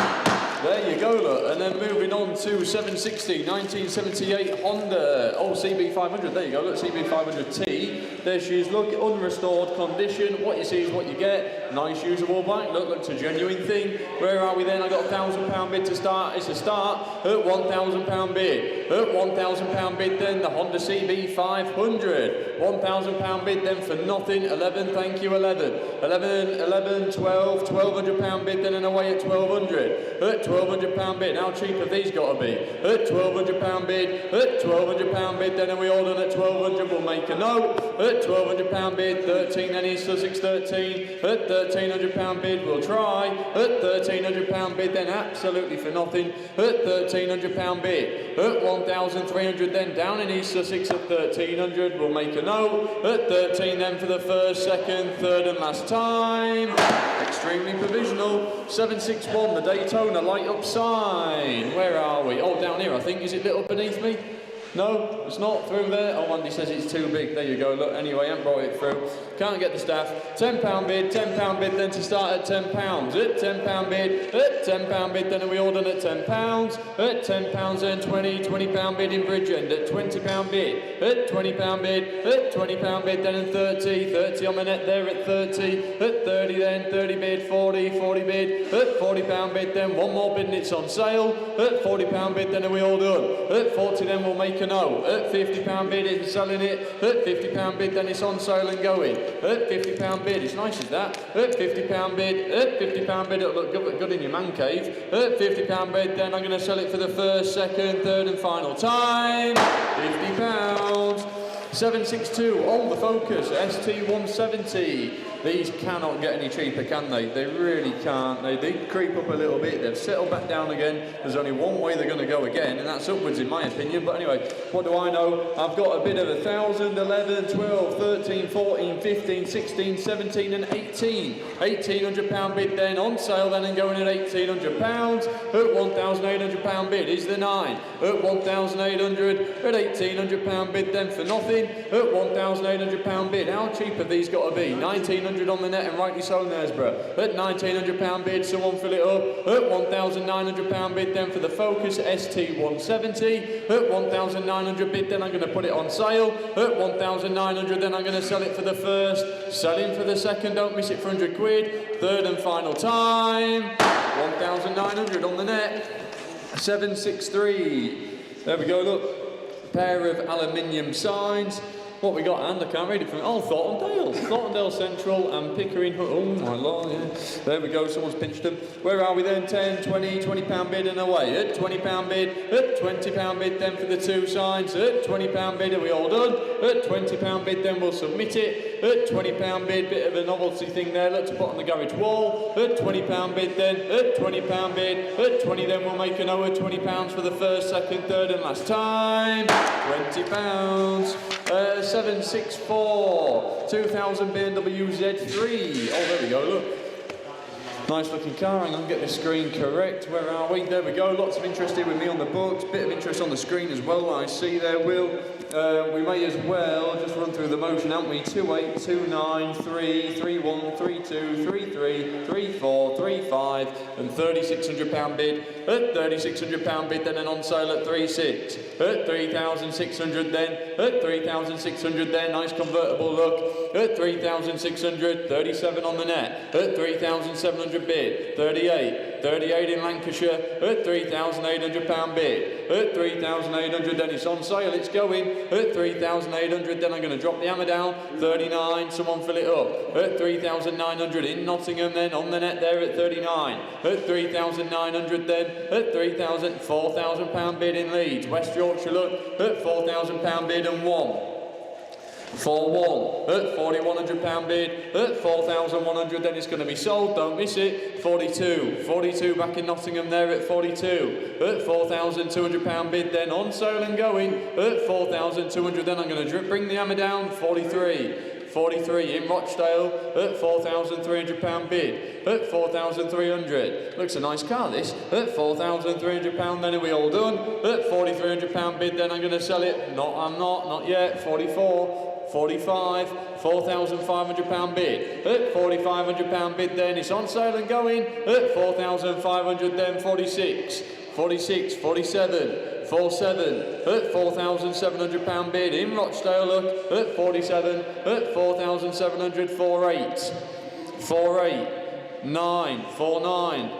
There you go, look. And then moving on to 760, 1978 Honda. Oh, CB500. There you go, look, CB500T. There she is, look, unrestored condition. What you see is what you get. Nice usable bike. Look, looks a genuine thing. Where are we then? I got a £1,000 bid to start. It's a start at £1,000 bid. At £1,000 bid then, the Honda CB500. £1,000 bid then for nothing. 11, thank you, 11. 11, 12, £1,200 bid then and away at 1,200. At £1,200 bid. How cheap have these got to be? At £1,200 bid. At £1,200 bid then, and we all done at 1,200. We'll make a note. At £1,200 bid. 13 then East Sussex 13. At £1,300 bid. We'll try. At £1,300 bid then, absolutely for nothing. At £1,300 bid. At 1,300 then down in East Sussex at 1,300. We'll make a note. At 13 then for the first, second, third and last time. Extremely provisional. 761, the Daytona light up sign. Where are we? Oh, down here I think. Is it lit up beneath me? No, it's not through there. Oh, Andy says it's too big. There you go. Look, anyway, I haven't brought it through. Can't get the staff. £10 bid, £10 bid then to start at £10. At £10 bid, at £10 bid then, and we all done at £10. At £10 then £20 bid in Bridgend. At £20 bid, at £20 bid, at £20 bid then and 30 on the net there at 30. At 30 then, 30 bid, 40 bid. At £40 bid then, one more bid and it's on sale. At £40 bid then, and we all done. At 40 then we'll make make a note. At £50 bid, it's selling it. At £50 bid, then it's on sale and going. At £50 bid, it's nice as that. At £50 bid, at £50 bid, it'll look good in your man cave. At £50 bid, then I'm going to sell it for the first, second, third and final time. £50. 762 on the Focus ST170. These cannot get any cheaper, can they? They really can't. They did creep up a little bit. They've settled back down again. There's only one way they're going to go again, and that's upwards in my opinion. But anyway, what do I know? I've got a bid of 1,000, 11, 12, 13, 14, 15, 16, 17 and 18. £1,800 bid then on sale then and going at £1,800. At £1,800 bid is the 9. At 1,800 at £1,800 bid then for nothing. At £1,800 bid. How cheap have these got to be? 1,900 on the net, and rightly so, Nesborough. At £1,900 bid, someone fill it up. At £1,900 bid then for the Focus ST170. At £1,900 bid, then I'm going to put it on sale. At £1,900, then I'm going to sell it for the first. Selling for the second, don't miss it for 100 quid. Third and final time. 1,900 on the net. 763. There we go, look. Pair of aluminium signs. What we got, and I can't read it from, oh, Thorntondale. Thorntondale Central and Pickering, oh my lord, yeah. There we go, someone's pinched them. Where are we then? 10, 20, £20 bid and away. At £20 bid, at £20 bid then for the two signs. At £20 bid, are we all done? At £20 bid then we'll submit it. At £20 bid, bit of a novelty thing there, let's put on the garage wall. At £20 bid then, at £20 bid, at 20 then we'll make a note. At £20 for the first, second, third and last time. £20. 764, 2000 BMW Z3. Oh, there we go, look. Nice looking car, and I'll get the screen correct. Where are we? There we go, lots of interest here with me on the books. Bit of interest on the screen as well, I see there, Will. We may as well just run through the motion, haven't we? 28, 29, 3, 31, 32, 33, 34, 35, and £3,600 bid. At £3,600 bid, then and on sale at 36. At 3,600 then. At 3,600 then. Nice convertible look. At 3,600, 37 on the net. At 3,700 bid. 38. 38 in Lancashire. At £3,800 bid. At 3,800 then it's on sale. It's going. At 3,800 then I'm going to drop the hammer down. 39. Someone fill it up. At 3,900 in Nottingham then on the net there at 39. At 3,900 then. At 3,000, £4,000 bid in Leeds. West Yorkshire look at £4,000 bid and 1. 4-1 at £4,100 bid. At 4,100 then it's going to be sold. Don't miss it. 42. 42 back in Nottingham there at 42. At £4,200 bid then on sale and going. At 4,200 then I'm going to bring the hammer down. 43. 43 in Rochdale at £4,300 bid. At 4,300. Looks a nice car this. At £4,300 then are we all done? At £4,300 bid then I'm going to sell it. Not yet. 44. 45, £4,500 bid. At £4,500 bid then it's on sale and going. At 4,500 then 46, 46, 47, 47, at £4,700 bid in Rochdale look at 47, at 4,700, 48, 48, 9, 49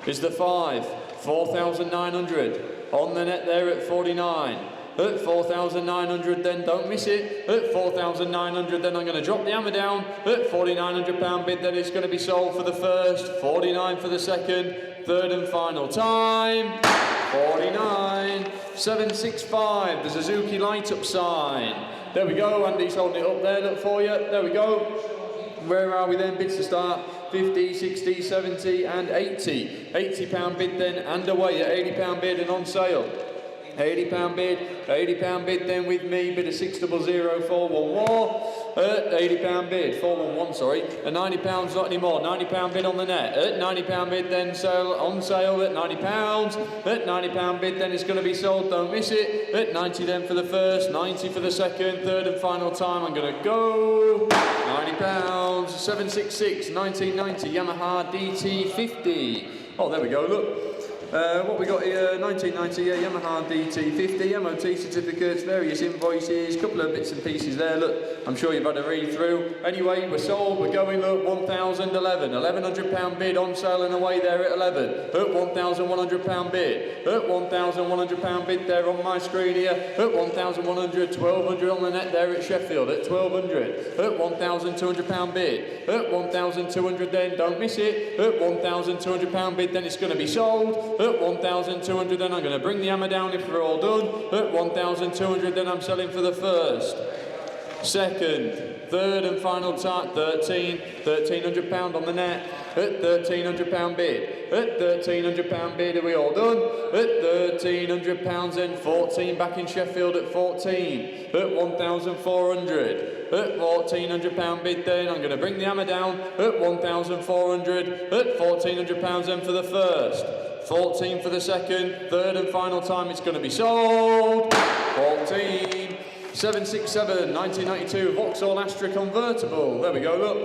is the 5, 4,900 on the net there at 49. At 4,900 then, don't miss it. At 4,900 then I'm going to drop the hammer down. At £4,900 bid then it's going to be sold for the first. 49 for the second. Third and final time. 49. 765. The Suzuki light up sign. There we go. Andy's holding it up there. Look for you. There we go. Where are we then? Bids to start. 50, 60, 70 and 80. £80 bid then and away at £80 bid and on sale. £80 bid, £80 bid then with me, bid of 600411, at £80 bid, 411 sorry, at £90 not anymore, £90 bid on the net, at £90 bid then on sale at £90, at £90 bid then it's going to be sold, don't miss it, at 90 then for the first, 90 for the second, third and final time I'm going to go, £90, 766, 1990 Yamaha DT50, oh there we go, look. What we got here, 1990 Yamaha DT50, MOT certificates, various invoices, couple of bits and pieces there, look, I'm sure you've had a read through. Anyway, we're sold, we're going up, 1,011, £1,100 bid on sale and away there at 11, at £1,100 bid, at £1,100 bid there on my screen here, at 1,100, 1,200 on the net there at Sheffield, at 1,200, at £1,200 bid, at 1,200 then, don't miss it, at £1,200 bid, then it's going to be sold, at 1,200 then I'm going to bring the hammer down if we're all done, at 1,200 then I'm selling for the first, second, third and final time, £1,300 on the net, at £1,300 bid, at £1,300 bid, are we all done? At £1,300 then 14 back in Sheffield at 14, at 1,400, at £1,400 bid then, I'm going to bring the hammer down, at 1,400, at £1,400 then for the first, 14 for the second, third and final time it's going to be sold, 14, 767, 1992 Vauxhall Astra convertible, there we go, look,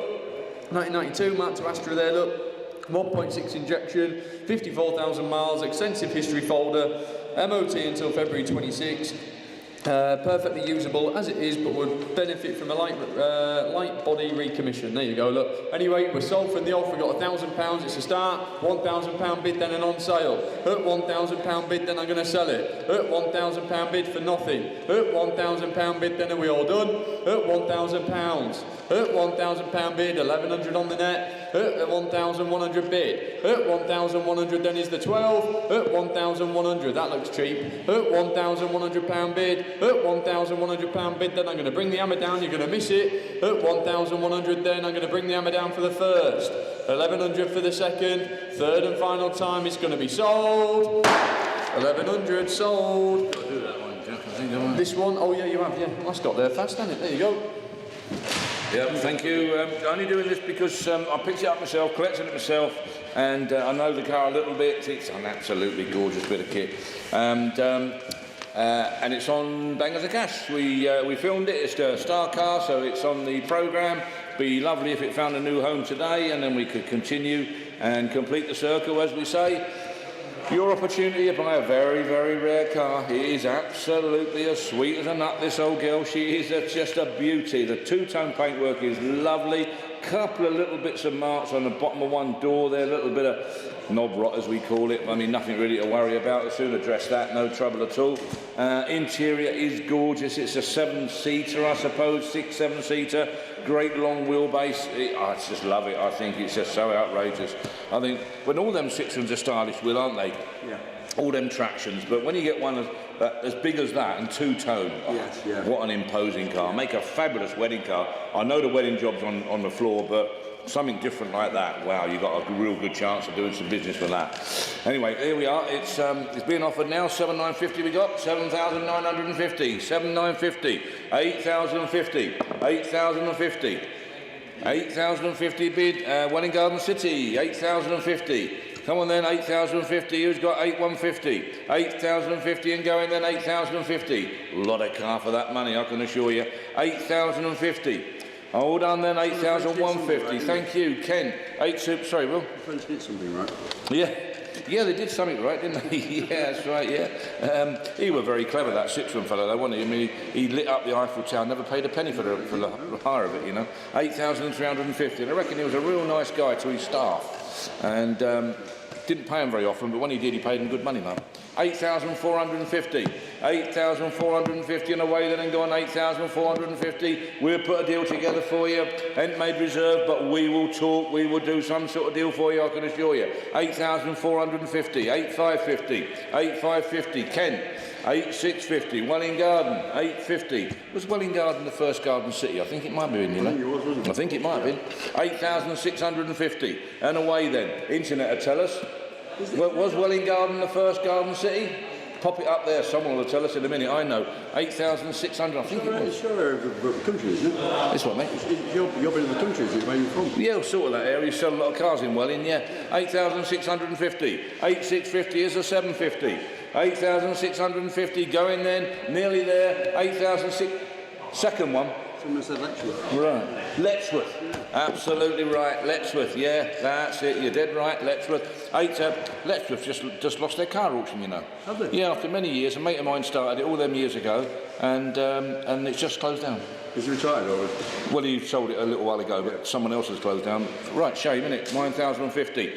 1992 Mark to Astra there, look, 1.6 injection, 54,000 miles, extensive history folder, MOT until February 26, perfectly usable as it is, but would benefit from a light body recommission. There you go, look. Anyway, we're sold from the off, we've got £1,000, it's a start, £1,000 bid, then an on sale. At £1,000 bid, then I'm going to sell it. At £1,000 bid for nothing. At £1,000 bid, then are we all done? At £1,000. At £1,000 bid, 1,100 on the net. At 1,100 bid. At 1,100 then is the 12. At 1,100, that looks cheap. At £1,100 bid. At £1,100 bid, then I'm going to bring the hammer down, you're going to miss it. At 1,100 then I'm going to bring the hammer down for the first. 1,100 for the second. Third and final time it's going to be sold. 1,100 sold. Got to do that one, Jack, I think, haven't I? This one, oh yeah, you have, yeah. That's got there fast, hasn't it? There you go. Yeah, thank you. Only doing this because I picked it up myself, collected it myself, and I know the car a little bit. It's an absolutely gorgeous bit of kit, and it's on Bangers of Cash. We filmed it. It's a star car, so it's on the programme. Be lovely if it found a new home today, and then we could continue and complete the circle, as we say. Your opportunity to buy a very, very rare car. It is absolutely as sweet as a nut, this old girl. She is just a beauty. The two-tone paintwork is lovely. Couple of little bits of marks on the bottom of one door there, a little bit of knob rot, as we call it. I mean, nothing really to worry about. I'll soon address that, no trouble at all. Interior is gorgeous. It's a 7-seater, I suppose, 6-7-seater. Great long wheelbase. I just love it. I think it's just so outrageous. I think when all them Citroens are stylish, Will, aren't they? Yeah. All them tractions, but when you get one as big as that and two-tone, Yes, yeah. what an imposing car. Make a fabulous wedding car. I know the wedding job's on the floor, but something different like that, wow, you've got a real good chance of doing some business with that. Anyway, here we are. It's being offered now. 7,950 we got. 7,950. 7,950. 8,050. 8,050. 8,050 bid. Welling Garden City. 8,050. Come on then, 8,050. Who's got 8,150? 8,050 and going then, 8,050. Lot of car for that money, I can assure you. 8,050. Hold on then, 8,150. Thank you, Ken. Sorry, Will. The French did something right. Yeah. Yeah, they did something right, didn't they? Yeah, that's right, yeah. He were very clever, that Citroen fellow, though, wasn't he? I mean, he lit up the Eiffel Tower, never paid a penny for the hire of it, you know. 8,350. And I reckon he was a real nice guy to his staff. And didn't pay him very often, but when he did, he paid him good money, man. 8,450. 8,450 and away then and go on 8,450. We'll put a deal together for you. Ain't made reserve, but we will talk. We will do some sort of deal for you, I can assure you. 8,450. 8,550. 8,550. Ken. 8,650. Welling Garden. 850. Was Welling Garden the first garden city? I think it might have been, you know. I think it might have been. 8,650. And away then. Internet will tell us. Was Welling Garden the first garden city? Pop it up there, someone will tell us in a minute, I know. 8,600, I think it was. It's your area of the country, isn't it? This one, mate. Your bit of the country, is it, where you're from? Yeah, sort of that area. You sell a lot of cars in Welling, yeah. 8,650. 8,650 is a 750. 8,650 going then, nearly there. 8,600. Second one. Someone said Letchworth. Right. Letchworth. Absolutely right. Letchworth. Yeah, that's it. You're dead right. Letchworth. Letchworth just lost their car auction, you know. Have they? Yeah, after many years. A mate of mine started it all them years ago, and it's just closed down. Is he retired or? Well, he sold it a little while ago, but someone else has closed down. Right, shame, innit? 9,050.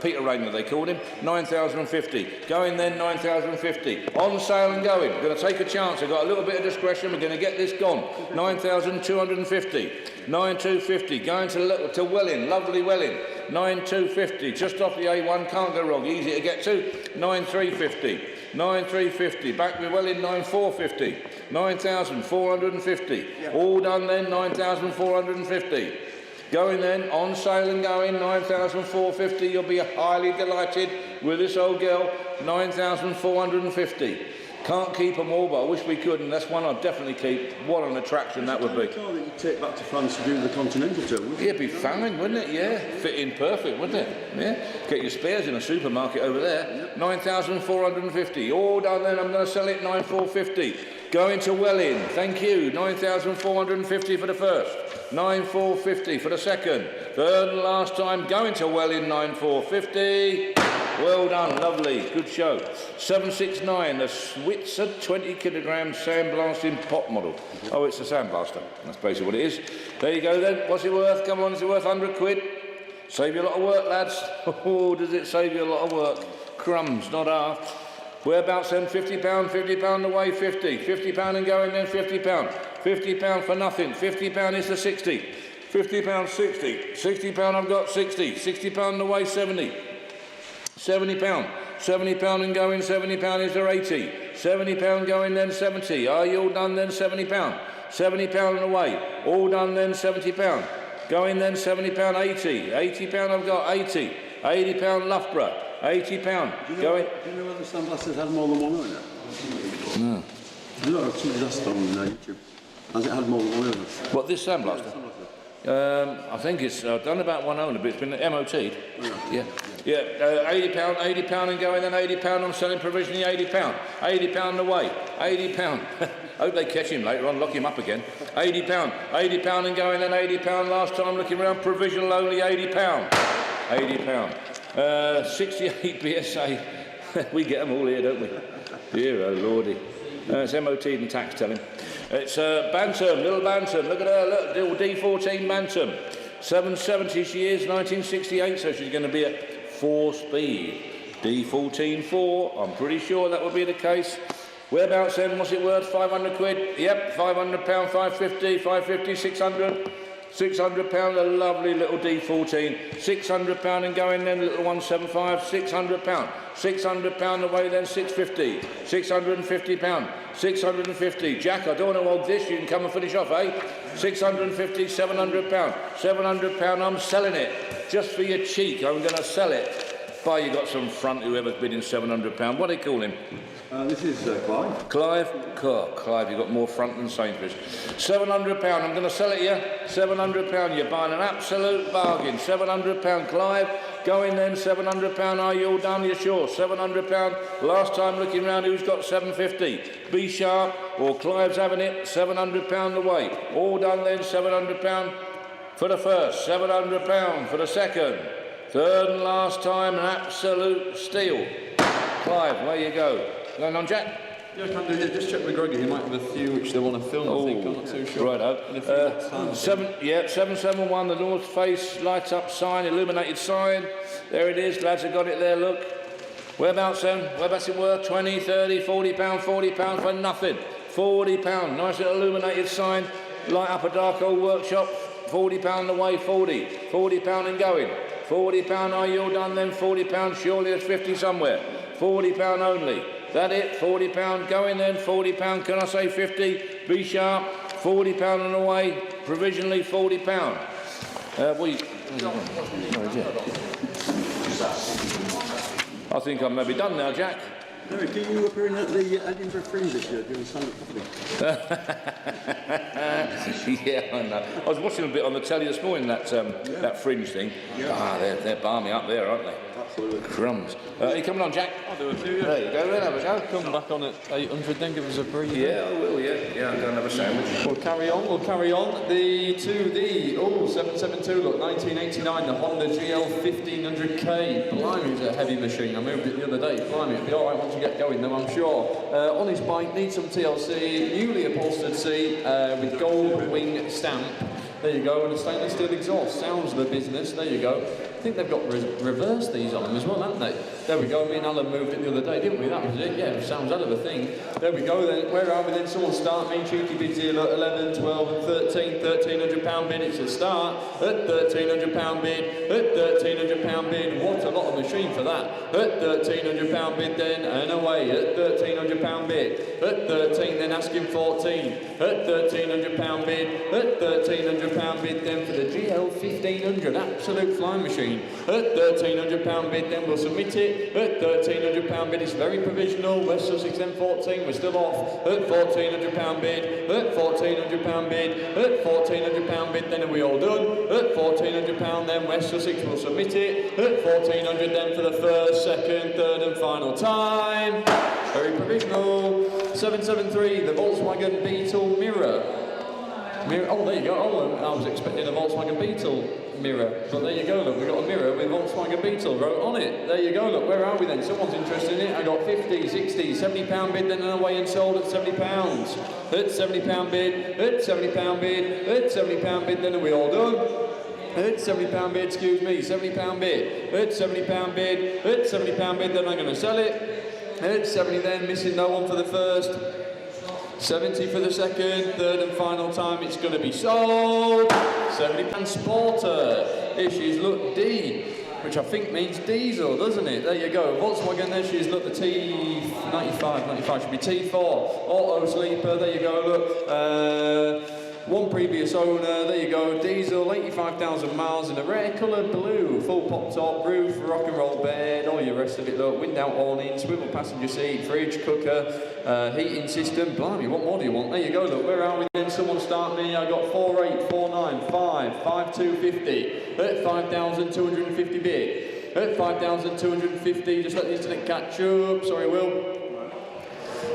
Peter Rayner, they called him. 9,050. Going then, 9,050. On sale and going. We're going to take a chance. I've got a little bit of discretion. We're going to get this gone. 9,250. 9,250. Going to Welling. Lovely Welling. 9,250. Just off the A1. Can't go wrong. Easy to get to. 9,350. 9,350. Back with Welling. 9,450. 9,450. All done then. 9,450. Going then, on sale and going, 9,450. You'll be highly delighted with this old girl, 9,450. Can't keep them all, but I wish we could, and that's one I'd definitely keep. What an attraction that would be. Car that you take back to France to do the Continental Tour, wouldn't it? Yeah, it'd be fine, wouldn't it? Yeah, fit in perfect, wouldn't it? Yeah, get your spares in a supermarket over there. 9,450. All done then, I'm going to sell it 9,450. Going to Welling, thank you. 9,450 for the first. 9,450 for the second. Third and last time, going to Welling, 9,450. Well done, lovely, good show. 769, the Switzer 20 kilogram sandblasting pot model. Oh, it's a sandblaster. That's basically what it is. There you go then. What's it worth? Come on, is it worth 100 quid? Save you a lot of work, lads. Oh, does it save you a lot of work? Crumbs, not half. Whereabouts then? £50, £50 away, 50. £50 and going then, £50. £50 for nothing. £50 is the 60. £50, 60. £60 I've got 60. £60 away, 70. £70. £70 and going, £70 is the 80. £70 going then, 70. Are you all done then, £70? £70 and away. All done then, £70. Going then, £70, 80. £80 I've got 80. £80 Loughborough. £80. Going. Do you know whether sandblasters had more than one owner? No. I know, somebody's asked on YouTube. Has it had more than one owner? What, this sandblaster? I think it's done about one owner, but it's been MOT'd. Yeah. Yeah, £80 and going then, £80 I'm selling provisionally, £80. £80 away, £80. Hope they catch him later on, lock him up again. £80. £80 and going then, £80 last time looking around, provisional only, £80. £80. 68 BSA. We get them all here, don't we? Dear oh lordy. It's MOT'd and tax, tell him. It's Bantam, little Bantam. Look at her, look, little D14 Bantam. 770 she is, 1968, so she's going to be a 4-speed. D14 4, I'm pretty sure that would be the case. Whereabouts then, what's it worth? 500 quid? Yep, £500, 550, 550, 600. £600, a lovely little D14. £600 and going then, little 175. £600. £600 away then, £650. £650. £650. Jack, I don't want to hold this. You can come and finish off, eh? £650. £700. £700. I'm selling it just for your cheek. I'm going to sell it. By you got some front. Whoever's bidding £700. What do they call him? This is Clive. Clive? Clive, you've got more front than Sainsbury's. £700, I'm going to sell it you. £700, you're buying an absolute bargain. £700, Clive. Going then, £700, are you all done? You're sure? £700. Last time looking round, who's got £750? Be sharp, or Clive's having it. £700 away. All done then, £700 for the first. £700 for the second. Third and last time, an absolute steal. Clive, where you go? Going on, Jack? Yeah, I can do it. Just check with Gregor. He might have a few which they want to film, I think. I'm not too sure. Righto. 771, the North Face light up sign, illuminated sign. There it is, lads have got it there, look. Whereabouts then? Whereabouts it worth? 20, 30, £40, £40 for nothing. £40, nice little illuminated sign. Light up a dark old workshop. £40 away, 40. £40 and going. £40, are you all done then? £40, surely there's 50 somewhere. £40 only. That it? £40 going then. £40. Can I say 50? Be sharp. £40 and away. Provisionally £40. I think I'm maybe done now, Jack. No, do you appearing at the Edinburgh Fringe this year doing stand-up comedy? Yeah, I know. I was watching a bit on the telly this morning, that Fringe thing. Yeah. Ah, they're balmy up there, aren't they? Absolutely. Crumbs. Are you coming on, Jack? I'll do a few. There you go, then have a go. Come back on at 800, then give us a breather. Yeah, I will, yeah. Yeah, I'm going to have a sandwich. We'll carry on. The 772, look, 1989, the Honda GL 1500K. Blimey, it's a heavy machine. I moved it the other day. Blimey, it'll be all right once you get going, though, I'm sure. On his bike, needs some TLC, newly upholstered seat with gold wing stamp. There you go, and a stainless steel exhaust. Sounds the business. There you go. I think they've got reverse these on them as well, haven't they? There we go. Me and Alan moved it the other day, didn't we? That was it. Yeah, sounds hell of a thing. There we go then. Where are we then? Someone start me. Cheeky bids here. Look, 11, 12 and 13. £1,300 bid. It's a start. At £1,300 bid. At £1,300 bid. What a lot of machine for that. At £1,300 bid then. And away. At £1,300 bid. At 13 then asking 14. At £1,300 bid. At £1,300 bid then for the GL 1500. Absolute flying machine. At £1,300 bid, then we'll submit it. At £1,300 bid, it's very provisional. West Sussex M14, we're still off. At £1,400 bid. At £1,400 bid. At £1,400 bid, then are we all done? At £1,400 then West Sussex will submit it. At £1,400 then for the first, second, third and final time. Very provisional. 773, the Volkswagen Beetle Mirror. Oh, there you go. Oh, I was expecting a Volkswagen Beetle mirror. But there you go, look. We've got a mirror with Volkswagen Beetle wrote on it. There you go, look. Where are we then? Someone's interested in it. I got 50, 60, £70 bid, then away and sold at £70. At £70 bid. At £70 bid. At £70 bid, then are we all done? At £70 bid, excuse me, £70 bid. At £70 bid. At £70 bid, then I'm going to sell it. At 70 then, missing no one for the first. 70 for the second, third and final time it's going to be sold. £70 Sporter. Here she's look D, which I think means diesel, doesn't it? There you go. Volkswagen there she's look the T95 should be T4. Auto sleeper, there you go, look. One previous owner, there you go, diesel, 85,000 miles in a rare coloured blue, full pop top, roof, rock and roll bed, all your rest of it, look, wind out awning, swivel passenger seat, fridge, cooker, heating system, blimey, what more do you want? There you go, look, where are we then? Someone start me, I got 48, 49, 5, 5250, at 5,250 bid, at 5,250, just let the internet catch up, sorry Will.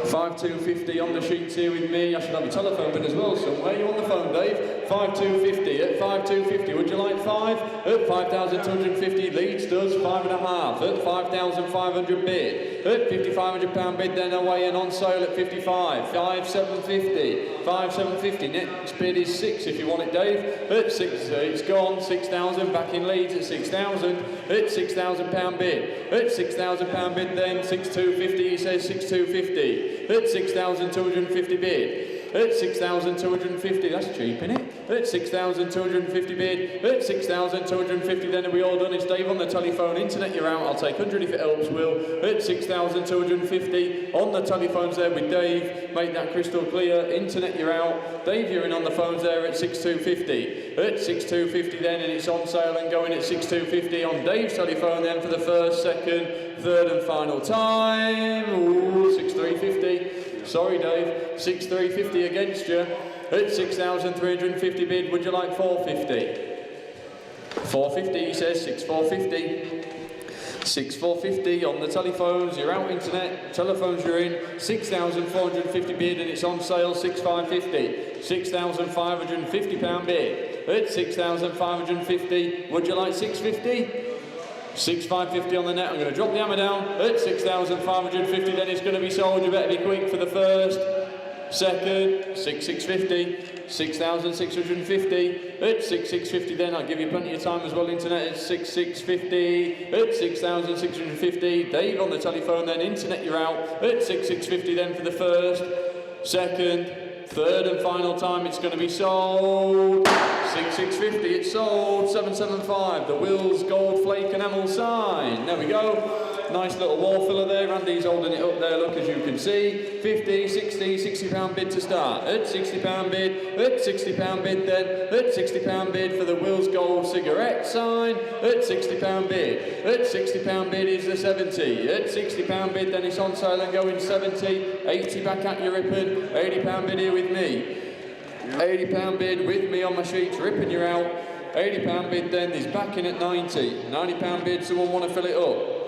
5250 on the sheets here with me. I should have a telephone bid as well somewhere. You on the phone, Dave? 5250 at 5250. Would you like 5? At 5,250. Leeds does 5.5. At 5,500 bid. At £5,500 bid, then away and on sale at 55. 5,750. 5,750. Next bid is 6 if you want it, Dave. At 6, it's gone. 6,000 back in Leeds at 6,000. At £6,000 bid. At £6,000 bid, then 6,250. He says 6,250. At 6,250 bid. At 6,250, that's cheap, isn't it? At 6,250 bid. At 6,250, then are we all done? It's Dave on the telephone. Internet, you're out. I'll take 100 if it helps, Will. At 6,250 on the telephones there with Dave. Make that crystal clear. Internet, you're out. Dave, you're in on the phones there at 6,250. At 6,250 then, and it's on sale and going at 6,250 on Dave's telephone then for the first, second, third and final time. Ooh, 6,350. Sorry, Dave. 6,350 against you. At 6,350 bid, would you like 450? 450, he says. 6,450. 6,450 on the telephones. You're out internet. Telephones you're in. 6,450 bid, and it's on sale. 6,550. £6,550 bid. At 6,550. Would you like 650? 6,550 on the net. I'm going to drop the hammer down at 6,550. Then it's going to be sold. You better be quick for the first, second, 6,650, 6,650 at 6,650. Then I'll give you plenty of time as well. Internet at 6,650 at 6,650. Dave on the telephone. Then internet, you're out at 6,650. Then for the first, second, third and final time it's going to be sold. 6,650, it's sold. 775, the Wills Gold Flake enamel sign. There we go. Nice little wall filler there. Andy's holding it up there, look, as you can see. 50, 60, £60 bid to start. At £60 bid, at £60 bid then, at £60 bid for the Wills Gold cigarette sign. At £60 bid, at £60 bid is the 70. At £60 bid then it's on sale and going 70. 80 back at you, Rippon. £80 bid here with me. £80 bid with me on my sheets, Rippon, you're out. £80 bid then, he's back in at 90. £90 bid, someone want to fill it up?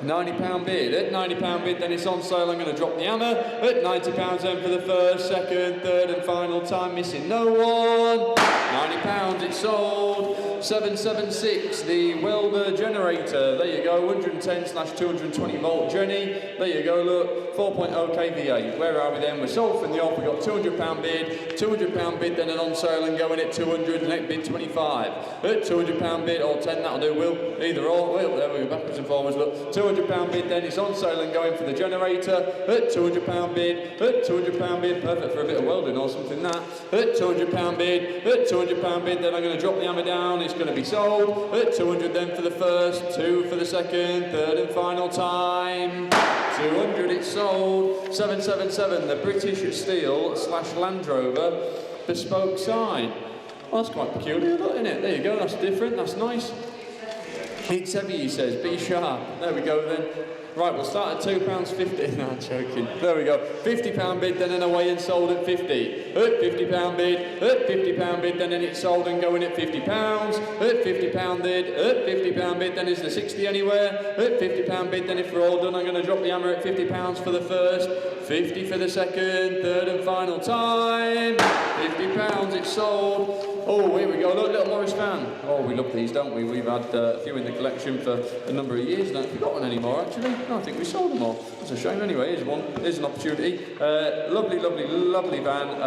£90 bid. At £90 bid, then it's on sale. I'm going to drop the hammer. At £90 then for the first, second, third and final time, missing no one. £90, it's sold. 776, the welder generator. There you go, 110/220 volt Jenny. There you go, look, 4.0 kVA. Where are we then? We're sold from the off. We've got £200 bid, £200 bid, then an on sale and going at 200, net bid 25. At £200 bid, or 10, that'll do, Will. Either or, Will. There we go, backwards and forwards, look. £200 bid, then it's on sale and going for the generator. At £200 bid, at £200 bid, perfect for a bit of welding or something that. At £200 bid, at £200 bid, then I'm going to drop the hammer down. It's going to be sold. At 200 then for the first, 2 for the second, third and final time. 200, it's sold. 777, the British Steel / Land Rover bespoke sign. Well, that's quite peculiar, isn't it? There you go, that's different, that's nice. It's heavy, he says, be sharp. There we go then. Right, we'll start at £2.50. No, I'm joking. There we go. £50 bid, then and away and sold at 50. At £50 bid, at £50 bid, then and it's sold and going at £50. At £50 bid, at £50 bid, then is the 60 anywhere? At £50 bid, then if we're all done, I'm going to drop the hammer at £50 for the first, 50 for the second, third and final time. £50, it's sold. Oh, here we go, look, little Morris van. Oh, we love these, don't we? We've had a few in the collection for a number of years. Don't got one anymore, actually. No, I think we sold them all. That's a shame anyway. Here's one. Here's an opportunity. Lovely, lovely, lovely van.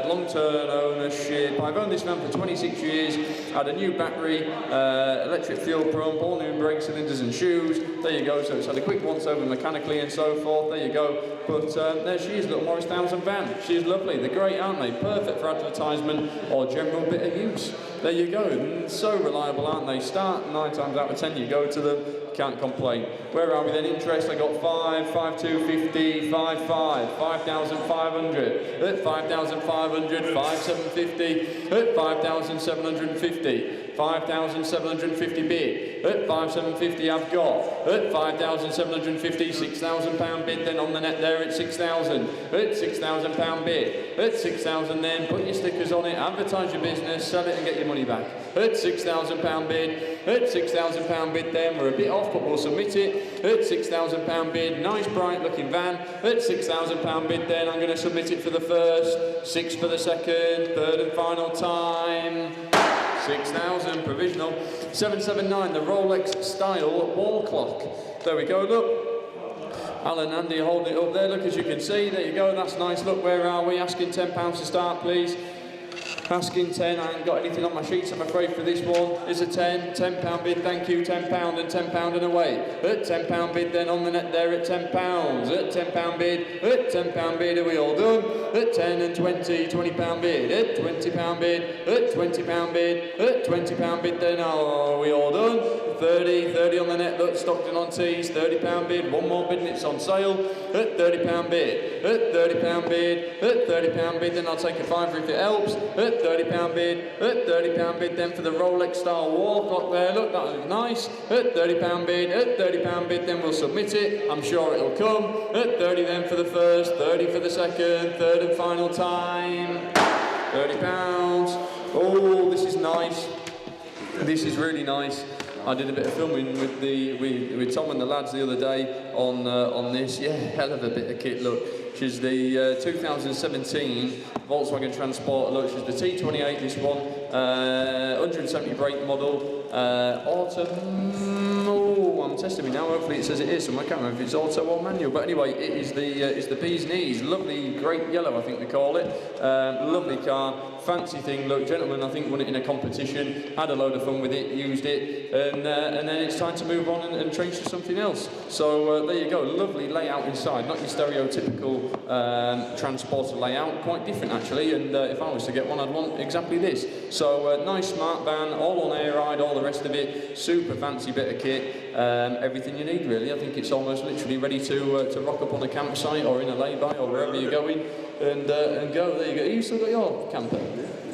Long-term ownership. I've owned this van for 26 years. Had a new battery, electric fuel pump, all new brake cylinders and shoes. There you go. So it's had a quick once-over mechanically and so forth. There you go. But there she is, little Morris 1000 van. She's lovely. They're great, aren't they? Perfect for advertisement or general bit of use. There you go. And so reliable, aren't they? Start 9 times out of 10. You go to them. Can't complain. Where are we then? Interest, I got 5, 5,250, 5, 5,500. At 5,500, 5,750. At 5,750. 5,750 bid. At 5,750 I've got. At 5,750, £6,000 bid, then on the net there at 6,000. At £6,000 bid. At 6,000 then, put your stickers on it, advertise your business, sell it and get your money back. At £6,000 bid. At £6,000 bid then, we're a bit off but we'll submit it. At £6,000 bid, nice bright looking van. At £6,000 bid then, I'm going to submit it for the first, 6 for the second, third and final time. 6,000 provisional. 779, the Rolex style wall clock. There we go, look. Alan, Andy holding it up there, look, as you can see, there you go, that's nice. Look, where are we? Asking £10 to start, please. Asking 10, I ain't got anything on my sheets, I'm afraid, for this one. Is a 10, £10 bid, thank you, £10 and £10 and away. At £10 bid, then on the net there at £10. At £10 bid, at £10 bid, are we all done? At 10 and 20, £20 bid. At £20 bid, at £20 bid, at £20 bid, then are we all done? 30 on the net, look, Stockton on tees, £30 bid, one more bid and it's on sale. At £30 bid, at £30 bid, at £30 bid, then I'll take a fiver if it helps. At £30 bid, at £30 bid, then for the Rolex style wall clock there, look, that was nice. At £30 bid, at £30 bid, then we'll submit it, I'm sure it'll come. At 30 then for the first, 30 for the second, third and final time. £30. Oh, this is nice. This is really nice. I did a bit of filming with Tom and the lads the other day on this. Yeah, hell of a bit of kit. Look, she's the 2017 Volkswagen Transporter. Look, she's the T28. This one, 170 brake model, autumn. Oh, I'm testing me now. Hopefully it says it is. So I can't remember if it's auto or manual. But anyway, it is the bee's knees. Lovely, great yellow, I think they call it. Lovely car. Fancy thing. Look, gentlemen, I think won it in a competition, had a load of fun with it, used it, and then it's time to move on and change to something else. So there you go, lovely layout inside, not your stereotypical transporter layout, quite different actually, and if I was to get one I'd want exactly this. So nice smart van, all on air ride, all the rest of it, super fancy bit of kit, everything you need really. I think it's almost literally ready to rock up on a campsite or in a lay-by or wherever you're going and go. There you go. You still got your camper?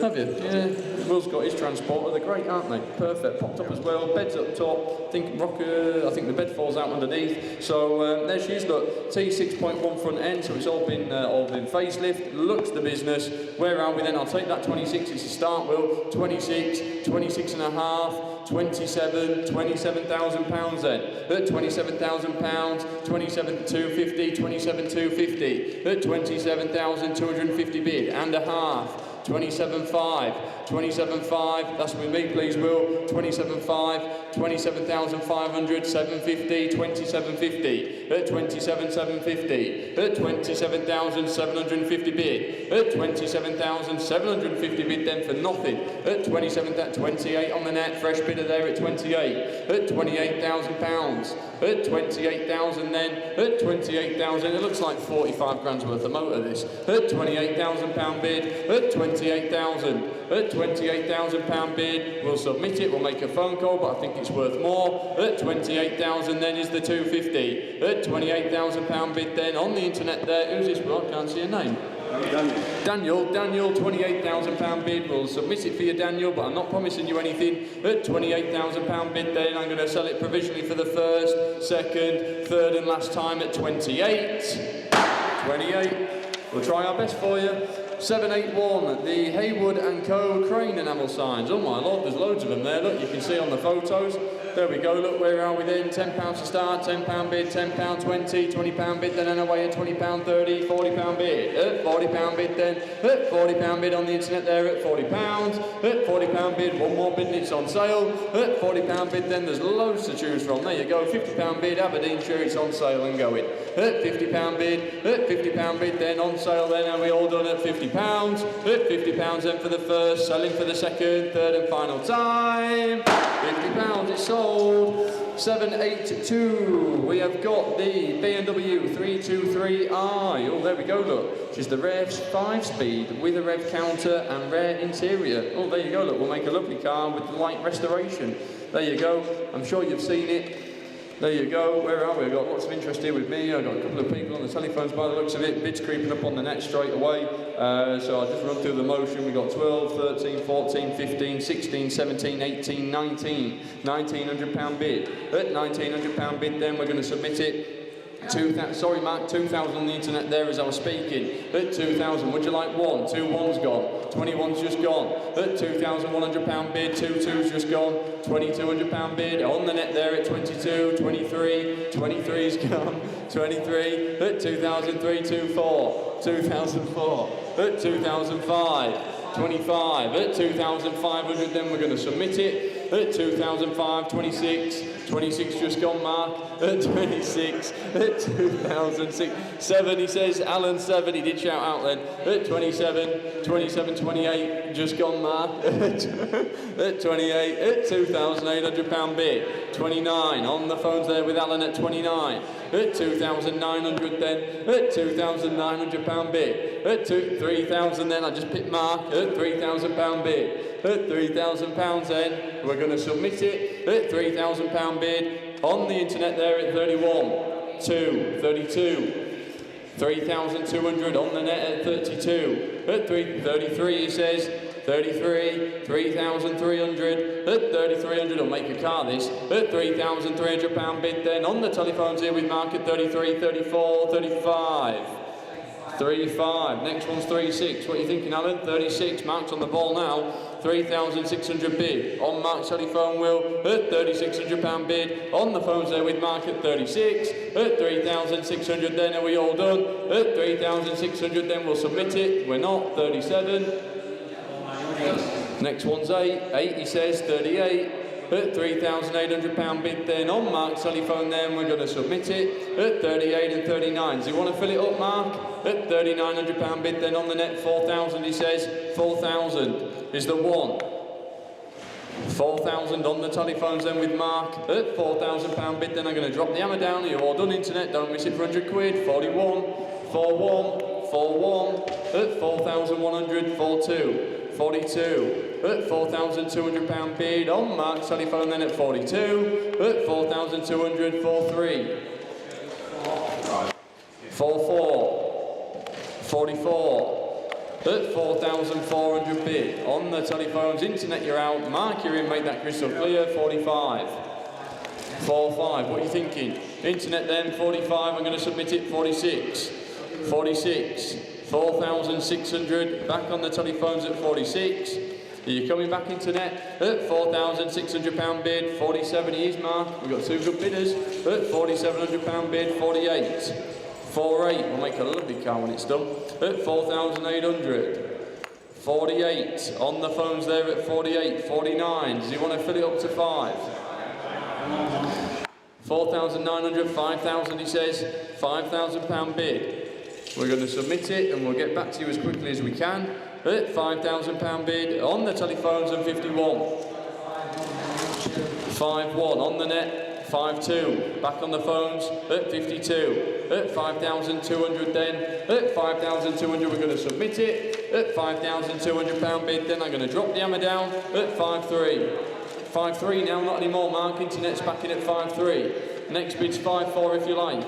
Have you? Yeah. Will's got his transporter. They're great, aren't they? Perfect. Popped up as well. Bed's up top. I think the bed falls out underneath. So there she is. Look, T6.1 front end. So it's all been facelift. Looks the business. Where are we then? I'll take that 26. It's a start, Will. 26, 26 and a half, 27,000 pounds then. At 27,000 pounds, 27,250, 27,250. At 27,250 bid and a half. 27.5, 27.5, that's with me please Will, 27.5, 27,500, 750, 27.50, at 27,750, at 27,750 bid, at 27,750 bid then for nothing, at 28 on the net, fresh bidder there at 28, at 28,000 pounds, at 28,000 then, at 28,000, it looks like 45 grand's worth of motor this, at 28,000 pound bid, at 28,000, at 28,000 pound bid, we'll submit it, we'll make a phone call, but I think it's worth more, at 28,000 then is the 250, at 28,000 pound bid then on the internet there, who's this? Well, I can't see a name. Daniel, 28,000 pound bid, we'll submit it for you Daniel, but I'm not promising you anything, at 28,000 pound bid then I'm going to sell it provisionally for the first, second, third and last time at 28, we'll try our best for you. 781, the Haywood & Co. crane enamel signs. Oh my lord, there's loads of them there. Look, you can see on the photos. There we go, look, where are we then? £10 to start, £10 bid, £10, 20, £20 bid, then away at £20, 30, £40 bid. At £40 bid then, at £40 bid on the internet there at £40. At £40 bid, one more bid and it's on sale. At £40 bid then, there's loads to choose from. There you go, £50 bid, Aberdeenshire, it's on sale and going. At £50 bid, at £50 bid then, on sale then, and we all done at £50. At £50 then for the first, selling for the second, third and final time. £50, it's sold. 782, we have got the BMW 323i. Oh, there we go, look. Which is the Revs 5-speed with a rev counter and rare interior. Oh, there you go, look. We'll make a lovely car with light restoration. There you go. I'm sure you've seen it. There you go, where are we? I've got lots of interest here with me. I've got a couple of people on the telephones by the looks of it. Bids creeping up on the net straight away. So I'll just run through the motion. We've got 12, 13, 14, 15, 16, 17, 18, 19. £1,900 bid. At £1,900 bid then we're going to submit it. 2,000 on the internet there as I was speaking. At 2,000, would you like one? 2 1's gone. 21's just gone. At £2,100 bid, 2's just gone. £2,200 bid on the net there at 22, 23, 23's gone. 23 at 2,003, 24, 2004 at 2005. 25 at 2,500, then we're going to submit it at 2,005, 26, 26 just gone, Mark, at 26, at 2,006, 7, he says, Alan 7, he did shout out then, at 27, 27, 28, just gone, Mark, at 28, at £2,800 bid, 29, on the phones there with Alan at 29, at 2,900 then, at £2,900 bid, at 3,000 then, I just picked Mark, at £3,000 bid, at £3,000 then, we're going to submit it, at £3,000 bid, on the internet there at 31, 2, 32, 3,200 on the net at 32, at 33 he says, 33, 3,300, at 3,300, I'll make a car this, at £3,300 bid then, on the telephones here with Mark at 33, 34, 35. 35, next one's 36, what are you thinking Alan? 36, Mark's on the ball now, 3,600 bid, on Mark's telephone Will, at £3,600 bid, on the phones there with Mark at 36, at 3,600 then, are we all done? At 3,600 then we'll submit it, we're not, 37, next one's 8 he says, 38, at £3,800 bid then, on Mark's telephone then, we're going to submit it, at 38 and 39, do you want to fill it up Mark? At £3,900 bid then, on the net 4,000 he says, 4,000 is the one, 4,000 on the telephones then with Mark, at £4,000 bid then, I'm going to drop the hammer down, are you all done internet, don't miss it for 100 quid, 41, 41, 41, at 4,100, 42, 42, at £4,200 bid, on Mark's telephone then at 42, at 4,200, 43, 44, 44, at 4,400 bid, on the telephones, internet you're out, Mark you're in, make that crystal clear, 45, 45, what are you thinking? Internet then, 45, I'm going to submit it, 46, 46, 4,600, back on the telephones at 46, You're coming back into net at £4,600 bid, 47 he is, Mark. We've got two good bidders at £4,700 bid, 48. 48, we'll make a lovely car when it's done, at 4,800. 48, on the phones there at 48, 49. Does he want to fill it up to 5? 4,900, 5,000 he says, £5,000 bid. We're going to submit it and we'll get back to you as quickly as we can. At £5,000 bid on the telephones and 51. 5-1 on the net. 5-2, back on the phones at 52, at 5,200 then, at 5,200 we're going to submit it, at £5,200 bid, then I'm going to drop the hammer down at 5-3. 5-3 now, not anymore, Mark, internet's back in at 5-3. Next bid's 5-4 if you like.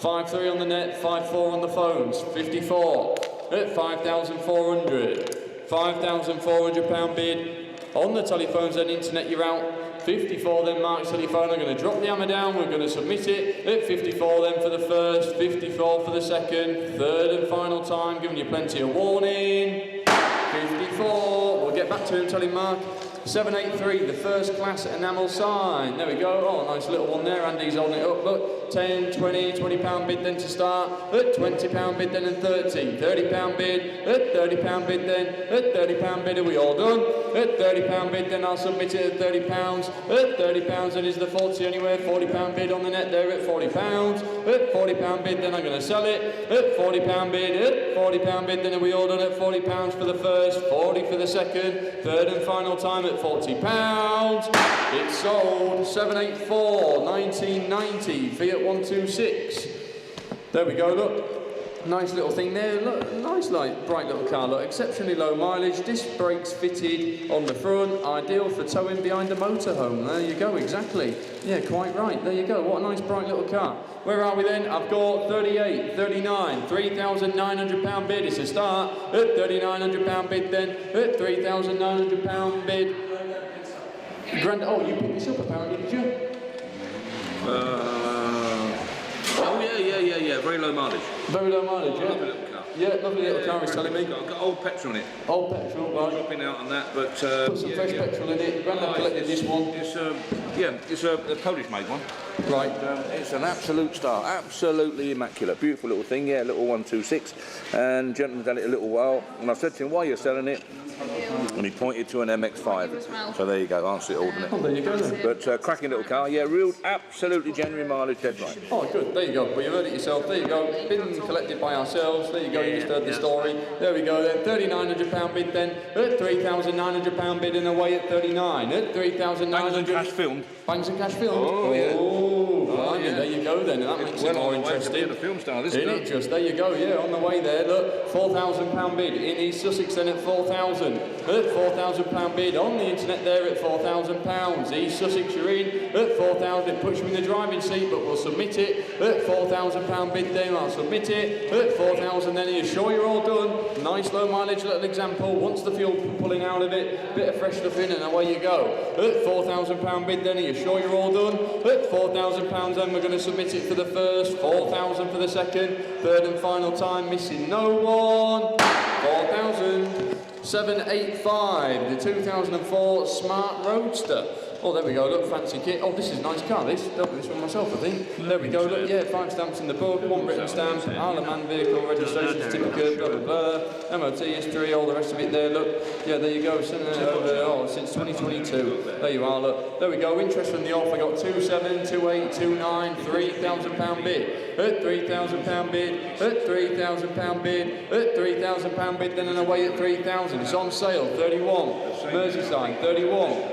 5-3 on the net, 5-4 on the phones, 54, at 5,400. £5,400 bid, on the telephones and internet you're out. 54 then, Mark's telephone. I'm going to drop the hammer down. We're going to submit it at 54 then for the first, 54 for the second, third and final time, giving you plenty of warning. 54. We'll get back to him, tell him, Mark. 783, the first class enamel sign. There we go. Oh, nice little one there. Andy's holding it up. Look, 10, 20, £20 bid then to start. At £20 bid then and 30. £30 bid. At £30 bid then. At £30 bid. Are we all done? At £30 bid then I'll submit it at £30. At £30 then is the 40 anywhere. £40 bid on the net there at £40. At £40 bid then I'm going to sell it. At £40 bid. At £40 bid then are we all done at £40 for the first, 40 for the second, third and final time at £40. It's sold. 784, 1990, Fiat 126. There we go, look. Nice little thing there. Look, nice, like, bright little car. Look, exceptionally low mileage. Disc brakes fitted on the front. Ideal for towing behind a motorhome. There you go, exactly. Yeah, quite right. There you go. What a nice, bright little car. Where are we then? I've got 38, 39, £3,900 bid. It's a start. At £3,900 bid then. At £3,900 bid. Oh, you picked this up apparently, did you? Yeah. Very low mileage. Very low mileage, yeah? Lovely little car. Yeah, lovely little car, he's telling me. Got old petrol in it. Old petrol, right. Dropping out on that, but... Put some fresh petrol in it. Grandad collected this one. It's a Polish-made one. Right. It's an absolute star, absolutely immaculate, beautiful little thing, yeah, little 126. And gentleman's had it a little while, and I said to him, why are you selling it? And he pointed to an MX-5. So there you go, answer it all, didn't it? Oh, there you go then. But cracking little car, yeah, real, absolutely genuine mileage, dead right. Oh, good, there you go. Well, you heard it yourself. There you go. Been collected by ourselves. There you go, you just heard the story. There we go then. £3,900 bid then. At £3,900 bid and away at 39. At £3,900. Cash filmed. Bangs and cash filmed? Oh, yeah. Oh, yeah. There you go then. That makes it more interesting. The film star, this Isn't it just? There you go, yeah, on the way there. Look, £4,000 bid in East Sussex then at 4,000. At £4,000 bid on the internet there at £4,000. East Sussex you're in at 4,000. It puts you in the driving seat, but we'll submit it at £4,000 bid then. I'll submit it at 4,000 then. Are you sure you're all done? Nice low mileage little example. Once the fuel pulling out of it, bit of fresh stuff in and away you go. At £4,000 bid then. Are you sure you're all done? At £4,000 then we're going to submit it for the first, 4,000 for the second, third and final time, missing no one. 4,000. 785, the 2004 Smart Roadster. Oh, there we go, look, fancy kit. Oh, this is a nice car, this. Dealt with this one myself, I think. There we go, look, yeah, 5 stamps in the book, 1 written stamp, Isle of Man vehicle, registration certificate, blah, blah, blah, MOT history, all the rest of it there, look. Yeah, there you go, since 2022. There you are, look. There we go, interest from the off, I got 27, 28, 29, £3,000 bid. At £3,000 bid, at £3,000 bid, at £3,000 bid, then and away at 3,000. It's on sale, 31. Merseyside, 31.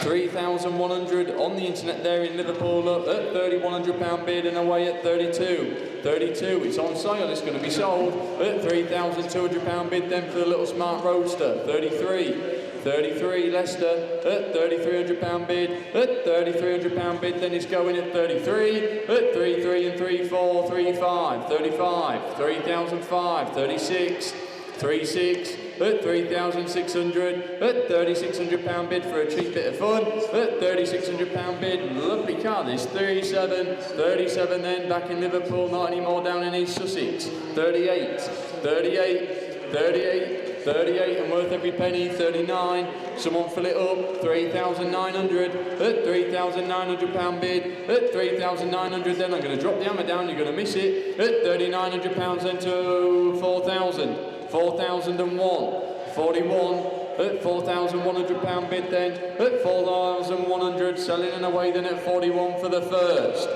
3,100 on the internet there in Liverpool at £3,100 bid and away at 32. 32, it's on sale, it's going to be sold at £3,200 bid then for the little Smart Roadster. 33. 33 Leicester at £3,300 bid, at £3,300 bid, then it's going at 33, at 33 and 34, 35, 35, 3,005, 36, 36, at 3,600, at £3,600 bid for a cheap bit of fun, at £3,600 bid, lovely car this, 37, 37 then back in Liverpool, not anymore down in East Sussex, 38, 38, 38, 38 and worth every penny, 39. Someone fill it up, 3,900, at £3,900 bid, at 3,900 then I'm going to drop the hammer down, you're going to miss it, at £3,900 then to 4,000, 4,001, 41, at £4,100 bid then, at 4,100, selling and away then at 41 for the first,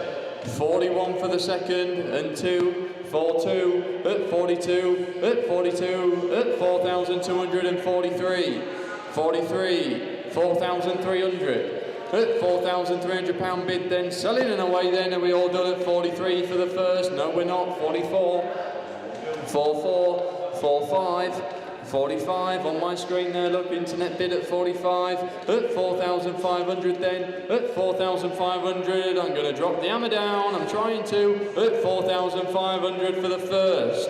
41 for the second, and 2, 42, at 42, at 42, at 4,243, 43, 4,300. At £4,300 bid then, selling and away then, are we all done at 43 for the first? No, we're not. 44, 44, 45, 45 on my screen there, look, internet bid at 45, at 4,500 then, at 4,500, I'm going to drop the hammer down, I'm trying to, at 4,500 for the first,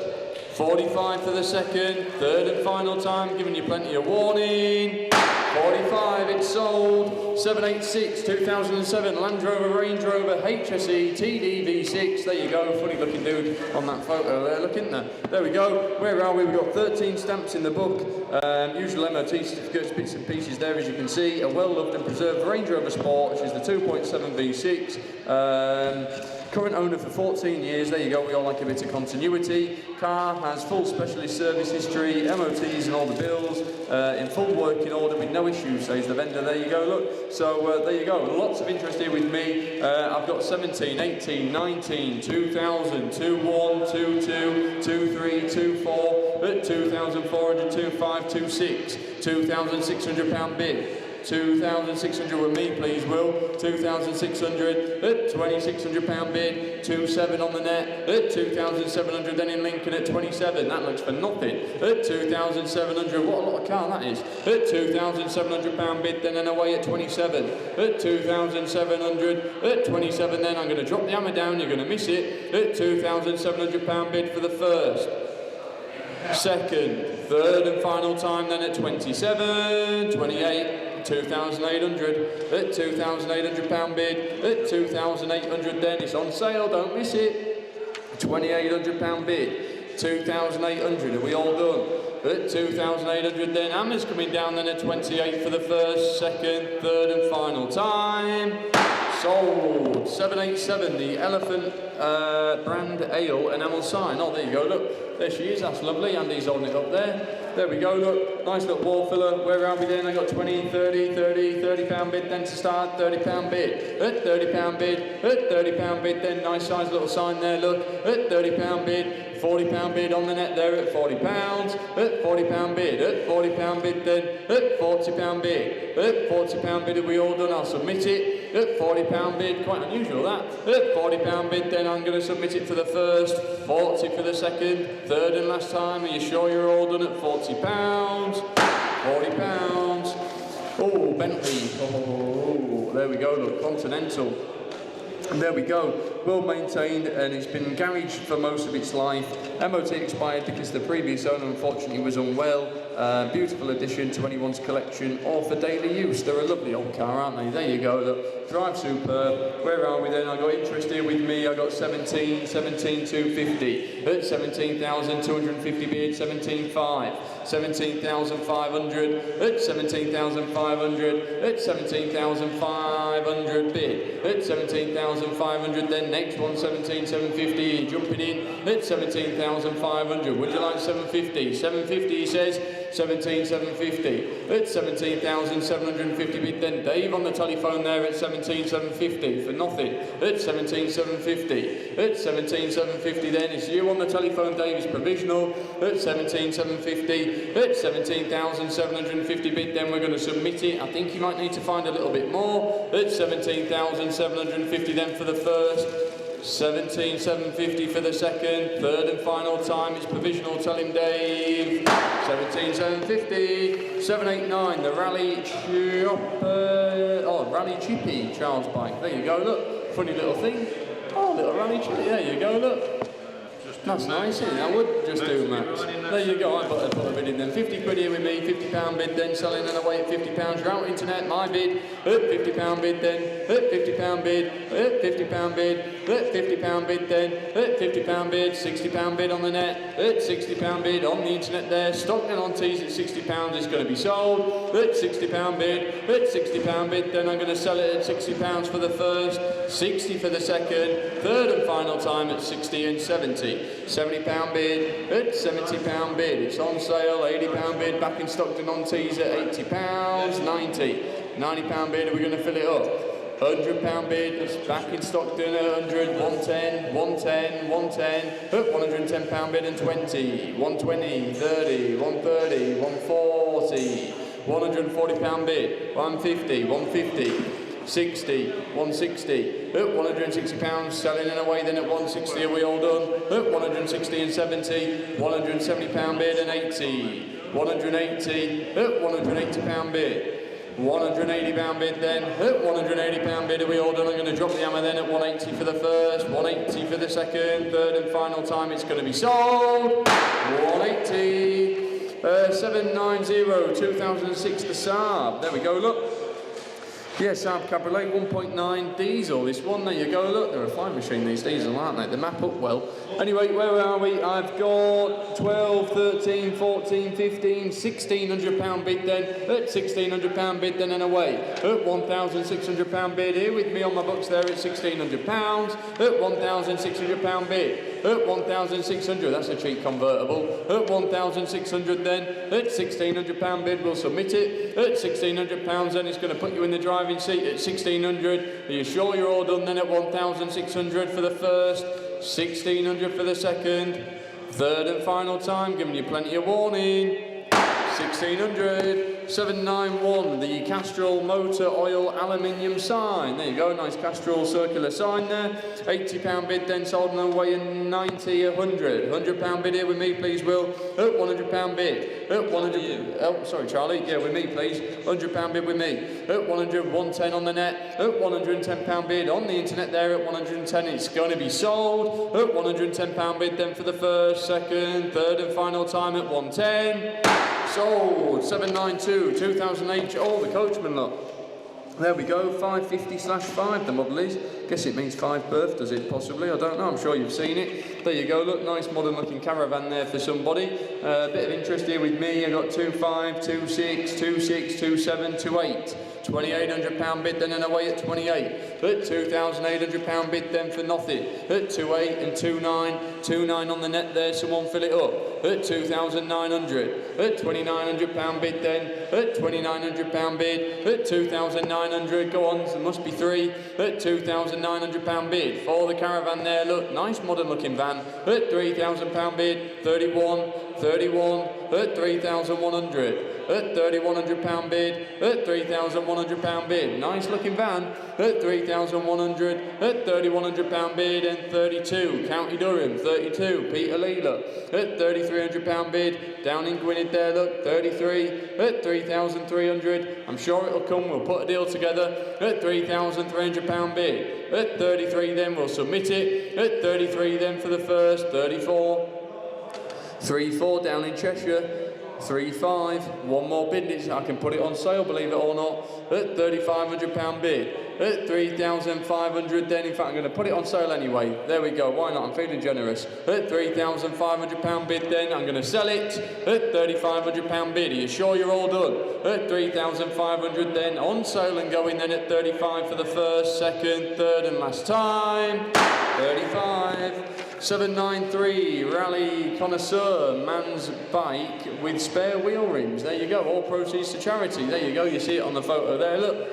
45 for the second, third and final time, giving you plenty of warning. 45, it's sold. 786, 2007 Land Rover, Range Rover, HSE, TD V6. There you go, funny looking dude on that photo there, look, isn't there? There we go. Where are we? We've got 13 stamps in the book. Usual MOT certificates, bits and pieces there, as you can see. A well-loved and preserved Range Rover Sport, which is the 2.7 V6. Current owner for 14 years, there you go, we all like a bit of continuity. Car has full specialist service history, MOTs and all the bills, in full working order with no issues, says the vendor, there you go, look. So there you go, lots of interest here with me. I've got 17, 18, 19, 2000, 21, 22, 23, 24, at 2,400, 25, 26, £2,600 bid. 2,600 with me, please, Will. 2,600 at £2,600 bid. 27 on the net at 2,700. Then in Lincoln at 27. That looks for nothing. At 2,700. What a lot of car that is. At £2,700 bid. Then and away at 27. At 2,700. At 27. Then I'm going to drop the hammer down. You're going to miss it. At £2,700 bid for the first. Second, third and final time then at 27, 28, 2,800, at £2,800 bid, at 2,800 then, it's on sale, don't miss it, £2,800 bid, 2,800, are we all done? At 2,800 then, hammer's coming down then at 28 for the first, second, third and final time. Sold. 787, the Elephant brand ale enamel sign. Oh, there you go, look. There she is, that's lovely. Andy's holding it up there. There we go, look. Nice little wall filler. Where are we then? I got 20, 30, £30 bid then to start. £30 bid. At £30 bid. At £30 bid then. Nice size little sign there, look. At £30 bid. £40 bid on the net there at £40. At £40 bid. At £40 bid then. At £40 bid. At £40 bid, are we all done? I'll submit it. At £40 bid, quite unusual that. At £40 bid then I'm going to submit it for the first, 40 for the second, third and last time. Are you sure you're all done at £40? £40. Oh, Bentley. Oh, there we go, look, Continental. And there we go, well maintained, and it's been garaged for most of its life. MOT expired because the previous owner unfortunately was unwell. Beautiful addition to anyone's collection or for daily use. They're a lovely old car, aren't they? There you go, look, drive superb. Where are we then? I got interest here with me. I got 17,250 at 17,250 bid, 17,500, 17,500 at 17,500 at 17,500 bid at 17,500. Then next one 17,750 jumping in at 17,500. Would you like 750? 750 he says. 17,750 at 17,750 bid. Then Dave on the telephone there at 17,750 for nothing at 17,750 at 17,750. Then it's you on the telephone, Dave, is provisional at 17,750 at 17,750 bid. Then we're going to submit it. I think you might need to find a little bit more at 17,750 then for the first. 17,750 for the second, third and final time, it's provisional, tell him Dave. 17,750, 789, the Rally Rally Chippy Charles bike. There you go, look, funny little thing. Oh, little Rally Chippy, there you go, look. That's nice, isn't it? I would just do Max. There you go, I put a bid in then. 50 quid here with me, £50 bid then, selling and away at £50. You're out internet, my bid, at £50 bid then, at £50 bid, at £50 bid, at £50 bid then, at £50 bid, £60 bid on the net, at £60 bid on the internet there, Stockton on tees at £60 is going to be sold, at £60 bid, at £60 bid, then I'm going to sell it at £60 for the first, 60 for the second, third and final time at 60 and 70. £70 bid, at £70 bid, it's on sale, £80 bid, back in Stockton on tees at £80, 90. £90 bid, are we going to fill it up? £100 bid, it's back in Stockton at 100, 110, 110, 110, at £110 bid and 20, 120, 30, 130, 140, £140 bid, 150, 150. 60, 160, at £160, selling in away then at 160, are we all done? At 160 and 70, £170 bid and 80, 180, at £180 bid. £180 bid then, at £180 bid, are we all done? I'm going to drop the hammer then at 180 for the first, 180 for the second, third and final time it's going to be sold, 180, 790, 2006 the Saab, there we go, look. Yeah, Saab Cabriolet 1.9 diesel, this one, there you go, look, they're a fine machine these diesel, aren't they? They map up well. Anyway, where are we? I've got 12, 13, 14, 15, £1,600 bid then, at £1,600 bid then and away, at £1,600 bid, here with me on my books there at £1,600, at £1,600 bid, at 1,600, that's a cheap convertible, at 1,600 then, at £1,600 bid, we'll submit it, at £1,600 then it's going to put you in the driving seat at 1,600, are you sure you're all done then at 1,600 for the first, 1,600 for the second, third and final time, giving you plenty of warning, 1,600, 791, the Castrol motor oil aluminium sign. There you go, nice Castrol circular sign there. £80 bid then, sold on the way in 90, 100. £100 bid here with me, please, Will. At £100 bid. At 100. Oh, sorry, Charlie. Yeah, with me, please. £100 bid with me. At 100, 110 on the net. At £110 bid on the internet there. At 110, it's going to be sold. At £110 bid then for the first, second, third, and final time at 110. Sold, 792, 2008, oh, the Coachman look. There we go, 550/5, the model is. Guess it means 5 birth, does it possibly? I don't know, I'm sure you've seen it. There you go, look, nice modern looking caravan there for somebody. Bit of interest here with me, I got 25, 26, 26, 27, 28. £2,800 bid then and away at 28. At £2,800 bid then for nothing. At 28 and 29, 29 on the net there, someone fill it up. At 2,900. At £2,900 bid then. At £2,900 bid. At 2,900, go on, there must be 3. At £2,900 bid for the caravan there, look, nice modern looking van. At £3,000 bid, 31, 31, at 3,100. At £3,100 bid, at £3,100 bid, nice looking van, at 3,100, at £3,100 bid and 32, County Durham, 32, Peter Leela, at £3,300 bid, down in Gwynedd there, look, 33, at 3,300, I'm sure it'll come, we'll put a deal together, at £3,300 bid, at 33 then we'll submit it, at 33 then for the first, 34, 34 down in Cheshire, 3.5, one more bid, I can put it on sale, believe it or not, at £3,500 bid, at 3,500 then, in fact I'm going to put it on sale anyway, there we go, why not, I'm feeling generous, at £3,500 bid then, I'm going to sell it, at £3,500 bid, are you sure you're all done, at 3,500 then, on sale and going then at 35 for the first, second, third and last time, 35, 793 Rally Connoisseur man's bike with spare wheel rims. There you go, all proceeds to charity. There you go, you see it on the photo there, look.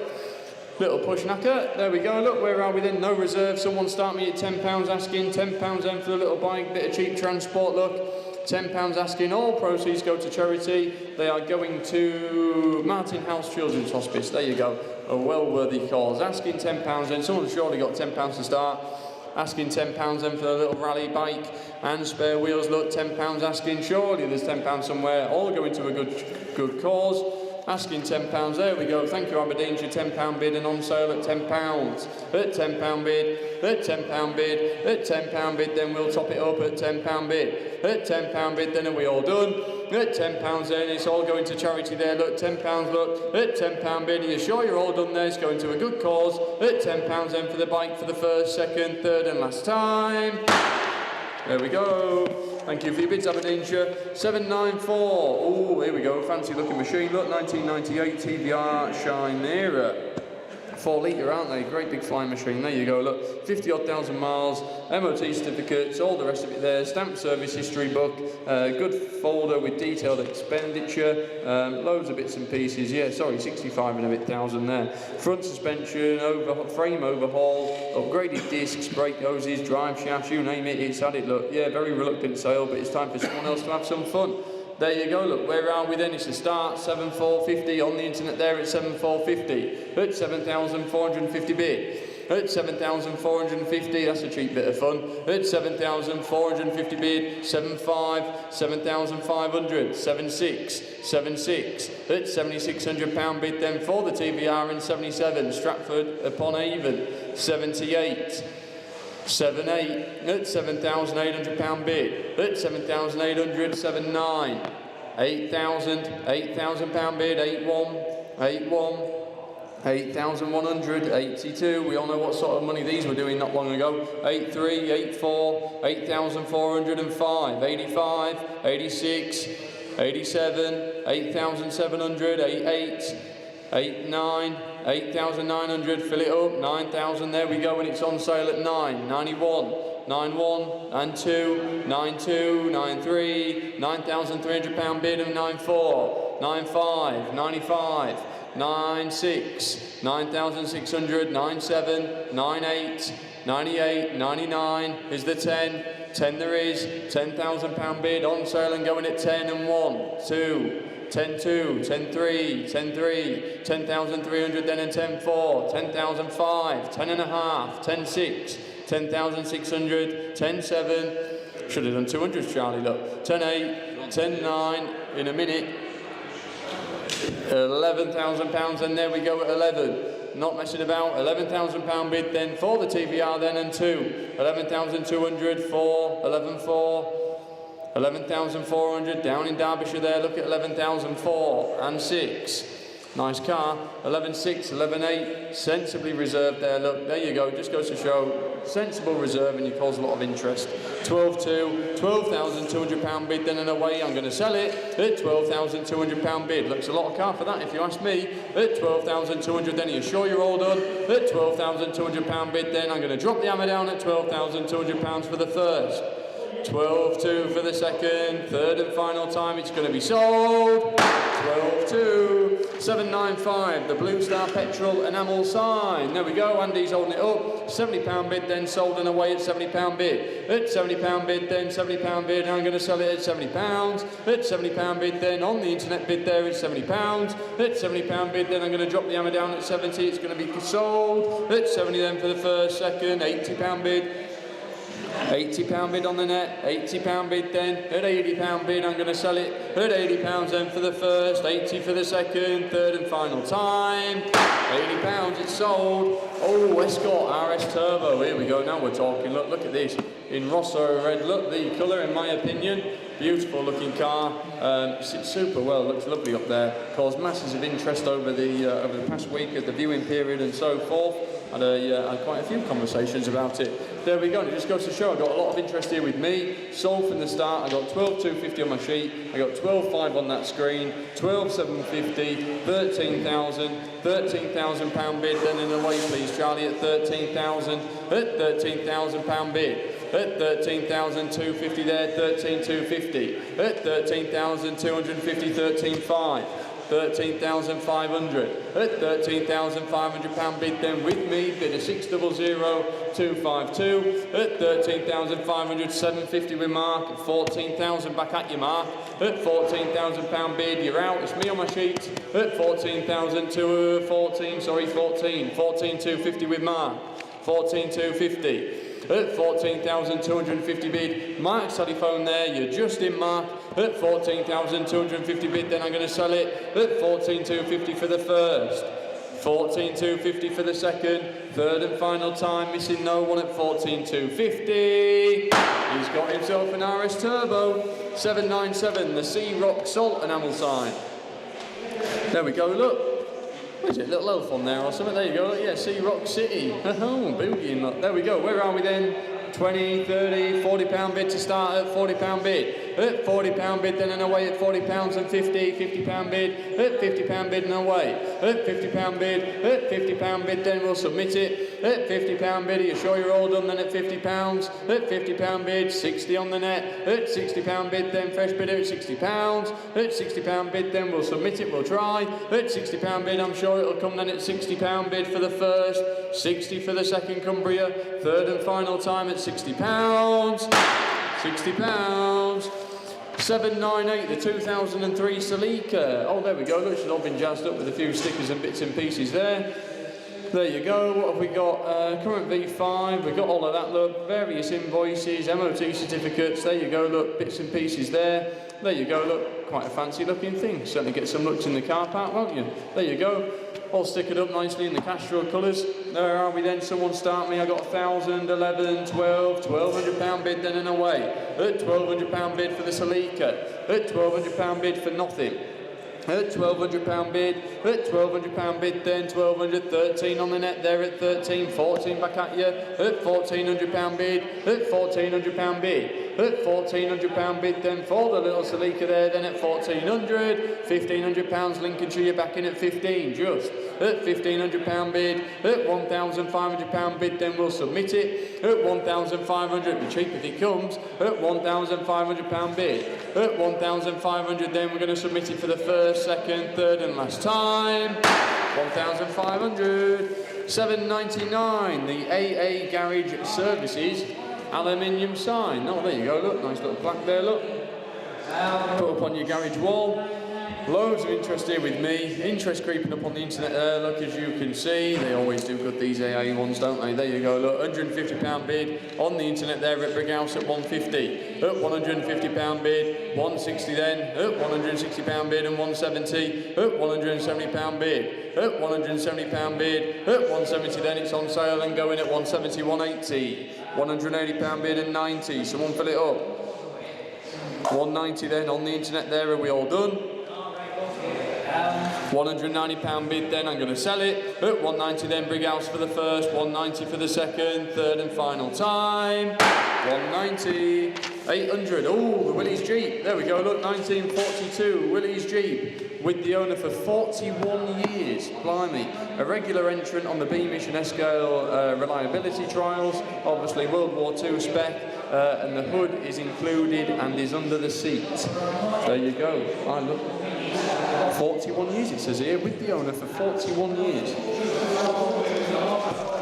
Little push knacker, there we go, look, where are we then? No reserve, someone start me at £10 asking, £10 then for the little bike, bit of cheap transport, look. £10 asking, all proceeds go to charity. They are going to Martin House Children's Hospice, there you go. A well-worthy cause. Asking £10 then, someone's surely got £10 to start. Asking £10 then for the little rally bike and spare wheels, look, £10 asking, surely there's £10 somewhere, all going to a good cause. Asking £10, there we go, thank you Aberdeenshire, £10 bid and on sale at £10. At £10 bid, at £10 bid, at £10 bid, then we'll top it up at £10 bid. At £10 bid, then are we all done? at £10 then, it's all going to charity there, look, £10, look, at £10 bid, are you sure you're all done there? It's going to a good cause, at £10 then for the bike for the first, second, third and last time. There we go. Thank you for your bids, Aberdeenshire. 794. Oh, here we go. Fancy looking machine. Look, 1998 TVR Shine Era. 4 litre, aren't they? Great big flying machine. There you go. Look, 50-odd thousand miles, MOT certificates, all the rest of it there. Stamp service history book. Good folder with detailed expenditure. Loads of bits and pieces. Yeah, sorry, 65 and a bit thousand there. Front suspension, frame overhaul, upgraded discs, brake hoses, drive shafts, you name it. It's had it. Look, yeah, very reluctant sale, but it's time for someone else to have some fun. There you go, look, where are we then? It's the start, 7,450 on the internet there at 7,450, at 7,450 bid. At 7,450, that's a cheap bit of fun. At 7,450 bid, 7,500, 7,500, 7,600, 7,600. At £7,600 bid then for the TVR in 77, Stratford upon Avon, 78. 7,800 at £7,800 bid, at 7,800, 7,900, 8,000, £8,000 bid, 8,100, 8,100, 82. We all know what sort of money these were doing not long ago. 83, 84, 8,405, 85, 86, 87, 8,700, 88, 89, 8,900, fill it up, 9,000, there we go, and it's on sale at 9, 91, 91, and 2, 92, 93, £9,300 bid of 94, 95, 95, 96, 9,600, 97, 98, 98, 99, is the 10, 10 there is, £10,000 bid on sale and going at 10 and 1, 2, 10-2, 10-3, 10-3, 10,300 then and 10-4, 10,005, 10.5, 10-6, 10,600, 10-7, should have done 200 Charlie, look, 10-8, 10-9, in a minute, £11,000 and there we go at 11, not messing about, £11,000 bid then for the TVR then and 2, 11,200, 4, 11-4, 11,400 down in Derbyshire there, look at 11,004 and 6. Nice car, 11.6, 11.8, sensibly reserved there, look, there you go, just goes to show, sensible reserve and you cause a lot of interest. 12.2, £12,200 bid then and away, I'm going to sell it at £12,200 bid. Looks a lot of car for that if you ask me. At 12,200 then, are you sure you're all done? At £12,200 bid then, I'm going to drop the hammer down at £12,200 for the first. 12-2 for the second, third and final time it's going to be sold. 12-2, 795, the Blue Star Petrol enamel sign. There we go, Andy's holding it up. £70 bid then, sold and away at £70 bid. At £70 bid then, £70 bid, I'm going to sell it at £70. At £70 bid then, on the internet bid there at £70. At £70 bid then, I'm going to drop the hammer down at 70, it's going to be sold. At 70 then for the first, second, £80 bid. £80 bid on the net, £80 bid then, at £80 bid I'm going to sell it, at £80 then for the first, 80 for the second, third and final time, £80 it's sold. Oh, Escort RS Turbo, here we go, now we're talking, look at this, in Rosso red, look the colour in my opinion, beautiful looking car, sits super well, looks lovely up there, caused masses of interest over the past week at the viewing period and so forth. Had quite a few conversations about it. There we go, and it just goes to show I got a lot of interest here with me. Sold from the start, I got 12,250 on my sheet, I got 12,500 on that screen, 12,750, 13,000, £13,000 bid, then in away please Charlie at 13,000, at £13,000 bid. At 13,250 there, 13,250. At 13,250, 13,500. 13,500 at £13,500 bid then with me, bid of 600,252 at 13,500, 750 with Mark, at 14,000 back at you Mark, at £14,000 bid, you're out, it's me on my sheet, at 14,250 with Mark, 14,250. At 14,250 bid, Mark's telephone there, you're just in Mark, at 14,250 bid, then I'm going to sell it, at 14,250 for the first, 14,250 for the second. Third and final time, missing no one at 14,250. He's got himself an RS Turbo. 797, the Sea Rock Salt enamel sign. There we go, look. What is it, little elf on there or something? There you go, look, yeah, Sea Rock City. Oh, boogieing, look. There we go, where are we then? 20, 30, 40 pound bid to start at 40 pound bid. At 40 pound bid then and away at 40 pounds and 50, 50 pound bid, at 50 pound bid and away. At 50 pound bid, at 50 pound bid then we'll submit it. At 50 pound bid, are you sure you're all done then at 50 pounds? At 50 pound bid, 60 on the net. At 60 pound bid then fresh bidder at 60 pounds. At 60 pound bid then we'll submit it, we'll try. At 60 pound bid I'm sure it'll come then at 60 pound bid for the first, 60 for the second Cumbria. Third and final time at 60 pounds. 60 pounds. 798, the 2003 Celica. Oh, there we go. Look, she's all been jazzed up with a few stickers and bits and pieces there. There you go. What have we got? Current V5. We've got all of that. Look, various invoices, MOT certificates. There you go. Look, bits and pieces there. There you go. Look, quite a fancy looking thing. Certainly get some looks in the car park, won't you? There you go. All stickered up nicely in the Castro colours. There are we then. Someone start me. I got 1,000, 11, 12, 1,200 pound bid then and away. At 1,200 pound bid for the Celica. At 1,200 pound bid for nothing. At 1,200 pound bid, at 1,200 pound bid then, 1,200, 13 on the net there at 13, 14 back at you, at 1,400 pound bid, at 1,400 pound bid, at 1,400 pound bid then for the little Celica there, then at 1,400, 1,500 pounds Lincolnshire, you're back in at 15 just, at 1,500 pound bid, at 1,500 pound bid then we'll submit it, at 1,500, the cheap if it comes, at 1,500 pound bid, at 1,500 then we're going to submit it for the first, second, third and last time. 1,500. 799, the AA Garage Services aluminium sign. Oh, there you go, look, nice little plaque there, look. Put up on your garage wall. Loads of interest here with me. Interest creeping up on the internet there, look, as you can see. They always do good, these AA ones, don't they? There you go, look, £150 bid on the internet there at Brighouse at 150. At £150 bid, 160 then. At £160 bid and 170. At £170 bid. At £170 bid. At 170 then it's on sale and going at 170, 180. £180 bid and 90. Someone fill it up. 190 then on the internet there. Are we all done? £190 bid then, I'm going to sell it. At 190 then, Brighouse for the first, 190 for the second, third and final time. 190, 800, oh, the Willys Jeep. There we go, look, 1942, Willys Jeep. With the owner for 41 years, blimey. A regular entrant on the Beamish and S-Scale reliability trials. Obviously World War II spec, and the hood is included and is under the seat. There you go, I look. 41 years it says here, with the owner for 41 years.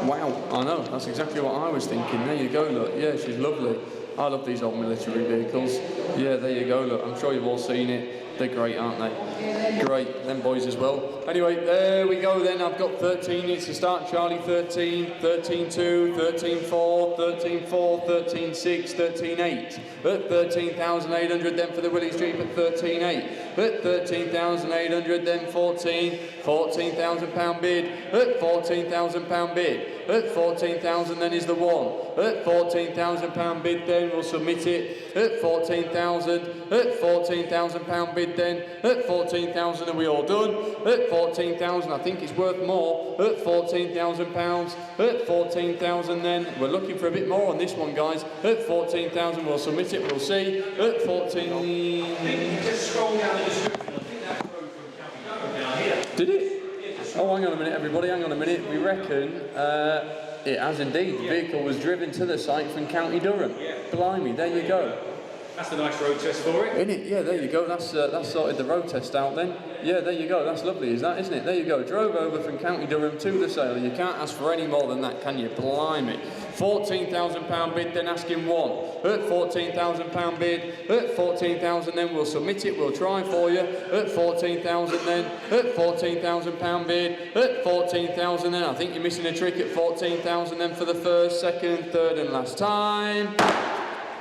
Wow, I know, that's exactly what I was thinking. There you go, look, yeah, she's lovely. I love these old military vehicles. Yeah, there you go, look, I'm sure you've all seen it. They're great, aren't they? Great, them boys as well. Anyway, there we go then. I've got 13 needs to start. Charlie 13, 13-2, 13-4, 13-4, 13-6, 13-8. At 13,800 then for the Willys Jeep at 13.8. At 13,800 then 14, 14,000 pound bid. At 14,000 pound bid. At 14,000 then is the one. At 14,000 pound bid then we'll submit it. At 14,000. At 14,000 pound bid then. At 14,000 are we all done? At 14,000 I think it's worth more. At 14,000 pounds. At 14,000 then we're looking for a bit more on this one, guys. At 14,000 we'll submit it. We'll see. At 14. I think you just scroll down the description. I think that road from County down here. Did it? Oh, hang on a minute, everybody, hang on a minute. We reckon it has indeed. The vehicle was driven to the site from County Durham. Yeah. Blimey, there you go. That's a nice road test for it. Isn't it? Yeah, there you go. That's sorted the road test out then. Yeah, there you go. That's lovely, is that, isn't it? There you go. Drove over from County Durham to the sale. You can't ask for any more than that, can you? Blimey. £14,000 bid, then asking one. At £14,000 bid. At 14,000 then we'll submit it. We'll try for you. At 14,000 then. At £14,000 bid. At 14,000 then. I think you're missing a trick at 14,000 then for the first, second, third and last time.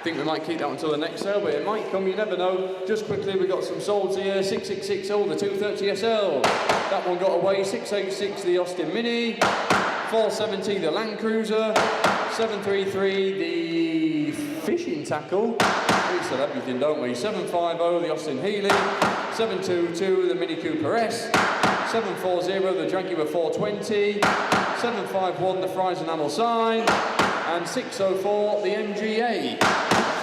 I think we might keep that until the next sale, but it might come, you never know. Just quickly, we've got some solds here. 666, the 230 SL. That one got away. 686, the Austin Mini. 470, the Land Cruiser. 733, the Fishing Tackle. We sell everything, don't we? 750, the Austin Healey. 722, the Mini Cooper S. 740, the Jaguar 420. 751, the Fries Enamel Sign. And 604, the MGA.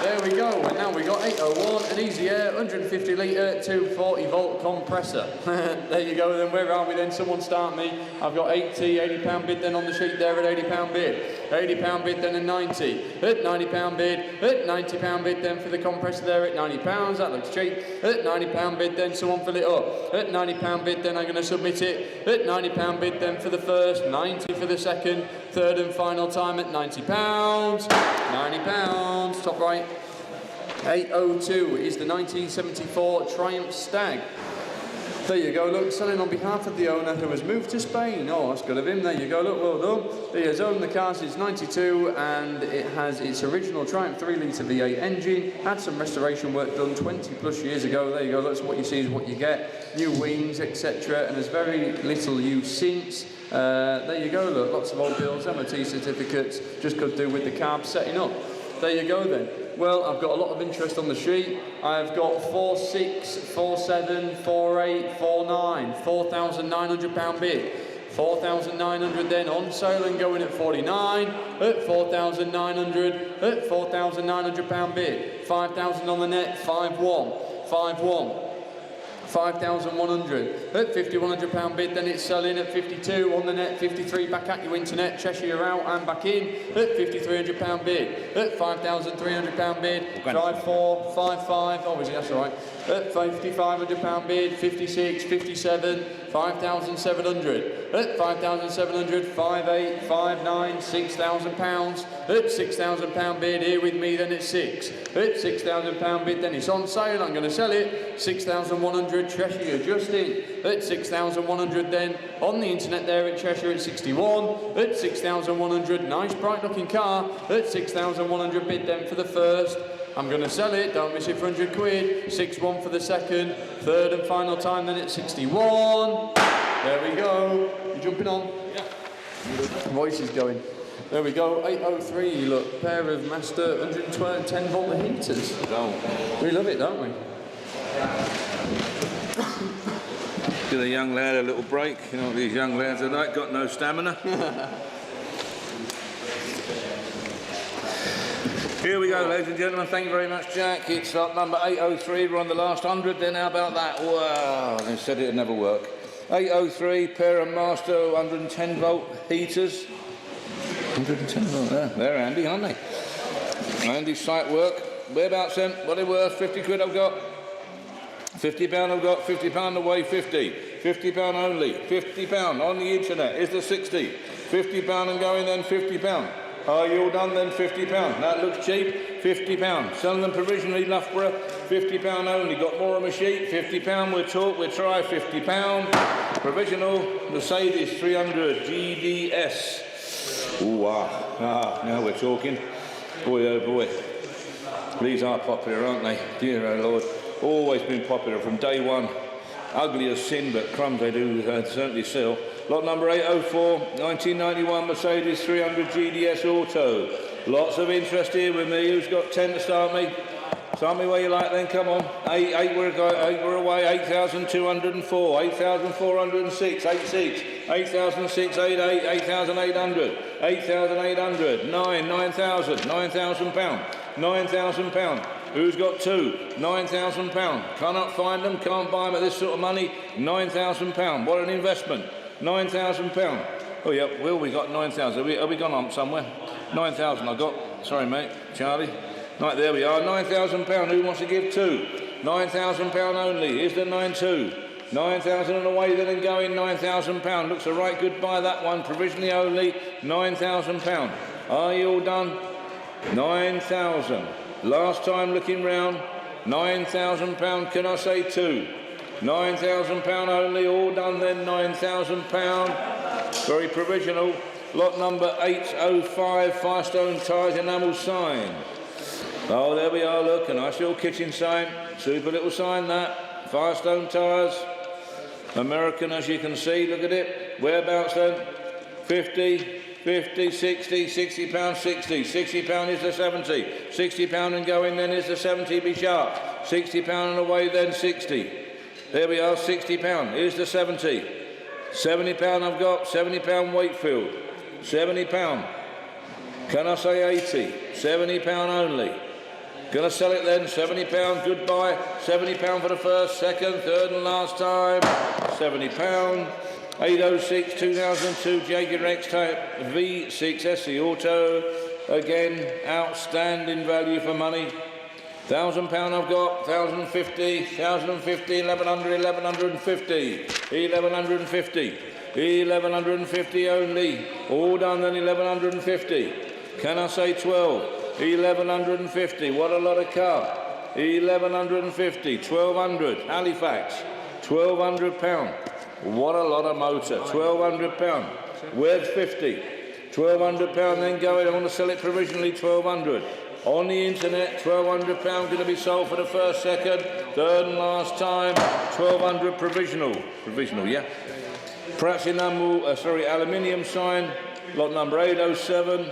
There we go, and now we got 801, an Easy Air, 150 litre, 240 volt compressor. There you go, then where are we then? Someone start me. I've got 80 £80 bid then on the sheet there at £80 bid. £80 bid then at 90. At £90 bid. At £90 bid then for the compressor there at £90. That looks cheap. At £90 bid then someone fill it up. At £90 bid then I'm going to submit it. At £90 bid then for the first. 90 for the second. Third and final time at £90. £90. Top right. 802 is the 1974 Triumph Stag. There you go, look, selling on behalf of the owner who has moved to Spain. Oh, that's good of him. There you go, look, well done. He has owned the car since 92 and it has its original Triumph 3-litre V8 engine. Had some restoration work done 20 plus years ago. There you go, that's what you see is what you get. New wings, etc. And there's very little use since. There you go, look, lots of old bills, MOT certificates, just could do with the carb setting up. There you go then. Well, I've got a lot of interest on the sheet. I've got 46, 47, 48, 49, £4,900 bid. 4,900 then on sale and going at 49, at 4,900, at £4,900 bid. 5,000 on the net, 5-1, 5-1. 5,100 at £5,100 bid, then it's selling at 52 on the net, 53 back at you internet, Cheshire out and back in at £5,300 bid, at £5,300 bid, drive 4, 5, oh is it, that's alright, at £5,500 bid, 56, 57, 5,700, at 5,700, 5,8, 5,9, £6,000, at £6,000 bid, here with me then it's 6, at £6,000 bid, then it's on sale, I'm going to sell it, 6,100, Cheshire Justin, at 6,100 then, on the internet there at Cheshire at 61, at 6,100, nice bright looking car, at 6,100 bid then for the first, I'm going to sell it, don't miss it for 100 quid, 6-1 for the second, third and final time then at 61, there we go, you jumping on? Yeah. Voice is going. There we go, 803, look, pair of Master 110 volt heaters. We love it, don't we? Give the young lad a little break. You know what these young lads are like, got no stamina. Here we go, ladies and gentlemen. Thank you very much, Jack. It's up number 803. We're on the last 100 then. How about that? Wow, they said it'd never work. 803, pair of Master 110 volt heaters. 110 volt, yeah. They're handy, aren't they? Handy site work. Whereabouts then? What are they worth? 50 quid I've got. £50 I've got, £50 away, 50. £50 only, £50 on the internet is the 60. £50 and going then, £50. Are you all done then, £50? That looks cheap, £50. Selling them provisionally, Loughborough, £50 only. Got more on the sheet, £50. We'll talk, we'll try, £50. Provisional, Mercedes 300 GDS. Ooh, now we're talking. Boy, oh boy. These are popular, aren't they? Dear oh Lord. Always been popular from day one. Ugly as sin, but crumbs they do certainly sell. Lot number 804, 1991 Mercedes 300 GDS Auto. Lots of interest here with me. Who's got 10 to start me? Start me where you like then, come on. 8 we're away, 8,204, 8,406, 86, 8,006, 88, 8,800, 8,800, 9,000, £9,000, £9,000. Who's got 2? £9,000. Cannot find them, can't buy them at this sort of money. £9,000. What an investment. £9,000. Oh yeah, Will, we got 9,000. Have we gone on somewhere? 9,000 I got. Sorry mate, Charlie. Right, there we are. £9,000. Who wants to give 2? £9,000 only. Here's the 9,200. 9,000 and away then and going. £9,000. Looks a right good buy that one. Provisionally only. £9,000. Are you all done? 9,000. Last time looking round, £9,000, can I say 2? £9,000 only, all done then, £9,000. Very provisional. Lot number 805, Firestone Tyres Enamel Sign. Oh, there we are, look, a nice little kitchen sign. Super little sign that. Firestone tyres. American, as you can see, look at it. Whereabouts then? 50, 50, 60, 60 pounds, 60. 60 pound is the 70. 60 pound and going then is the 70, be sharp. 60 pound and away then 60. There we are, 60 pound. Here's the 70. 70 pound I've got, 70 pound Wakefield. 70 pound. Can I say 80? 70 pound only. Gonna sell it then, 70 pound, goodbye. 70 pound for the first, second, third and last time. 70 pound. 806 2002 Jaguar X-Type V6 SE Auto. Again, outstanding value for money. £1,000 I've got, 1,050, 1,050, 1,100, 1,150, 1,150, 1,150 only. All done then, 1,150. Can I say 12? 1,150. What a lot of car. 1,150, 1,200. Halifax, £1,200. What a lot of motor. £1,200. Where's 50? £1,200 then going. I want to sell it provisionally, 1,200. On the internet, £1,200 going to be sold for the first, second, third and last time. 1,200 provisional. Provisional, yeah. Pratt enamel, aluminium sign. Lot number 807.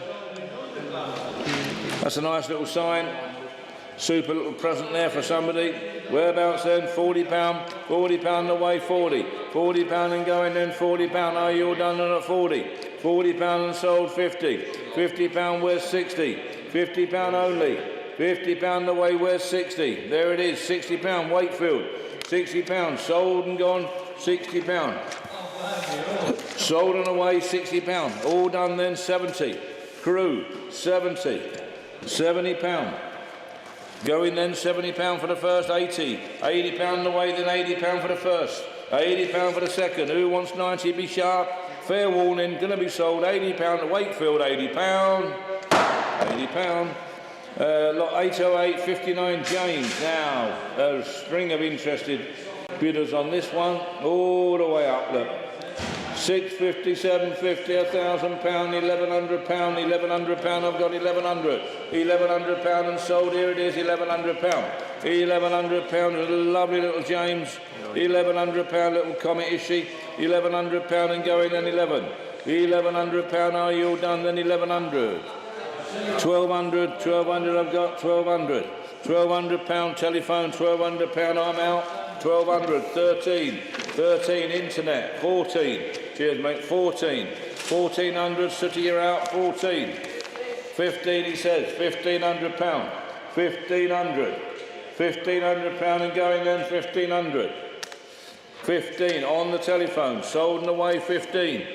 That's a nice little sign. Super little present there for somebody. Whereabouts then? £40. £40 away, 40. £40 and going then, £40. Are you all done at 40? £40 and sold, 50. £50, where's 60? £50 only. £50 away, where's 60? There it is, £60, Wakefield. £60, sold and gone, £60. Sold and away, £60. All done then, 70. Crew, 70. £70. Going then, £70 for the first, 80. £80 away, then £80 for the first. £80 for the second. Who wants 90? Be sharp. Fair warning, going to be sold, £80 to Wakefield, £80. £80. Lot 808, 59 James. Now, a string of interested bidders on this one, all the way up, look. 650, 750, £1,000, £1,100, £1,100, I've got 1,100. £1,100 and sold, here it is, £1,100. £1,100, a lovely little James. £1,100 little Comet, is she? £1,100 and going then 11. £1,100, are you all done then 1,100? 1,200, 1,200 I've got, 1,200. £1,200 telephone, £1,200 I'm out. 1,200, 13, 13 internet, 14. Cheers mate, 14. 1,400, Sooty you're out, 14. 15 he says, £1,500. 1,500. £1,500 and going then, 1,500. 15 on the telephone, sold and away, 15.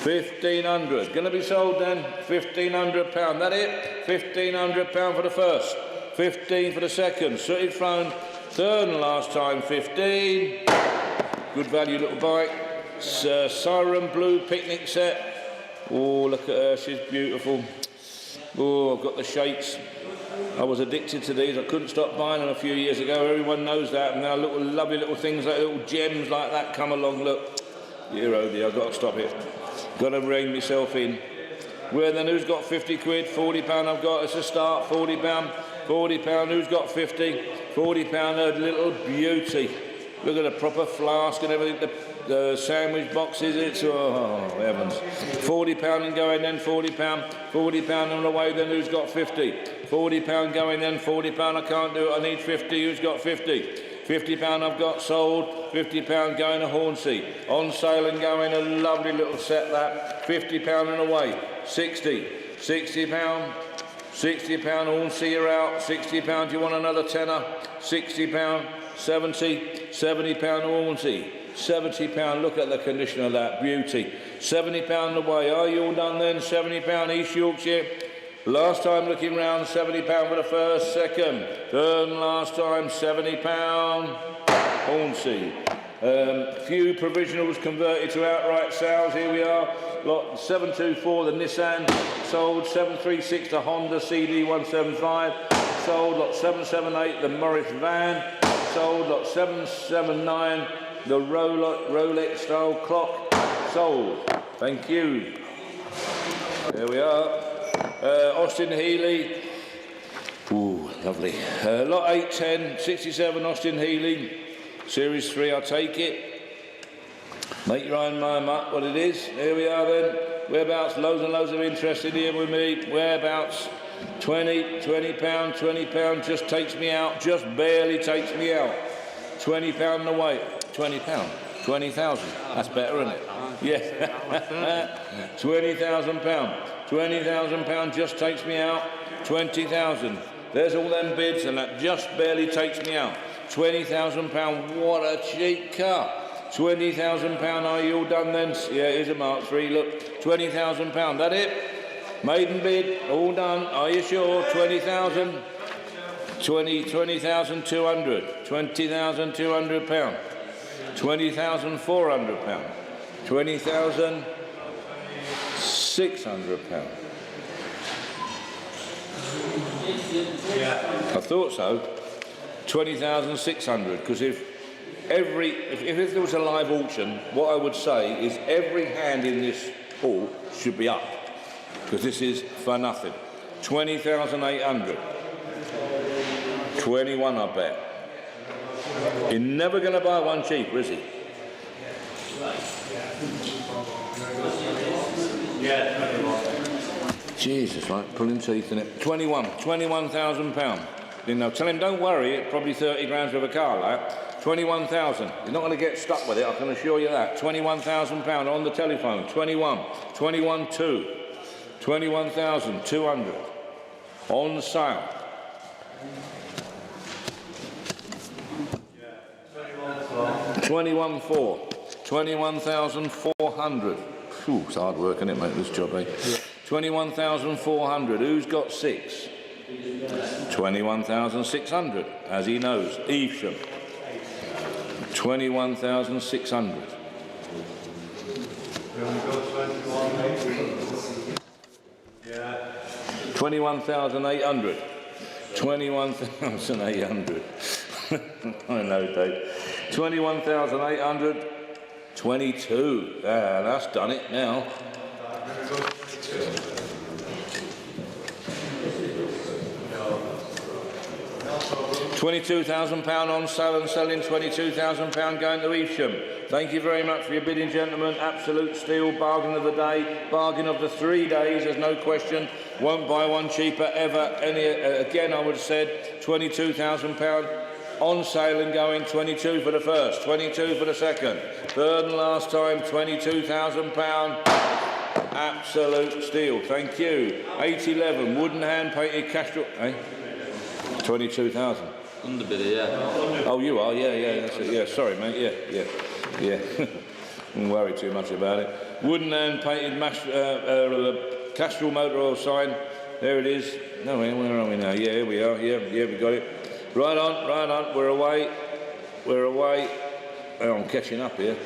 1,500, going to be sold then, £1,500. That it? £1,500 for the first, 15 for the second. Sooty phone, third and last time, 15. Good value little bike. Siren blue picnic set. Oh, look at her, she's beautiful. Oh, I've got the shakes. I was addicted to these. I couldn't stop buying them a few years ago. Everyone knows that. And now little lovely little things, like little gems like that come along. Look, dear oh dear, I've got to stop it. Got to rein myself in. Where then? Who's got 50 quid? £40 I've got. It's a start. £40. £40. Who's got 50? £40. A little beauty. Look at the proper flask and everything. The sandwich boxes. It's oh heavens. £40 and going then. £40. £40 on the way. Then who's got 50? £40 going then. £40. I can't do it. I need 50. Who's got 50? £50 I've got sold. £50 going to Hornsey. On sale and going, a lovely little set that. £50 and away. 60. £60. £60 Hornsey you're out. £60. Do you want another tenner? £60. 70. £70 Hornsey. £70. Look at the condition of that beauty. £70 away. Are you all done then? £70 East Yorkshire. Last time looking round, £70 for the first, second, third and last time, £70. Hornsey. Few provisionals converted to outright sales. Here we are. Lot 724, the Nissan. Sold 736, the Honda CD175. Sold lot 778, the Morris van. Sold lot 779, the Rolex style clock. Sold. Thank you. There we are. Austin Healey. Ooh, lovely. Lot 810, 67 Austin Healy, Series 3, I'll take it. Make your own mind up what it is. Here we are then. Whereabouts? Loads and loads of interest in here with me. Whereabouts? 20 pound, 20 pound just takes me out, just barely takes me out. 20 pound the weight. 20 pound. 20,000. That's better, isn't it? Yeah. 20,000 pound. 20,000 pound just takes me out. 20,000. There's all them bids and that just barely takes me out. 20,000 pound. What a cheap car. 20,000 pound. Are you all done then? Yeah, here's a Mark 3. Look. 20,000 pound. That it? Maiden bid. All done. Are you sure? 20,000. 20,200. 20,200 pound. 20,400 pound. 20,600 pound. I thought so. 20,600. Because if there was a live auction, what I would say is every hand in this hall should be up. Because this is for nothing. 20,800. 21, I bet. You're never going to buy one cheaper, is he? Jesus, right, pulling teeth in it. 21,000 pound. You know, tell him don't worry, it's probably 30 grand's worth of a car, like 21,000. You're not going to get stuck with it, I can assure you that. 21,000 pound on the telephone. 21,200. 21,200 on sale. 21,400. 21,400. Phew, it's hard work, isn't it, mate, this job, eh? Yeah. 21,400. Who's got 6? 21,600, as he knows. Evesham. 21,600. 21,800. 21,800. I know, Dave. 21,800. 22. That's done it now. £22,000 on sale and selling. £22,000 going to Evesham. Thank you very much for your bidding, gentlemen. Absolute steal, bargain of the day, bargain of the 3 days. There's no question. Won't buy one cheaper ever. Again, I would have said £22,000 on sale and going. 22 for the first, 22 for the second, third and last time. £22,000. Absolute steal. Thank you. 811 wooden hand painted Castrol. 22,000. Underbidder, yeah. Oh, you are, yeah, that's it. Yeah, sorry, mate. Yeah. Don't worry too much about it. Wooden hand painted Castrol motor oil sign. There it is. No, where are we now? Yeah, here we are. Yeah, we got it. Right on. We're away. Oh, I'm catching up here.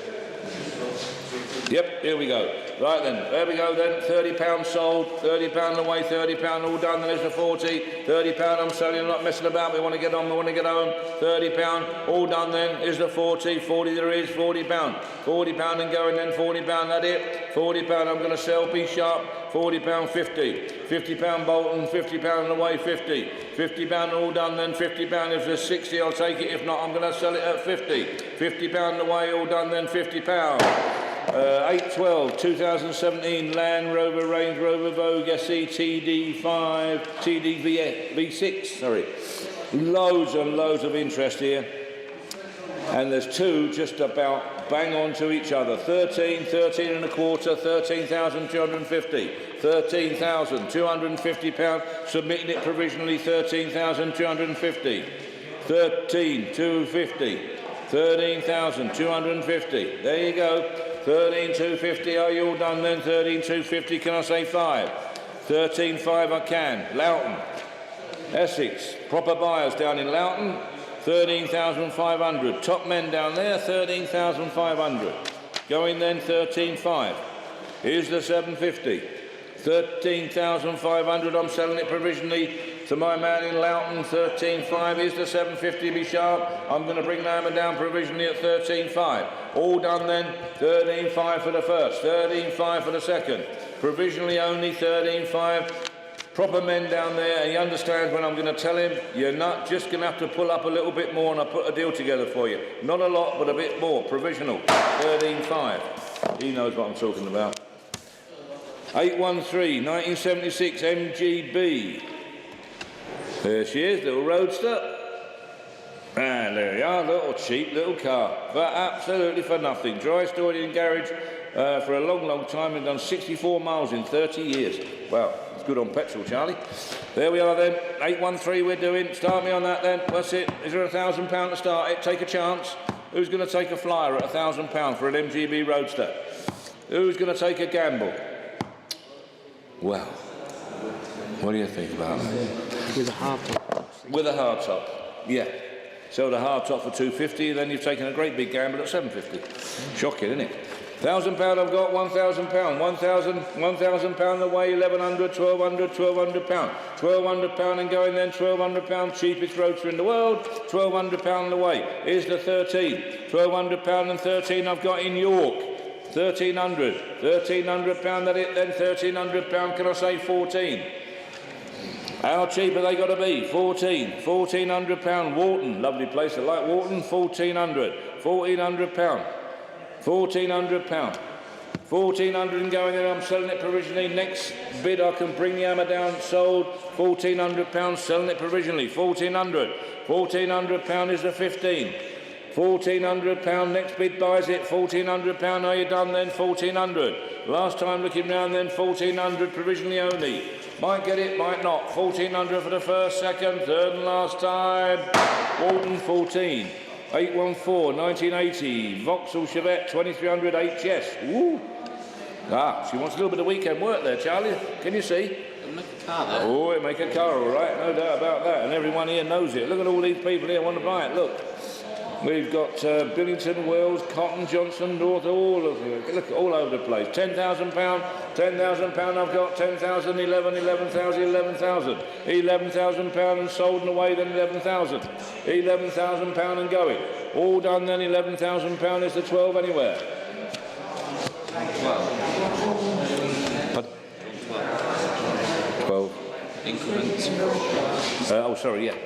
Yep, here we go. Right then, there we go then. £30 sold, £30 away, £30 all done. Then there's the 40. £30 I'm selling, I'm not messing about. We want to get on, we want to get home. £30 all done then. Is the 40. 40 there is, £40. £40 and going then, £40. That it. £40 I'm going to sell. Be sharp. £40, 50. £50 Bolton, £50 away, 50. £50 all done then, £50. If there's 60, I'll take it. If not, I'm going to sell it at 50. £50 away, all done then, £50. 812 2017 Land Rover Range Rover Vogue SE TD5 TD V6. Sorry, loads and loads of interest here, and there's two just about bang on to each other. 13 and a quarter, 13,250. 13,250 pounds. Submitting it provisionally. 13,250. 13,250. 13,250. There you go. 13,250, are you all done then? 13,250, can I say 5? 13,500 I can. Loughton, Essex, proper buyers down in Loughton, 13,500. Top men down there, 13,500. Going then, 13,500. Here's the 750. 13,500, I'm selling it provisionally to my man in Loughton. 13,500 is the 750, be sharp. I'm going to bring the hammer down provisionally at 13,500. All done then. 13,500 for the first, 13,500 for the second. Provisionally only 13,500. proper men down there, and he understands when I'm going to tell him, you're not just going to have to pull up a little bit more and I'll put a deal together for you. Not a lot, but a bit more. Provisional. 13.5. He knows what I'm talking about. 813, 1976 MGB. There she is, little roadster. And there we are, little cheap little car. But absolutely for nothing. Dry stored in garage for a long, long time and done 64 miles in 30 years. Wow. Good on petrol, Charlie. There we are then. 813 we're doing. Start me on that then. What's it? Is there £1,000 to start it? Take a chance. Who's going to take a flyer at £1,000 for an MGB Roadster? Who's going to take a gamble? Well, what do you think about that? With a hard top. With a hard top, yeah. So the hard top for 250, then you've taken a great big gamble at 750. Shocking, isn't it? £1,000 I've got, £1,000, £1,000 away, 1,100, 1,200, £1,200, £1,200 and going then, £1,200, cheapest roadster in the world, £1,200 away. Here's the 13, £1,200 and 13 I've got in York, £1,300, £1,300 that it then, £1,300, can I say 14? How cheap are they got to be? 14, £1,400, Wharton, lovely place, I like Wharton, £1,400, £1,400. £1,400, £1,400 and going there. I'm selling it provisionally. Next bid, I can bring the hammer down. Sold. £1,400, selling it provisionally. £1,400 is the 15. £1,400. Next bid buys it. £1,400. Are you done then? £1,400. Last time looking round then. £1,400 provisionally only. Might get it, might not. £1,400 for the first, second, third, and last time. Walton 14. 814, 1980, Vauxhall Chevette 2300 HS. Woo! Ah, she wants a little bit of weekend work there, Charlie. Can you see? It'll make a car there. Oh, it'll make a car, all right. No doubt about that. And everyone here knows it. Look at all these people here want to buy it. Look. We've got Billington, Wells, Cotton, Johnson, North, all of them. Look, all over the place. £10,000, £10,000 I've got, 10,000, 11,000, 11,000. £11,000 and sold and away, then 11,000. £11,000 and going. All done then, £11,000 is the 12 anywhere. 12. Increments. Oh, sorry, yeah.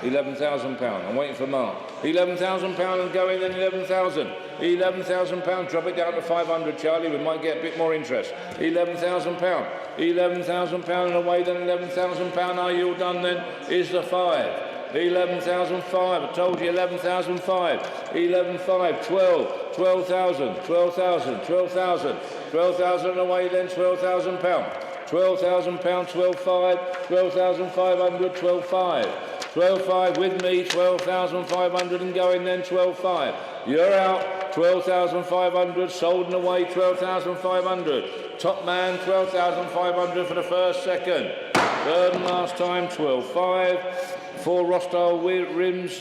£11,000. I'm waiting for Mark. £11,000 and going, then 11,000. £11,000. Drop it down to 500, Charlie. We might get a bit more interest. £11,000. £11,000 and away, then 11,000. Are you all done then? Is the 5. 11,005. I told you 11,005. 11,500. 12. 12,000. 12,000. 12,000. 12,000 away, then £12,000. £12,000, 12,500, 12,500, 12,500. 12,500 with me, 12,500 and going then, 12,500. You're out, 12,500, sold and away, 12,500. Top man, 12,500 for the first, second. Third and last time, 12,500. 4 Rostyle wheel rims.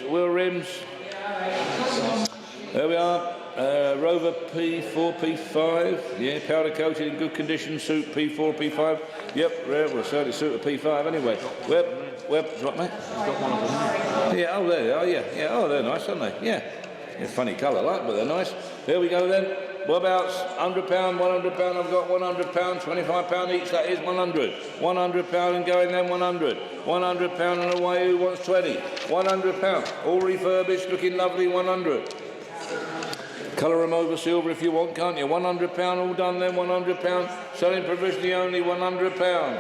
There we are. Rover P4, P5, yeah, powder coated in good condition, suit P4, P5. Yep, well, certainly suit a P5 anyway. What, mate? Got one of them. Yeah, oh, there they are, yeah. Oh, they're nice, aren't they? Yeah. Funny colour, like, but they're nice. There we go then. What about £100, £100? I've got £100, £25 each, that is 100. £100 and going then 100. £100 and away, who wants 20? £100. All refurbished, looking lovely, 100. Colour them over silver if you want, can't you? £100 all done then, £100. Selling provisionally only, £100.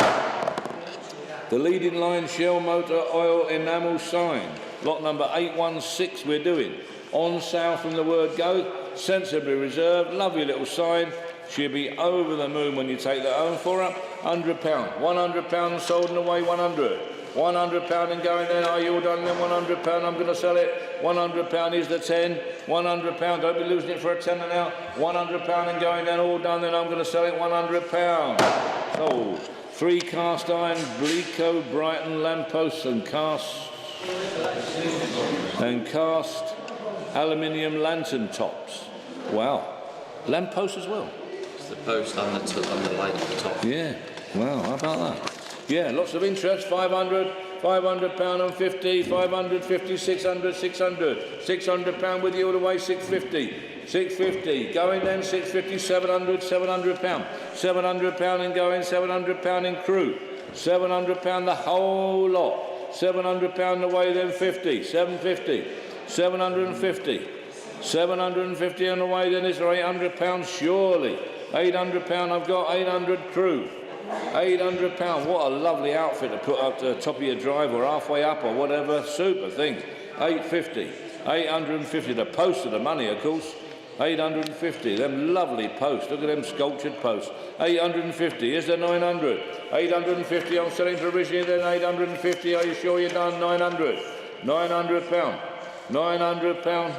The leading line Shell Motor Oil enamel sign. Lot number 816 we're doing. On sale from the word go. Sensibly reserved. Lovely little sign. She'll be over the moon when you take that home for her. £100. £100 sold and away, 100. £100 and going then, are you all done then? £100, I'm going to sell it. £100 is the 10. £100, don't be losing it for a tenner now. £100 and going then, all done then, I'm going to sell it. £100. Sold. 3 cast iron Bleco Brighton lampposts and cast aluminium lantern tops. Wow. Lampposts as well. It's the post and the light at the top. Yeah. Wow, how about that? Yeah, lots of interest, 500, £500 and 50, 550, 600, 600, £600 with you all the way, 650, 650, going then, 650, 700, £700, £700 and going, £700 in crew, £700 the whole lot, £700 the way then, 50, 750, 750, 750 on the way then, is £800 surely, £800 I've got, 800 crew, £800, what a lovely outfit to put up to the top of your drive or halfway up or whatever, super thing, 850, 850, the post of the money of course, 850, them lovely posts, look at them sculptured posts, 850, here's the 900, 850, I'm selling provisionally then 850, are you sure you're done, 900, £900, £900,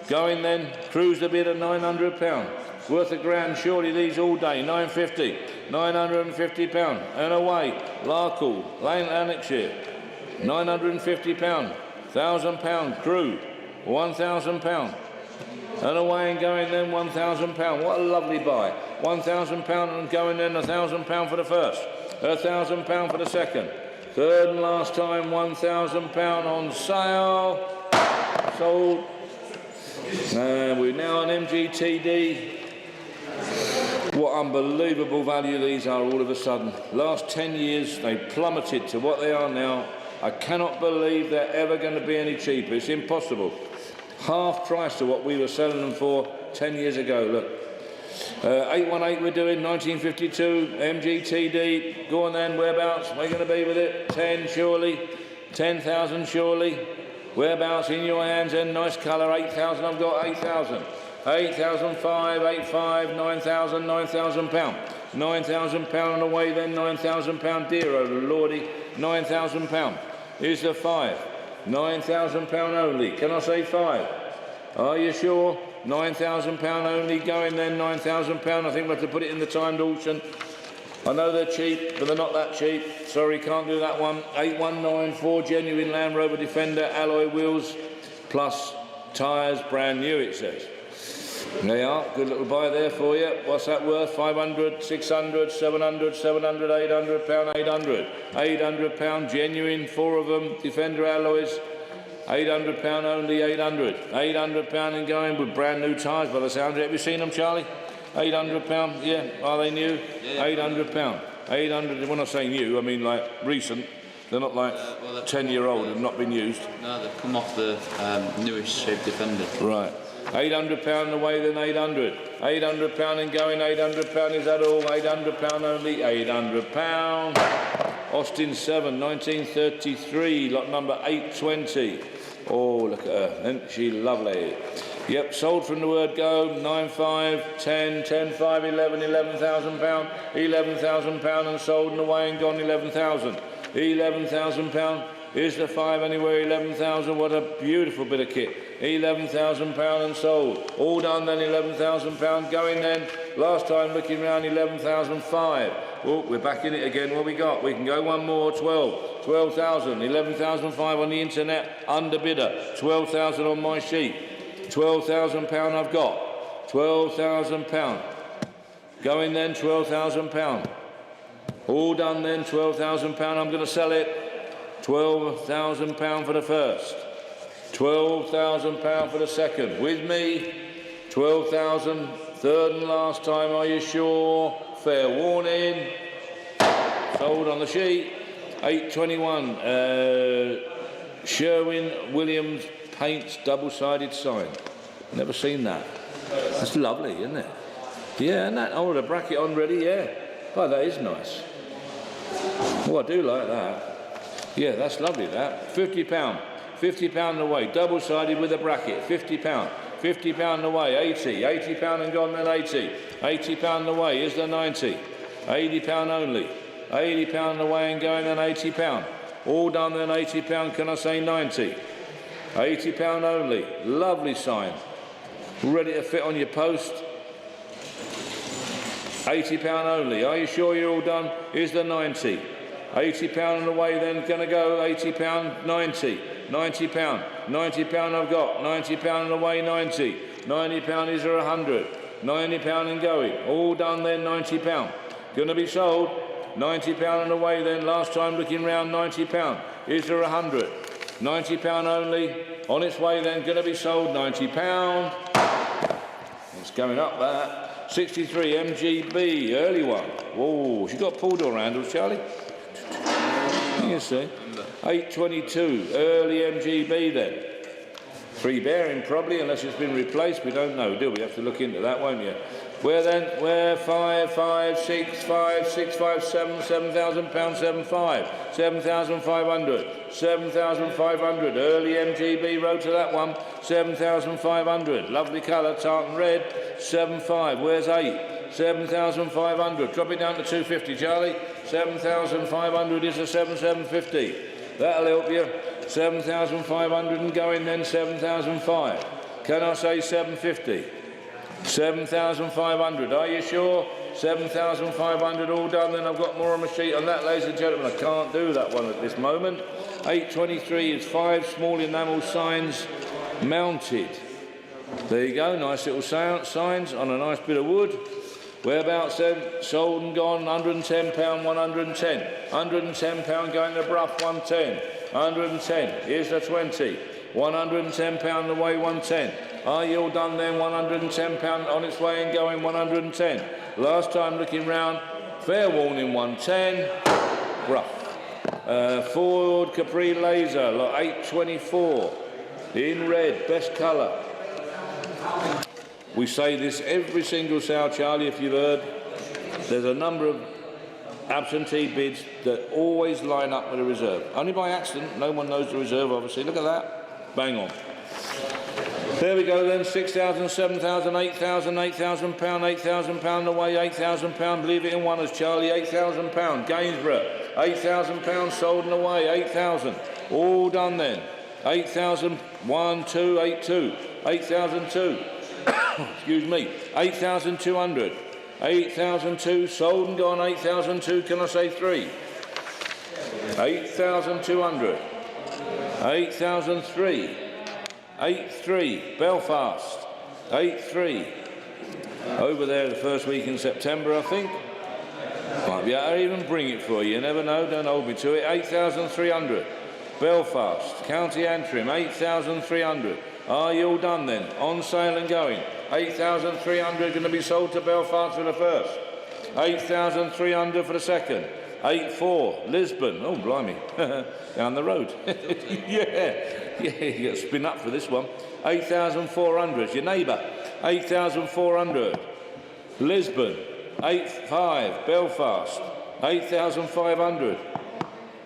going then, cruise the bid at £900, worth a grand surely these all day, 950, £950, and away, Larkle, Lane, Lanarkshire, £950, £1,000 crew, £1,000, and away and going then £1,000. What a lovely buy. £1,000 and going then £1,000 for the first, £1,000 for the second, third and last time £1,000 on sale, sold. We're now on MGTD. What unbelievable value these are all of a sudden. Last 10 years they plummeted to what they are now. I cannot believe they're ever going to be any cheaper. It's impossible. Half price to what we were selling them for 10 years ago. Look, 818 we're doing, 1952, MGTD. Go on then, whereabouts? We're going to be with it. 10 surely, 10,000 surely. Whereabouts in your hands then? Nice colour. 8,000. I've got 8,000. 8,005, 85, 9,000, £9,000. £9,000 on the way then, £9,000 dear, oh lordy, £9,000. Here's the 5. £9,000 only. Can I say 5? Are you sure? £9,000 only going then, £9,000. I think we'll have to put it in the timed auction. I know they're cheap, but they're not that cheap. Sorry, can't do that one. 8194 genuine Land Rover Defender alloy wheels plus tyres, brand new it says. They are, good little buy there for you. What's that worth? 500, 600, 700, 700, £800, 800. £800, genuine, 4 of them, Defender alloys. £800 only, 800. £800 and going with brand new tyres by the sound of it. Have you seen them, Charlie? £800, yeah. Are they new? Yeah. £800. 800, when I say new, I mean like recent. They're not like 10-year-old and not been used. No, they've come off the newest shape Defender. Right. £800 away then 800. £800 and going, £800, is that all? £800 only, £800. Austin 7, 1933, lot number 820. Oh, look at her, isn't she lovely? Yep, sold from the word go, 9,500, 10, 10,500, 11, £11,000, £11,000 and sold and away and gone, 11,000. £11,000. Here's the 5 anywhere, 11,000. What a beautiful bit of kit. £11,000 and sold. All done then, £11,000 going then. Last time looking round, 11,500. Oh, we're back in it again. What we got? We can go one more. 12. 12,000. 11,500 on the internet. Underbidder. 12,000 on my sheet. £12,000 I've got. £12,000. Going then, £12,000. All done then, £12,000. I'm going to sell it. £12,000 for the first. £12,000 for the second. With me, 12,000. Third and last time, are you sure? Fair warning. Sold on the sheet. 821. Sherwin-Williams paints double-sided sign. Never seen that. That's lovely, isn't it? Yeah, and that. Oh, the bracket on ready, yeah. Oh, that is nice. Oh, I do like that. Yeah, that's lovely, that. £50. £50 away. Double-sided with a bracket. £50. £50 away. 80. £80 and gone then 80. £80 away. Here's the 90. £80 only. £80 away and going then £80. All done then £80. Can I say 90? £80 only. Lovely sign. Ready to fit on your post. £80 only. Are you sure you're all done? Here's the 90. £80 on the way then, gonna go, £80, 90, £90, £90 I've got, £90 on the way, 90, £90 is there 100, £90 and going, all done then, £90, gonna be sold, £90 and away then. Last time looking round, £90. Is there 100? £90 only. On its way then, going to be sold, £90. It's going up that. 63 MGB, early one. Whoa, she got pull door handles, Charlie. You see. 822, early MGB then. Free bearing probably, unless it's been replaced. We don't know, do we? Have to look into that, won't you? Where then? Where? 5, 5, 6, 5, 6, 5, 7, £7,000, 7, 5, 7,500, 7,500. Early MGB road to that one. 7,500. Lovely colour, tartan red. 7, 5. Where's 8? 7,500. Drop it down to 250, Charlie. 7,500 is a 7,750. That'll help you. 7,500 and going then 7,500. Can I say 750? 7,500. Are you sure? 7,500 all done. Then I've got more on my sheet on that, ladies and gentlemen. I can't do that one at this moment. 823 is 5 small enamel signs mounted. There you go. Nice little signs on a nice bit of wood. Whereabouts then? Sold and gone, £110, 110. £110 going to Bruff, 110. 110, here's the 20. £110 the way, 110. Are you all done then? £110 on its way and going, 110. Last time looking round, fair warning, 110. Bruff. Ford Capri Laser, lot 824. In red, best colour. We say this every single sale, Charlie, if you've heard. There's a number of absentee bids that always line up with a reserve. Only by accident, no one knows the reserve, obviously. Look at that. Bang on. There we go then, 6,000, 7,000, 8,000, £8,000, £8,000 away, £8,000. Believe it in one as Charlie, £8,000. Gainsborough, £8,000 sold and away, 8,000. All done then. 8,000, 1, 2, 8, 2. 8,002. Excuse me. 8,200. 8,002 sold and gone. 8,002. Can I say 3? 8,200. 8,003. 8,3. Belfast. 8,3. Over there the first week in September, I think. Might be able to even bring it for you. You never know. Don't hold me to it. 8,300. Belfast. County Antrim. 8,300. Are you all done then? On sale and going. 8,300 going to be sold to Belfast for the first. 8,300 for the second. 8,400. Lisbon. Oh, blimey. Down the road. Yeah, you got to spin up for this one. 8,400. Your neighbour. 8,400. Lisbon. 8,500. Belfast. 8,500.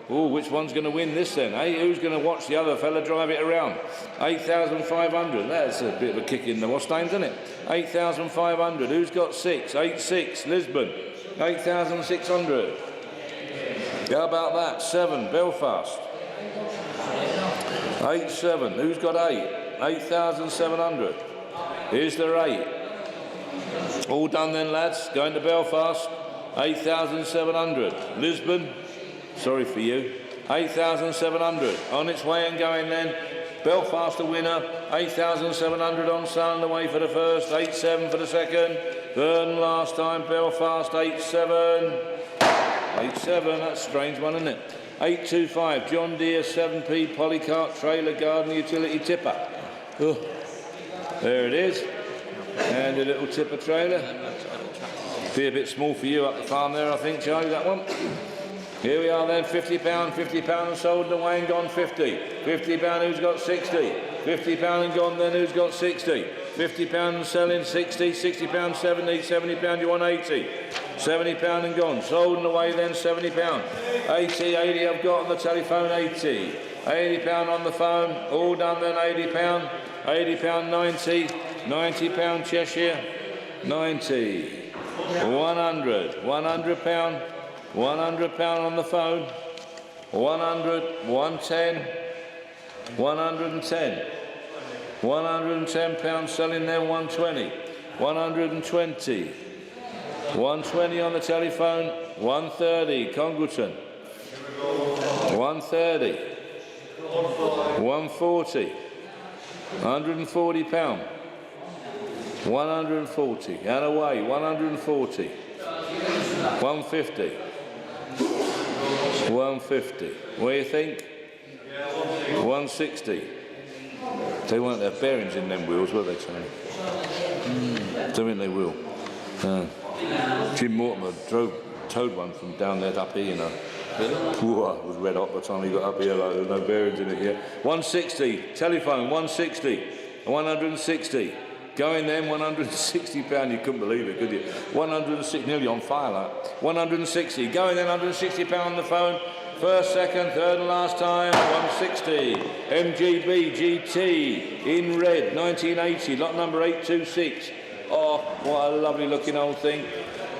Oh, which one's going to win this then? Hey, who's going to watch the other fella drive it around? 8,500. That's a bit of a kick in the wash names, isn't it? 8,500. Who's got 6? 8,600. Lisbon. 8,600. How about that? 7. Belfast. 8,700. Who's got 8? 8,700. Here's the 8. All done then, lads. Going to Belfast. 8,700. Lisbon. Sorry for you. 8,700. On its way and going then. Belfast the winner. 8,700 on sale and away for the first. 8,700 for the second. Burn last time. Belfast 8,700. 8,700. That's a strange one, isn't it? 825. John Deere 7P Polycart Trailer Garden Utility Tipper. Oh, there it is. And a little tipper trailer. Be a bit small for you up the farm there, I think, Charlie, that one. Here we are then, £50, £50 sold and away and gone 50. £50 who's got 60. £50 and gone then who's got 60. £50 selling 60, £60 70, £70 you want 80. £70 and gone, sold and away then £70. 80 I've got on the telephone, 80. £80 on the phone, all done then £80. £80 90, £90 Cheshire, 90. 100, £100. £100 on the phone, 100, 110, 110, £110 selling there, 120, 120, 120 on the telephone, 130, Congleton, 130, 140, £140, 140, and away, 140, 150, 150. What do you think? 160. They won't have bearings in them wheels, will they, Tony? Don't think they will. Jim Mortimer towed one from down there up here, you know. Ooh, it was red hot by the time he got up here, like there was no bearings in it yet. 160, telephone, 160, 160. Going then, £160, you couldn't believe it, could you? 160, nearly on fire, like. 160, going then, £160 on the phone. First, second, third and last time, 160. MGB GT in red, 1980, lot number 826. Oh, what a lovely looking old thing.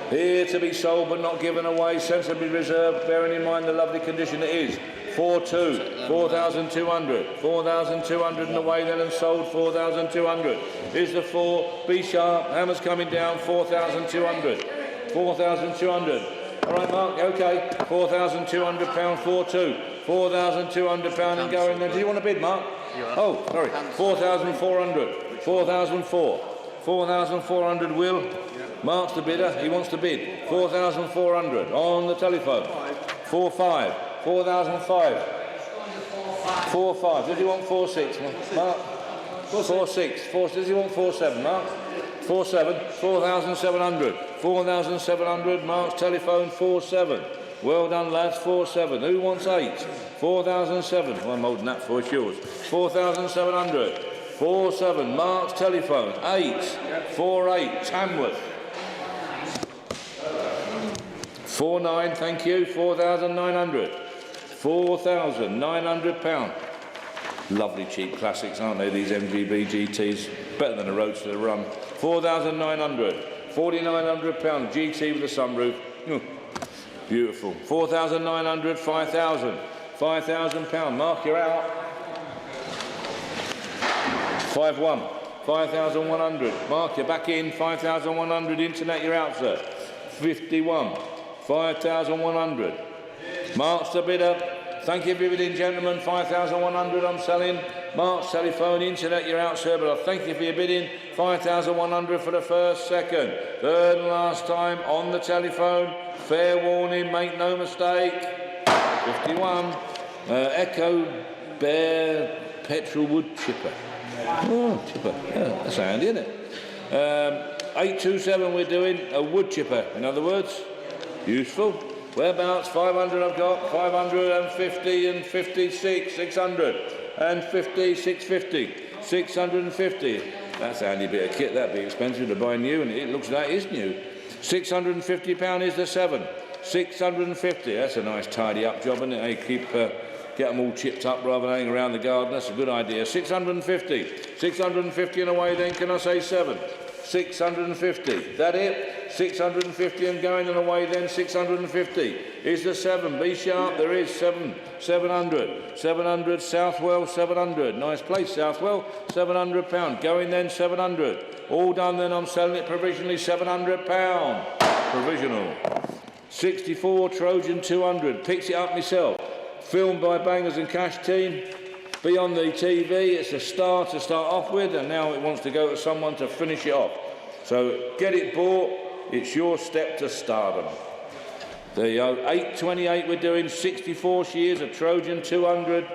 Here to be sold but not given away, sensibly reserved, bearing in mind the lovely condition it is. 4-2, 4,200, 4,200 and away then and sold, 4,200. Here's the 4, B sharp, hammers coming down, 4,200, 4,200. All right, Mark, okay, £4,200, 4-2, £4,200 and going then. Do you want a bid, Mark? Oh, sorry, 4,400, 4,004, 4,400, Will. Mark's the bidder, he wants to bid. 4,400 on the telephone. 4-5, 4,005. 4-5, does he want 4-6, Mark? 4-6, does he want 4-7, Mark? 4-7, 4,700. 4,700, Mark's telephone, 4-7. Well done, lads, 4-7. Who wants 8? 4,007. Well, I'm holding that for, it's yours. 4,700. 4-7, Mark's telephone, 8. 4-8, Tamworth. 4-9, thank you, 4,900. £4,900. Lovely cheap classics, aren't they, these MGB GTs? Better than a Roadster to run. 4,900. £4,900 GT with a sunroof. Beautiful. 4,900, 5,000. £5,000. Mark, you're out. 5-1. 5,100. Mark, you're back in. 5,100. Internet, you're out, sir. 51. 5,100. Mark's the bidder. Thank you for bidding, gentlemen. 5,100 I'm selling. Mark's telephone, internet, you're out, sir, but I thank you for your bidding. 5,100 for the first, second, third and last time on the telephone. Fair warning, make no mistake. 51. Echo Bear Petrol Wood Chipper. Oh, chipper. Yeah, that's handy, isn't it? 827 we're doing, a wood chipper, in other words. Useful. Whereabouts? 500 I've got, 550 and 56, 600 and 50, 650, 650. That's a handy bit of kit, that'd be expensive to buy new, and it looks like it's new. £650 is the 7. 650, that's a nice tidy up job, isn't it? They keep, get them all chipped up rather than hanging around the garden, that's a good idea. 650, 650 and away then, can I say 7? 650, that it? 650 and going and away then, 650 is the 7. B sharp, there is 700. 700, Southwell, 700. Nice place, Southwell, £700. Going then, 700. All done then, I'm selling it provisionally, £700. Provisional. 64, Trojan, 200. Picks it up myself. Filmed by Bangers and Cash team. Be on the TV, it's a star to start off with, and now it wants to go to someone to finish it off. So get it bought, it's your step to stardom. There you go, 828 we're doing, 64 she is, a Trojan 200.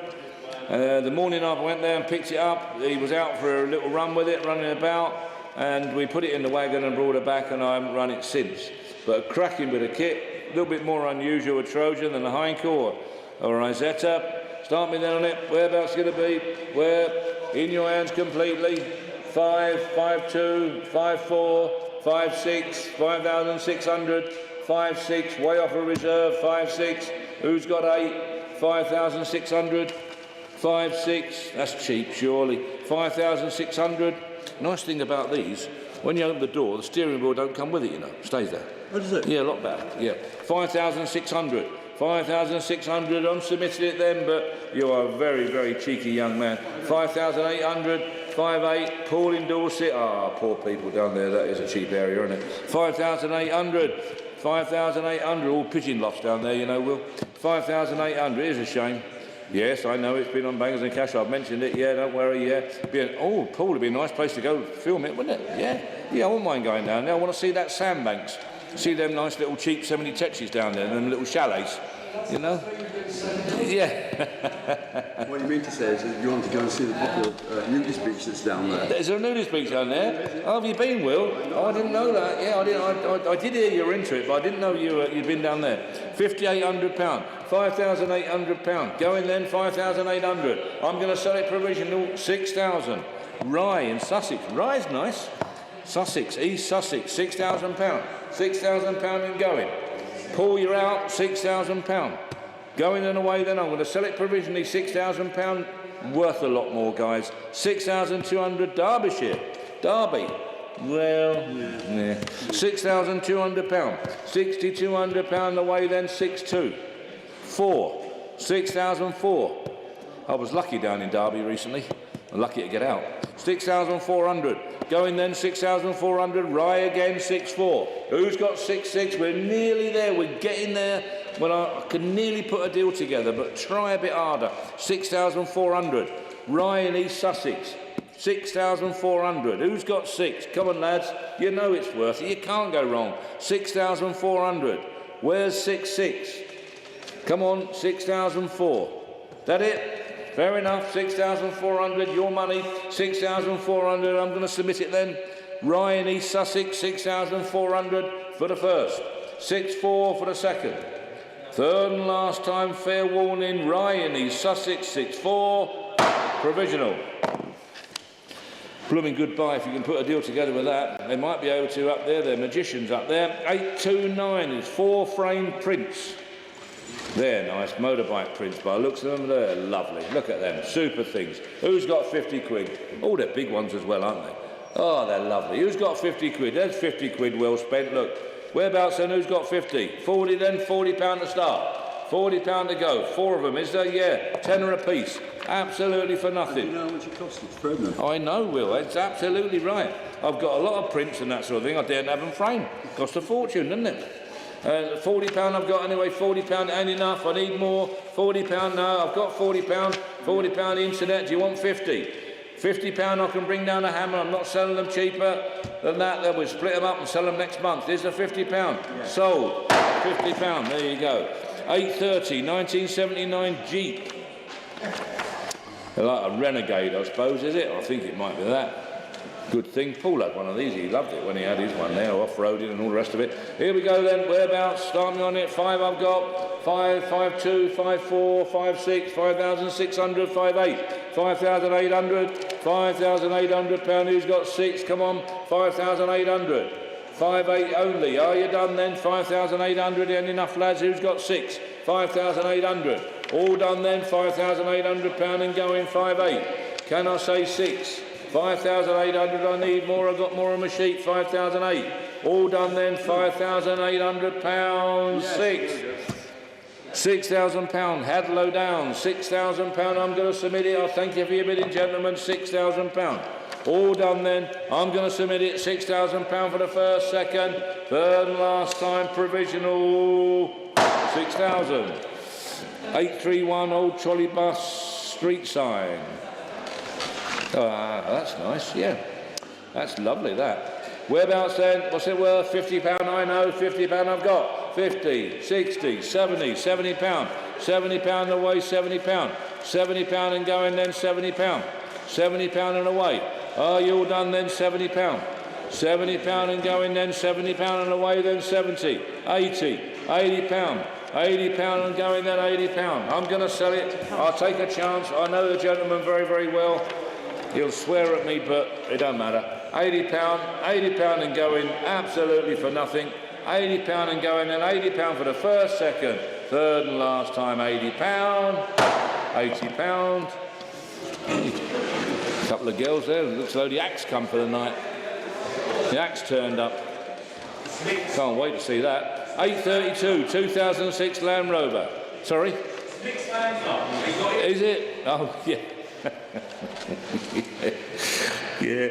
The morning I went there and picked it up, he was out for a little run with it, running about, and we put it in the wagon and brought it back, and I haven't run it since. But a cracking bit of kit, a little bit more unusual a Trojan than a Heinkel or a Rosetta. Start me then on it. Whereabouts going to be? Where? In your hands completely. 5, 5-2, 5-4, 5-6, 5,600, 5-6, way off a reserve, 5-6. Who's got 8? 5,600, 5-6. That's cheap, surely. 5,600. Nice thing about these, when you open the door, the steering wheel don't come with it, you know. Stays there. What is it? Yeah, a lot better. Yeah. 5,600. 5,600, I'm submitted it then, but you are a very, very cheeky young man. 5,800, 5.8, Paul in Dorset. Ah, poor people down there, that is a cheap area, isn't it? 5,800, 5,800, all pigeon lofts down there, you know, Will. 5,800, it is a shame. Yes, I know, it's been on Bangers and Cash, I've mentioned it, yeah, don't worry, yeah. Oh, Paul, would be a nice place to go film it, wouldn't it? Yeah, I wouldn't mind going down there. I want to see that sandbanks. See them nice little cheap 70 tetches down there, and them little chalets. you know. Yeah. What you mean to say is that you want to go and see the popular nudist beach that's down there? Is there a nudist beach down there? Oh, have you been, Will? Oh, I didn't know that. Yeah, I did hear you're into it, but I didn't know you'd been down there. £5,800, £5,800. Going then, 5,800. I'm going to sell it provisional, 6,000. Rye in Sussex. Rye's nice. Sussex, East Sussex, £6,000. £6,000 and going. Paul, you're out, £6,000. Going and away then, I'm going to sell it provisionally, £6,000. Worth a lot more, guys. 6,200 Derbyshire. Derby. Well, yeah. £6,200. £6,200 away then, 6,200. 4. 6,004. I was lucky down in Derby recently. Lucky to get out. 6,400. Going then, 6,400. Rye again, 6,400. Who's got 6,600? We're nearly there. We're getting there. Well, I could nearly put a deal together, but try a bit harder. 6,400. Rye in East Sussex. 6,400. Who's got 6? Come on, lads. You know it's worth it. You can't go wrong. 6,400. Where's 6,600? Come on, 6,004. That it? Fair enough, 6,400, your money, 6,400, I'm going to submit it then. Rye in East Sussex, 6,400 for the first, 6,400 for the second. Third and last time, fair warning, Rye in East Sussex, 6,400, provisional. Blooming goodbye if you can put a deal together with that. They might be able to up there, they're magicians up there. 829 is 4-frame prints. They're nice motorbike prints by the looks of them. They're lovely. Look at them. Super things. Who's got 50 quid? Oh, they're big ones as well, aren't they? Oh, they're lovely. Who's got 50 quid? There's 50 quid well spent. Look. Whereabouts then? Who's got 50? 40 then? £40 to start. £40 to go. 4 of them, is there? Yeah. Tenner a piece. Absolutely for nothing. You know how much it costs? It's pregnant. I know, Will. It's absolutely right. I've got a lot of prints and that sort of thing. I daren't have them framed. Cost a fortune, doesn't it? £40 I've got anyway, £40 ain't enough, I need more, £40 no, I've got £40, £40 internet, do you want 50? £50 I can bring down a hammer, I'm not selling them cheaper than that, then we'll split them up and sell them next month. Here's the £50, sold, £50, there you go. 830, 1979 Jeep. Like a Renegade I suppose, is it? I think it might be that. Good thing. Paul had one of these. He loved it when he had his one there, off-roading and all the rest of it. Here we go then. Whereabouts? Start me on it. 5 I've got. 5, 5, 2, 5, 4, 5, 6, 5,600, 5, 8. 5,800. 5,800 pound. Who's got 6? Come on. 5,800. 5, 8 only. Are you done then? 5,800. Ain't enough, lads. Who's got 6? 5,800. All done then. 5,800 pound and going 5, 8. Can I say 6? 5,800 I need more, I've got more on my sheet, 5,008. All done then, £5,800, 6. £6,000, Hadlow down, £6,000, I'm going to submit it. I'll thank you for your bidding, gentlemen, £6,000. All done then, I'm going to submit it, £6,000 for the first, second, third and last time, provisional, 6,000. 831 Old Trolley Bus Street Sign. That's nice, yeah. That's lovely, that. Whereabouts then? What's it worth? £50, I know. £50 I've got. 50, 60, 70, £70. £70 away, £70. £70 and going then, £70. £70 and away. Are you all done then? £70. £70 and going then, £70 and away then, 70. 80, £80. £80 and going then, £80. I'm going to sell it. I'll take a chance. I know the gentleman very, very well. He'll swear at me, but it don't matter. £80 and going, absolutely for nothing. £80 and going, and £80 for the first, second, third and last time, £80. £80. A couple of girls there. It looks as though the Axe come for the night. The Axe turned up. Can't wait to see that. 832, 2006 Land Rover. Sorry? Is it? Oh, yeah. Yeah.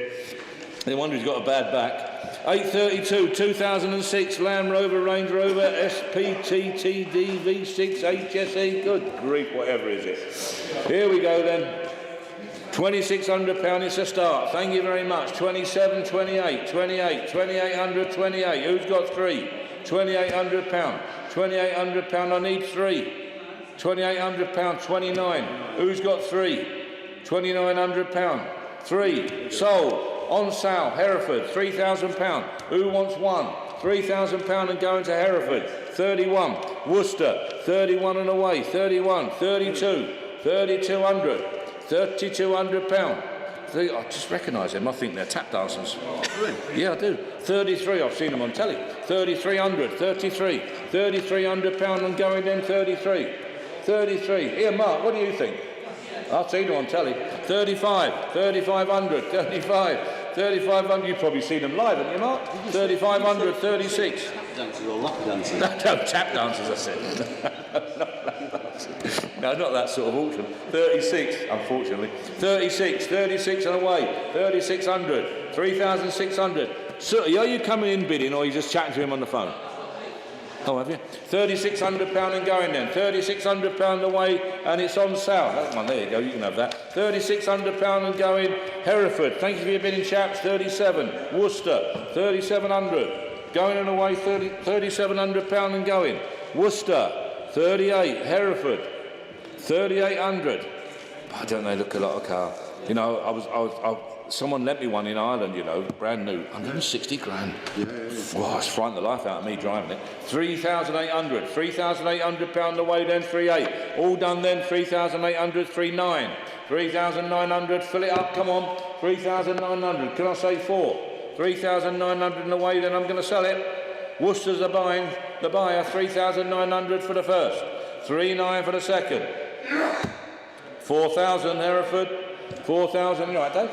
No wonder he's got a bad back. 832, 2006 Land Rover Range Rover SPTTD V6 HSE. Good grief, whatever is it. Here we go then. £2,600, it's a start. Thank you very much. 27, 28, 28, 2,800, 28. Who's got 3? £2,800. £2,800, I need 3. £2,800, 29. Who's got 3? £2,900, 3. Sold. On sale, Hereford, £3,000. Who wants 1? £3,000 and going to Hereford. 31. Worcester, 31 and away. 31. 32. 3,200. £3,200. I just recognise them. I think they're tap dancers. Yeah, I do. 33. I've seen them on telly. 3,300. 33. £3,300 and going then 33. 33. Here, Mark, what do you think? I've seen them on telly. 35. 3,500. 35. 3,500. You've probably seen them live, haven't you, Mark? 3,500. 36. Tap dancers or lap dancers? No, tap dancers, I said. No, not that sort of auction. 36, unfortunately. 36 and away. 3,600. 3,600. So, are you coming in bidding or are you just chatting to him on the phone? Oh, have you? £3,600 and going then. £3,600 away and it's on sale. That's one, there you go, you can have that. £3,600 and going. Hereford, thank you for your bidding, chaps. 37. Worcester, 3,700. Going and away, £3,700 and going. Worcester, 38. Hereford, 3,800. I don't know, look a lot of car. You know, someone lent me one in Ireland, you know, brand new, 160 grand. Wow, it's frightened the life out of me driving it. 3,800, £3,800 away then, 3,800. All done then, 3,800, 3,900. 3,900, fill it up, come on. 3,900, can I say 4? 3,900 and away then, I'm going to sell it. Worcester's the buyer, 3,900 for the first. 3,900 for the second. 4,000, Hereford. 4,000, you all right, Dave?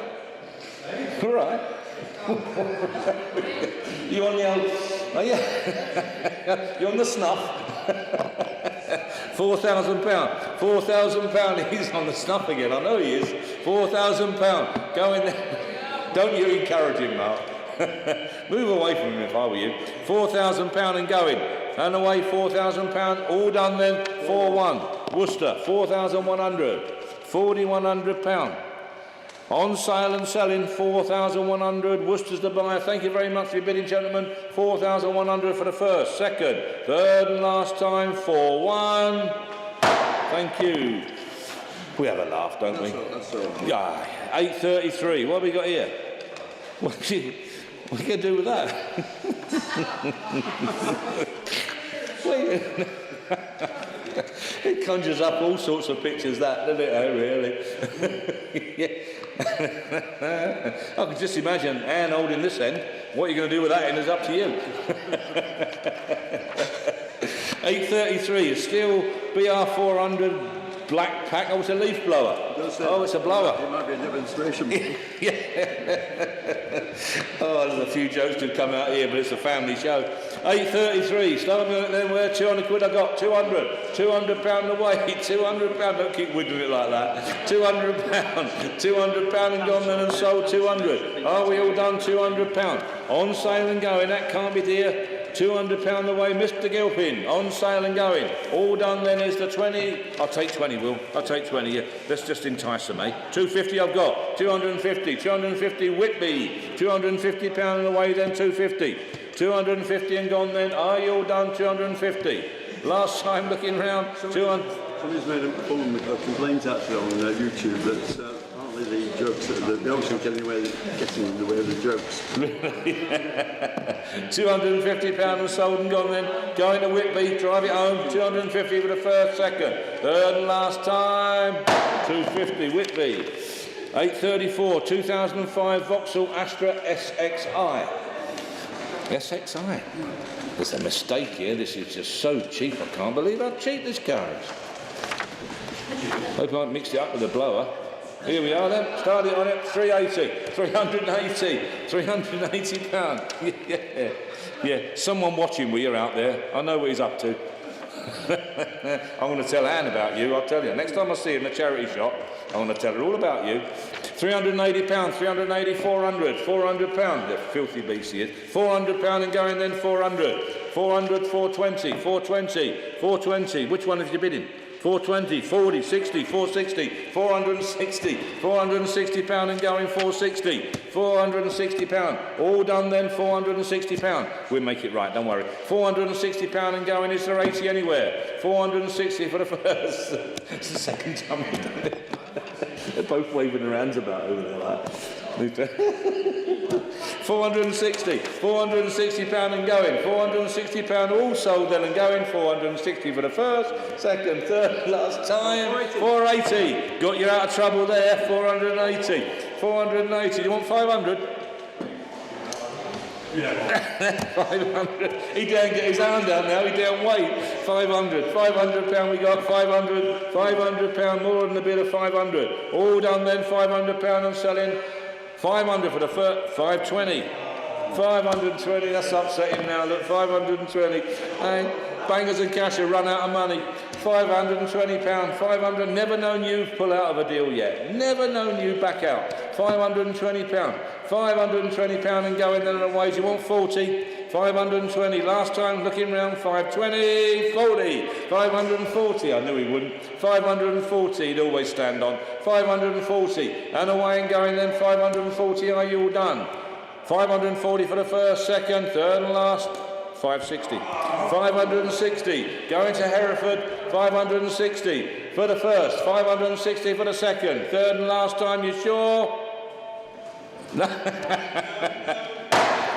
All right. You on the old... Oh, yeah. You on the snuff? £4,000. £4,000. He's on the snuff again. I know he is. £4,000. Go in there. Don't you encourage him, Mark. Move away from him if I were you. £4,000 and going. And away, £4,000. All done then. 4-1. Worcester, 4,100. £4,100. On sale and selling, 4,100. Worcester's the buyer. Thank you very much for your bidding, gentlemen. 4,100 for the first, second, third and last time, 4-1. Thank you. We have a laugh, don't we? That's all. Yeah. 8.33. What have we got here? What are you going to do with that? Wait. It conjures up all sorts of pictures, that, doesn't it? Oh, really? Yeah. I can just imagine Anne holding this end. What are you going to do with that end is up to you. 8.33 is still BR400 black pack. Oh, it's a leaf blower. Oh, it's a blower. It might be a demonstration. Yeah. Oh, there's a few jokes to come out here, but it's a family show. 8.33, starting at then where 200 quid I got, 200 £200 away, £200, don't keep wiggling it like that, £200 and gone then and sold 200. Are we all done? £200 on sale and going, that can't be dear. £200 away, Mr. Gilpin, on sale and going. All done then is the 20. I'll take 20, Will. I'll take 20, yeah. Let's just entice them, eh? 250 I've got. 250 Whitby. £250 away then, 250. 250 and gone then. Are you all done? 250. Last time looking round, 200. Somebody's made a complaint actually on YouTube that apparently the jokes, the ocean getting in the way of the jokes. £250 and sold and gone then. Going to Whitby, drive it home. 250 for the first, second, third and last time. 250 Whitby. 8.34, 2005 Vauxhall Astra SXI. SXI. There's a mistake here. This is just so cheap. I can't believe how cheap this car is. Hope I haven't mixed it up with the blower. Here we are then. Started on it. 380. 380 pounds. Yeah. Someone watching we are out there. I know what he's up to. I'm going to tell Anne about you. I'll tell you. Next time I see her in the charity shop, I'm going to tell her all about you. £380, 380, 400, £400. The filthy beast he is. £400 and going then 400. 400, 420, 420, 420. Which one have you bidding? 420, 40, 60, 460, 460, 460 pound and going, 460, 460 pound, all done then, 460 pound. We'll make it right, don't worry. 460 pound and going, is there 80 anywhere? 460 for the first. It's the second time we've done it. They're both waving their hands about over there like. 460, 460 pound and going, 460 pound all sold then and going, 460 for the first, second, third, last time, 480, got you out of trouble there, 480, 480, you want 500? 500, he daren't get his hand down now, he daren't wait, 500 pound we got, 500 pound more than a bit of 500, all done then, 500 pound and selling, 500 for the first, 520, 520, that's upsetting now, look, 520, and bangers and cash have run out of money, 520 pound, 500, never known you pull out of a deal yet, never known you back out, 520 pound, 520 pound and going then and away, do you want 40, 520, last time looking round, 520, 40, 540, I knew he wouldn't, 540, he'd always stand on, 540, and away and going then, 540, are you all done? 540 for the first, second, third and last, 560, 560, going to Hereford, 560 for the first, 560 for the second, third and last time, you sure?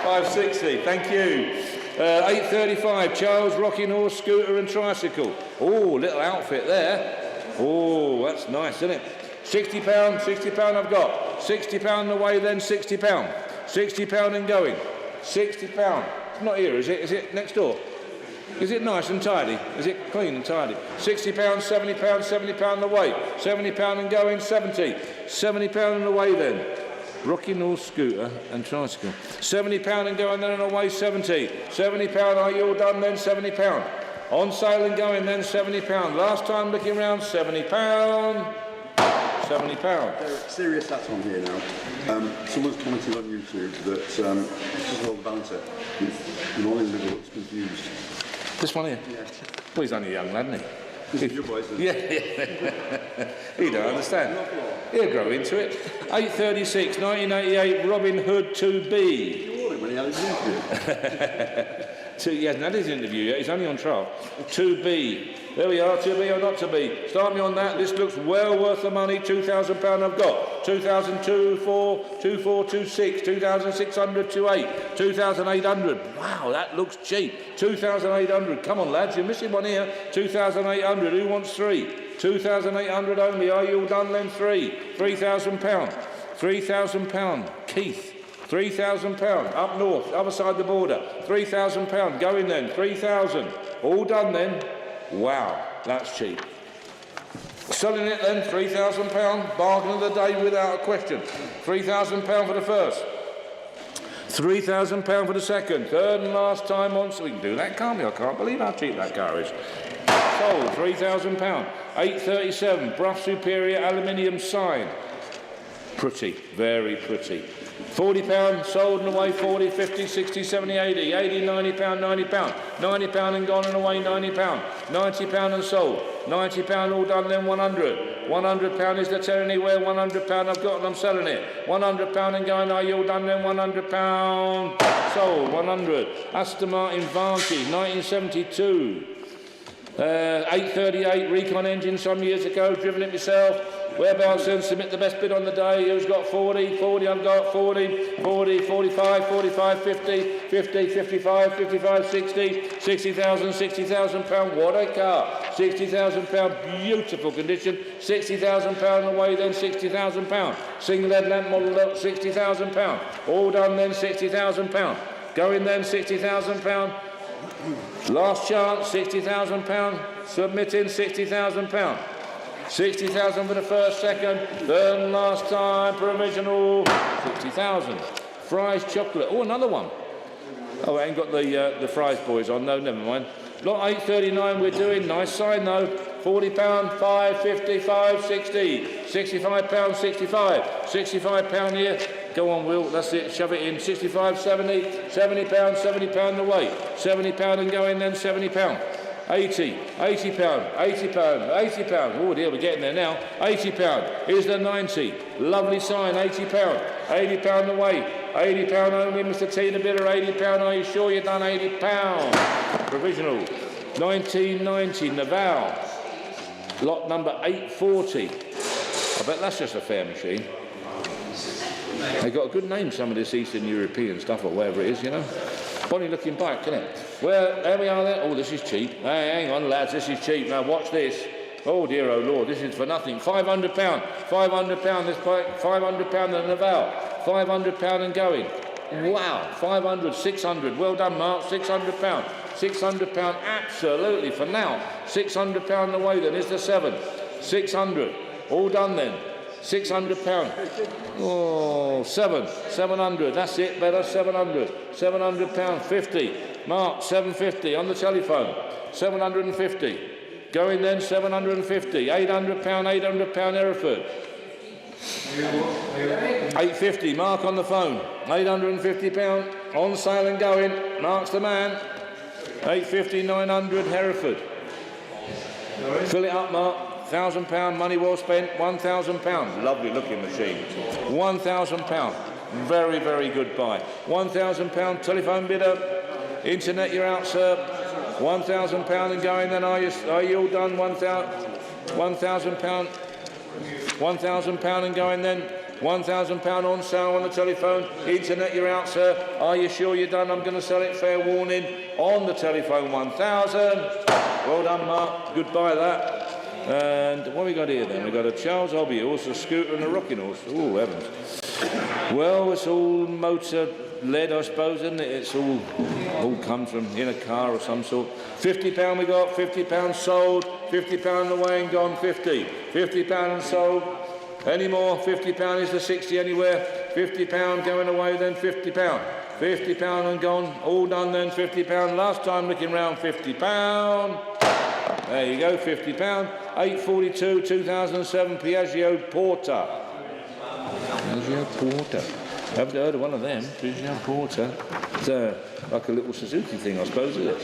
560, thank you. 835, Charles, rocking horse, scooter and tricycle. Oh, little outfit there. Oh, that's nice, isn't it? 60 pound I've got. 60 pound away then, 60 pound. 60 pound and going. 60 pound. It's not here, is it? Is it next door? Is it nice and tidy? Is it clean and tidy? 60 pound, 70 pound, 70 pound away. 70 pound and going, 70. 70 pound and away then. Rocking horse, scooter and tricycle. 70 pound and going then and away, 70. 70 pound, are you all done then? 70 pound. On sale and going then, 70 pound. Last time looking round, 70 pound. 70 pound. Serious hat on here now. Someone's commented on YouTube that this is all the banter. The morning middle looks confused. This one here? Yeah. Well, he's only a young lad, isn't he? This is your voice, isn't it? Yeah. He don't understand. He'll grow into it. 836, 1988, Robin Hood 2B. You warned him when he had his interview. He hasn't had his interview yet, he's only on trial. 2B. There we are, 2B or not to be. Start me on that, this looks well worth the money. £2,000 I've got. 2,024, 2426, 2,600, 28, 2,800. Wow, that looks cheap. 2,800. Come on, lads, you're missing one here. 2,800. Who wants three? 2,800 only. Are you all done then? Three. £3,000. £3,000. Keith. £3,000 up north, other side of the border. £3,000 going then. 3,000. All done then. Wow, that's cheap. Selling it then. £3,000. Bargain of the day without a question. £3,000 for the first. £3,000 for the second. Third and last time on. So we can do that, can't we? I can't believe how cheap that car is. Sold. £3,000. 837. Brough Superior aluminium sign. Pretty, very pretty. £40 sold and away, 40, 50, 60, 70, 80, 80, £90, £90, £90 and gone and away, £90, £90 and sold, £90 all done then, 100, £100 is the tell anywhere, £100 I've got and I'm selling it, £100 and going, are you all done then, £100 sold, 100, Aston Martin Vantage, 1972, 838 Recon engine some years ago, driven it myself. Whereabouts then, submit the best bid on the day. Who's got 40? 40, I've got 40, 40, 45, 45, 50, 50, 55, 55, 60, 60,000, £60,000. What a car. £60,000, beautiful condition. £60,000 away then, £60,000. Single headlamp model up, £60,000. All done then, £60,000. Going then, £60,000. Last chance, £60,000. Submitting, £60,000. 60,000 for the first, second, third and last time, provisional, 60,000. Fries chocolate, oh, another one. Oh, I ain't got the Fries boys on, no, never mind. Lot 839 we're doing, nice sign though. £40, 550, 560, £65, 65, £65 here. Go on, Will, that's it, shove it in. 65, 70, £70, £70 away. £70 and going then, £70. 80 pound, 80 pound, 80 pound. Oh dear, we're getting there now. 80 pound. Here's the 90. Lovely sign, 80 pound. 80 pound away. 80 pound only, Mr. Tina Bitter. 80 pound. Are you sure you've done 80 pound? Provisional. 1990 Naval. Lot number 840. I bet that's just a fair machine. They got a good name, some of this Eastern European stuff or whatever it is, you know. Bonny looking bike, isn't it? Well, there we are there. Oh, this is cheap. Hey, hang on, lads, this is cheap. Now watch this. Oh dear, oh Lord, this is for nothing. £500. £500 this bike. £500 the Naval. £500 and going. Wow, 500, 600. Well done, Mark. £600. £600 absolutely for now. £600 away then. Is the 7. 600. All done then. £600. Oh, 700. That's it. Better. 700. £700. 50. Mark. 750 on the telephone. 750. Going then. 750. £800. £800 Hereford. 850. Mark on the phone. £850 on sale and going. Mark's the man. 850. 900 Hereford. Fill it up, Mark. £1,000 money well spent. £1,000. Lovely looking machine. £1,000. Very, very good buy. £1,000 telephone bidder. Internet, you're out, sir. £1,000 and going. Then are you all done? £1,000. £1,000 and going then. £1,000 on sale on the telephone. Internet, you're out, sir. Are you sure you're done? I'm going to sell it. Fair warning. On the telephone, 1,000. Well done, Mark. Goodbye, that. And what have we got here then? We've got a Charles Hobby horse, a scooter and a rocking horse. Oh, heavens. Well, it's all motor led, I suppose, isn't it? It's all comes from in a car or some sort. £50 we got, £50 sold, £50 away and gone, 50. £50 and sold. Any more? £50 is the 60 anywhere. £50 going away then, £50. £50 and gone. All done then, £50. Last time looking round, £50. There you go, £50. 842, 2007 Piaggio Porter. Piaggio Porter. Haven't heard of one of them. Piaggio Porter. It's like a little Suzuki thing, I suppose, is it?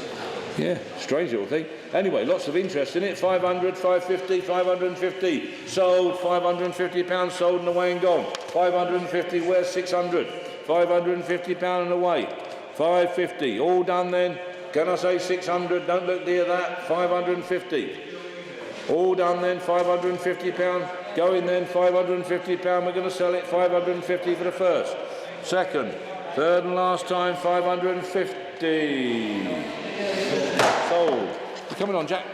Yeah, strange little thing. Anyway, lots of interest in it. 500, 550, 550. Sold, £550 sold and away and gone. 550, where's 600? £550 and away. 550, all done then. Can I say 600? Don't look near that. 550. All done then, £550. Going then, £550. We're going to sell it, 550 for the first. Second, third and last time, 550. Sold. You coming on, Jack?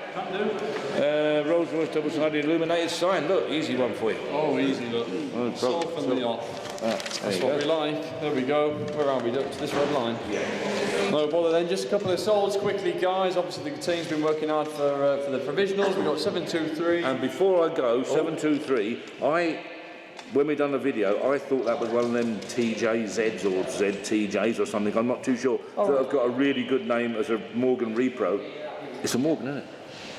Rolls Royce double-sided illuminated sign. Look, easy one for you. Oh, easy, look. No problem. Soften off. That's what we like. There we go. Where are we? Up to this red line. Yeah. No bother then. Just a couple of solds quickly, guys. Obviously, the team's been working hard for the provisionals. We've got 723. And before I go, 723, when we done the video, I thought that was one of them TJZs or ZTJs or something. I'm not too sure. So I've got a really good name as a Morgan Repro. It's a Morgan, isn't it?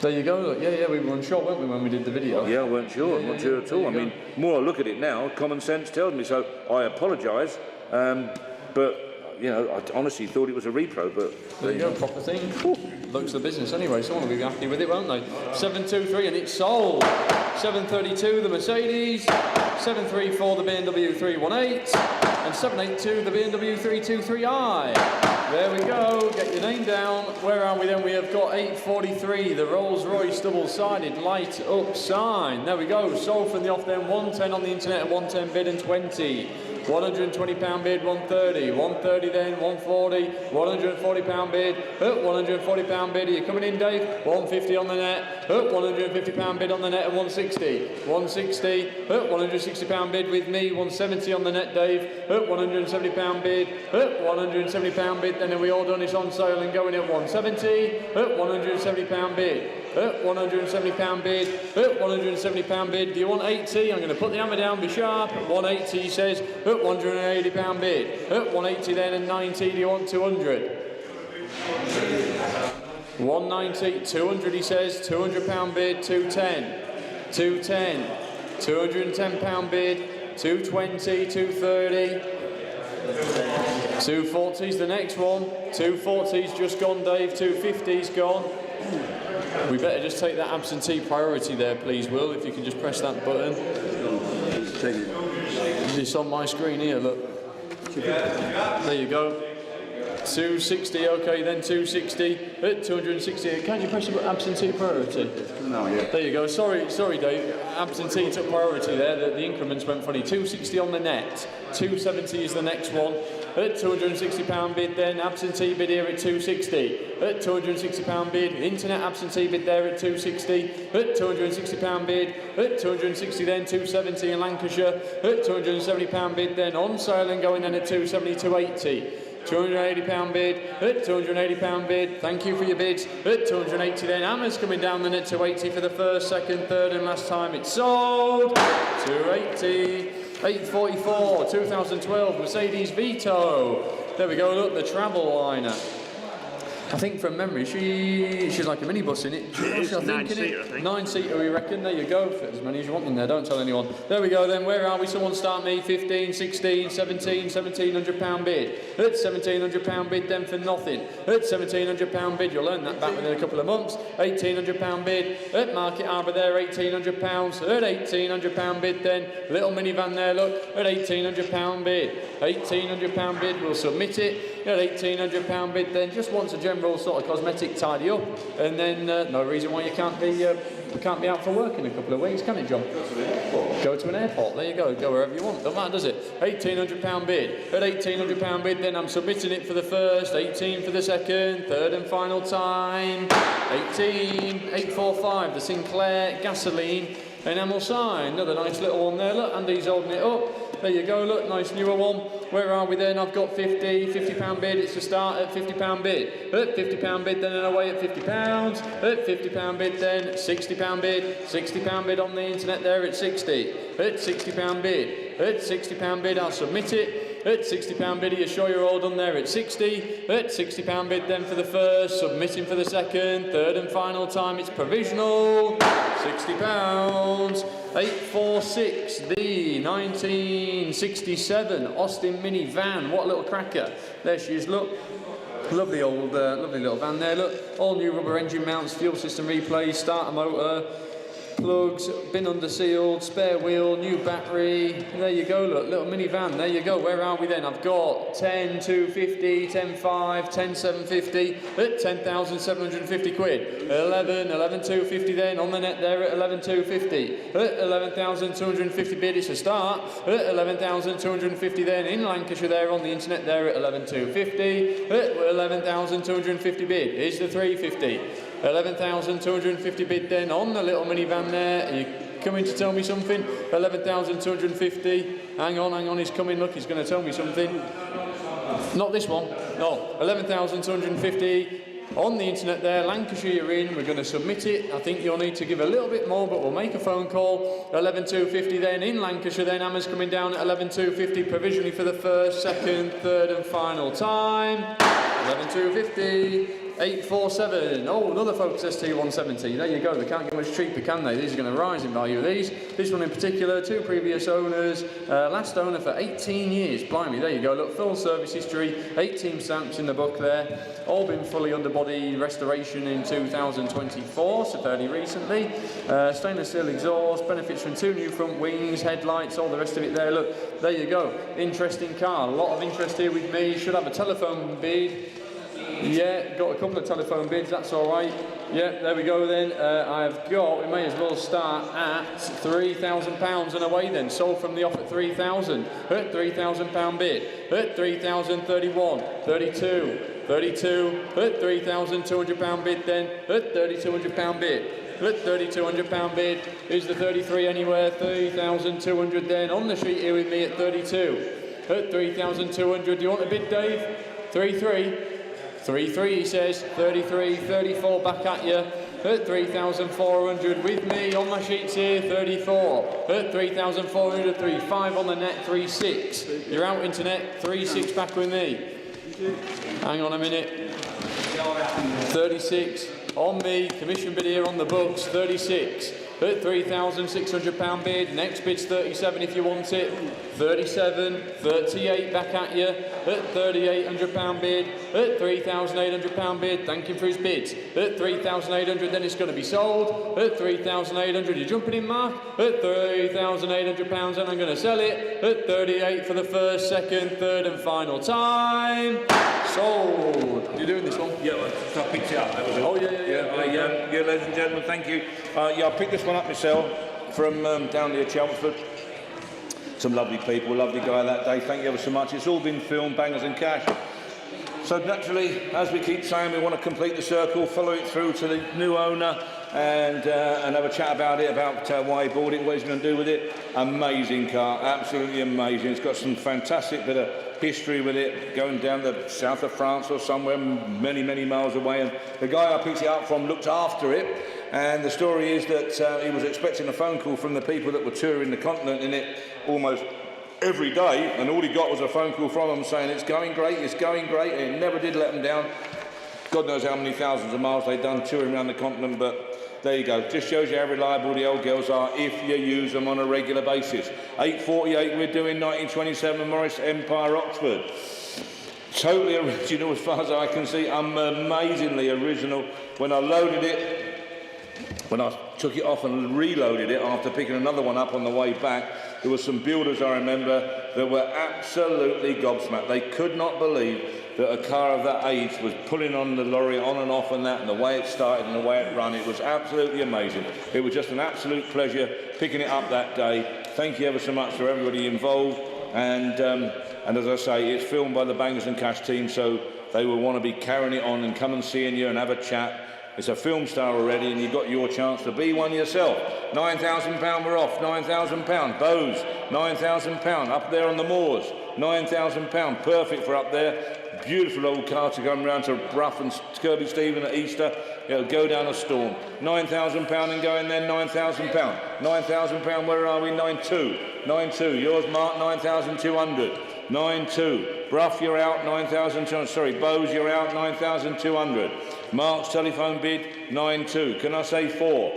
There you go. Look. Yeah, we were unsure, weren't we, when we did the video? Yeah, I weren't sure. I'm not sure at all. I mean, more I look at it now, common sense tells me. So I apologise, but you know, I honestly thought it was a repro. But there you go, proper thing. Ooh, looks the business anyway. Someone will be happy with it, won't they? 723 and it's sold. 732 the Mercedes, 734 the BMW 318, and 782 the BMW 323i. There we go, get your name down. Where are we then? We have got 843, the Rolls Royce double-sided light up sign. There we go, sold from the off then, 110 on the internet and 110 bid and 20. £120 bid, 130, 130 then, 140, £140 bid, £140 bid. Are you coming in, Dave? 150 on the net, £150 bid on the net and 160, 160, £160 bid with me, 170 on the net, Dave, £170 bid, £170 bid. Then we all done this on sale and going at 170, £170 bid. £170 bid, £170 bid. Do you want 80? I'm going to put the hammer down, be sharp. 180, he says, £180 bid. 180 then and 90. Do you want 200? 190, 200, he says, £200 bid, 210. 210, £210 bid, 220, 230. 240's the next one. 240's just gone, Dave. 250's gone. We better just take that absentee priority there, please, Will, if you can just press that button. Take it. It's on my screen here, look. There you go. 260, okay, then 260, 260. Can you press the absentee priority? No, yeah. There you go. Sorry, Dave. Absentee took priority there. The increments went funny. 260 on the net. 270 is the next one. At £260 bid then. Absentee bid here at 260. At £260 bid. Internet absentee bid there at 260. At £260 bid. At 260 then 270 in Lancashire. At £270 bid then. On sale and going then at 270, 280. £280 bid, at £280 bid, thank you for your bids, at 280 then, Hammer's coming down then at 280 for the first, second, third and last time it's sold, 280, 844, 2012 Mercedes Vito, there we go, look, the travel liner. I think from memory, she's like a minibus in it. It's 9-seater, I think. 9-seater, we reckon. There you go. Fit as many as you want in there. Don't tell anyone. There we go then. Where are we? Someone start me. 15, 16, 17, £1,700 bid. At £1,700 bid then for nothing. At £1,700 bid. You'll earn that back within a couple of months. £1,800 bid. At Market Harbour there, £1,800. At £1,800 bid then. Little minivan there, look. At £1,800 bid. £1,800 bid. We'll submit it. At £1,800 bid then. Just wants a general sort of cosmetic tidy up, and then no reason why you can't be out for work in a couple of weeks, can it, John? Go to an airport. There you go. Go wherever you want. Don't matter, does it? £1,800 bid. At £1,800 bid, then I'm submitting it for the first, 18 for the second, third and final time. 18, 845. The Sinclair gasoline enamel sign. Another nice little one there. Look, Andy's holding it up. There you go, look, nice newer one. Where are we then? I've got £50 bid. It's to start at £50 bid. At £50 bid, then and away at £50. At £50 bid, then £60 bid. £60 bid on the internet there at 60. At £60 bid. At £60 bid, I'll submit it. At £60 bid, are you sure you're all done there at 60? At £60 bid then for the first, submitting for the second, third and final time, it's provisional. £60. 846, the 1967 Austin Mini van. What a little cracker. There she is, look. Lovely little van there, look. All new rubber engine mounts, fuel system replays, starter motor, plugs, bin under sealed, spare wheel, new battery. There you go, look, little minivan. There you go. Where are we then? I've got 10, 250, 10, 5, 10, 750 at 10,750 quid. 11, 250 then on the net there at 11,250. At 11,250 bid, it's a start. At 11,250 then in Lancashire there on the internet there at 11,250. At 11,250 bid is the 350. 11,250 bid then on the little minivan there. Are you coming to tell me something? 11,250. Hang on, he's coming. Look, he's going to tell me something. Not this one. No, 11,250 on the internet there. Lancashire, you're in. We're going to submit it. I think you'll need to give a little bit more, but we'll make a phone call. 11,250 then in Lancashire. Then Hammer's coming down at 11,250 provisionally for the first, second, third, and final time. 11,250. 847. Oh, another Focus ST170. There you go. They can't get much cheaper, can they? These are going to rise in value. This one in particular, two previous owners. Last owner for 18 years. Blimey, there you go. Look, full service history. 18 stamps in the book there. All been fully underbody restoration in 2024, so fairly recently. Stainless steel exhaust. Benefits from 2 new front wings, headlights, all the rest of it there. Look, there you go. Interesting car. A lot of interest here with me. Should have a telephone bid. Yeah, got a couple of telephone bids, that's all right. Yeah, there we go then. I've got, we may as well start at £3,000 and away then. Sold from the off at 3,000. At £3,000 bid. At 3,031. 32. 32. At £3,200 bid then. At £3,200 bid. At £3,200 bid is the 33 anywhere. 3,200 then on the sheet here with me at 32. At 3,200. Do you want a bid, Dave? 33. 33, he says. 33, 34 back at you. At 3,400 with me on my sheets here. 34. At 3,400, 35 on the net. 36. You're out internet. 36 back with me. Hang on a minute. 36 on me. Commission bid here on the books. 36. at £3,600 bid. Next bid's 37 if you want it. 37, 38 back at you at £3,800 bid. At £3,800 bid. Thank him for his bids. At £3,800, then it's going to be sold. At £3,800, you're jumping in, Mark. At £3,800, and I'm going to sell it at 38 for the first, second, third, and final time. Sold. You're doing this one? Yeah, I picked it up. That was all. Oh, yeah. Yeah, ladies and gentlemen, thank you. Yeah, I picked this one up myself from down near Chelmsford. Some lovely people, lovely guy that day. Thank you ever so much. It's all been filmed, bangers and cash. So naturally, as we keep saying, we want to complete the circle, follow it through to the new owner, and have a chat about it, about why he bought it, what he's going to do with it. Amazing car, absolutely amazing. It's got some fantastic bit of history with it, going down the south of France or somewhere many, many miles away. And the guy I picked it up from looked after it. And the story is that he was expecting a phone call from the people that were touring the continent in it almost every day, and all he got was a phone call from them saying it's going great, and it never did let them down. God knows how many thousands of miles they've done touring around the continent, but there you go. Just shows you how reliable the old girls are if you use them on a regular basis. 848 we're doing, 1927 Morris Empire Oxford. Totally original as far as I can see, amazingly original. When I loaded it, when I took it off and reloaded it after picking another one up on the way back, there were some builders, I remember, that were absolutely gobsmacked. They could not believe that a car of that age was pulling on the lorry on and off and that, and the way it started and the way it ran. It was absolutely amazing. It was just an absolute pleasure picking it up that day. Thank you ever so much for everybody involved. And as I say, it's filmed by the Bangers and Cash team, so they will want to be carrying it on and come and seeing you and have a chat. It's a film star already, and you've got your chance to be one yourself. £9,000 we're off, £9,000. Bowes, £9,000. Up there on the moors, £9,000. Perfect for up there. Beautiful old car to come round to Brough and Kirby Stephen at Easter. It'll go down a storm. £9,000 and going there, £9,000. £9,000, where are we? 9,200. 9,200. Yours, Mark, 9,200. 9,200. Brough, you're out, 9,200. Sorry, Bowes, you're out, 9,200. Mark's telephone bid, 9,200. Can I say 4?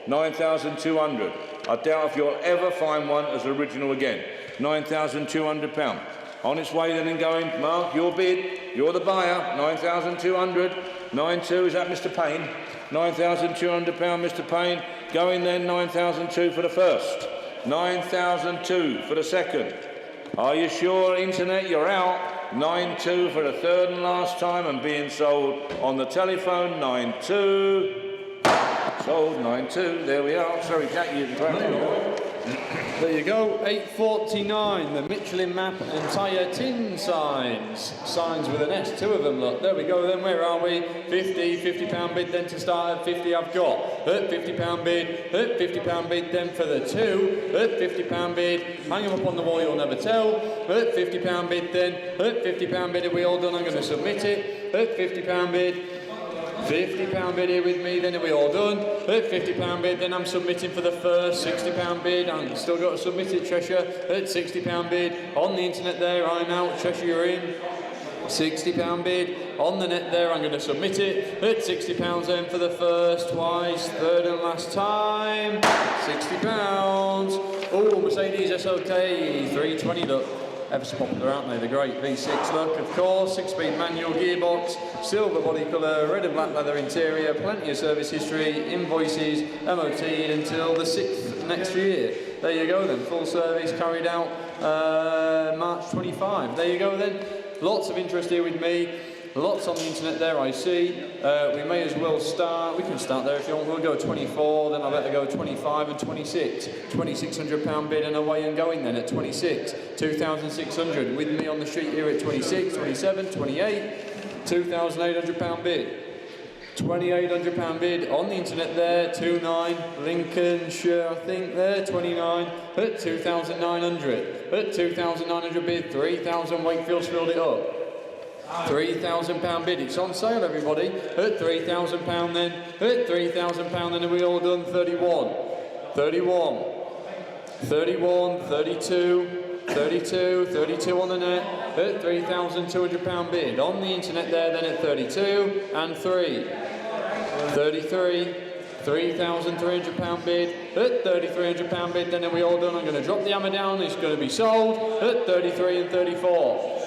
9,200. I doubt if you'll ever find one as original again. £9,200. On its way then and going, Mark, your bid, you're the buyer, 9,200. 9,200, is that Mr. Payne? £9,200, Mr. Payne. Going then, 9,200 for the first. 9,200 for the second. Are you sure, Internet, you're out? 9,200 for the third and last time, and being sold on the telephone, 9,200. Sold, 9,200, there we are. Sorry, Jack, you can crack on. There you go, 849, the Michelin map and tyre tin signs. Signs with an S, 2 of them, look. There we go then, where are we? 50, £50 bid then to start at 50 I've got. At £50 bid, at £50 bid then for the 2. At £50 bid, hang them up on the wall, you'll never tell. At £50 bid then, at £50 bid, are we all done? I'm going to submit it. At £50 bid. £50 bid here with me, then are we all done? At £50 bid, then I'm submitting for the first. £60 bid, and still got to submit it, Cheshire. At £60 bid, on the internet there, I'm out, Cheshire you're in. £60 bid, on the net there, I'm going to submit it. At £60 then for the first, twice, third and last time. £60. Oh, Mercedes SOK, 320 look. Ever so popular, aren't they? The great V6 look, of course, 6-speed manual gearbox, silver body colour, red and black leather interior, plenty of service history, invoices, MOT'd until the 6th next year. There you go then, full service carried out March 25. There you go then, lots of interest here with me. Lots on the internet there, I see. We may as well start. We can start there if you want. We'll go 24, then I better go 25 and 26. £2,600 bid and away and going then at 26. 2,600 with me on the sheet here at 26, 27, 28. £2,800 bid. £2,800 bid on the internet there. 29 Lincolnshire, I think there. 29 at 2,900. At 2,900 bid. 3,000 Wakefield's filled it up. £3,000 bid, it's on sale everybody, at £3,000 then, at £3,000 then, are we all done? 31, 31, 31, 32, 32, 32 on the net, at £3,200 bid, on the internet there then at 32, and 3, 33, £3,300 bid, at £3,300 bid, then are we all done? I'm going to drop the hammer down, it's going to be sold at 33 and 34.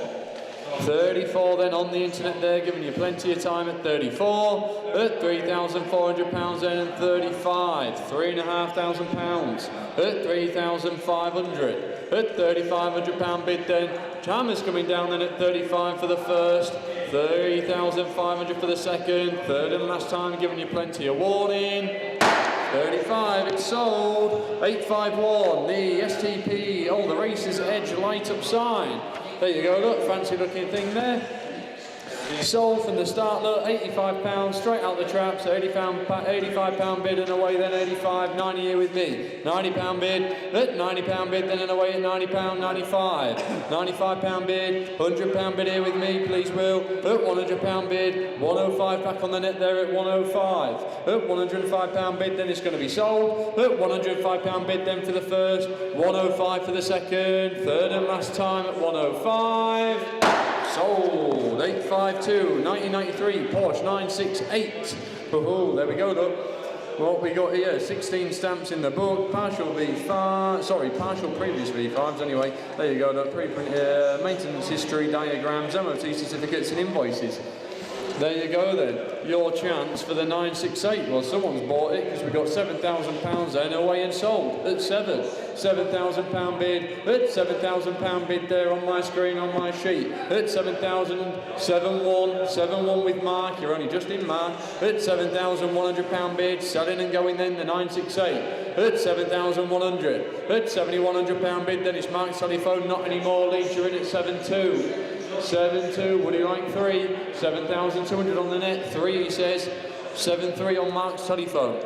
34 then on the internet there, giving you plenty of time at 34, at £3,400 then, and 35, £3,500, at 3,500, at £3,500 bid then, Chalmers coming down then at 35 for the first, 3,500 for the second, third and last time, giving you plenty of warning. 35, it's sold. 851, the STP, oh, the Racers Edge light up sign. There you go, look, fancy looking thing there. Sold from the start, look, £85, straight out the traps, £85 bid and away then, 85, 90 here with me. £90 bid, at £90 bid then and away at £90, 95. £95 bid, £100 bid here with me, please Will. At £100 bid, 105 back on the net there at 105. At £105 bid then it's going to be sold. At £105 bid then for the first, 105 for the second, third and last time at 105. Sold. 852, 1993, Porsche 968. Oh, there we go, look. What we got here, 16 stamps in the book, partial V5, sorry, partial previous V5s anyway. There you go, look, preprint here, maintenance history, diagrams, MOT certificates and invoices. There you go then, your chance for the 968. Well, someone's bought it because we got £7,000 then away and sold at 7. £7,000 bid, at £7,000 bid there on my screen, on my sheet. At 7,000, 7-1 with Mark, you're only just in Mark. At £7,100 bid, selling and going then the 968. At 7,100, at £7,100 bid, then it's Mark's telephone, not anymore, Leeds, you're in at 7-2. 7-2, would he like 3? 7,200 on the net, 3 he says. 7-3 on Mark's telephone.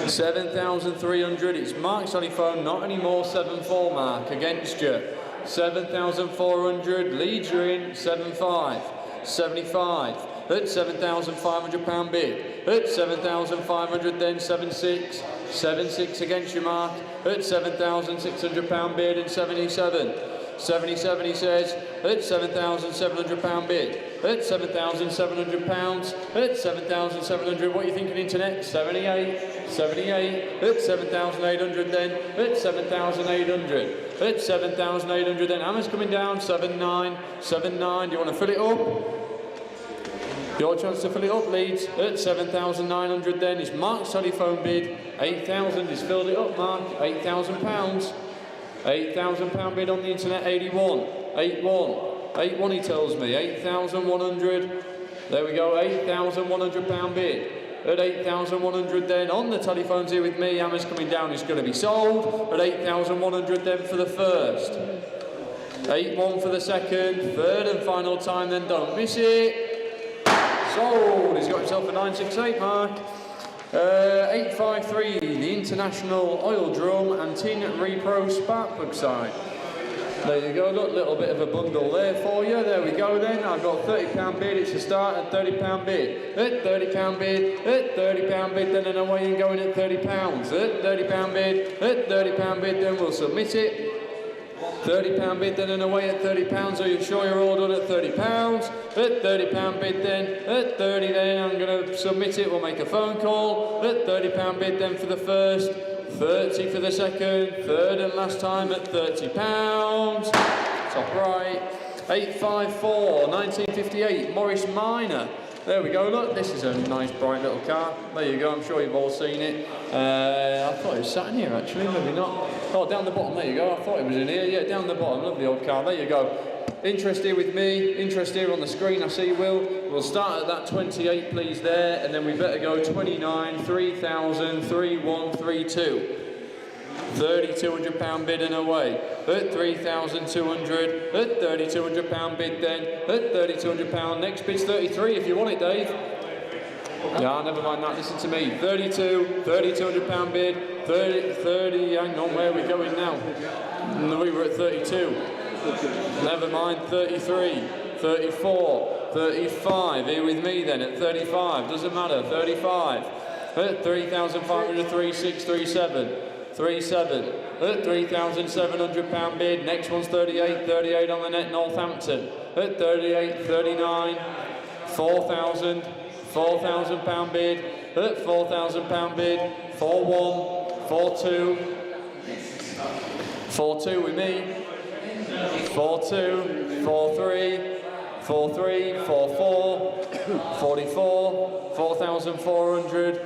7,300, it's Mark's telephone, not anymore, 7-4 Mark, against you. 7,400, Leeds you're in, 7-5. 75, at £7,500 bid. At 7,500 then, 7-6. 7-6 against you Mark, at £7,600 bid and 77. 77 he says, at £7,700 bid, at £7,700, at 7,700, what are you thinking internet? 78, 78, at 7,800 then, at 7,800, at 7,800 then, Hammer's coming down, 7-9, 7-9, do you want to fill it up? Your chance to fill it up, Leeds, at 7,900 then, is Mark's telephone bid, 8,000, he's filled it up Mark, £8,000. £8,000 bid on the internet, 81, 81, 81 he tells me, 8,100, there we go, £8,100 bid, at 8,100 then, on the telephones here with me, Hammer's coming down, it's going to be sold, at 8,100 then for the first, 8-1 for the second, third and final time then, don't miss it, sold, he's got himself a 968 Mark. 853, the International Oil Drum and Tin Repro Spark Plug sign. There you go, look, little bit of a bundle there for you. There we go then, I've got £30 bid, it's a start at £30 bid. At £30 bid, at £30 bid, then and away and going at £30. At £30 bid, at £30 bid, then we'll submit it. £30 bid then and away at £30, are you sure you're all done at £30? At £30 bid then, at 30 then, I'm going to submit it, we'll make a phone call. At £30 bid then for the first, 30 for the second, third and last time at £30. Top right. 854, 1958, Morris Minor. There we go, look, this is a nice bright little car. There you go, I'm sure you've all seen it. I thought it was sat in here actually, maybe not. Oh, down the bottom, there you go, I thought it was in here. Yeah, down the bottom, lovely old car, there you go. Interest here with me, interest here on the screen, I see Will. We'll start at that 28 please there, and then we better go 29, 3,000, 3132. £3,200 bid and away, at 3,200, at £3,200 bid then, at £3,200, next bid's 33 if you want it Dave. Yeah, never mind that, listen to me, 32, £3,200 bid, 30, hang on, where are we going now? No, we were at 32, never mind, 33, 34, 35, here with me then at 35, doesn't matter, 35, at 3,500, 3637. 37, at £3,700 bid, next one's 38, 38 on the net, Northampton, at 38, 39, 4,000, £4,000 bid, at £4,000 bid, 4-1, 4-2, 4-2 with me, 4-2, 4-3, 4-3, 4-4, 44, 4,400,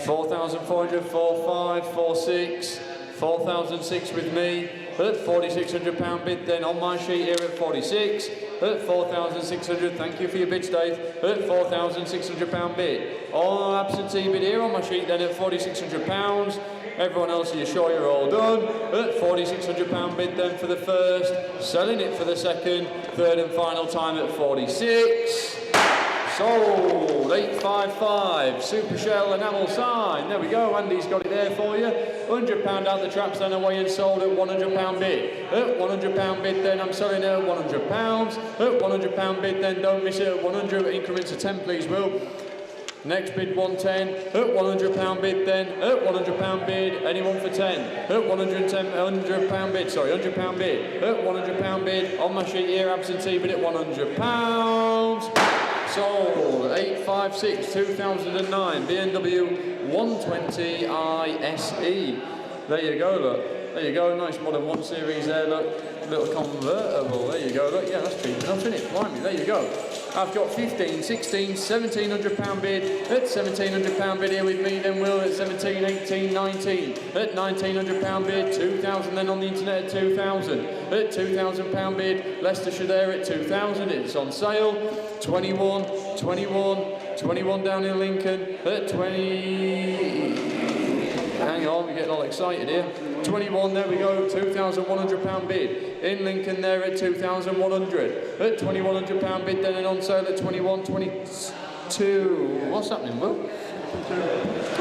4,400, 4-5, 4-6, 4,006 with me, at £4,600 bid then on my sheet here at 46, at 4,600, thank you for your bids Dave, at £4,600 bid. On absentee bid here on my sheet then at £4,600, everyone else, are you sure you're all done? At £4,600 bid then for the first, selling it for the second, third and final time at 46. Sold, 855, Super Shell enamel sign. There we go, Andy's got it there for you. £100 out the traps then away and sold at £100 bid. At £100 bid then I'm selling it at £100. At £100 bid then don't miss it at 100 increments of 10 please Will. Next bid 110, at £100 bid then, at £100 bid, anyone for 10, at £100 bid, sorry, £100 bid, at £100 bid, on my sheet here, absentee bid at £100. Sold, 856, 2009, BMW 120 ISE. There you go, look. There you go, nice modern 1 Series there, look. Little convertible, there you go, look. Yeah, that's cheap enough, isn't it? Blimey, there you go. I've got 15, 16, £1,700 bid, at £1,700 bid here with me, then Will at 17, 18, 19, at £1,900 bid, 2,000 then on the internet at 2,000, at £2,000 bid, Leicestershire there at 2,000, it's on sale, 21, 21, 21 down in Lincoln, at 20, hang on, we're getting all excited here, 21, there we go, £2,100 bid, in Lincoln there at 2,100, at £2,100 bid then and on sale at 21, 22, what's happening Will?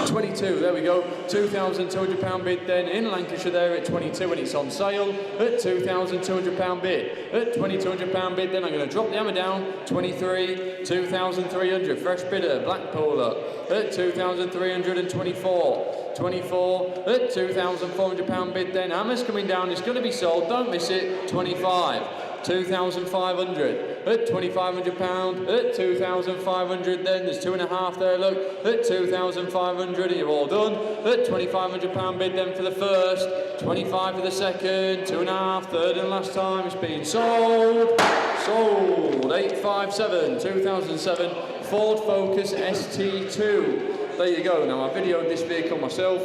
22, there we go, £2,200 bid then in Lancashire there at 22 and it's on sale at £2,200 bid. At £2,200 bid then I'm going to drop the hammer down, 23, 2,300, fresh bidder, Blackpool up, at 2,324. 24, at £2,400 bid then, hammer's coming down, it's going to be sold, don't miss it, 25, 2,500, at £2,500, at 2,500 then, there's 2.5 there, look, at 2,500, you're all done, at £2,500 bid then for the first, 25 for the second, 2.5, third and last time, it's being sold, 857, 2007, Ford Focus ST2. There you go. Now I videoed this vehicle myself.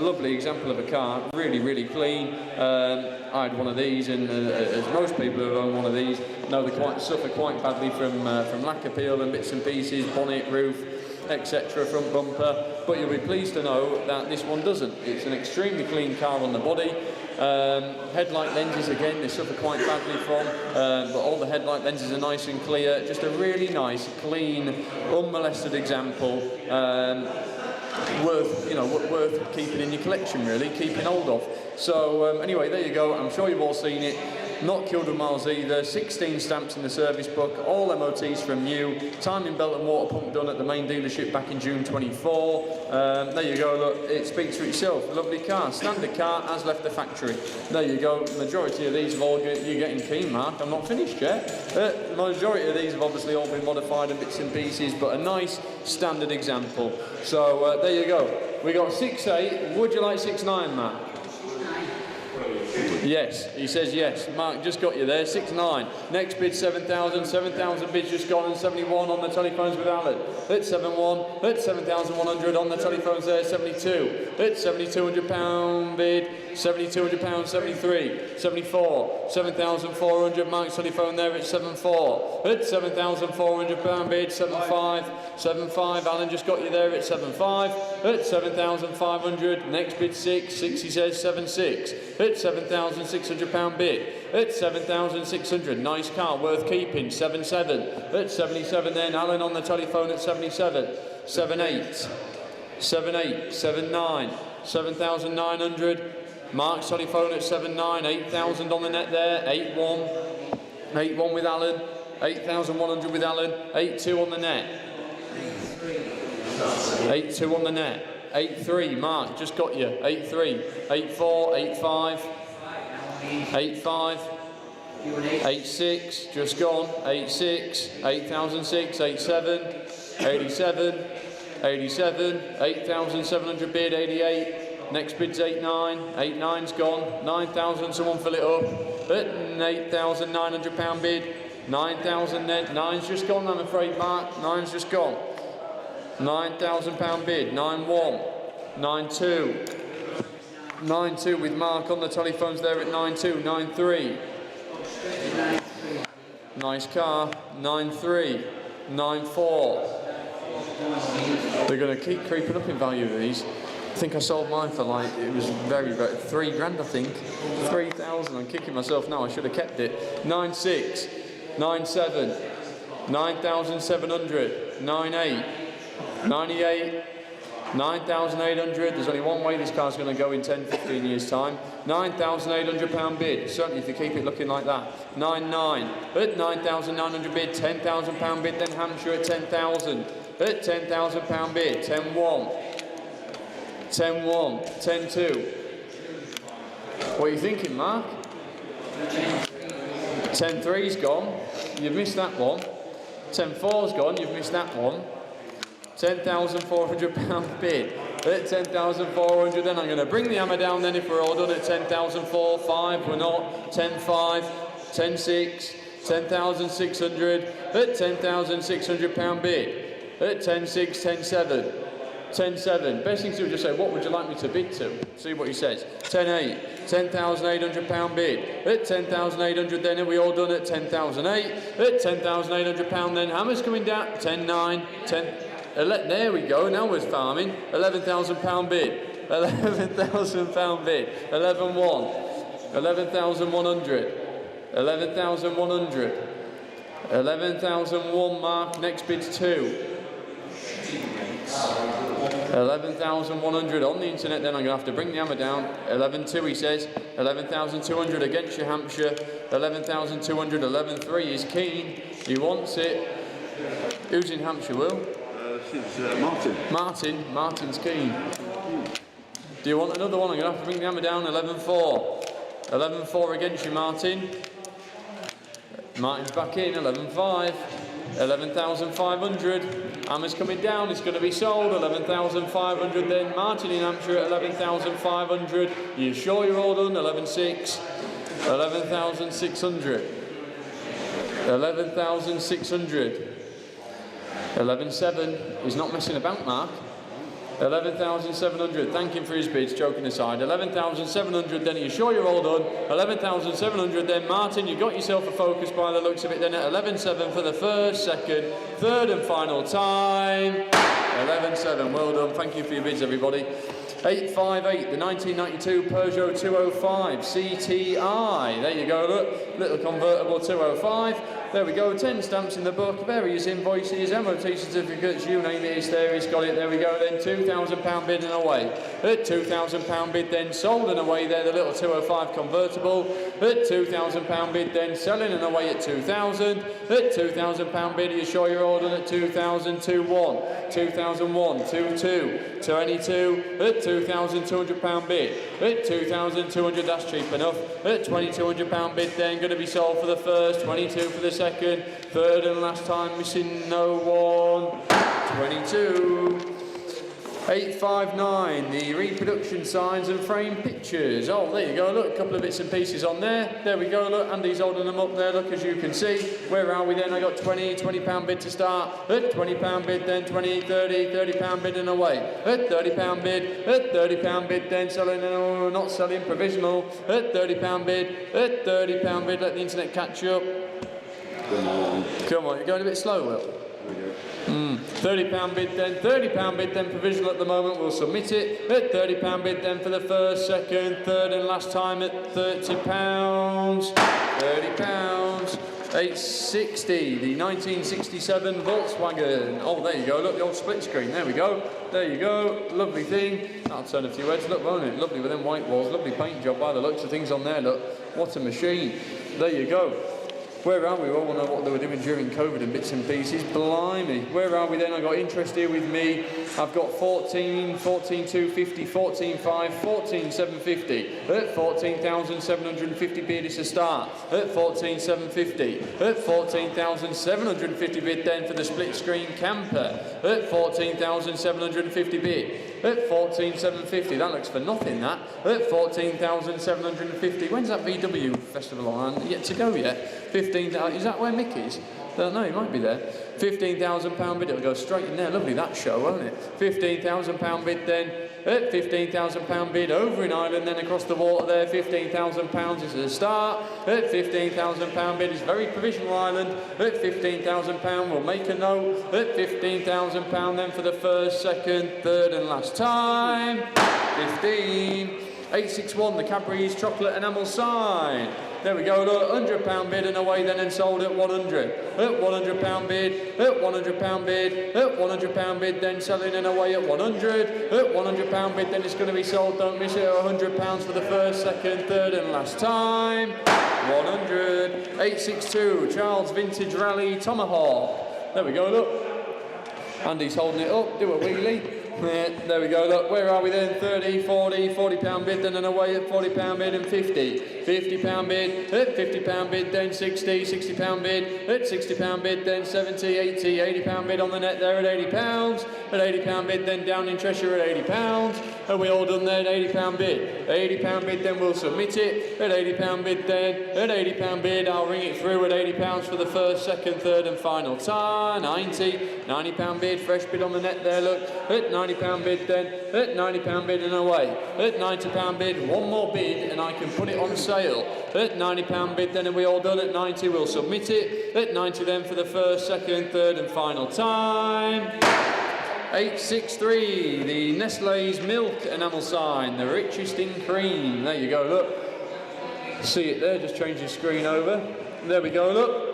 Lovely example of a car. Really, really clean. I had one of these, and as most people who own one of these know, they suffer quite badly from lack of peel and bits and pieces, bonnet, roof, etc., front bumper. But you'll be pleased to know that this one doesn't. It's an extremely clean car on the body. Headlight lenses again, they suffer quite badly from, but all the headlight lenses are nice and clear. Just a really nice, clean, unmolested example. Worth keeping in your collection, really, keeping hold of. So anyway, there you go. I'm sure you've all seen it. Not killed with miles either. 16 stamps in the service book. All MOTs from new. Timing belt and water pump done at the main dealership back in June 24. There you go. Look, it speaks for itself. Lovely car. Standard car has left the factory. There you go. Majority of these have all you're getting keen, Mark. I'm not finished yet. The majority of these have obviously all been modified in bits and pieces, but a nice standard example. So there you go. We got 6.8. Would you like 6.9, Matt? Yes, he says yes. Mark just got you there. 6.9. Next bid 7,000. 7,000 bids just gone and 71 on the telephones with Alan. At 7.1. At 7,100 on the telephones there. 72. At £7,200 bid. £7,200. 73. 74. 7,400. Mark's telephone there at 7.4. At £7,400 bid. 7.5. 7.5. Alan just got you there at 7.5. At 7,500. Next bid 6. 6 he says 7.6. At £7,600 bid. At 7,600, nice car, worth keeping. 7.7. At 77 then, Alan on the telephone at 77. 7.8. 7.8. 7.9. 7,900. Mark's telephone at 7.9. 8,000 on the net there. 8.1. 8.1 with Alan. 8,100 with Alan. 8.2 on the net. 8.2 on the net. 8.3, Mark, just got you. 8.3, 8.4, 8.5, 8.5, 8.6, just gone. 8.6, 8,006, 8.7, 87, 87, 8,700 bid, 88. Next bid's 89, 89's gone, 9,000, someone fill it up. At an £8,900 bid, 9,000 then, 9's just gone, I'm afraid, Mark, 9's just gone. £9,000 bid, 9-1, 9-2. 9-2 with Mark on the telephones there at 9-2, 9-3. Nice car, 9-3, 9-4. They're going to keep creeping up in value, these. I think I sold mine for like, it was very, very, £3,000 I think. 3,000, I'm kicking myself now, I should have kept it. 9-6, 9-7, 9,700, 9-8, 98, 9,800, there's only one way this car's going to go in 10, 15 years time. £9,800 bid, certainly if you keep it looking like that. 9-9, at 9,900 bid, £10,000 bid, then Hampshire at 10,000. At £10,000 bid, 10-1, 10-1, 10-2. What are you thinking, Mark? 10-3's gone, you've missed that one. 10-4's gone, you've missed that one. £10,400 bid. At 10,400, then I'm going to bring the hammer down then if we're all done at 10,004, 5, we're not, 10,5, 10,6, 10,600, at £10,600 bid. At 10,6, 10,7, 10,7. Best thing to do is just say, what would you like me to bid to? See what he says. 10,8, £10,800 bid. At 10,800 then, are we all done at 10,008? At £10,800 then, hammer's coming down, 10,9, 10... there we go, now we're farming. £11,000 bid. £11,000 bid. 11-1. 11,100. 11,100. 11,001 Mark. Next bid's 2. 11,100 on the internet, then I'm going to have to bring the hammer down. 11-2 he says. 11,200 against you, Hampshire. 11,200. 11-3 is keen. He wants it. Who's in Hampshire, Will? It's Martin. Martin's keen. Do you want another one? I'm going to have to bring the hammer down. 11-4. 11-4 against you, Martin. Martin's back in. 11-5. 11,500. Hammer's coming down. It's going to be sold. 11,500 then. Martin in Hampshire at 11,500. You sure you're all done? 11-6. 11,600. 11,600. 11-7, he's not messing about, Mark. 11,700, thank him for his bids, joking aside. 11,700 then, are you sure you're all done? 11,700 then, Martin, you got yourself a Focus by the looks of it then at 11-7 for the first, second, third and final time. 11-7, well done, thank you for your bids, everybody. 858, the 1992 Peugeot 205 CTI. There you go, look, little convertible 205. There we go, 10 stamps in the book, various invoices, MOT certificates, you name it, it's there, he's got it, there we go then, £2,000 bid and away. At £2,000 bid then, sold and away there, the little 205 convertible. At £2,000 bid then, selling and away at 2,000. At £2,000 bid, are you sure you're all done at 2,000, 2-1, 2001, 2-2, 22, at £2,200 bid. At 2,200, that's cheap enough. At £2,200 bid then, going to be sold for the first, 22 for the second, third and last time, missing no one. 22. 859, the reproduction signs and frame pictures. Oh, there you go, look, a couple of bits and pieces on there. There we go, look, Andy's holding them up there, look, as you can see. Where are we then? I got £20 bid to start. At £20 bid then, 20, 30, £30 bid and away. At £30 bid, at £30 bid then, selling, no, not selling, provisional. At £30 bid, at £30 bid, let the internet catch you up. Come on, you're going a bit slow, Will. £30 bid then, £30 bid then, provisional at the moment, we'll submit it. At £30 bid then for the first, second, third and last time at £30. £30. 860, the 1967 Volkswagen. Oh, there you go, look, the old split screen, there we go. There you go, lovely thing. That'll turn a few heads, look, won't it? Lovely with them white walls, lovely paint job by the looks of things on there, look. What a machine. There you go. Where are we? We all know what they were doing during COVID and bits and pieces. Blimey. Where are we then? I've got interest here with me. I've got 14, 250, 14, 5, 14, 750. At 14,750 bid, it's a start. At 14,750. At 14,750 bid then for the split screen camper. At 14,750 bid. At 14,750. That looks for nothing, that. At 14,750. When's that VW festival on? Yet to go yet? 15,000. Is that where Mickey's? Don't know, he might be there. £15,000 bid, it'll go straight in there. Lovely, that show, won't it? £15,000 bid then. At £15,000 bid over in Ireland, then across the water there. £15,000 is the start. At £15,000 bid is very provisional Ireland. At £15,000 we'll make a note. At £15,000 then for the first, second, third and last time. 15. 861, the Cadbury's chocolate enamel sign. There we go, look, £100 bid and away then and sold at 100. At £100 bid, at £100 bid, at £100 bid then selling and away at 100. At £100 bid then it's going to be sold, don't miss it, at £100 for the first, second, third and last time. 100. 862, Charles Vintage Rally Tomahawk. There we go, look. Andy's holding it up, do a wheelie. Yeah, there we go, look, where are we then? 30, 40, £40 bid, then and away at £40 bid and 50. £50 bid, at £50 bid, then 60, £60 bid, at £60 bid, then 70, 80, £80 bid on the net there at £80. At £80 bid, then down in Cheshire at £80. And we all done there at £80 bid. £80 bid, then we'll submit it. At £80 bid then, at £80 bid, I'll ring it through at £80 for the first, second, third and final time. 90, £90 bid, fresh bid on the net there, look. At £90 bid then, at £90 bid and away. At £90 bid, one more bid and I can put it on sale. At £90 bid then and we all done at 90, we'll submit it. At 90 then for the first, second, third and final time. 863, the Nestlé's milk enamel sign, the richest in cream. There you go, look. See it there, just change your screen over. There we go, look.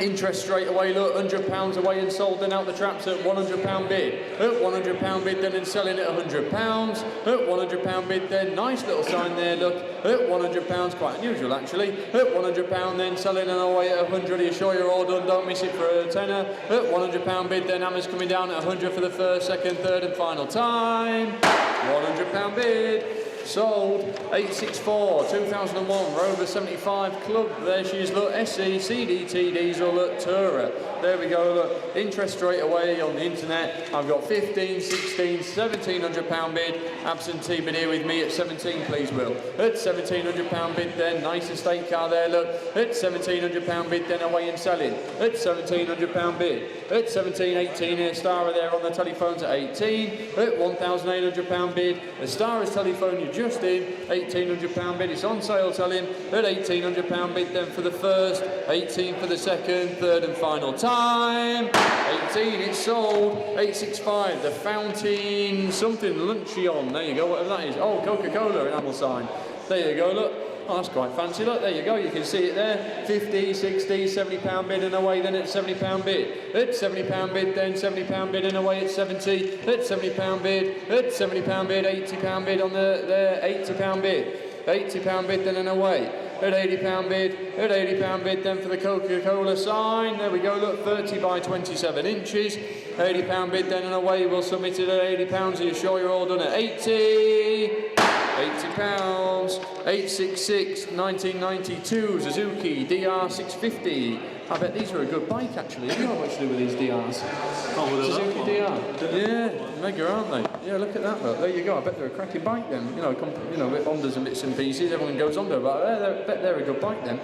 Interest straight away, look, £100 away and sold then out the traps at £100 bid. At £100 bid then and selling at £100. At £100 bid then, nice little sign there, look. At £100, quite unusual actually. At £100 then selling and away at 100. Are you sure you're all done? Don't miss it for a tenner. At £100 bid then, hammers coming down at 100 for the first, second, third and final time. £100 bid. Sold. 864, 2001, Rover 75 Club. There she is, look, SE, CDT diesel, look, Tourer. There we go, look. Interest straight away on the internet. I've got 15, 16, £1,700 bid. Absentee bid here with me at 17, please, Will. At £1,700 bid then, nice estate car there, look. At £1,700 bid then, away and selling. At £1,700 bid. At 17, 18 here, Stara there on the telephones at 18. At £1,800 bid. The Stara's telephone you just in, £1,800 bid, it's on sale, tell him, at £1,800 bid then for the first, 18 for the second, third and final time. 18, it's sold. 865, the Fountain something Luncheon, there you go, whatever that is. Oh, Coca-Cola enamel sign. There you go, look. Oh, that's quite fancy, look, there you go, you can see it there. 50, 60, £70 bid and away then at £70 bid. At £70 bid then, £70 bid and away at 70. At £70 bid, at £70 bid, £80 bid on the £80 bid. £80 bid then and away. At £80 bid, at £80 bid then for the Coca-Cola sign. There we go, look, 30 by 27 inches. £80 bid then and away, we'll submit it at £80. Are you sure you're all done at 80? £80. 866, 1992 Suzuki DR650. I bet these are a good bike actually. You know what to do with these DRs. Suzuki DR. Yeah, mega, aren't they? Yeah, look at that look. There you go. I bet they're a cracking bike then. You know, with Hondas and bits and pieces. Everyone goes Honda, but I bet they're a good bike then.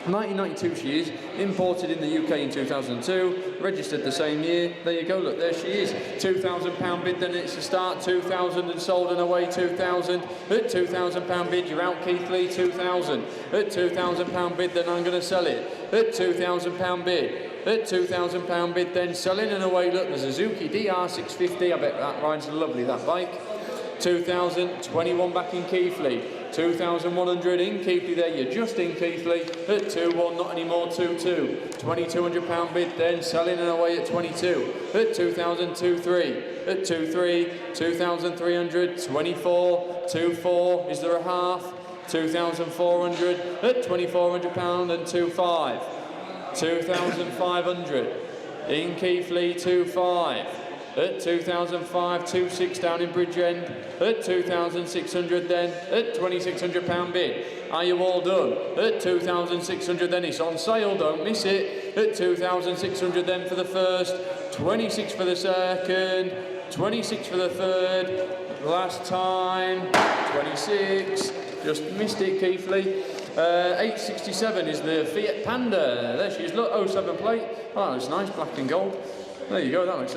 1992 she is, imported in the UK in 2002, registered the same year. There you go, look, there she is. £2,000 bid, then it's a start, 2,000 and sold and away, 2,000. At £2,000 bid, you're out, Keithley, 2,000. At £2,000 bid, then I'm going to sell it. At £2,000 bid. At £2,000 bid, then selling and away, look, the Suzuki DR650, I bet that rides lovely, that bike. 2,000, 21 back in Keighley. 2,100 in Keighley there, you're just in Keighley. At 2-1, not anymore, 2-2. £2,200 bid then, selling and away at 22. At 2,000, 2-3. At 2-3, 2,300, 24, 2-4, is there a half? 2,400 at £2,400 and 2.5. 2,500. In Keighley, 2.5. At 2,005, 2.6 down in Bridgend. At 2,600 then, at £2,600 bid. Are you all done? At 2,600 then, it's on sale, don't miss it. At 2,600 then for the first, 26 for the second, 26 for the third, last time, 26, just missed it, Keighley. 867 is the Fiat Panda. There she is, look, 07 plate. Oh, it's nice, black and gold. There you go, that looks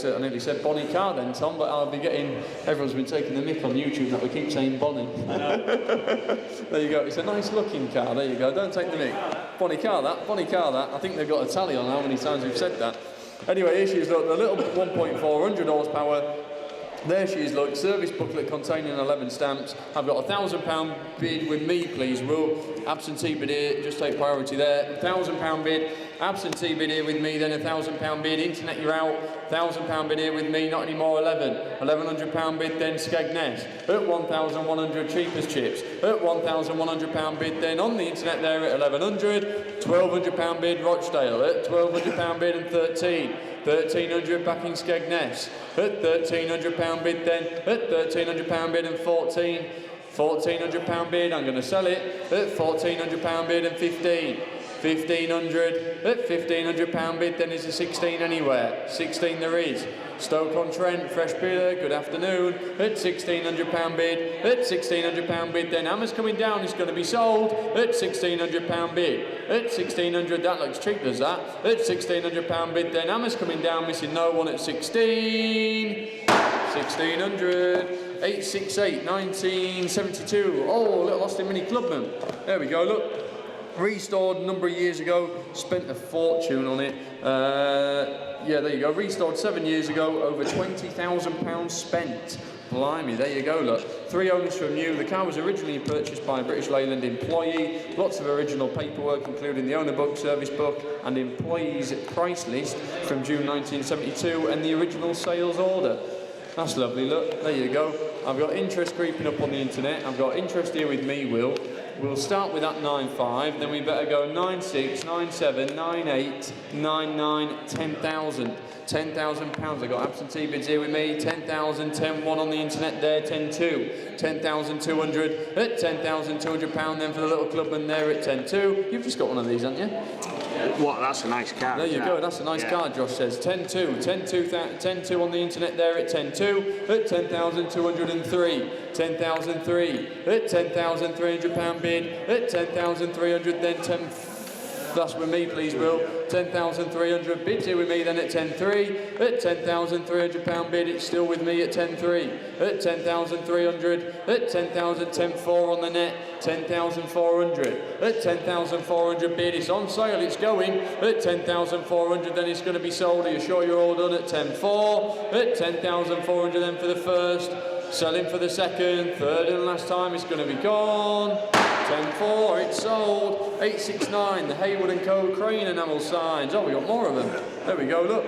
I nearly said Bonnie car then, Tom, but I'll be getting, everyone's been taking the mick on YouTube that we keep saying Bonnie. I know. There you go, it's a nice looking car, there you go, don't take the mick. Bonnie car that. I think they've got a tally on how many times we've said that. Anyway, here she is, look, the little 1.400 horsepower. There she is, look, service booklet containing 11 stamps. I've got £1,000 bid with me, please, Will. Absentee bid here, just take priority there. £1,000 bid, absentee bid here with me, then £1,000 bid, internet you're out. £1,000 bid here with me, not anymore, 11. £1,100 bid, then Skegness. At 1,100, cheapest chips. At £1,100 bid, then on the internet there at 1,100. £1,200 bid, Rochdale. At £1,200 bid and 13. 1,300 back in Skegness. At £1,300 bid then, at £1,300 bid and 14. £1,400 bid, I'm going to sell it. At £1,400 bid and 15. 1,500, at £1,500 bid then is a 16 anywhere. 16 there is. Stoke-on-Trent, fresh bidder, good afternoon. At £1,600 bid, at £1,600 bid then Hammer's coming down, it's going to be sold. At £1,600 bid, at 1,600, that looks cheap, does that? At £1,600 bid then Hammer's coming down, missing no one at 16. 1,600, 868, 1972. Oh, little Austin Mini Clubman. There we go, look. Restored a number of years ago, spent a fortune on it. Yeah, there you go, restored 7 years ago, over £20,000 spent. Blimey, there you go, look. 3 owners from new. The car was originally purchased by a British Leyland employee. Lots of original paperwork, including the owner book, service book, and employee's price list from June 1972, and the original sales order. That's lovely, look, there you go. I've got interest creeping up on the internet. I've got interest here with me, Will. We'll start with that 9.5, then we better go 9.6, 9.7, 9.8, 9.9, 10,000. £10,000. I've got absentee bids here with me. 10,000, 10.1 on the internet there, 10.2. 10,200 at £10,200 then for the little clubman there at 10.2. You've just got one of these, haven't you? What? That's a nice car. There you go, that's a nice car, Josh says. 10.2, 10.2 on the internet there at 10.2 at 10,203. 10,003 at £10,300 bid at 10,300 then 10. That's with me, please, Will. 10,300 bids here with me, then at 10.3. At £10,300 bid, it's still with me at 10.3. At 10,300. At 10,000, 10.4 on the net. 10,400. At 10,400 bid, it's on sale, it's going. At 10,400, then it's going to be sold. Are you sure you're all done? At 10.4. At 10,400 then for the first. Selling for the second, third and last time, it's going to be gone. 10.4, it's sold. 869, the Hayward & Co. crane enamel signs. Oh, we got more of them. There we go, look.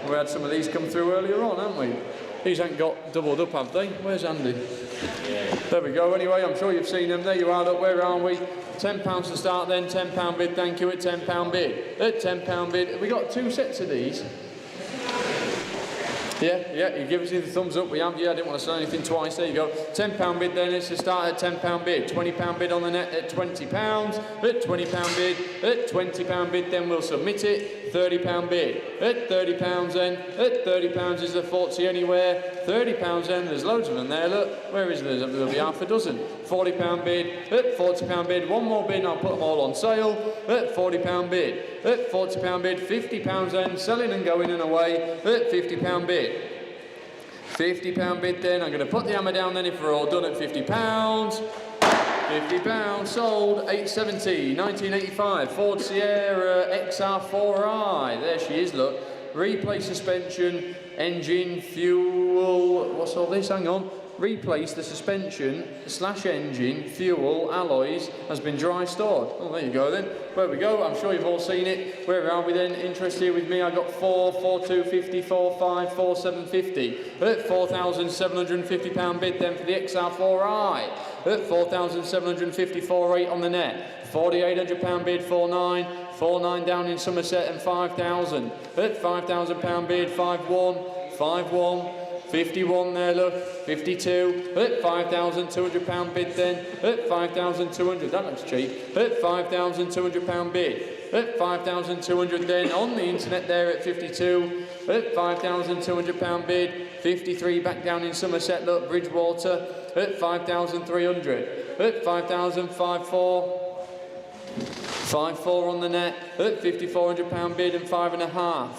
We had some of these come through earlier on, haven't we? These ain't got doubled up, have they? Where's Andy? There we go, anyway, I'm sure you've seen them. There you are, look, where are we? £10 to start then, £10 bid, thank you, at £10 bid. At £10 bid, have we got 2 sets of these? Yeah, you give us the thumbs up, we have, yeah, I didn't want to say anything twice, there you go. £10 bid then, it's to start at £10 bid, £20 bid on the net at £20, at £20 bid, at £20 bid then we'll submit it, £30 bid, at £30 then, at £30 is the 40 anywhere, £30 then, there's loads of them there, look, where is there? There'll be half a dozen. £40 bid, at £40 bid, one more bid and I'll put them all on sale, at £40 bid, at £40 bid, £50 then, selling and going and away, at £50 bid. £50 bid then, I'm going to put the hammer down then if we're all done at £50. £50 sold, 870, 1985, Ford Sierra XR4i, there she is, look. Replace suspension, engine, fuel, what's all this, hang on. Replace the suspension / engine, fuel, alloys, has been dry stored. Oh, there you go then. Where we go, I'm sure you've all seen it. Where are we then? Interest here with me, I got 4, 4,250, 4,5, 4,750. At £4,750 bid then for the XR4i. at 4,754.8 on the net. £4,800 bid, 4.9. 4.9 down in Somerset and 5,000. At £5,000 bid, 5.1. 5.1. 51 there, look, 52, at £5,200 bid then, at 5,200, that looks cheap, at £5,200 bid, at 5,200 then, on the internet there at 52, at £5,200 bid, 53 back down in Somerset, look, Bridgewater, at 5,300, at 5,054, 5.4 on the net, at £5,400 bid and 5.5,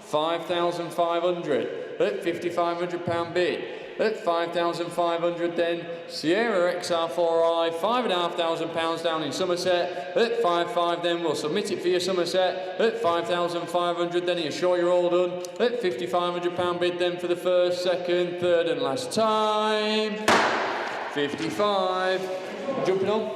5,500. At £5,500 bid, at 5,500 then, Sierra XR4i, £5,500 down in Somerset, at 5.5 then, we'll submit it for you Somerset, at 5,500 then, are you sure you're all done? At £5,500 bid then for the first, second, third and last time, 55, jumping on?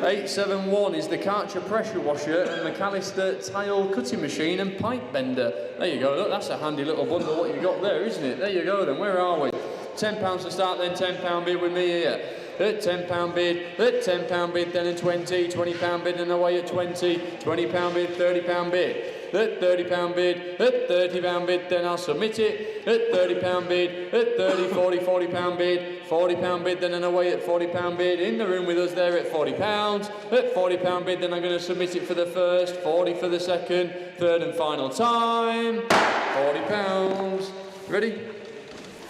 871 is the Karcher pressure washer and McAllister tile cutting machine and pipe bender. There you go, look, that's a handy little bundle what you've got there, isn't it? There you go then, where are we? £10 to start then, £10 bid with me here. At £10 bid, at £10 bid then and 20, £20 bid and away at 20, £20 bid, £30 bid. At £30 bid, at £30 bid, then I'll submit it. At £30 bid, at 30, 40, £40 bid, £40 bid, then and away at £40 bid. In the room with us there at £40. At £40 bid, then I'm going to submit it for the first, 40 for the second, third and final time. £40. Ready?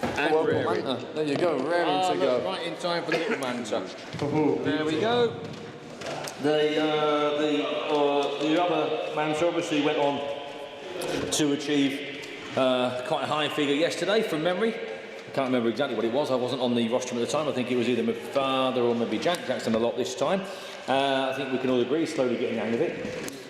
And Well, rearing. Manta. There you go, raring to go. Right in time for the little manta. There we go. The other manta obviously went on to achieve quite a high figure yesterday from memory. I can't remember exactly what it was. I wasn't on the rostrum at the time. I think it was either my father or maybe Jack. Jack's done a lot this time. I think we can all agree, slowly getting the hang of it.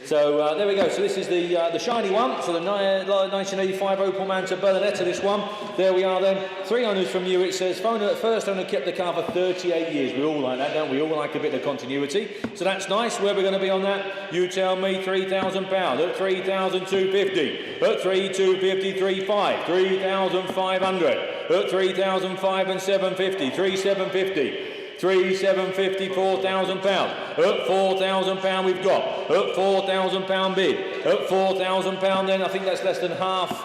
So there we go. So this is the shiny one. So the 1985 Opel Manta Berlinetta, this one. There we are then. 3 owners from you. It says first owner kept the car for 38 years. We all like that, don't we? All like a bit of continuity. So that's nice. Where are we going to be on that? You tell me. £3,000. At 3,250. At 3,250, 3,500. 3,500. At 3,500 and 750. 3,750. 3,750, £4,000. At £4,000 we've got. At £4,000 bid. At £4,000 then, I think that's less than half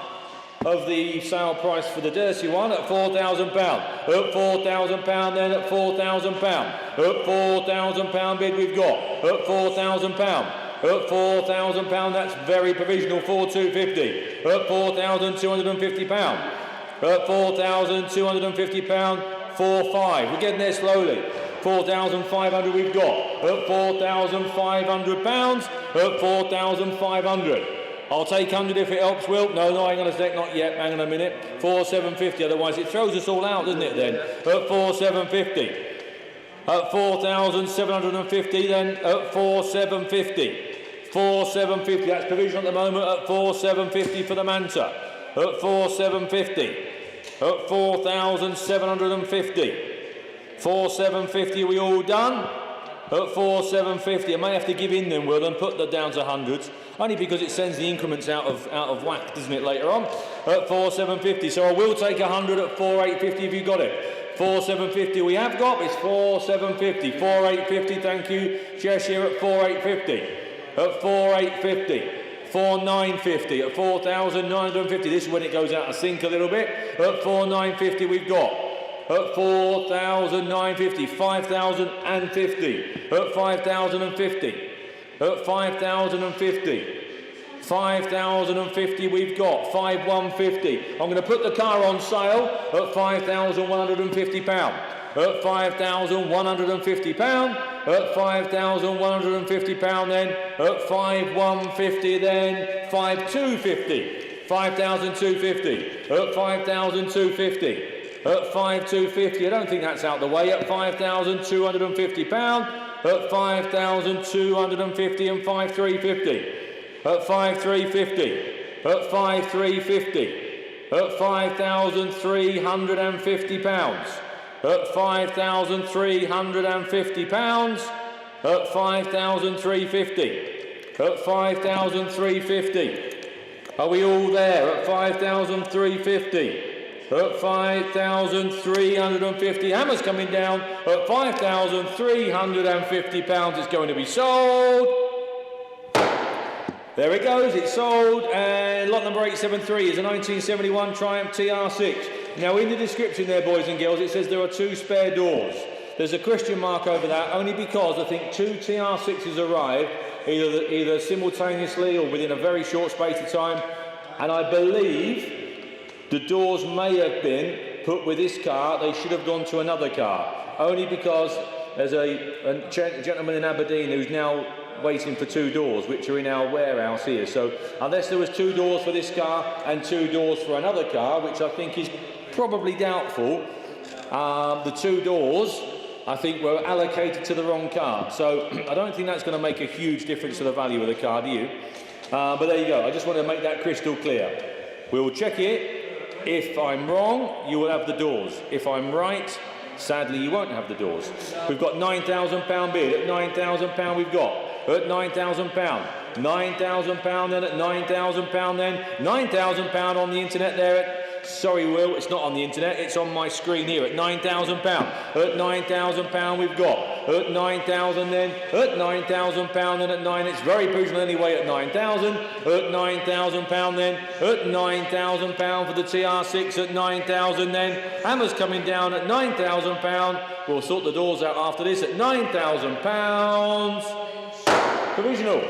of the sale price for the dirty one. At £4,000. At £4,000 then, at £4,000. At £4,000 bid we've got. At £4,000. At £4,000, that's very provisional, 4,250. At £4,250. At £4,250, 4,500. We're getting there slowly. 4,500 we've got. At £4,500. At 4,500. I'll take 100 if it helps, Will. No, hang on a sec, not yet. Hang on a minute. 4,750. Otherwise, it throws us all out, doesn't it? Then at 4,750. At 4,750. Then at 4,750. 4,750. That's provisional at the moment. At 4,750 for the Manta. At 4,750. At 4,750. 4,750, are we all done? At 4,750, I may have to give in then, Will, and put that down to hundreds, only because it sends the increments out of whack, doesn't it, later on? At 4,750, so I will take 100 at 4,850 if you got it. 4,750 we have got, it's 4,750, 4,850, thank you, Cheshire at 4,850, at 4,850. 4,950 at 4,950. This is when it goes out of sync a little bit. At 4,950 we've got. At 4,950, 5,050. At 5,050. At 5,050. 5,050 we've got. 5,150. I'm going to put the car on sale at £5,150. At £5,150. At £5,150 then. At 5,150 then. 5,250. 5,250. At 5,250. At 5,250. I don't think that's out the way. At £5,250. At 5,250 and 5,350. At 5,350. At 5,350. At £5,350. At £5,350. At 5,350. At 5,350. Are we all there? At 5,350. at 5,350. Hammer's coming down at 5,350 pounds. It's going to be sold. There it goes, it's sold, and lot number 873 is a 1971 Triumph TR6. Now in the description there, boys and girls, it says there are 2 spare doors. There's a question mark over that, only because I think 2 TR6s arrived, either simultaneously or within a very short space of time, and I believe the doors may have been put with this car. They should have gone to another car, only because there's a gentleman in Aberdeen who's now waiting for 2 doors, which are in our warehouse here. So unless there was 2 doors for this car and 2 doors for another car, which I think is probably doubtful, the 2 doors I think were allocated to the wrong car. So I don't think that's going to make a huge difference to the value of the car, do you? But there you go. I just want to make that crystal clear. We'll check it. If I'm wrong, you will have the doors. If I'm right, sadly you won't have the doors. We've got £9,000 bid. At £9,000 we've got. At £9,000, £9,000 then, at £9,000 then, £9,000 on the internet there at, sorry Will, it's not on the internet, it's on my screen here, at £9,000, at £9,000 we've got, at 9,000 then, at £9,000 then, at 9, it's very provisional anyway at 9,000, at £9,000 then, at £9,000 for the TR6, at 9,000 then, Hammer's coming down at £9,000, we'll sort the doors out after this, at £9,000. Provisional.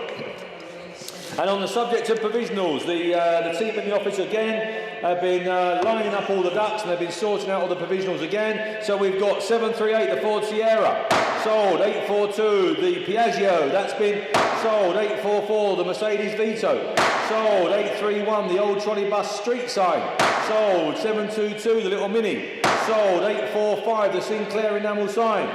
And on the subject of provisionals, the team in the office again have been lining up all the ducks and they've been sorting out all the provisionals again. So we've got 738, the Ford Sierra, sold. 842, the Piaggio, that's been sold. 844, the Mercedes Vito, sold. 831, the old trolley bus street sign, sold. 722, the little Mini, sold. 845, the Sinclair enamel sign.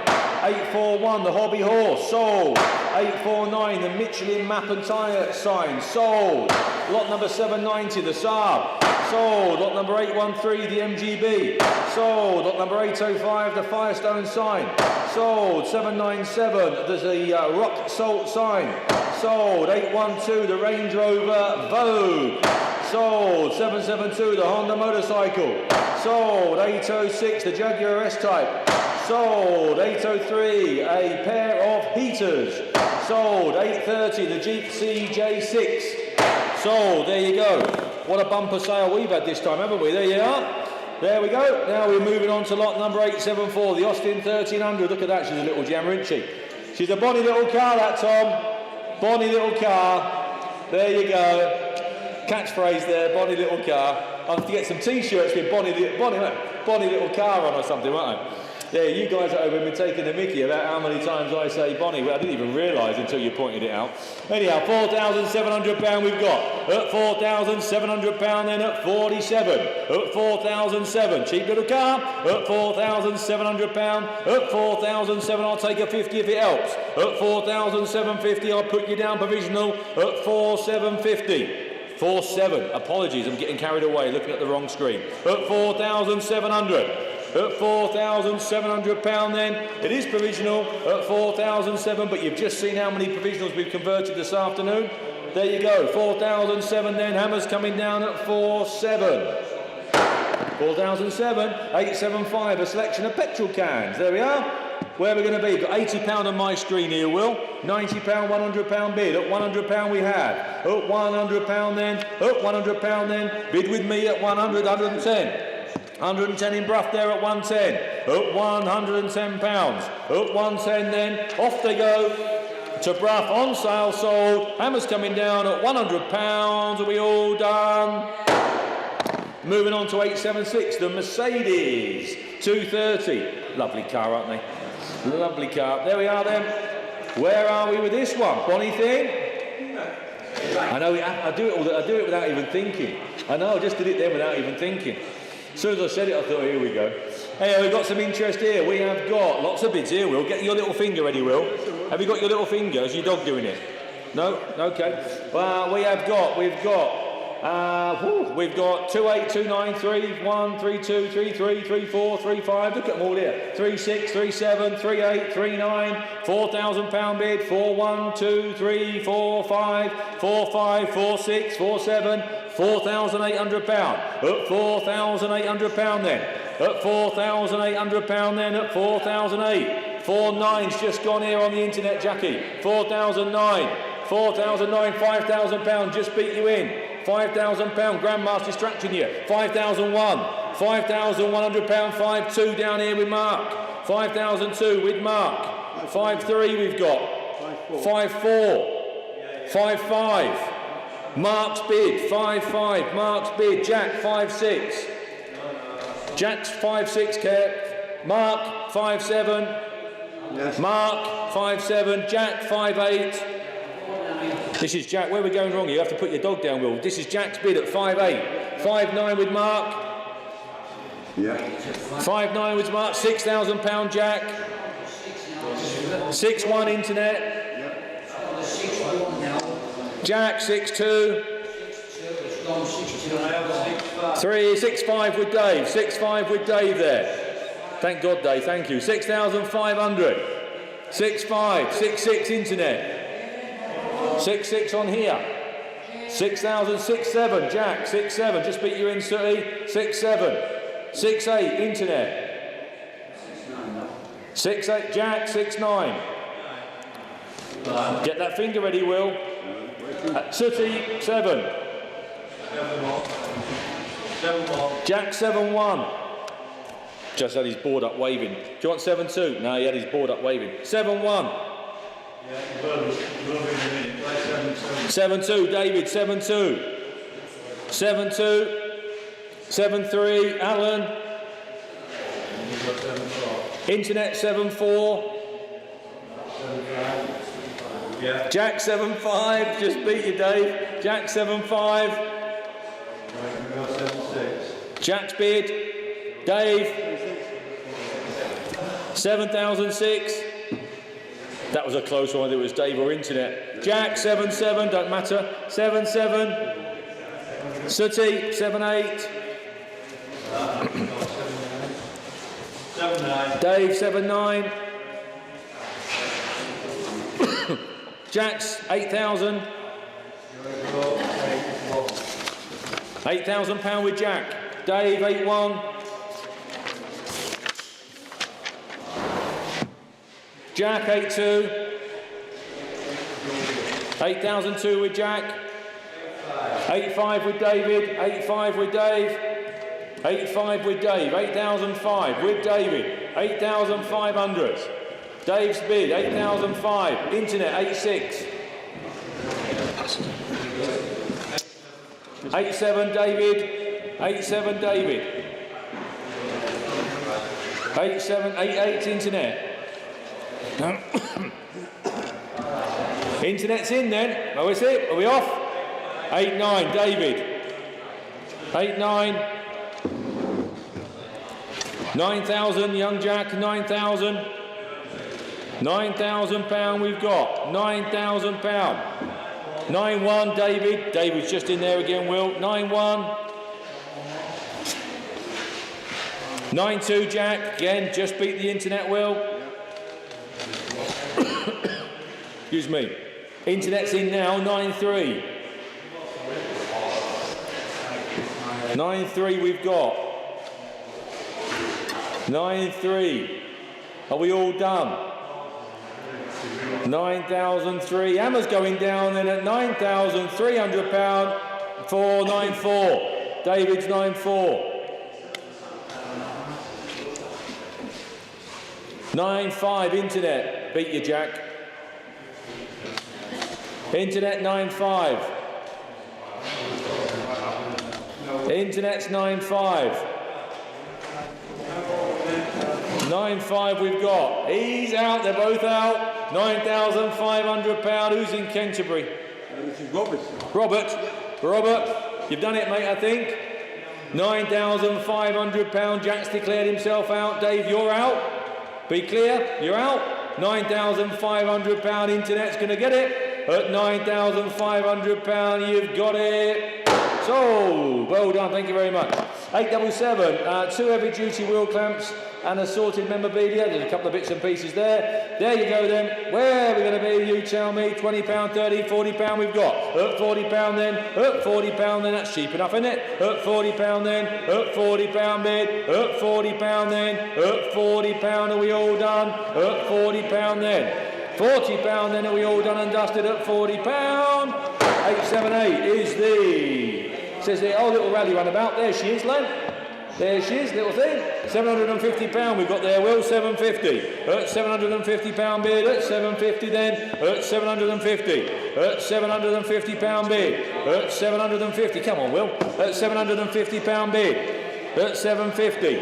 841, the Hobby Horse, sold. 849, the Michelin map and tyre sign, sold. Lot number 790, the Saab, sold. Lot number 813, the MGB, sold. Lot number 805, the Firestone sign, sold. 797, there's a Rock Salt sign, sold. 812, the Range Rover Vogue, sold. 772, the Honda motorcycle, sold. 806, the Jaguar S-Type, sold. 803, a pair of heaters, sold. 830, the Jeep CJ6, sold. There you go. What a bumper sale we've had this time, haven't we? There you are. There we go. Now we're moving on to lot number 874, the Austin 1300. Look at that, she's a little jammer, isn't she? She's a bonny little car, that, Tom. Bonny little car. There you go. Catchphrase there, bonny little car. I'll have to get some t-shirts with bonny little car on or something, won't I? Yeah, you guys at home have been taking the mickey about how many times I say Bonnie. Well, I didn't even realise until you pointed it out. Anyhow, £4,700 we've got. At £4,700 then at 47. At 4,007. Cheap little car. At £4,700. At 4,007. I'll take a 50 if it helps. At 4,750. I'll put you down provisional. At 4,750. 4,7. Apologies, I'm getting carried away looking at the wrong screen. At 4,700. At £4,700 then, it is provisional at 4,007, but you've just seen how many provisionals we've converted this afternoon. There you go, 4,007 then, Hammer's coming down at 4,700. 4,007, 875, a selection of petrol cans, there we are. Where are we going to be? Got £80 on my screen here, Will. £90, £100 bid. At £100 we have. At £100 then, at £100 then, bid with me at 100, 110. 110 in Bruff there at 110, at £110, at 110 then, off they go to Bruff, on sale, sold, Hammer's coming down at £100, are we all done? Moving on to 876, the Mercedes 230, lovely car, aren't they? Lovely car, there we are then, where are we with this one, bonny thing? I know, I do it without even thinking, I know, I just did it then without even thinking. As soon as I said it, I thought, here we go. Hey, we've got some interest here. We have got lots of bids here, Will. Get your little finger ready, Will. Have you got your little finger? Is your dog doing it? No? Okay. Well, we've got We've got 28, 29, 3, 1, 3, 2, 3, 3, 3, 4, 3, 5. Look at them all here. 3, 6, 3, 7, 3, 8, 3, 9. £4,000 bid. 4, 1, 2, 3, 4, 5, 4, 5, 4, 6, 4, 7. £4,800. At £4,800 then. At £4,800 then. At 4,008. 4 9's just gone here on the internet, Jackie. 4,009. 4,009. £5,000 just beat you in. £5,000. Grandma's distracting you. 5,001. £5,100. 5,2 down here with Mark. 5,002 with Mark. 5,3 we've got. 5,4. 5,5. Mark's bid. 5,5. Mark's bid. Jack 5,6. Jack's 5,6 kept. Mark 5,7. Yes. Mark 5,7. Jack 5,8. This is Jack. Where are we going wrong? You have to put your dog down, Will. This is Jack's bid at 5,8. 5,9 with Mark. Yeah. 5,9 with Mark. £6,000 Jack. 6,1 internet. Jack 6,2. 6,5 with Dave. 6,5 with Dave there. Thank God, Dave. Thank you. 6,500. 6,5. 6,6 internet. 6,6 on here. 6,000. 6,7 Jack. 6,7 just beat you in, Sooty. 6,7. 6,8 internet. 6,8 Jack. 6,9. Get that finger ready, Will. Sooty 7. Jack 7-1. Just had his board up waving. Do you want 7-2? No, he had his board up waving. 7-1. 7-2, David. 7-2. 7-2. 7-3, Alan. Internet 7-4. Jack 7-5. Just beat you, Dave. Jack 7-5. Jack's bid. Dave. 7,006. That was a close one. It was Dave or internet. Jack 7-7. Don't matter. 7-7. Sooty 7-8. Dave 7-9. Jack's 8,000. £8,000 with Jack. Dave 8-1. Jack 8-2. 8,002 with Jack. 8-5 with David. 8-5 with Dave. 8-5 with Dave. 8,005 with David. 8,500. Dave's bid 8,005. Internet 8-6. 8-7 David. 8-7 David. 8-7. 8-8 internet. Internet's in then. Oh, is it? Are we off? 8-9 David. 8-9. 9,000 young Jack. 9,000. £9,000 we've got. £9,000. 9-1 David. David's just in there again, Will. 9-1. 9-2 Jack. Again, just beat the internet, Will. Excuse me. Internet's in now. 9-3. 9-3 we've got. 9-3. Are we all done? 9,003. Hammer's going down then at £9,300 for 9-4. David's 9-4. 9-5 internet. Beat you, Jack. Internet 9-5. Internet's 9-5. 9-5 we've got. He's out. They're both out. £9,500. Who's in Canterbury? This is Robert. Robert, you've done it, mate, I think. £9,500. Jack's declared himself out. Dave, you're out. Be clear, you're out. £9,500. Internet's going to get it. At £9,500, you've got it. Sold. Well done, thank you very much. 877, 2 heavy duty wheel clamps and assorted memorabilia. There's a couple of bits and pieces there. There you go then. Where are we going to be? You tell me. £20, £30, £40 we've got. Up £40 then. Up £40 then. That's cheap enough, isn't it? Up £40 then. Up £40 bid. Up £40 then. Up £40. Are we all done? Up £40 then. £40 then. Are we all done and dusted? Up £40. 878 is the... Says the old little rally runabout. There she is, Len. There she is, little thing. £750 we've got there, Will. 750. £750 bid. At 750 then. At 750. At £750 bid. At 750. Come on, Will. At £750 bid. At 750.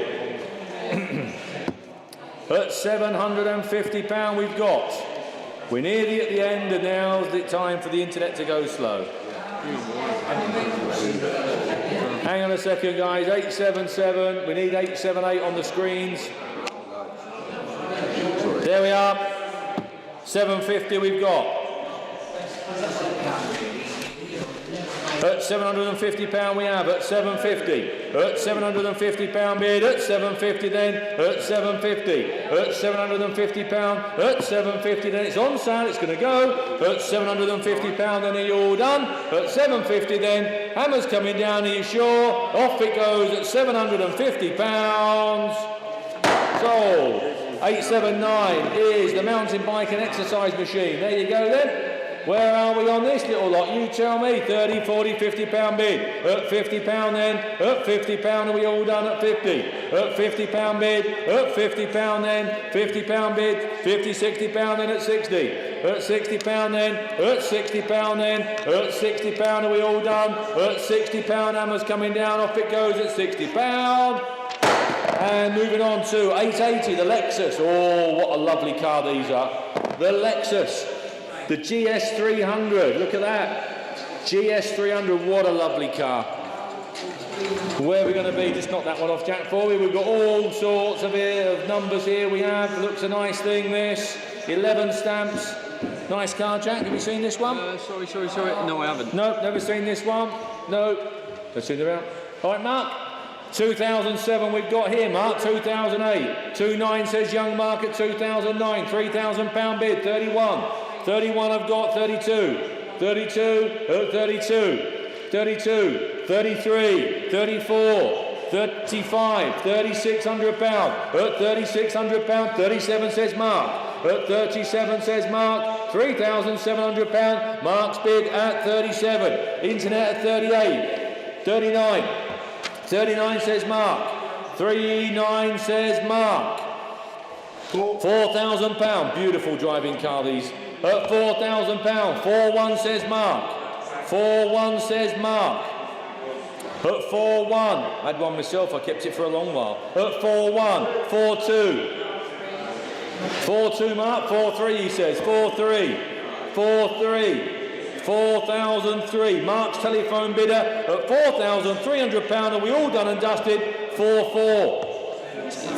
At £750 we've got. We're nearly at the end, and now's the time for the internet to go slow. Hang on a second, guys. 877. We need 878 on the screens. There we are. 750 we've got. At £750 we have. At 750. At £750 bid. At 750 then. At 750. At £750. At 750 then. It's on sale. It's going to go. At £750 then. Are you all done? At 750 then. Hammer's coming down. Are you sure? Off it goes at £750. Sold. 879 is the mountain bike and exercise machine. There you go then. Where are we on this little lot? You tell me. 30, 40, £50 bid. At £50 then. At £50. Are we all done at 50? At £50 bid. At £50 then. £50 bid. 50, £60 then at 60. At £60 then. At £60 then. At £60. Are we all done? At £60. Hammer's coming down. Off it goes at £60. And moving on to 880, the Lexus. Oh, what a lovely car these are. The Lexus. The GS300, look at that. GS300, what a lovely car. Where are we going to be? Just knock that one off, Jack, for me. We've got all sorts of numbers here we have. It looks a nice thing, this. 11 stamps. Nice car, Jack. Have you seen this one? Sorry. No, I haven't. No, never seen this one. No. Let's see the round. All right, Mark. 2007 we've got here, Mark. 2008. 29 says young Mark at 2009. £3,000 bid. 31. 31 I've got. 32. 32. 32. 32. 33. 34. 35. £3,600. At £3,600. 37 says Mark. At 37 says Mark. £3,700. Mark's bid at 37. Internet at 38. 39. 39 says Mark. 39 says Mark. £4,000. Beautiful driving car these. At £4,000. 41 says Mark. 41 says Mark. At 41. I had one myself, I kept it for a long while. At 41. 42. 42 Mark. 43 he says. 43. 43. 4,003. Mark's telephone bidder at £4,300. Are we all done and dusted? 4-4.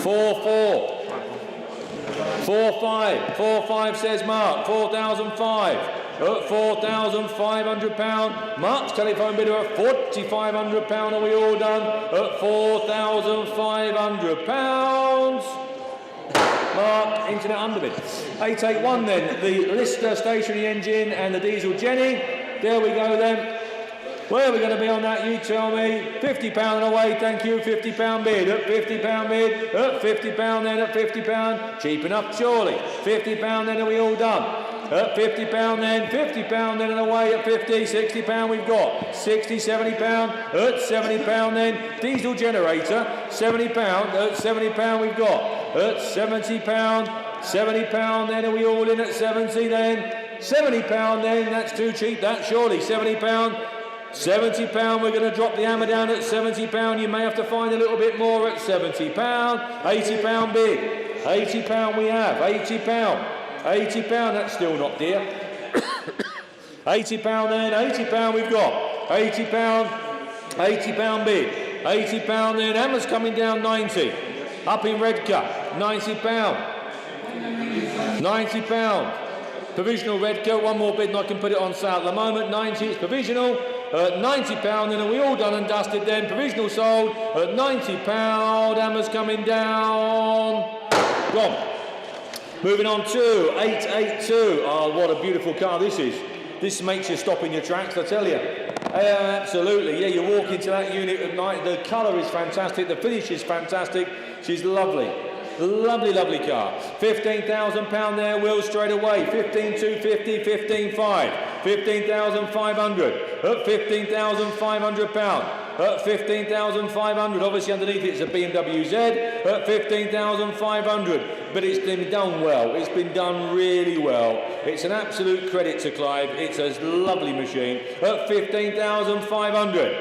4-4. 4-5. 4-5 says Mark. 4,005. At £4,500. Mark's telephone bidder at £4,500. Are we all done? At £4,500. Mark, internet underbid. 881 then, the Lister stationary engine and the diesel Jenny. There we go then. Where are we going to be on that, you tell me? £50 and away, thank you, £50 bid. At £50 bid, at £50 then, at £50. Cheap enough, surely. £50 then, are we all done? At £50 then, £50 then and away at 50, £60 we've got. 60, £70, at £70 then. Diesel generator, £70, at £70 we've got. At £70, £70 then, are we all in at 70 then? £70 then, that's too cheap, that surely. £70, £70, we're going to drop the hammer down at £70. You may have to find a little bit more at £70. £80 bid. £80 we have, £80. £80, that's still not dear. £80 then, £80 we've got. £80, £80 bid. £80 then, hammer's coming down 90. Up in Redcar, £90. £90. Provisional Redcar, one more bid and I can put it on sale. At the moment, 90, it's provisional. at £90, then are we all done and dusted then? Provisional sold at £90, hammers coming down, gone. Moving on to 882. Oh, what a beautiful car this is. This makes you stop in your tracks, I tell you. Absolutely, yeah, you walk into that unit at night, the colour is fantastic, the finish is fantastic, she's lovely. Lovely, lovely car. £15,000 there, Will, straight away. 15,250, 15,500. 15,500. At £15,500. At 15,500. Obviously underneath it's a BMW Z. At 15,500. But it's been done well. It's been done really well. It's an absolute credit to Clive. It's a lovely machine. At 15,500.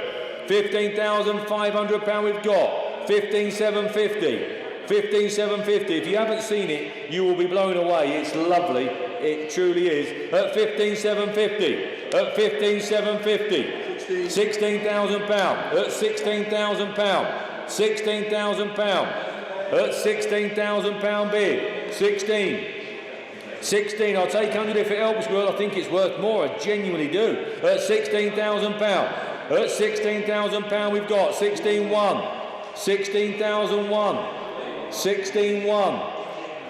£15,500 we've got. 15,750. 15,750. If you haven't seen it, you will be blown away. It's lovely. It truly is. At 15,750. At 15,750. £16,000. At £16,000. £16,000. At £16,000 bid. 16. 16. I'll take 100 if it helps, Will. I think it's worth more. I genuinely do. At £16,000. At £16,000 we've got 16,1. 16,001. 16-1,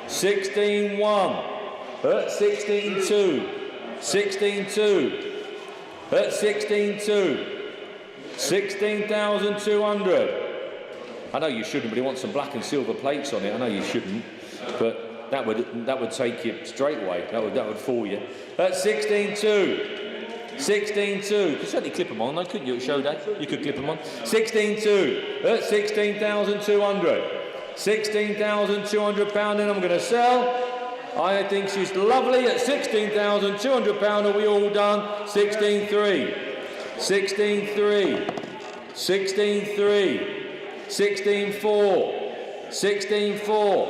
16-1, at 16-2, 16-2, at 16-2, 16,200. I know you shouldn't, but you want some black and silver plates on it. I know you shouldn't, but that would take you straight away. That would fool you. At 16-2, 16-2. You could certainly clip them on, though, couldn't you? At show day, you could clip them on. 16-2, at 16,200. £16,200, and I'm going to sell. I think she's lovely at £16,200. Are we all done? 16.3, 16.3, 16.3, 16.4, 16.4.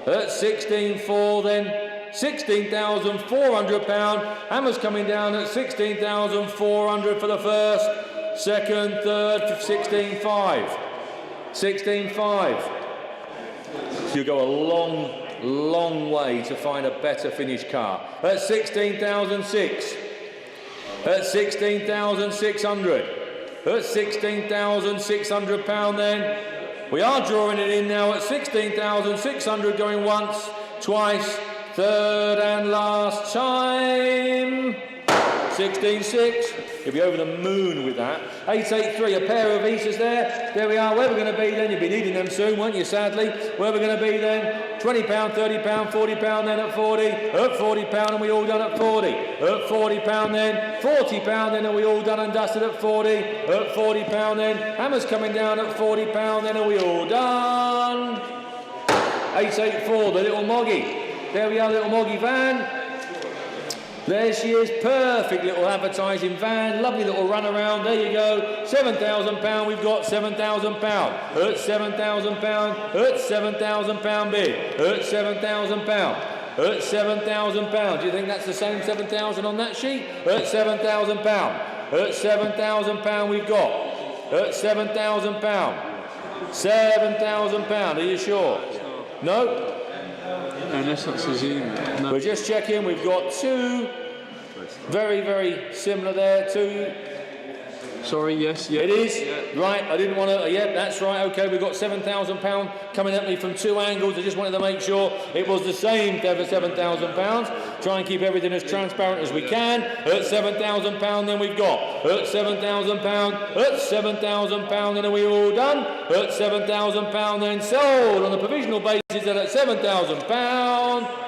At 16.4, then £16,400. Hammers coming down at 16,400 for the first, second, third, 16.5, 16.5. You go a long, long way to find a better finished car. At 16,006. At 16,600. At £16,600 then. We are drawing it in now at 16,600, going once, twice, third and last time. 16.6. You'll be over the moon with that. 883, a pair of Visas there. There we are. Where we're going to be then? You'll be needing them soon, won't you, sadly? Where we're going to be then? £20, £30, £40 then at 40. At £40 and we all done at 40. At £40 then. £40 then and we all done and dusted at 40. At £40 then. Hammers coming down at £40 then and we all done. 884, the little Moggy. There we are, little Moggy van. There she is, perfect little advertising van, lovely little run around, there you go, £7,000, we've got £7,000, at £7,000, at £7,000 bid, at £7,000, at £7,000, do you think that's the same 7,000 on that sheet? At £7,000, at £7,000 we've got, at £7,000, £7,000, are you sure? No? Unless that's a zoom. No. We're just checking, we've got two very, very similar there, two. Sorry, yes, yeah. It is, yeah. Right, I didn't want to, yeah, that's right, okay, we've got £7,000 coming at me from two angles. I just wanted to make sure it was the same for £7,000. Try and keep everything as transparent as we can. At £7,000 then we've got, at £7,000, at £7,000 then are we all done? At £7,000 then sold on the provisional basis that at £7,000.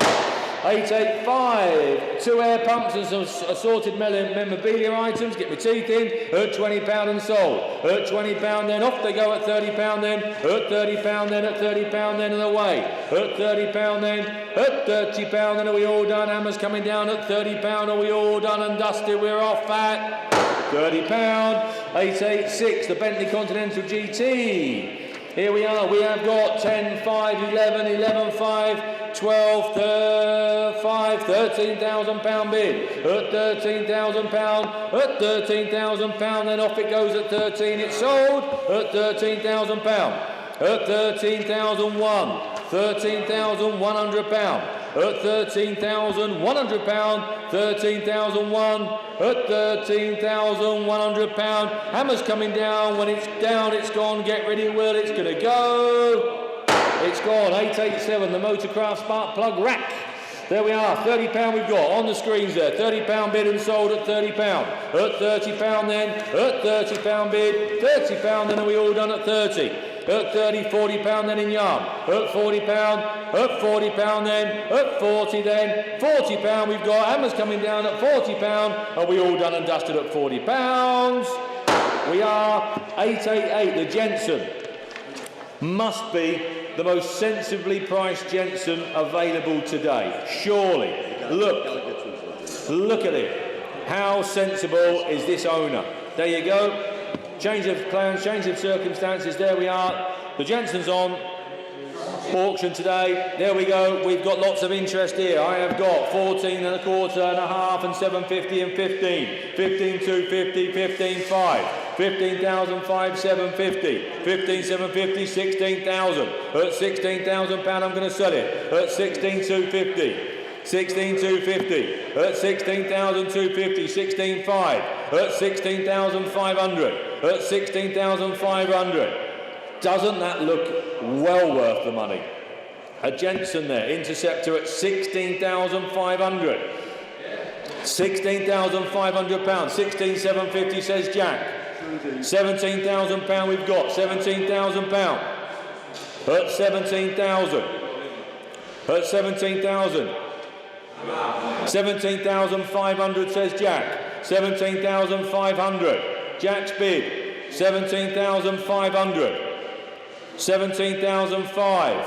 885, two air pumps and some assorted memorabilia items, get my teeth in, at £20 and sold. At £20 then, off they go at £30 then, at £30 then, at £30 then and away. At £30 then, at £30 then, are we all done? Hammers coming down at £30, are we all done and dusted? We're off at £30. 886, the Bentley Continental GT. Here we are, we have got 10, 5, 11, 11, 5, 12, 5, £13,000 bid. At £13,000, at £13,000, then off it goes at 13, it's sold. At £13,000, at 13,001, £13,100, at £13,100, 13,001 at £13,100. Hammer's coming down. When it's down, it's gone. Get ready, Will. It's going to go. It's gone. 887, the Motorcraft Spark Plug Rack. There we are, £30 we've got on the screens there. £30 bid and sold at £30. At £30 then, at £30 bid, £30 then, are we all done at 30? At 30, £40 then in yarn. At £40, at £40 then, at 40 then, £40 we've got. Hammer's coming down at £40. Are we all done and dusted at £40? We are 888, the Jensen. Must be the most sensibly priced Jensen available today. Surely. Look at it. How sensible is this owner? There you go. Change of plans, change of circumstances. There we are. The Jensen's on auction today. There we go. We've got lots of interest here. I have got 14 and a quarter and a half and 750 and 15. 15,250, 15,5. 15,500, 750, 15,750, 16,000. At £16,000, I'm going to sell it. At 16,250, 16,250. At 16,250, 16,500. At 16,500. At 16,500. Doesn't that look well worth the money? A Jensen there, Interceptor at 16,500. £16,500, 16,750 says Jack. £17,000 we've got, £17,000. At 17,000. At 17,000. 17,500 says Jack. 17,500. Jack's bid. 17,500. 17,500.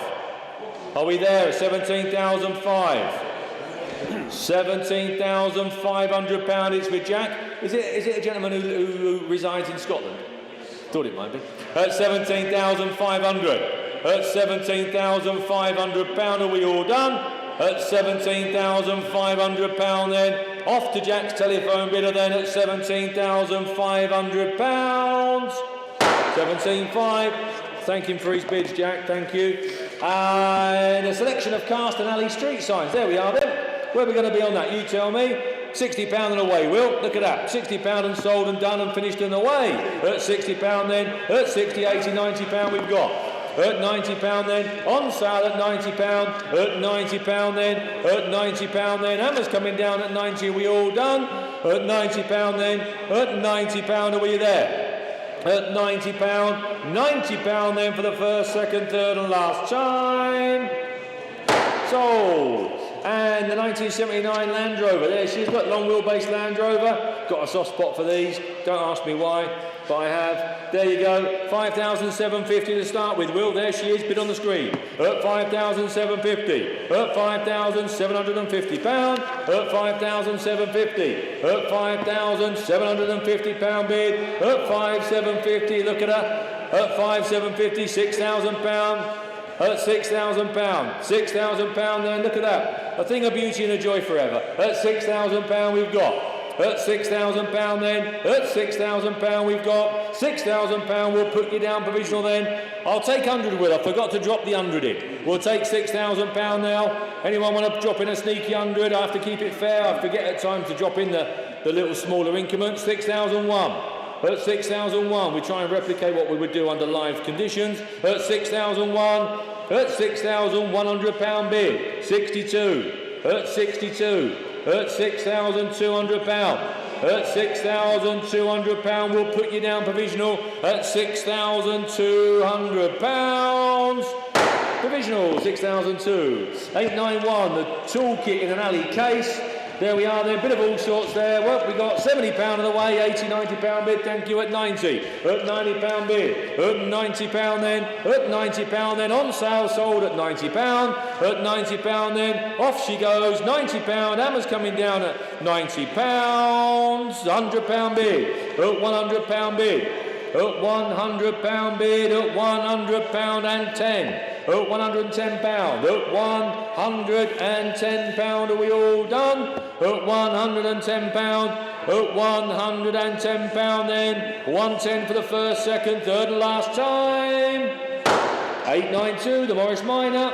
Are we there? 17,500. £17,500 it's with Jack. Is it a gentleman who resides in Scotland? Thought it might be. At 17,500. At 17,500 £, are we all done? At 17,500 £, then off to Jack's telephone bidder then at 17,500 £. 17,500. Thank him for his bids, Jack. Thank you. And a selection of cast and alley street signs. There we are then. Where are we going to be on that? You tell me. £60 and away, Will. Look at that. £60 and sold and done and finished and away. At £60 then. At 60, 80, £90 we've got. At £90 then. On sale at £90. At £90 then. At £90 then. Hammer's coming down at 90. Are we all done? At £90 then. At £90. Are we there? At £90. £90 then for the first, second, third and last time. Sold. And the 1979 Land Rover, there she is, got long wheelbase Land Rover. Got a soft spot for these, don't ask me why, but I have. There you go, 5,750 to start with, Will, there she is, bid on the screen. At 5,750, at £5,750, at 5,750, at £5,750 bid, at 5,750, look at her, at 5,750, £6,000. At £6,000, £6,000 then, look at that. A thing of beauty and a joy forever. At £6,000 we've got. At £6,000 then, at £6,000 we've got. £6,000 we'll put you down provisional then. I'll take 100 Will, I forgot to drop the 100 in. We'll take £6,000 now. Anyone want to drop in a sneaky 100? I have to keep it fair, I forget at times to drop in the little smaller increments. 6,001. At 6,001, we try and replicate what we would do under live conditions. At 6,001, at £6,100 bid, 62. At 62, at £6,200. At £6,200, we'll put you down provisional. At £6,200. Provisional, 6,002. 891, the toolkit in an alley case. There we are, there, a bit of all sorts there. Well, we got £70 of the way, 80, £90 bid, thank you, at 90. At £90 bid, at £90 then, at £90 then, on sale, sold at £90. At £90 then, off she goes, £90, Hammer's coming down at £90. £100 bid, at £100 bid, at £100 bid, at £100 and 10. At £110, at £110, are we all done? At £110, at £110 then, 110 for the first, second, third and last time. 892, the Morris Minor.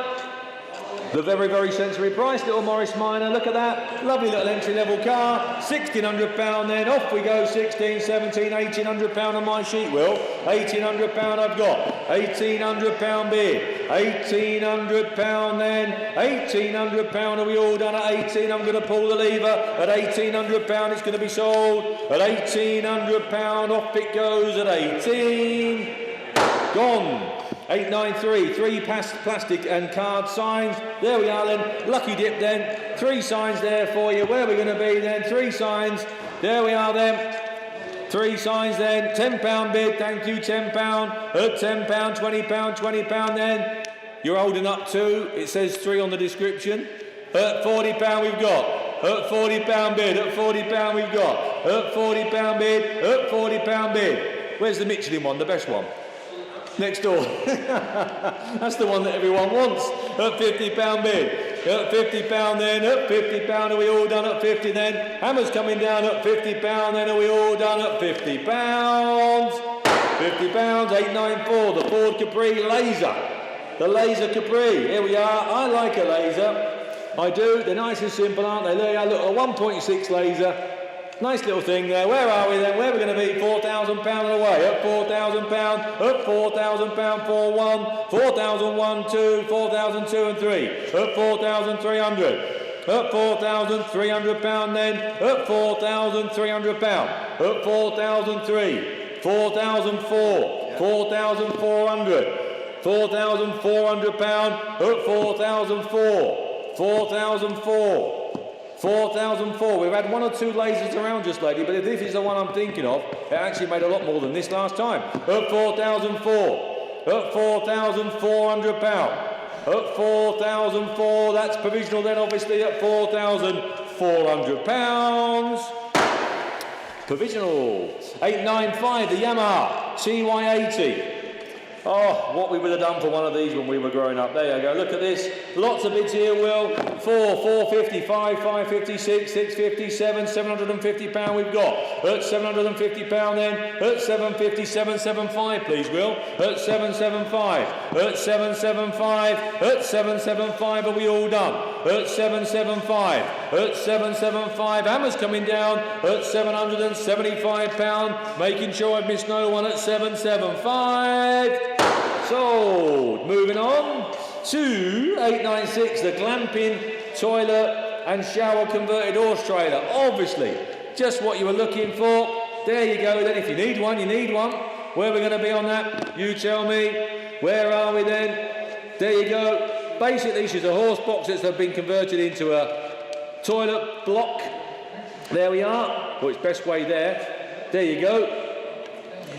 The very, very sensory price, little Morris Minor. Look at that. Lovely little entry-level car. £1,600 then. Off we go. 16, 17, £1,800 on my sheet, Will. £1,800 I've got. £1,800 bid. £1,800 then. £1,800. Are we all done at 18? I'm going to pull the lever. At £1,800 it's going to be sold. At £1,800 off it goes at 18. Gone. 893, 3 plastic and card signs. There we are then. Lucky dip then. 3 signs there for you. Where are we going to be then? 3 signs. There we are then. 3 signs then. £10 bid. Thank you. £10. At £10, £20, £20 then. You're holding up 2. It says 3 on the description. At £40 we've got. At £40 bid. At £40 we've got. At £40 bid. At £40 bid. Where's the Michelin one? The best one? Next door. That's the one that everyone wants. At £50 bid. At £50 then. At £50. Are we all done at 50 then? Hammer's coming down at £50 then. Are we all done at £50? £50. 894. The Ford Capri Laser. The Laser Capri. Here we are. I like a laser. I do. They're nice and simple, aren't they? There you are. Look, a 1.6 laser. Nice little thing there. Where are we then? Where are we going to be? £4,000 away. At £4,000. At £4,000. 4-1. 4,001, 2. 4,002 and 3. At 4,300. At £4,300 then. At £4,300. At 4,003. 4,004. 4,400. £4,400. At 4,004. 4,004. 4,004. We've had 1 or 2 lasers around just lately, but if this is the one I'm thinking of, it actually made a lot more than this last time. At 4,004. At £4,400. At 4,004. That's provisional then, obviously, at £4,400. Provisional. 895, the Yamaha CY80. Oh, what we would have done for one of these when we were growing up. There you go. Look at this. Lots of bids here, Will. 4, 450, 5, 556, 657, £750 we've got. At £750 then. At 750, 775, please, Will. At 775. At 775. At 775. Are we all done? At 775. At 775. Hammer's coming down at £775. Making sure I've missed no one at 775. Sold. Moving on to 896, the glamping toilet and shower converted horse trailer. Obviously, just what you were looking for. There you go then. If you need one, you need one. Where are we going to be on that? You tell me. Where are we then? There you go. Basically, she's a horse box that's been converted into a toilet block. There we are. Well, it's best way there. There you go.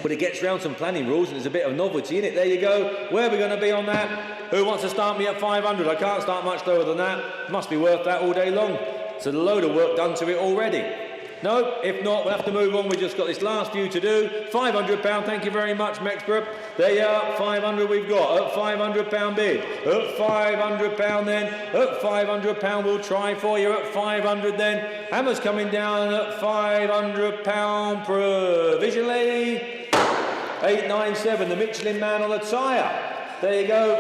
But it gets round some planning rules and there's a bit of novelty in it. There you go. Where are we going to be on that? Who wants to start me at 500? I can't start much lower than that. Must be worth that all day long. It's a load of work done to it already. No, if not, we'll have to move on. We've just got this last few to do. £500, thank you very much, Mexborough. There you are, 500 we've got. At £500 bid. At £500 then. At £500 we'll try for you. At 500 then. Hammer's coming down at £500 provisionally. 897, the Michelin Man on the tyre. There you go.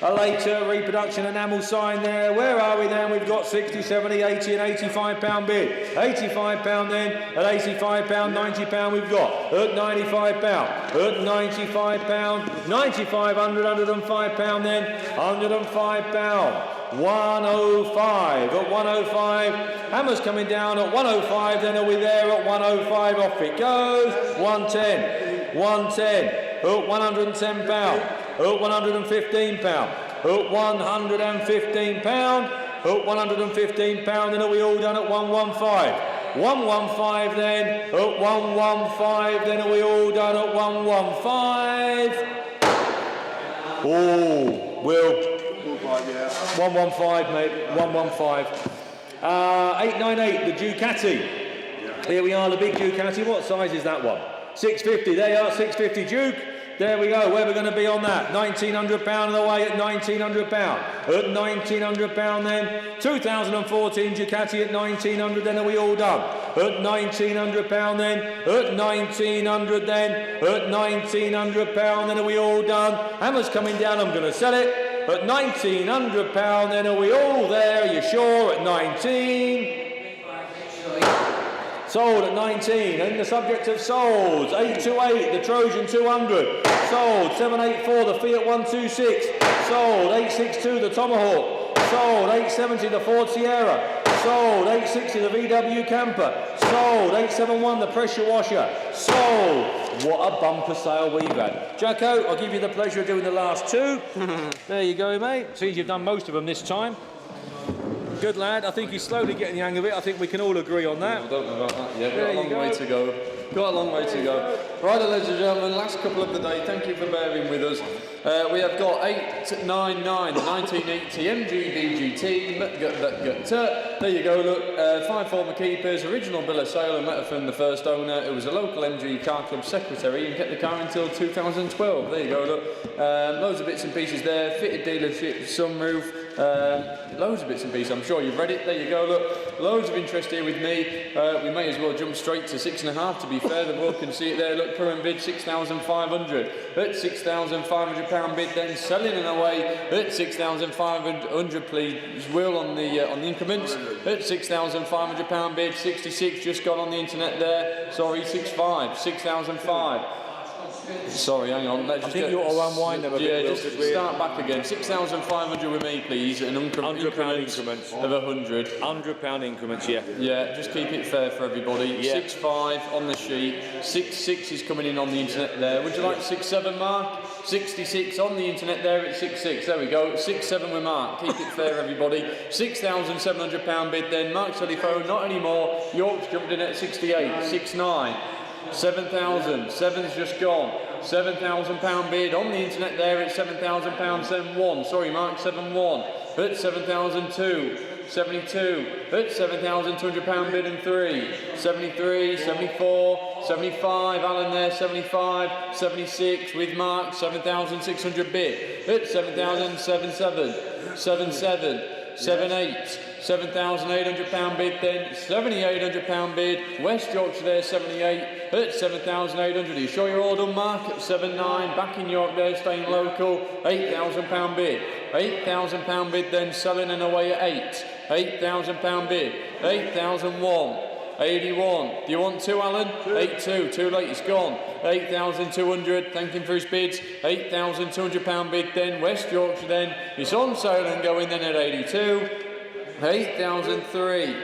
A later reproduction enamel sign there. Where are we then? We've got 60, 70, 80 and £85 bid. £85 then. At £85, £90 we've got. At £95. At £95. £9,500, £105 then. £105. 105. At 105. Hammer's coming down at 105. Then are we there at 105? Off it goes. 110. 110. At £110. At £115. At £115. At £115. Then are we all done at 115? 115 then. At 115. Then are we all done at 115? Oh, Will. 115, mate. 115. 898, the Ducati. Here we are, the big Ducati. What size is that one? 650. There you are, 650 Duke. There we go. Where are we going to be on that? £1,900 on the way at £1,900. At £1,900 then. 2014 Ducati at 1,900. Then are we all done? At £1,900 then. At 1,900 then. At £1,900 then are we all done? Hammer's coming down. I'm going to sell it. at £1,900 then. Are we all there? Are you sure? At 19. Sold at 19. And the subject of solds, 828, the Trojan 200. Sold 784, the Fiat 126. Sold 862, the Tomahawk. Sold 870, the Ford Sierra. Sold 860, the VW Camper. Sold 871, the pressure washer. Sold. What a bumper sale we've had. Jacko, I'll give you the pleasure of doing the last two. There you go, mate. Seems you've done most of them this time. Good lad. I think he's slowly getting the hang of it. I think we can all agree on that. I don't know about that yet. Got a long go. way to go. Got a long way to go. Right, ladies and gentlemen, last couple of the day. Thank you for bearing with us. We have got 899, the 1980 MG DGT. There you go, look. 5 former keepers, original bill of sale, and letter from the first owner. It was a local MG car club secretary and kept the car until 2012. There you go, look. Loads of bits and pieces there. Fitted dealership, sunroof. Loads of bits and pieces. I'm sure you've read it. There you go, look. Loads of interest here with me. We may as well jump straight to 6.5 to be fair. The book can see it there. Look, current bid 6,500. At £6,500 bid, then selling and away at 6,500. Please, Will, on the increments at £6,500 bid. 66 just got on the internet there. Sorry, 65, 6,005. Sorry, hang on. Let's just you ought to unwind them a bit. Yeah, just start back again. 6,500 with me, please. An £100 increments of 100. £100 increments, yeah. Yeah, just keep it fair for everybody. Yeah. 6.5 on the sheet. 6.6 is coming in on the internet there. Would you like 6.7, Mark? 66 on the internet there at 6.6. There we go. 6.7 with Mark. Keep it fair, everybody. £6,700 bid then. Mark's telephone, not anymore. York's jumped in at 68. 6.9. 7,000. 7's just gone. £7,000 bid on the internet there at £7,000. 7.1. Sorry, Mark. 7.1. At 7,002. 72. At £7,200 bid and 3. 73. 74. 75. Alan there. 75. 76 with Mark. 7,600 bid. At 7,077. 77. 78. £7,800 bid then, £7,800 bid, West Yorkshire there, 78, at 7,800. Are you sure you're all done, Mark? At 7.9, back in York there, staying local, £8,000 bid, £8,000 bid then, selling and away at 8, £8,000 bid, 8,001. 81. Do you want 2, Alan? 82. Too late, it's gone. 8,200. Thank him for his bids. £8,200 bid then. West Yorkshire then. It's on sale and going then at 82. 8,003.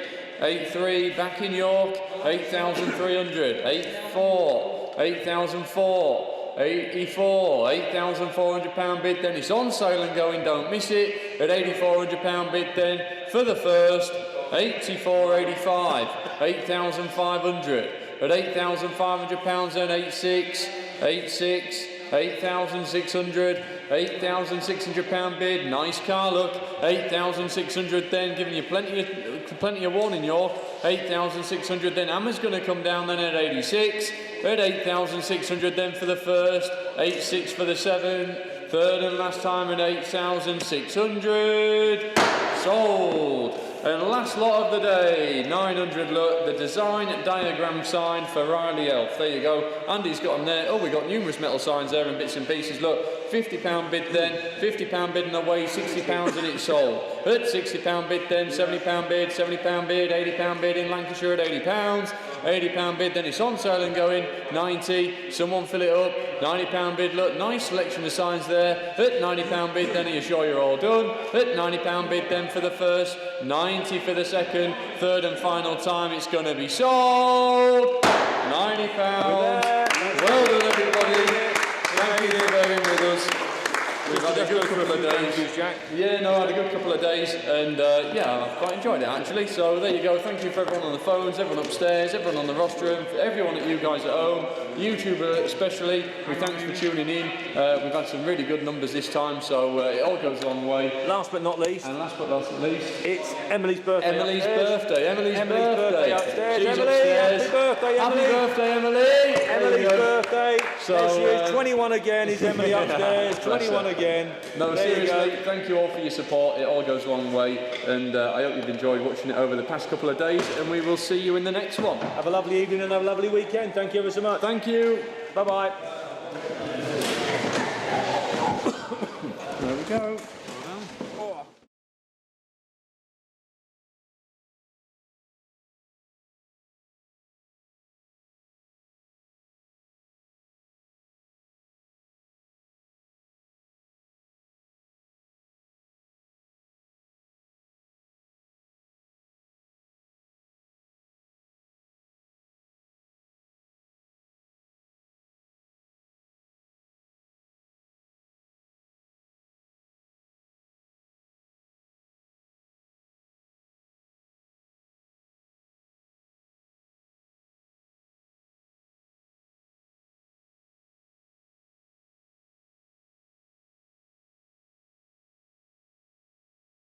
83. Back in York. 8,300. 84. 8,004. 84. £8,400 bid then. It's on sale and going. Don't miss it. At £8,400 bid then. For the first. 84.85. 8,500. At £8,500 then. 86. 86. 8,600. £8,600 bid. Nice car, look. 8,600 then, giving you plenty of warning, York. 8,600 then. Hammer's going to come down then at 86. At 8,600 then for the first. 86 for the 7. Third and last time at 8,600. Sold. And last lot of the day, 900, look, the design diagram sign for Riley Elf. There you go. Andy's got them there. Oh, we've got numerous metal signs there in bits and pieces. Look, £50 bid then, £50 bid and away, £60 and it's sold. At £60 bid then, £70 bid, £70 bid, £80 bid in Lancashire at £80. £80 bid, then it's on sale and going, 90, someone fill it up, £90 bid, look, nice selection of signs there, at £90 bid, then are you sure you're all done? At £90 bid then for the first, 90 for the second, third and final time it's going to be sold, £90. Well done everybody, thank you for being with us. We've had a good couple of days. Yeah, no, I had a good couple of days, and yeah, I've quite enjoyed it actually. So there you go. Thank you for everyone on the phones, everyone upstairs, everyone on the rostrum, for everyone at you guys at home, YouTube especially. We thanks for tuning in. We've had some really good numbers this time, so it all goes a long way. Last but not least, and last but not least, it's Emily's birthday. Emily's birthday. Emily's birthday upstairs. She's Emily, upstairs. happy birthday, Emily. Happy birthday, Emily. Emily's birthday. So, there she is, 21 again. Is Emily upstairs? 21 again. No, there seriously, thank you all for your support. It all goes a long way, and I hope you've enjoyed watching it over the past couple of days, and we will see you in the next one. Have a lovely evening and have a lovely weekend. Thank you ever so much. Thank you. Bye-bye. There we go.